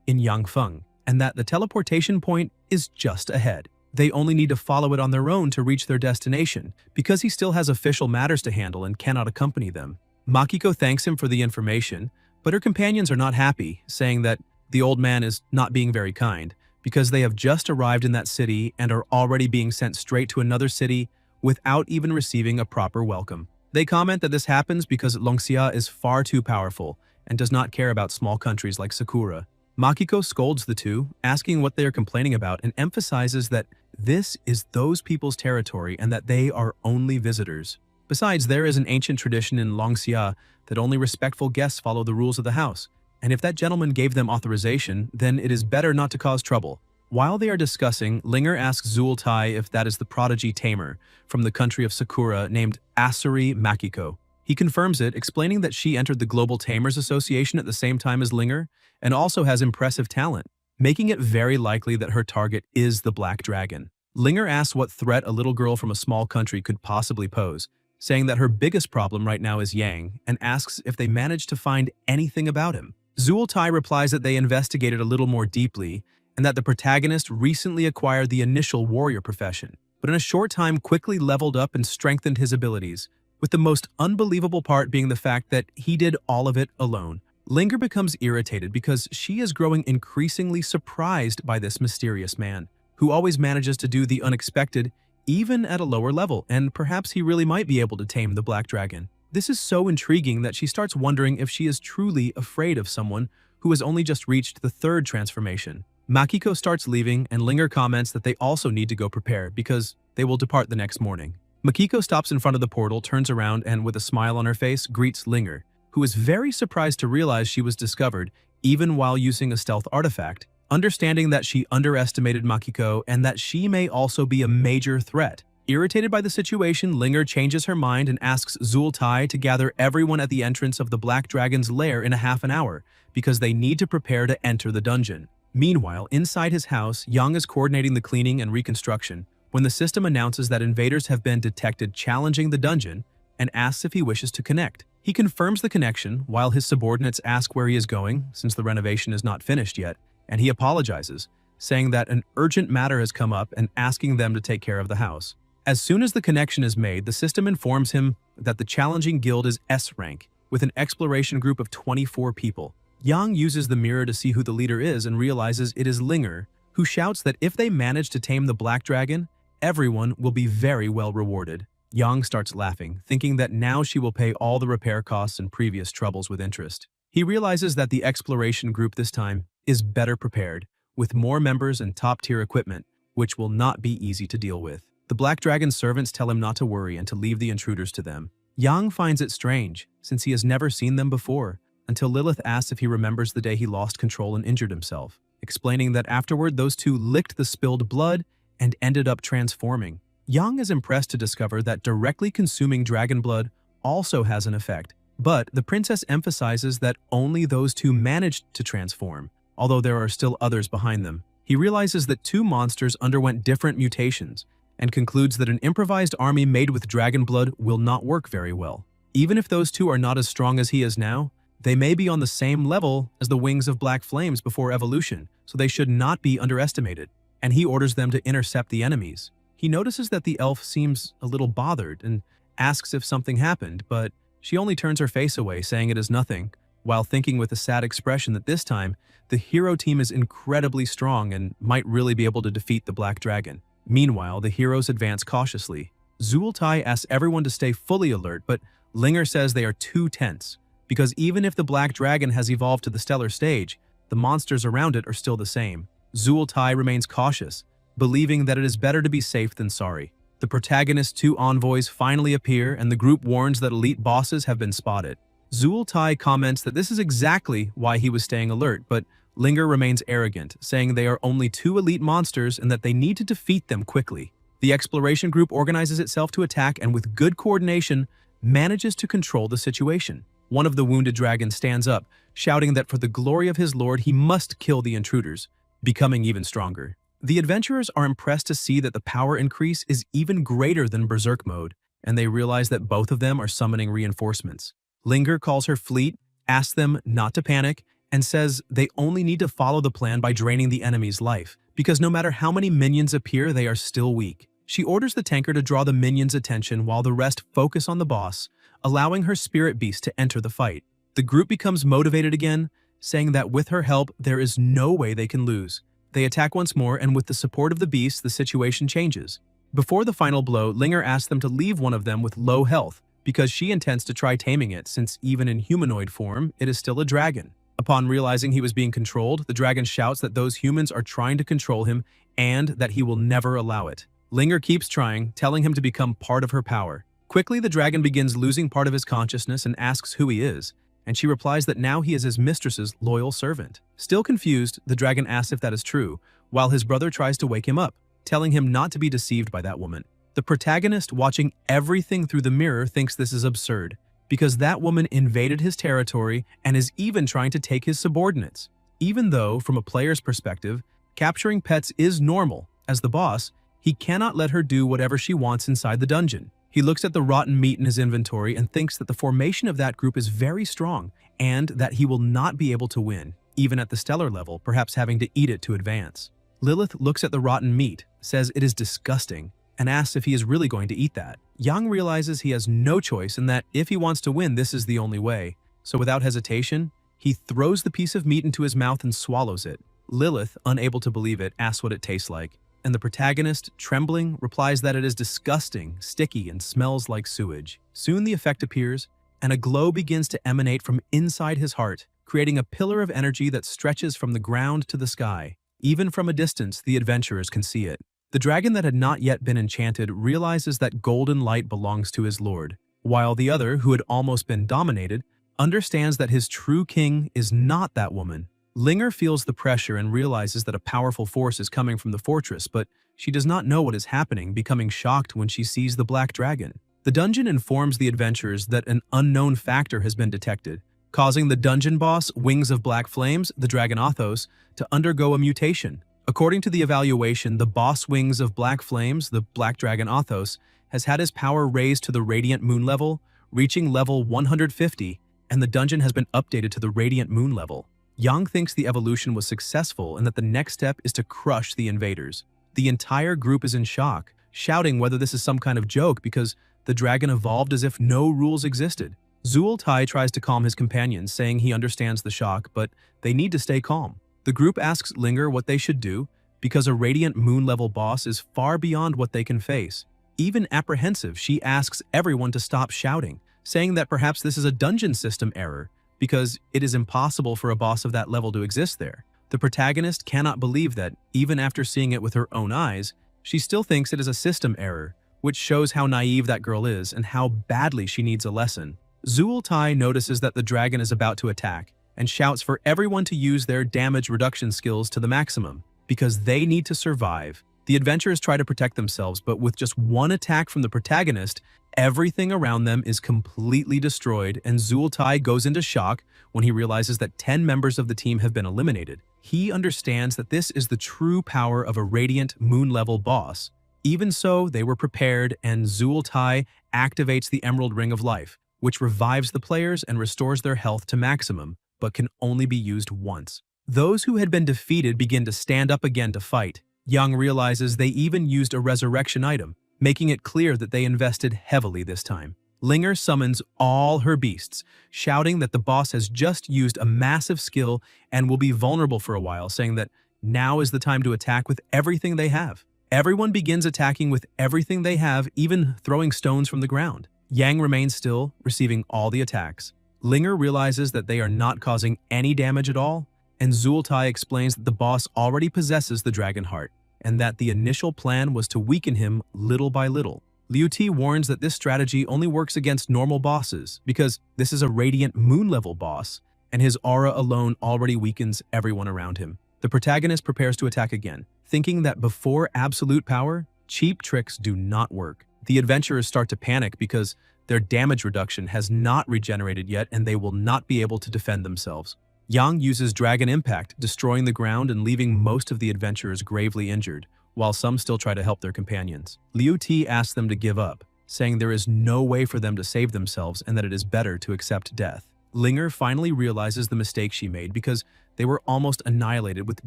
in Yangfeng, and that the teleportation point is just ahead. They only need to follow it on their own to reach their destination, because he still has official matters to handle and cannot accompany them. Makiko thanks him for the information, but her companions are not happy, saying that the old man is not being very kind, because they have just arrived in that city and are already being sent straight to another city without even receiving a proper welcome. They comment that this happens because Longxia is far too powerful and does not care about small countries like Sakura. Makiko scolds the two, asking what they are complaining about, and emphasizes that this is those people's territory and that they are only visitors. Besides, there is an ancient tradition in Longxia that only respectful guests follow the rules of the house, and if that gentleman gave them authorization, then it is better not to cause trouble. While they are discussing, Linger asks Zultai if that is the prodigy tamer from the country of Sakura named Asuri Makiko. He confirms it, explaining that she entered the Global Tamers Association at the same time as Linger and also has impressive talent, making it very likely that her target is the Black Dragon. Linger asks what threat a little girl from a small country could possibly pose, saying that her biggest problem right now is Yang, and asks if they managed to find anything about him. Zultai replies that they investigated a little more deeply and that the protagonist recently acquired the initial warrior profession, but in a short time quickly leveled up and strengthened his abilities, with the most unbelievable part being the fact that he did all of it alone. Linger becomes irritated because she is growing increasingly surprised by this mysterious man, who always manages to do the unexpected even at a lower level, and perhaps he really might be able to tame the Black Dragon. This is so intriguing that she starts wondering if she is truly afraid of someone who has only just reached the third transformation. Makiko starts leaving, and Linger comments that they also need to go prepare because they will depart the next morning. Makiko stops in front of the portal, turns around, and with a smile on her face, greets Linger, who is very surprised to realize she was discovered even while using a stealth artifact, understanding that she underestimated Makiko and that she may also be a major threat. Irritated by the situation, Linger changes her mind and asks Zultai to gather everyone at the entrance of the Black Dragon's lair in a half an hour because they need to prepare to enter the dungeon. Meanwhile, inside his house, Yang is coordinating the cleaning and reconstruction when the system announces that invaders have been detected challenging the dungeon and asks if he wishes to connect. He confirms the connection while his subordinates ask where he is going since the renovation is not finished yet, and he apologizes, saying that an urgent matter has come up and asking them to take care of the house. As soon as the connection is made, the system informs him that the challenging guild is S rank, with an exploration group of 24 people. Yang uses the mirror to see who the leader is and realizes it is Linger, who shouts that if they manage to tame the Black Dragon, everyone will be very well rewarded. Yang starts laughing, thinking that now she will pay all the repair costs and previous troubles with interest. He realizes that the exploration group this time is better prepared, with more members and top-tier equipment, which will not be easy to deal with. The Black Dragon's servants tell him not to worry and to leave the intruders to them. Yang finds it strange, since he has never seen them before, until Lilith asks if he remembers the day he lost control and injured himself, explaining that afterward those two licked the spilled blood and ended up transforming. Yang is impressed to discover that directly consuming dragon blood also has an effect, but the princess emphasizes that only those two managed to transform, although there are still others behind them. He realizes that two monsters underwent different mutations, and concludes that an improvised army made with dragon blood will not work very well. Even if those two are not as strong as he is now, they may be on the same level as the wings of black flames before evolution, so they should not be underestimated, and he orders them to intercept the enemies. He notices that the elf seems a little bothered and asks if something happened, but she only turns her face away, saying it is nothing, while thinking with a sad expression that this time, the hero team is incredibly strong and might really be able to defeat the Black Dragon. Meanwhile, the heroes advance cautiously. Zultai asks everyone to stay fully alert, but Linger says they are too tense, because even if the Black Dragon has evolved to the stellar stage, the monsters around it are still the same. Zultai remains cautious, believing that it is better to be safe than sorry. The protagonist's two envoys finally appear, and the group warns that elite bosses have been spotted. Zultai comments that this is exactly why he was staying alert, but Linger remains arrogant, saying they are only two elite monsters and that they need to defeat them quickly. The exploration group organizes itself to attack and with good coordination, manages to control the situation. One of the wounded dragons stands up, shouting that for the glory of his lord he must kill the intruders, becoming even stronger. The adventurers are impressed to see that the power increase is even greater than Berserk mode, and they realize that both of them are summoning reinforcements. Linger calls her fleet, asks them not to panic, and says they only need to follow the plan by draining the enemy's life, because no matter how many minions appear, they are still weak. She orders the tanker to draw the minions' attention while the rest focus on the boss, allowing her spirit beast to enter the fight. The group becomes motivated again, saying that with her help, there is no way they can lose. They attack once more, and with the support of the beast, the situation changes. Before the final blow, Linger asks them to leave one of them with low health, because she intends to try taming it since even in humanoid form, it is still a dragon. Upon realizing he was being controlled, the dragon shouts that those humans are trying to control him and that he will never allow it. Linger keeps trying, telling him to become part of her power. Quickly, the dragon begins losing part of his consciousness and asks who he is, and she replies that now he is his mistress's loyal servant. Still confused, the dragon asks if that is true, while his brother tries to wake him up, telling him not to be deceived by that woman. The protagonist, watching everything through the mirror, thinks this is absurd, because that woman invaded his territory and is even trying to take his subordinates. Even though, from a player's perspective, capturing pets is normal, as the boss, he cannot let her do whatever she wants inside the dungeon. He looks at the rotten meat in his inventory and thinks that the formation of that group is very strong and that he will not be able to win, even at the stellar level, perhaps having to eat it to advance. Lilith looks at the rotten meat, says it is disgusting, and asks if he is really going to eat that. Yang realizes he has no choice and that if he wants to win, this is the only way. So without hesitation, he throws the piece of meat into his mouth and swallows it. Lilith, unable to believe it, asks what it tastes like, and the protagonist, trembling, replies that it is disgusting, sticky, and smells like sewage. Soon the effect appears, and a glow begins to emanate from inside his heart, creating a pillar of energy that stretches from the ground to the sky. Even from a distance, the adventurers can see it. The dragon that had not yet been enchanted realizes that golden light belongs to his lord, while the other, who had almost been dominated, understands that his true king is not that woman. Linger feels the pressure and realizes that a powerful force is coming from the fortress, but she does not know what is happening, becoming shocked when she sees the black dragon. The dungeon informs the adventurers that an unknown factor has been detected, causing the dungeon boss, Wings of Black Flames, the dragon Athos, to undergo a mutation. According to the evaluation, the boss Wings of Black Flames, the black dragon Athos, has had his power raised to the Radiant Moon level, reaching level 150, and the dungeon has been updated to the Radiant Moon level. Yang thinks the evolution was successful and that the next step is to crush the invaders. The entire group is in shock, shouting whether this is some kind of joke because the dragon evolved as if no rules existed. Zuul Tai tries to calm his companions, saying he understands the shock, but they need to stay calm. The group asks Linger what they should do, because a Radiant Moon-level boss is far beyond what they can face. Even apprehensive, she asks everyone to stop shouting, saying that perhaps this is a dungeon system error, because it is impossible for a boss of that level to exist there. The protagonist cannot believe that, even after seeing it with her own eyes, she still thinks it is a system error, which shows how naive that girl is and how badly she needs a lesson. Zuul Tai notices that the dragon is about to attack, and shouts for everyone to use their damage reduction skills to the maximum, because they need to survive. The adventurers try to protect themselves, but with just one attack from the protagonist, everything around them is completely destroyed, and Zuul Tai goes into shock when he realizes that 10 members of the team have been eliminated. He understands that this is the true power of a Radiant Moon-level boss. Even so, they were prepared, and Zuul Tai activates the Emerald Ring of Life, which revives the players and restores their health to maximum, but can only be used once. Those who had been defeated begin to stand up again to fight. Yang realizes they even used a resurrection item, making it clear that they invested heavily this time. Linger summons all her beasts, shouting that the boss has just used a massive skill and will be vulnerable for a while, saying that now is the time to attack with everything they have. Everyone begins attacking with everything they have, even throwing stones from the ground. Yang remains still, receiving all the attacks. Linger realizes that they are not causing any damage at all, and Zuul Tai explains that the boss already possesses the dragon heart, and that the initial plan was to weaken him little by little. Liu Ti warns that this strategy only works against normal bosses, because this is a Radiant Moon-level boss, and his aura alone already weakens everyone around him. The protagonist prepares to attack again, thinking that before absolute power, cheap tricks do not work. The adventurers start to panic because Their damage reduction has not regenerated yet, and they will not be able to defend themselves. Yang uses Dragon Impact, destroying the ground and leaving most of the adventurers gravely injured, while some still try to help their companions. Liu Ti asks them to give up, saying there is no way for them to save themselves and that it is better to accept death. Linger finally realizes the mistake she made because they were almost annihilated with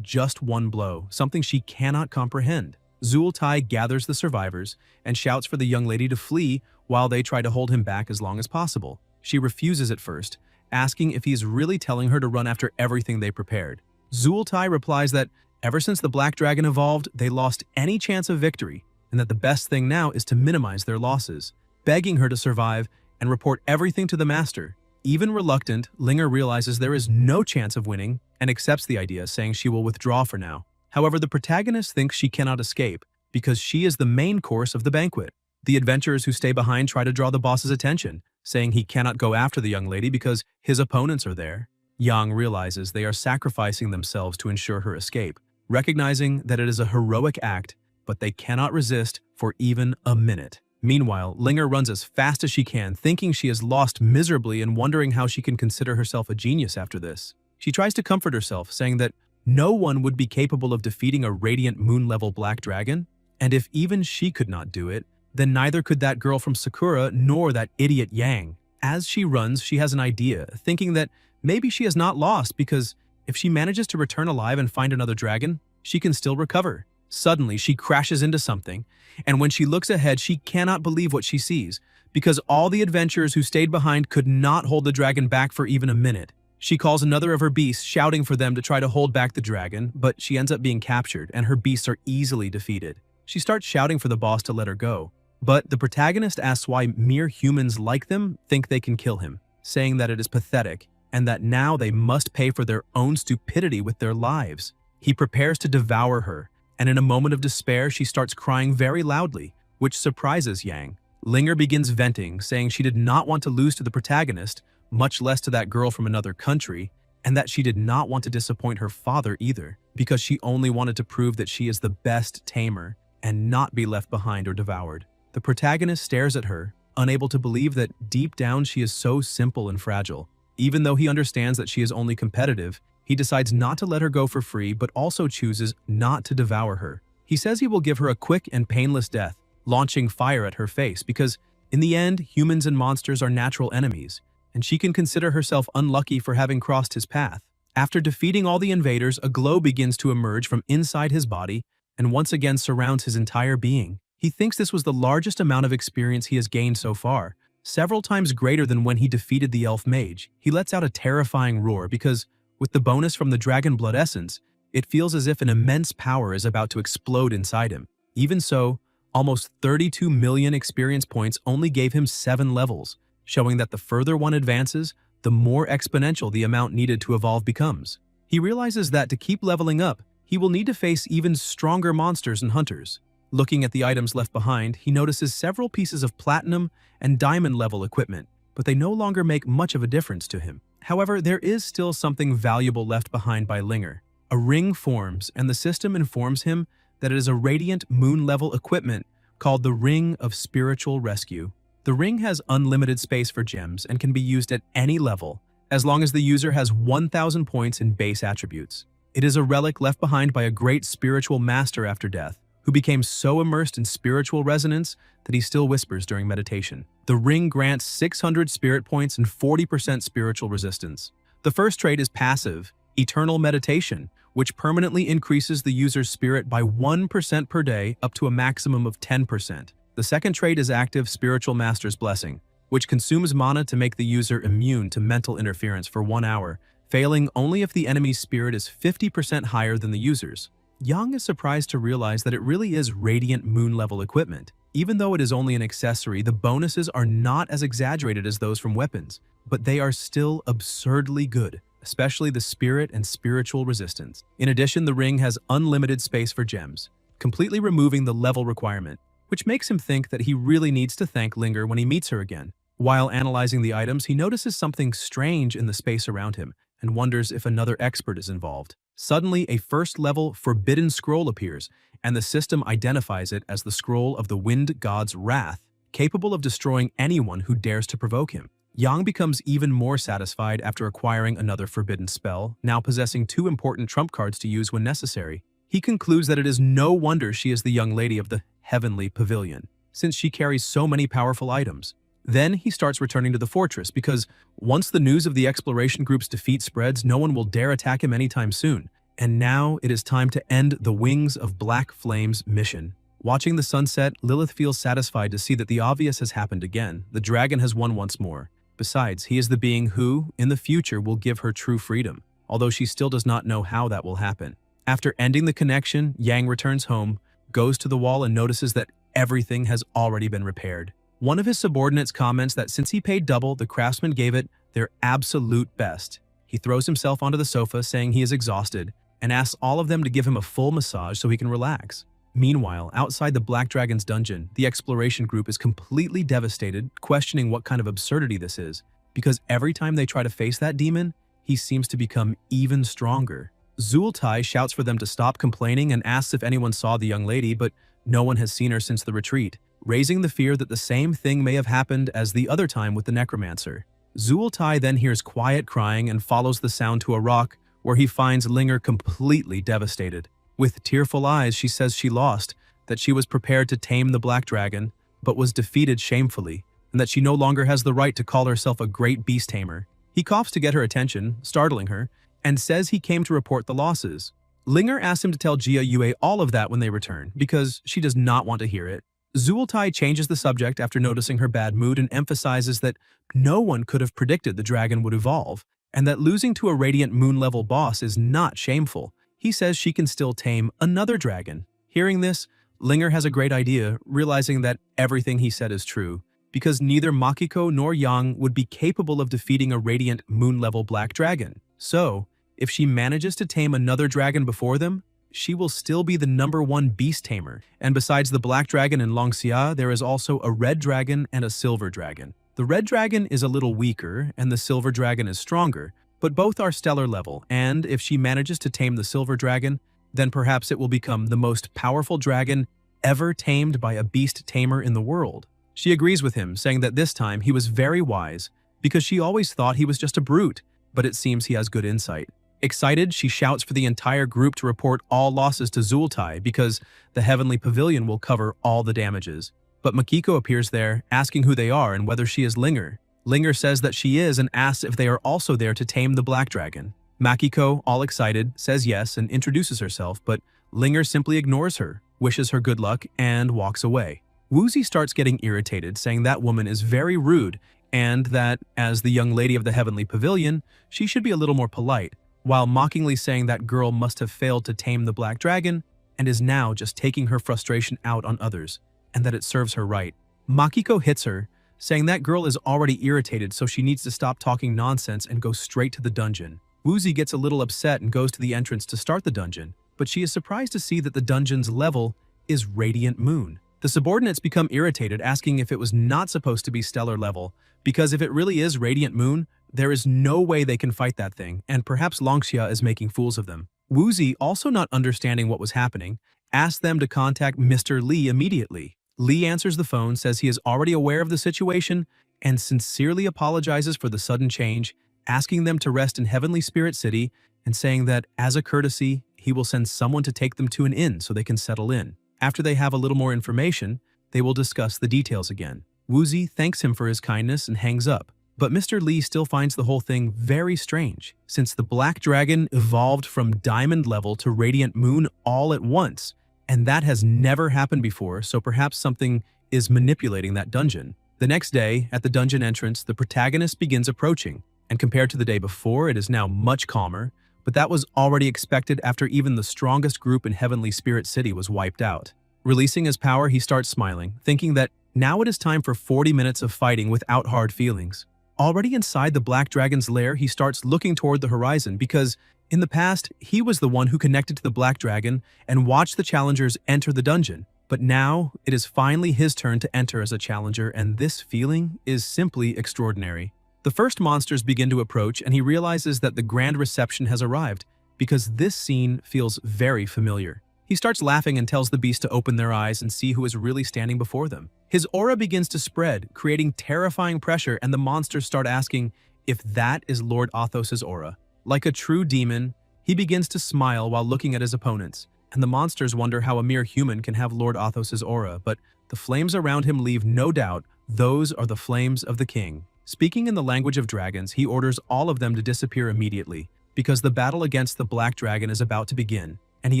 just one blow, something she cannot comprehend. Zultai gathers the survivors and shouts for the young lady to flee while they try to hold him back as long as possible. She refuses at first, asking if he's really telling her to run after everything they prepared. Zultai replies that ever since the Black Dragon evolved, they lost any chance of victory, and that the best thing now is to minimize their losses, begging her to survive and report everything to the master. Even reluctant, Linger realizes there is no chance of winning and accepts the idea, saying she will withdraw for now. However, the protagonist thinks she cannot escape because she is the main course of the banquet. The adventurers who stay behind try to draw the boss's attention, saying he cannot go after the young lady because his opponents are there. Yang realizes they are sacrificing themselves to ensure her escape, recognizing that it is a heroic act, but they cannot resist for even a minute. Meanwhile, Linger runs as fast as she can, thinking she has lost miserably and wondering how she can consider herself a genius after this. She tries to comfort herself, saying that no one would be capable of defeating a radiant moon-level black dragon, and if even she could not do it, then neither could that girl from Sakura nor that idiot Yang. As she runs, she has an idea, thinking that maybe she has not lost because if she manages to return alive and find another dragon, she can still recover. Suddenly, she crashes into something, and when she looks ahead, she cannot believe what she sees, because all the adventurers who stayed behind could not hold the dragon back for even a minute. She calls another of her beasts, shouting for them to try to hold back the dragon, but she ends up being captured, and her beasts are easily defeated. She starts shouting for the boss to let her go, but the protagonist asks why mere humans like them think they can kill him, saying that it is pathetic, and that now they must pay for their own stupidity with their lives. He prepares to devour her, and in a moment of despair, she starts crying very loudly, which surprises Yang. Linger begins venting, saying she did not want to lose to the protagonist, much less to that girl from another country, and that she did not want to disappoint her father either, because she only wanted to prove that she is the best tamer and not be left behind or devoured. The protagonist stares at her, unable to believe that deep down she is so simple and fragile. Even though he understands that she is only competitive, he decides not to let her go for free, but also chooses not to devour her. He says he will give her a quick and painless death, launching fire at her face, because in the end, humans and monsters are natural enemies, and she can consider herself unlucky for having crossed his path. After defeating all the invaders, a glow begins to emerge from inside his body and once again surrounds his entire being. He thinks this was the largest amount of experience he has gained so far, several times greater than when he defeated the elf mage. He lets out a terrifying roar because, with the bonus from the dragon blood essence, it feels as if an immense power is about to explode inside him. Even so, almost 32 million experience points only gave him 7 levels, showing that the further one advances, the more exponential the amount needed to evolve becomes. He realizes that to keep leveling up, he will need to face even stronger monsters and hunters. Looking at the items left behind, he notices several pieces of platinum and diamond level equipment, but they no longer make much of a difference to him. However, there is still something valuable left behind by Linger. A ring forms, and the system informs him that it is a radiant moon-level equipment called the Ring of Spiritual Rescue. The ring has unlimited space for gems and can be used at any level, as long as the user has 1,000 points in base attributes. It is a relic left behind by a great spiritual master after death, who became so immersed in spiritual resonance that he still whispers during meditation. The ring grants 600 spirit points and 40% spiritual resistance. The first trait is passive, Eternal Meditation, which permanently increases the user's spirit by 1% per day up to a maximum of 10%. The second trait is active Spiritual Master's Blessing, which consumes mana to make the user immune to mental interference for 1 hour, failing only if the enemy's spirit is 50% higher than the user's. Yang is surprised to realize that it really is radiant moon-level equipment. Even though it is only an accessory, the bonuses are not as exaggerated as those from weapons, but they are still absurdly good, especially the spirit and spiritual resistance. In addition, the ring has unlimited space for gems, completely removing the level requirement, which makes him think that he really needs to thank Linger when he meets her again. While analyzing the items, he notices something strange in the space around him and wonders if another expert is involved. Suddenly, a first-level Forbidden Scroll appears, and the system identifies it as the Scroll of the Wind God's Wrath, capable of destroying anyone who dares to provoke him. Yang becomes even more satisfied after acquiring another forbidden spell, now possessing 2 important trump cards to use when necessary. He concludes that it is no wonder she is the young lady of the Heavenly Pavilion, since she carries so many powerful items. Then he starts returning to the fortress because once the news of the exploration group's defeat spreads, no one will dare attack him anytime soon. And now it is time to end the Wings of Black Flames mission. Watching the sunset, Lilith feels satisfied to see that the obvious has happened again. The dragon has won once more. Besides, he is the being who, in the future, will give her true freedom, although she still does not know how that will happen. After ending the connection, Yang returns home, goes to the wall and notices that everything has already been repaired. One of his subordinates comments that since he paid double, the craftsmen gave it their absolute best. He throws himself onto the sofa saying he is exhausted and asks all of them to give him a full massage so he can relax. Meanwhile, outside the Black Dragon's dungeon, the exploration group is completely devastated, questioning what kind of absurdity this is, because every time they try to face that demon, he seems to become even stronger. Zultai shouts for them to stop complaining and asks if anyone saw the young lady, but no one has seen her since the retreat, raising the fear that the same thing may have happened as the other time with the necromancer. Zultai then hears quiet crying and follows the sound to a rock, where he finds Linger completely devastated. With tearful eyes, she says she lost, that she was prepared to tame the Black Dragon, but was defeated shamefully, and that she no longer has the right to call herself a great beast tamer. He coughs to get her attention, startling her, and says he came to report the losses. Linger asks him to tell Jia Yue all of that when they return, because she does not want to hear it. Zultai changes the subject after noticing her bad mood and emphasizes that no one could have predicted the dragon would evolve, and that losing to a Radiant Moon-level boss is not shameful. He says she can still tame another dragon. Hearing this, Linger has a great idea, realizing that everything he said is true, because neither Makiko nor Yang would be capable of defeating a Radiant Moon-level Black Dragon. So, if she manages to tame another dragon before them, she will still be the #1 beast tamer. And besides the Black Dragon and Longxia, there is also a Red Dragon and a Silver Dragon. The Red Dragon is a little weaker, and the Silver Dragon is stronger, but both are stellar level, and if she manages to tame the Silver Dragon, then perhaps it will become the most powerful dragon ever tamed by a beast tamer in the world. She agrees with him, saying that this time he was very wise, because she always thought he was just a brute, but it seems he has good insight. Excited, she shouts for the entire group to report all losses to Zultai because the Heavenly Pavilion will cover all the damages. But Makiko appears there, asking who they are and whether she is Linger. Linger says that she is and asks if they are also there to tame the Black Dragon. Makiko, all excited, says yes and introduces herself, but Linger simply ignores her, wishes her good luck, and walks away. Woozy starts getting irritated, saying that woman is very rude and that, as the young lady of the Heavenly Pavilion, she should be a little more polite, while mockingly saying that girl must have failed to tame the Black Dragon and is now just taking her frustration out on others, and that it serves her right. Makiko hits her, saying that girl is already irritated, so she needs to stop talking nonsense and go straight to the dungeon. Woozy gets a little upset and goes to the entrance to start the dungeon, but she is surprised to see that the dungeon's level is Radiant Moon. The subordinates become irritated, asking if it was not supposed to be stellar level, because if it really is Radiant Moon, there is no way they can fight that thing, and perhaps Longxia is making fools of them. Woozy, also not understanding what was happening, asked them to contact Mr. Lee immediately. Lee answers the phone, says he is already aware of the situation, and sincerely apologizes for the sudden change, asking them to rest in Heavenly Spirit City and saying that, as a courtesy, he will send someone to take them to an inn so they can settle in. After they have a little more information, they will discuss the details again. Woozy thanks him for his kindness and hangs up. But Mr. Lee still finds the whole thing very strange, since the Black Dragon evolved from Diamond level to Radiant Moon all at once, and that has never happened before, so perhaps something is manipulating that dungeon. The next day, at the dungeon entrance, the protagonist begins approaching, and compared to the day before, it is now much calmer, but that was already expected after even the strongest group in Heavenly Spirit City was wiped out. Releasing his power, he starts smiling, thinking that now it is time for 40 minutes of fighting without hard feelings. Already inside the Black Dragon's lair, he starts looking toward the horizon because, in the past, he was the one who connected to the Black Dragon and watched the challengers enter the dungeon. But now, it is finally his turn to enter as a challenger, and this feeling is simply extraordinary. The first monsters begin to approach, and he realizes that the grand reception has arrived, because this scene feels very familiar. He starts laughing and tells the beast to open their eyes and see who is really standing before them. His aura begins to spread, creating terrifying pressure, and the monsters start asking if that is Lord Athos's aura. Like a true demon, he begins to smile while looking at his opponents, and the monsters wonder how a mere human can have Lord Athos's aura, but the flames around him leave no doubt those are the flames of the king. Speaking in the language of dragons, he orders all of them to disappear immediately, because the battle against the black dragon is about to begin, and he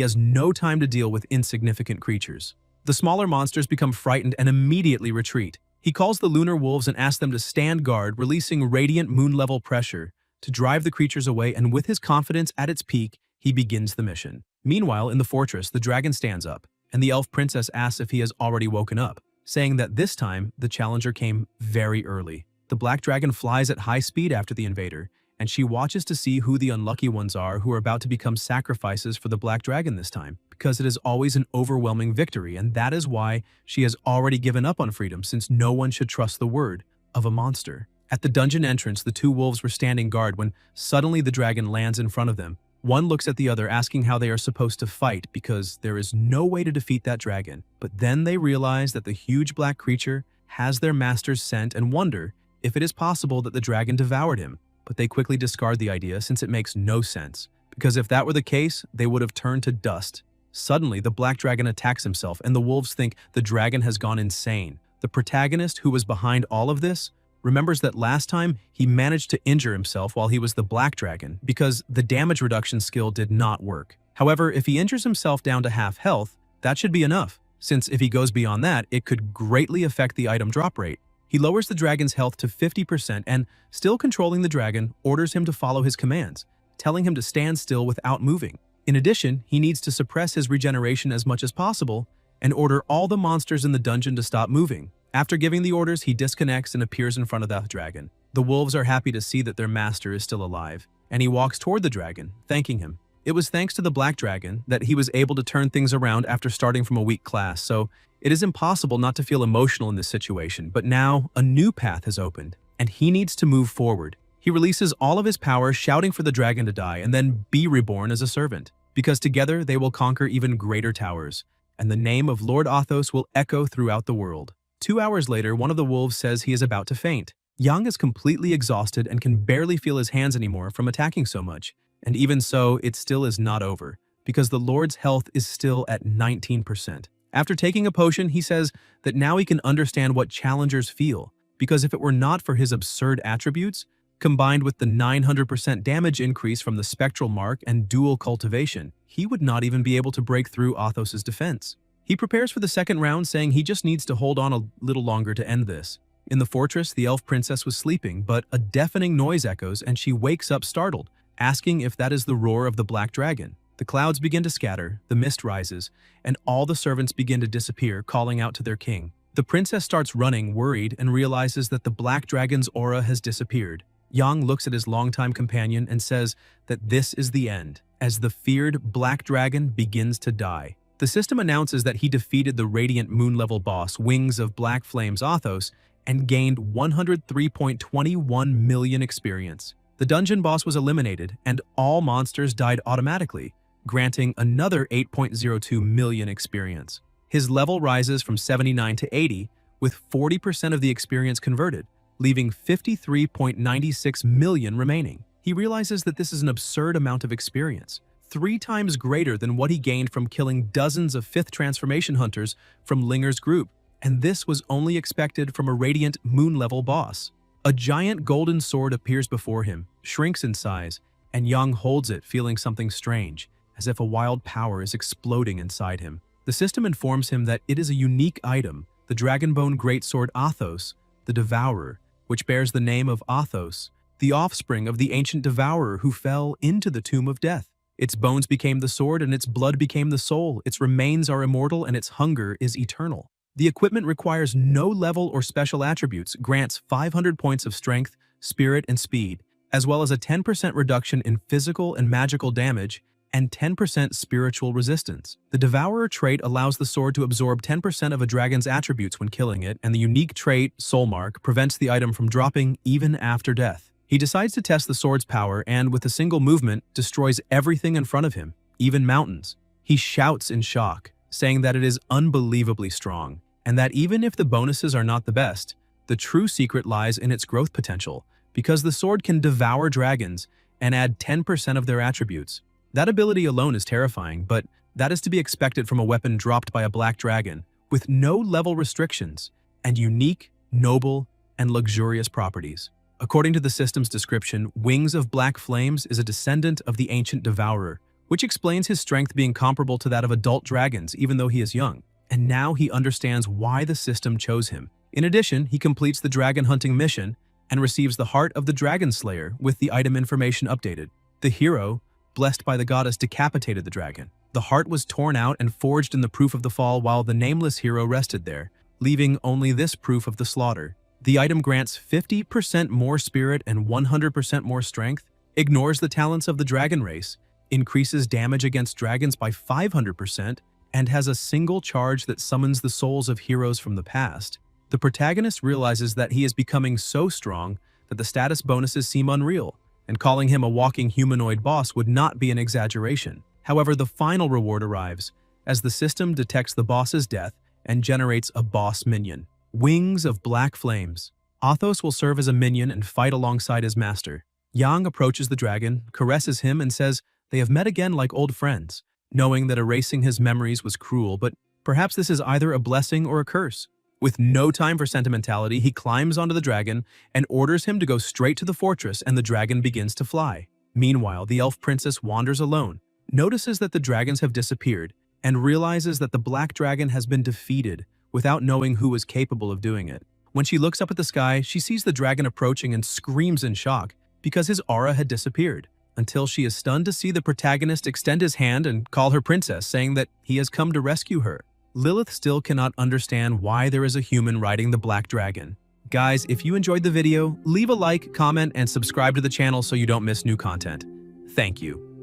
has no time to deal with insignificant creatures. The smaller monsters become frightened and immediately retreat. He calls the lunar wolves and asks them to stand guard, releasing radiant moon-level pressure to drive the creatures away, and with his confidence at its peak, he begins the mission. Meanwhile, in the fortress, the dragon stands up, and the elf princess asks if he has already woken up, saying that this time the challenger came very early. The black dragon flies at high speed after the invader, and she watches to see who the unlucky ones are who are about to become sacrifices for the black dragon this time, because it is always an overwhelming victory, and that is why she has already given up on freedom, since no one should trust the word of a monster. At the dungeon entrance, the two wolves were standing guard when suddenly the dragon lands in front of them. One looks at the other, asking how they are supposed to fight because there is no way to defeat that dragon. But then they realize that the huge black creature has their master's scent and wonder if it is possible that the dragon devoured him. But they quickly discard the idea since it makes no sense, because if that were the case, they would have turned to dust. Suddenly, the black dragon attacks himself, and the wolves think the dragon has gone insane. The protagonist, who was behind all of this, remembers that last time he managed to injure himself while he was the black dragon because the damage reduction skill did not work. However, if he injures himself down to half health, that should be enough, since if he goes beyond that, it could greatly affect the item drop rate. He lowers the dragon's health to 50% and, still controlling the dragon, orders him to follow his commands, telling him to stand still without moving. In addition, he needs to suppress his regeneration as much as possible and order all the monsters in the dungeon to stop moving. After giving the orders, he disconnects and appears in front of the dragon. The wolves are happy to see that their master is still alive, and he walks toward the dragon, thanking him. It was thanks to the black dragon that he was able to turn things around after starting from a weak class, so it is impossible not to feel emotional in this situation. But now, a new path has opened, and he needs to move forward. He releases all of his power, shouting for the dragon to die and then be reborn as a servant, because together they will conquer even greater towers, and the name of Lord Athos will echo throughout the world. 2 hours later, one of the wolves says he is about to faint. Yang is completely exhausted and can barely feel his hands anymore from attacking so much. And even so, it still is not over, because the Lord's health is still at 19%. After taking a potion, he says that now he can understand what challengers feel, because if it were not for his absurd attributes, combined with the 900% damage increase from the spectral mark and dual cultivation, he would not even be able to break through Athos's defense. He prepares for the second round, saying he just needs to hold on a little longer to end this. In the fortress, the elf princess was sleeping, but a deafening noise echoes and she wakes up startled, asking if that is the roar of the black dragon. The clouds begin to scatter, the mist rises, and all the servants begin to disappear, calling out to their king. The princess starts running, worried, and realizes that the black dragon's aura has disappeared. Yang looks at his longtime companion and says that this is the end, as the feared black dragon begins to die. The system announces that he defeated the radiant moon-level boss, Wings of Black Flames Athos, and gained 103.21 million experience. The dungeon boss was eliminated, and all monsters died automatically, granting another 8.02 million experience. His level rises from 79 to 80, with 40% of the experience converted, leaving 53.96 million remaining. He realizes that this is an absurd amount of experience, 3 times greater than what he gained from killing dozens of 5th transformation hunters from Linger's group, and this was only expected from a radiant moon-level boss. A giant golden sword appears before him, shrinks in size, and Yang holds it, feeling something strange, as if a wild power is exploding inside him. The system informs him that it is a unique item, the Dragonbone Greatsword Athos, the Devourer, which bears the name of Athos, the offspring of the ancient Devourer who fell into the tomb of death. Its bones became the sword and its blood became the soul. Its remains are immortal and its hunger is eternal. The equipment requires no level or special attributes, grants 500 points of strength, spirit, and speed, as well as a 10% reduction in physical and magical damage and 10% spiritual resistance. The Devourer trait allows the sword to absorb 10% of a dragon's attributes when killing it, and the unique trait, Soul Mark, prevents the item from dropping even after death. He decides to test the sword's power and, with a single movement, destroys everything in front of him, even mountains. He shouts in shock, saying that it is unbelievably strong, and that even if the bonuses are not the best, the true secret lies in its growth potential, because the sword can devour dragons and add 10% of their attributes. That ability alone is terrifying, but that is to be expected from a weapon dropped by a black dragon, with no level restrictions, and unique, noble, and luxurious properties. According to the system's description, Wings of Black Flames is a descendant of the ancient Devourer, which explains his strength being comparable to that of adult dragons even though he is young. And now he understands why the system chose him. In addition, he completes the dragon hunting mission and receives the heart of the Dragon Slayer with the item information updated. The hero, blessed by the goddess, decapitated the dragon. The heart was torn out and forged in the proof of the fall while the nameless hero rested there, leaving only this proof of the slaughter. The item grants 50% more spirit and 100% more strength, ignores the talents of the dragon race, increases damage against dragons by 500%, and has a single charge that summons the souls of heroes from the past. The protagonist realizes that he is becoming so strong that the status bonuses seem unreal, and calling him a walking humanoid boss would not be an exaggeration. However, the final reward arrives, as the system detects the boss's death and generates a boss minion. Wings of Black Flames. Athos will serve as a minion and fight alongside his master. Yang approaches the dragon, caresses him, and says they have met again like old friends, knowing that erasing his memories was cruel, but perhaps this is either a blessing or a curse. With no time for sentimentality, he climbs onto the dragon and orders him to go straight to the fortress, and the dragon begins to fly. Meanwhile, the elf princess wanders alone, notices that the dragons have disappeared, and realizes that the black dragon has been defeated without knowing who was capable of doing it. When she looks up at the sky, she sees the dragon approaching and screams in shock because his aura had disappeared, until she is stunned to see the protagonist extend his hand and call her princess, saying that he has come to rescue her. Lilith still cannot understand why there is a human riding the black dragon. Guys, if you enjoyed the video, leave a like, comment, and subscribe to the channel so you don't miss new content. Thank you.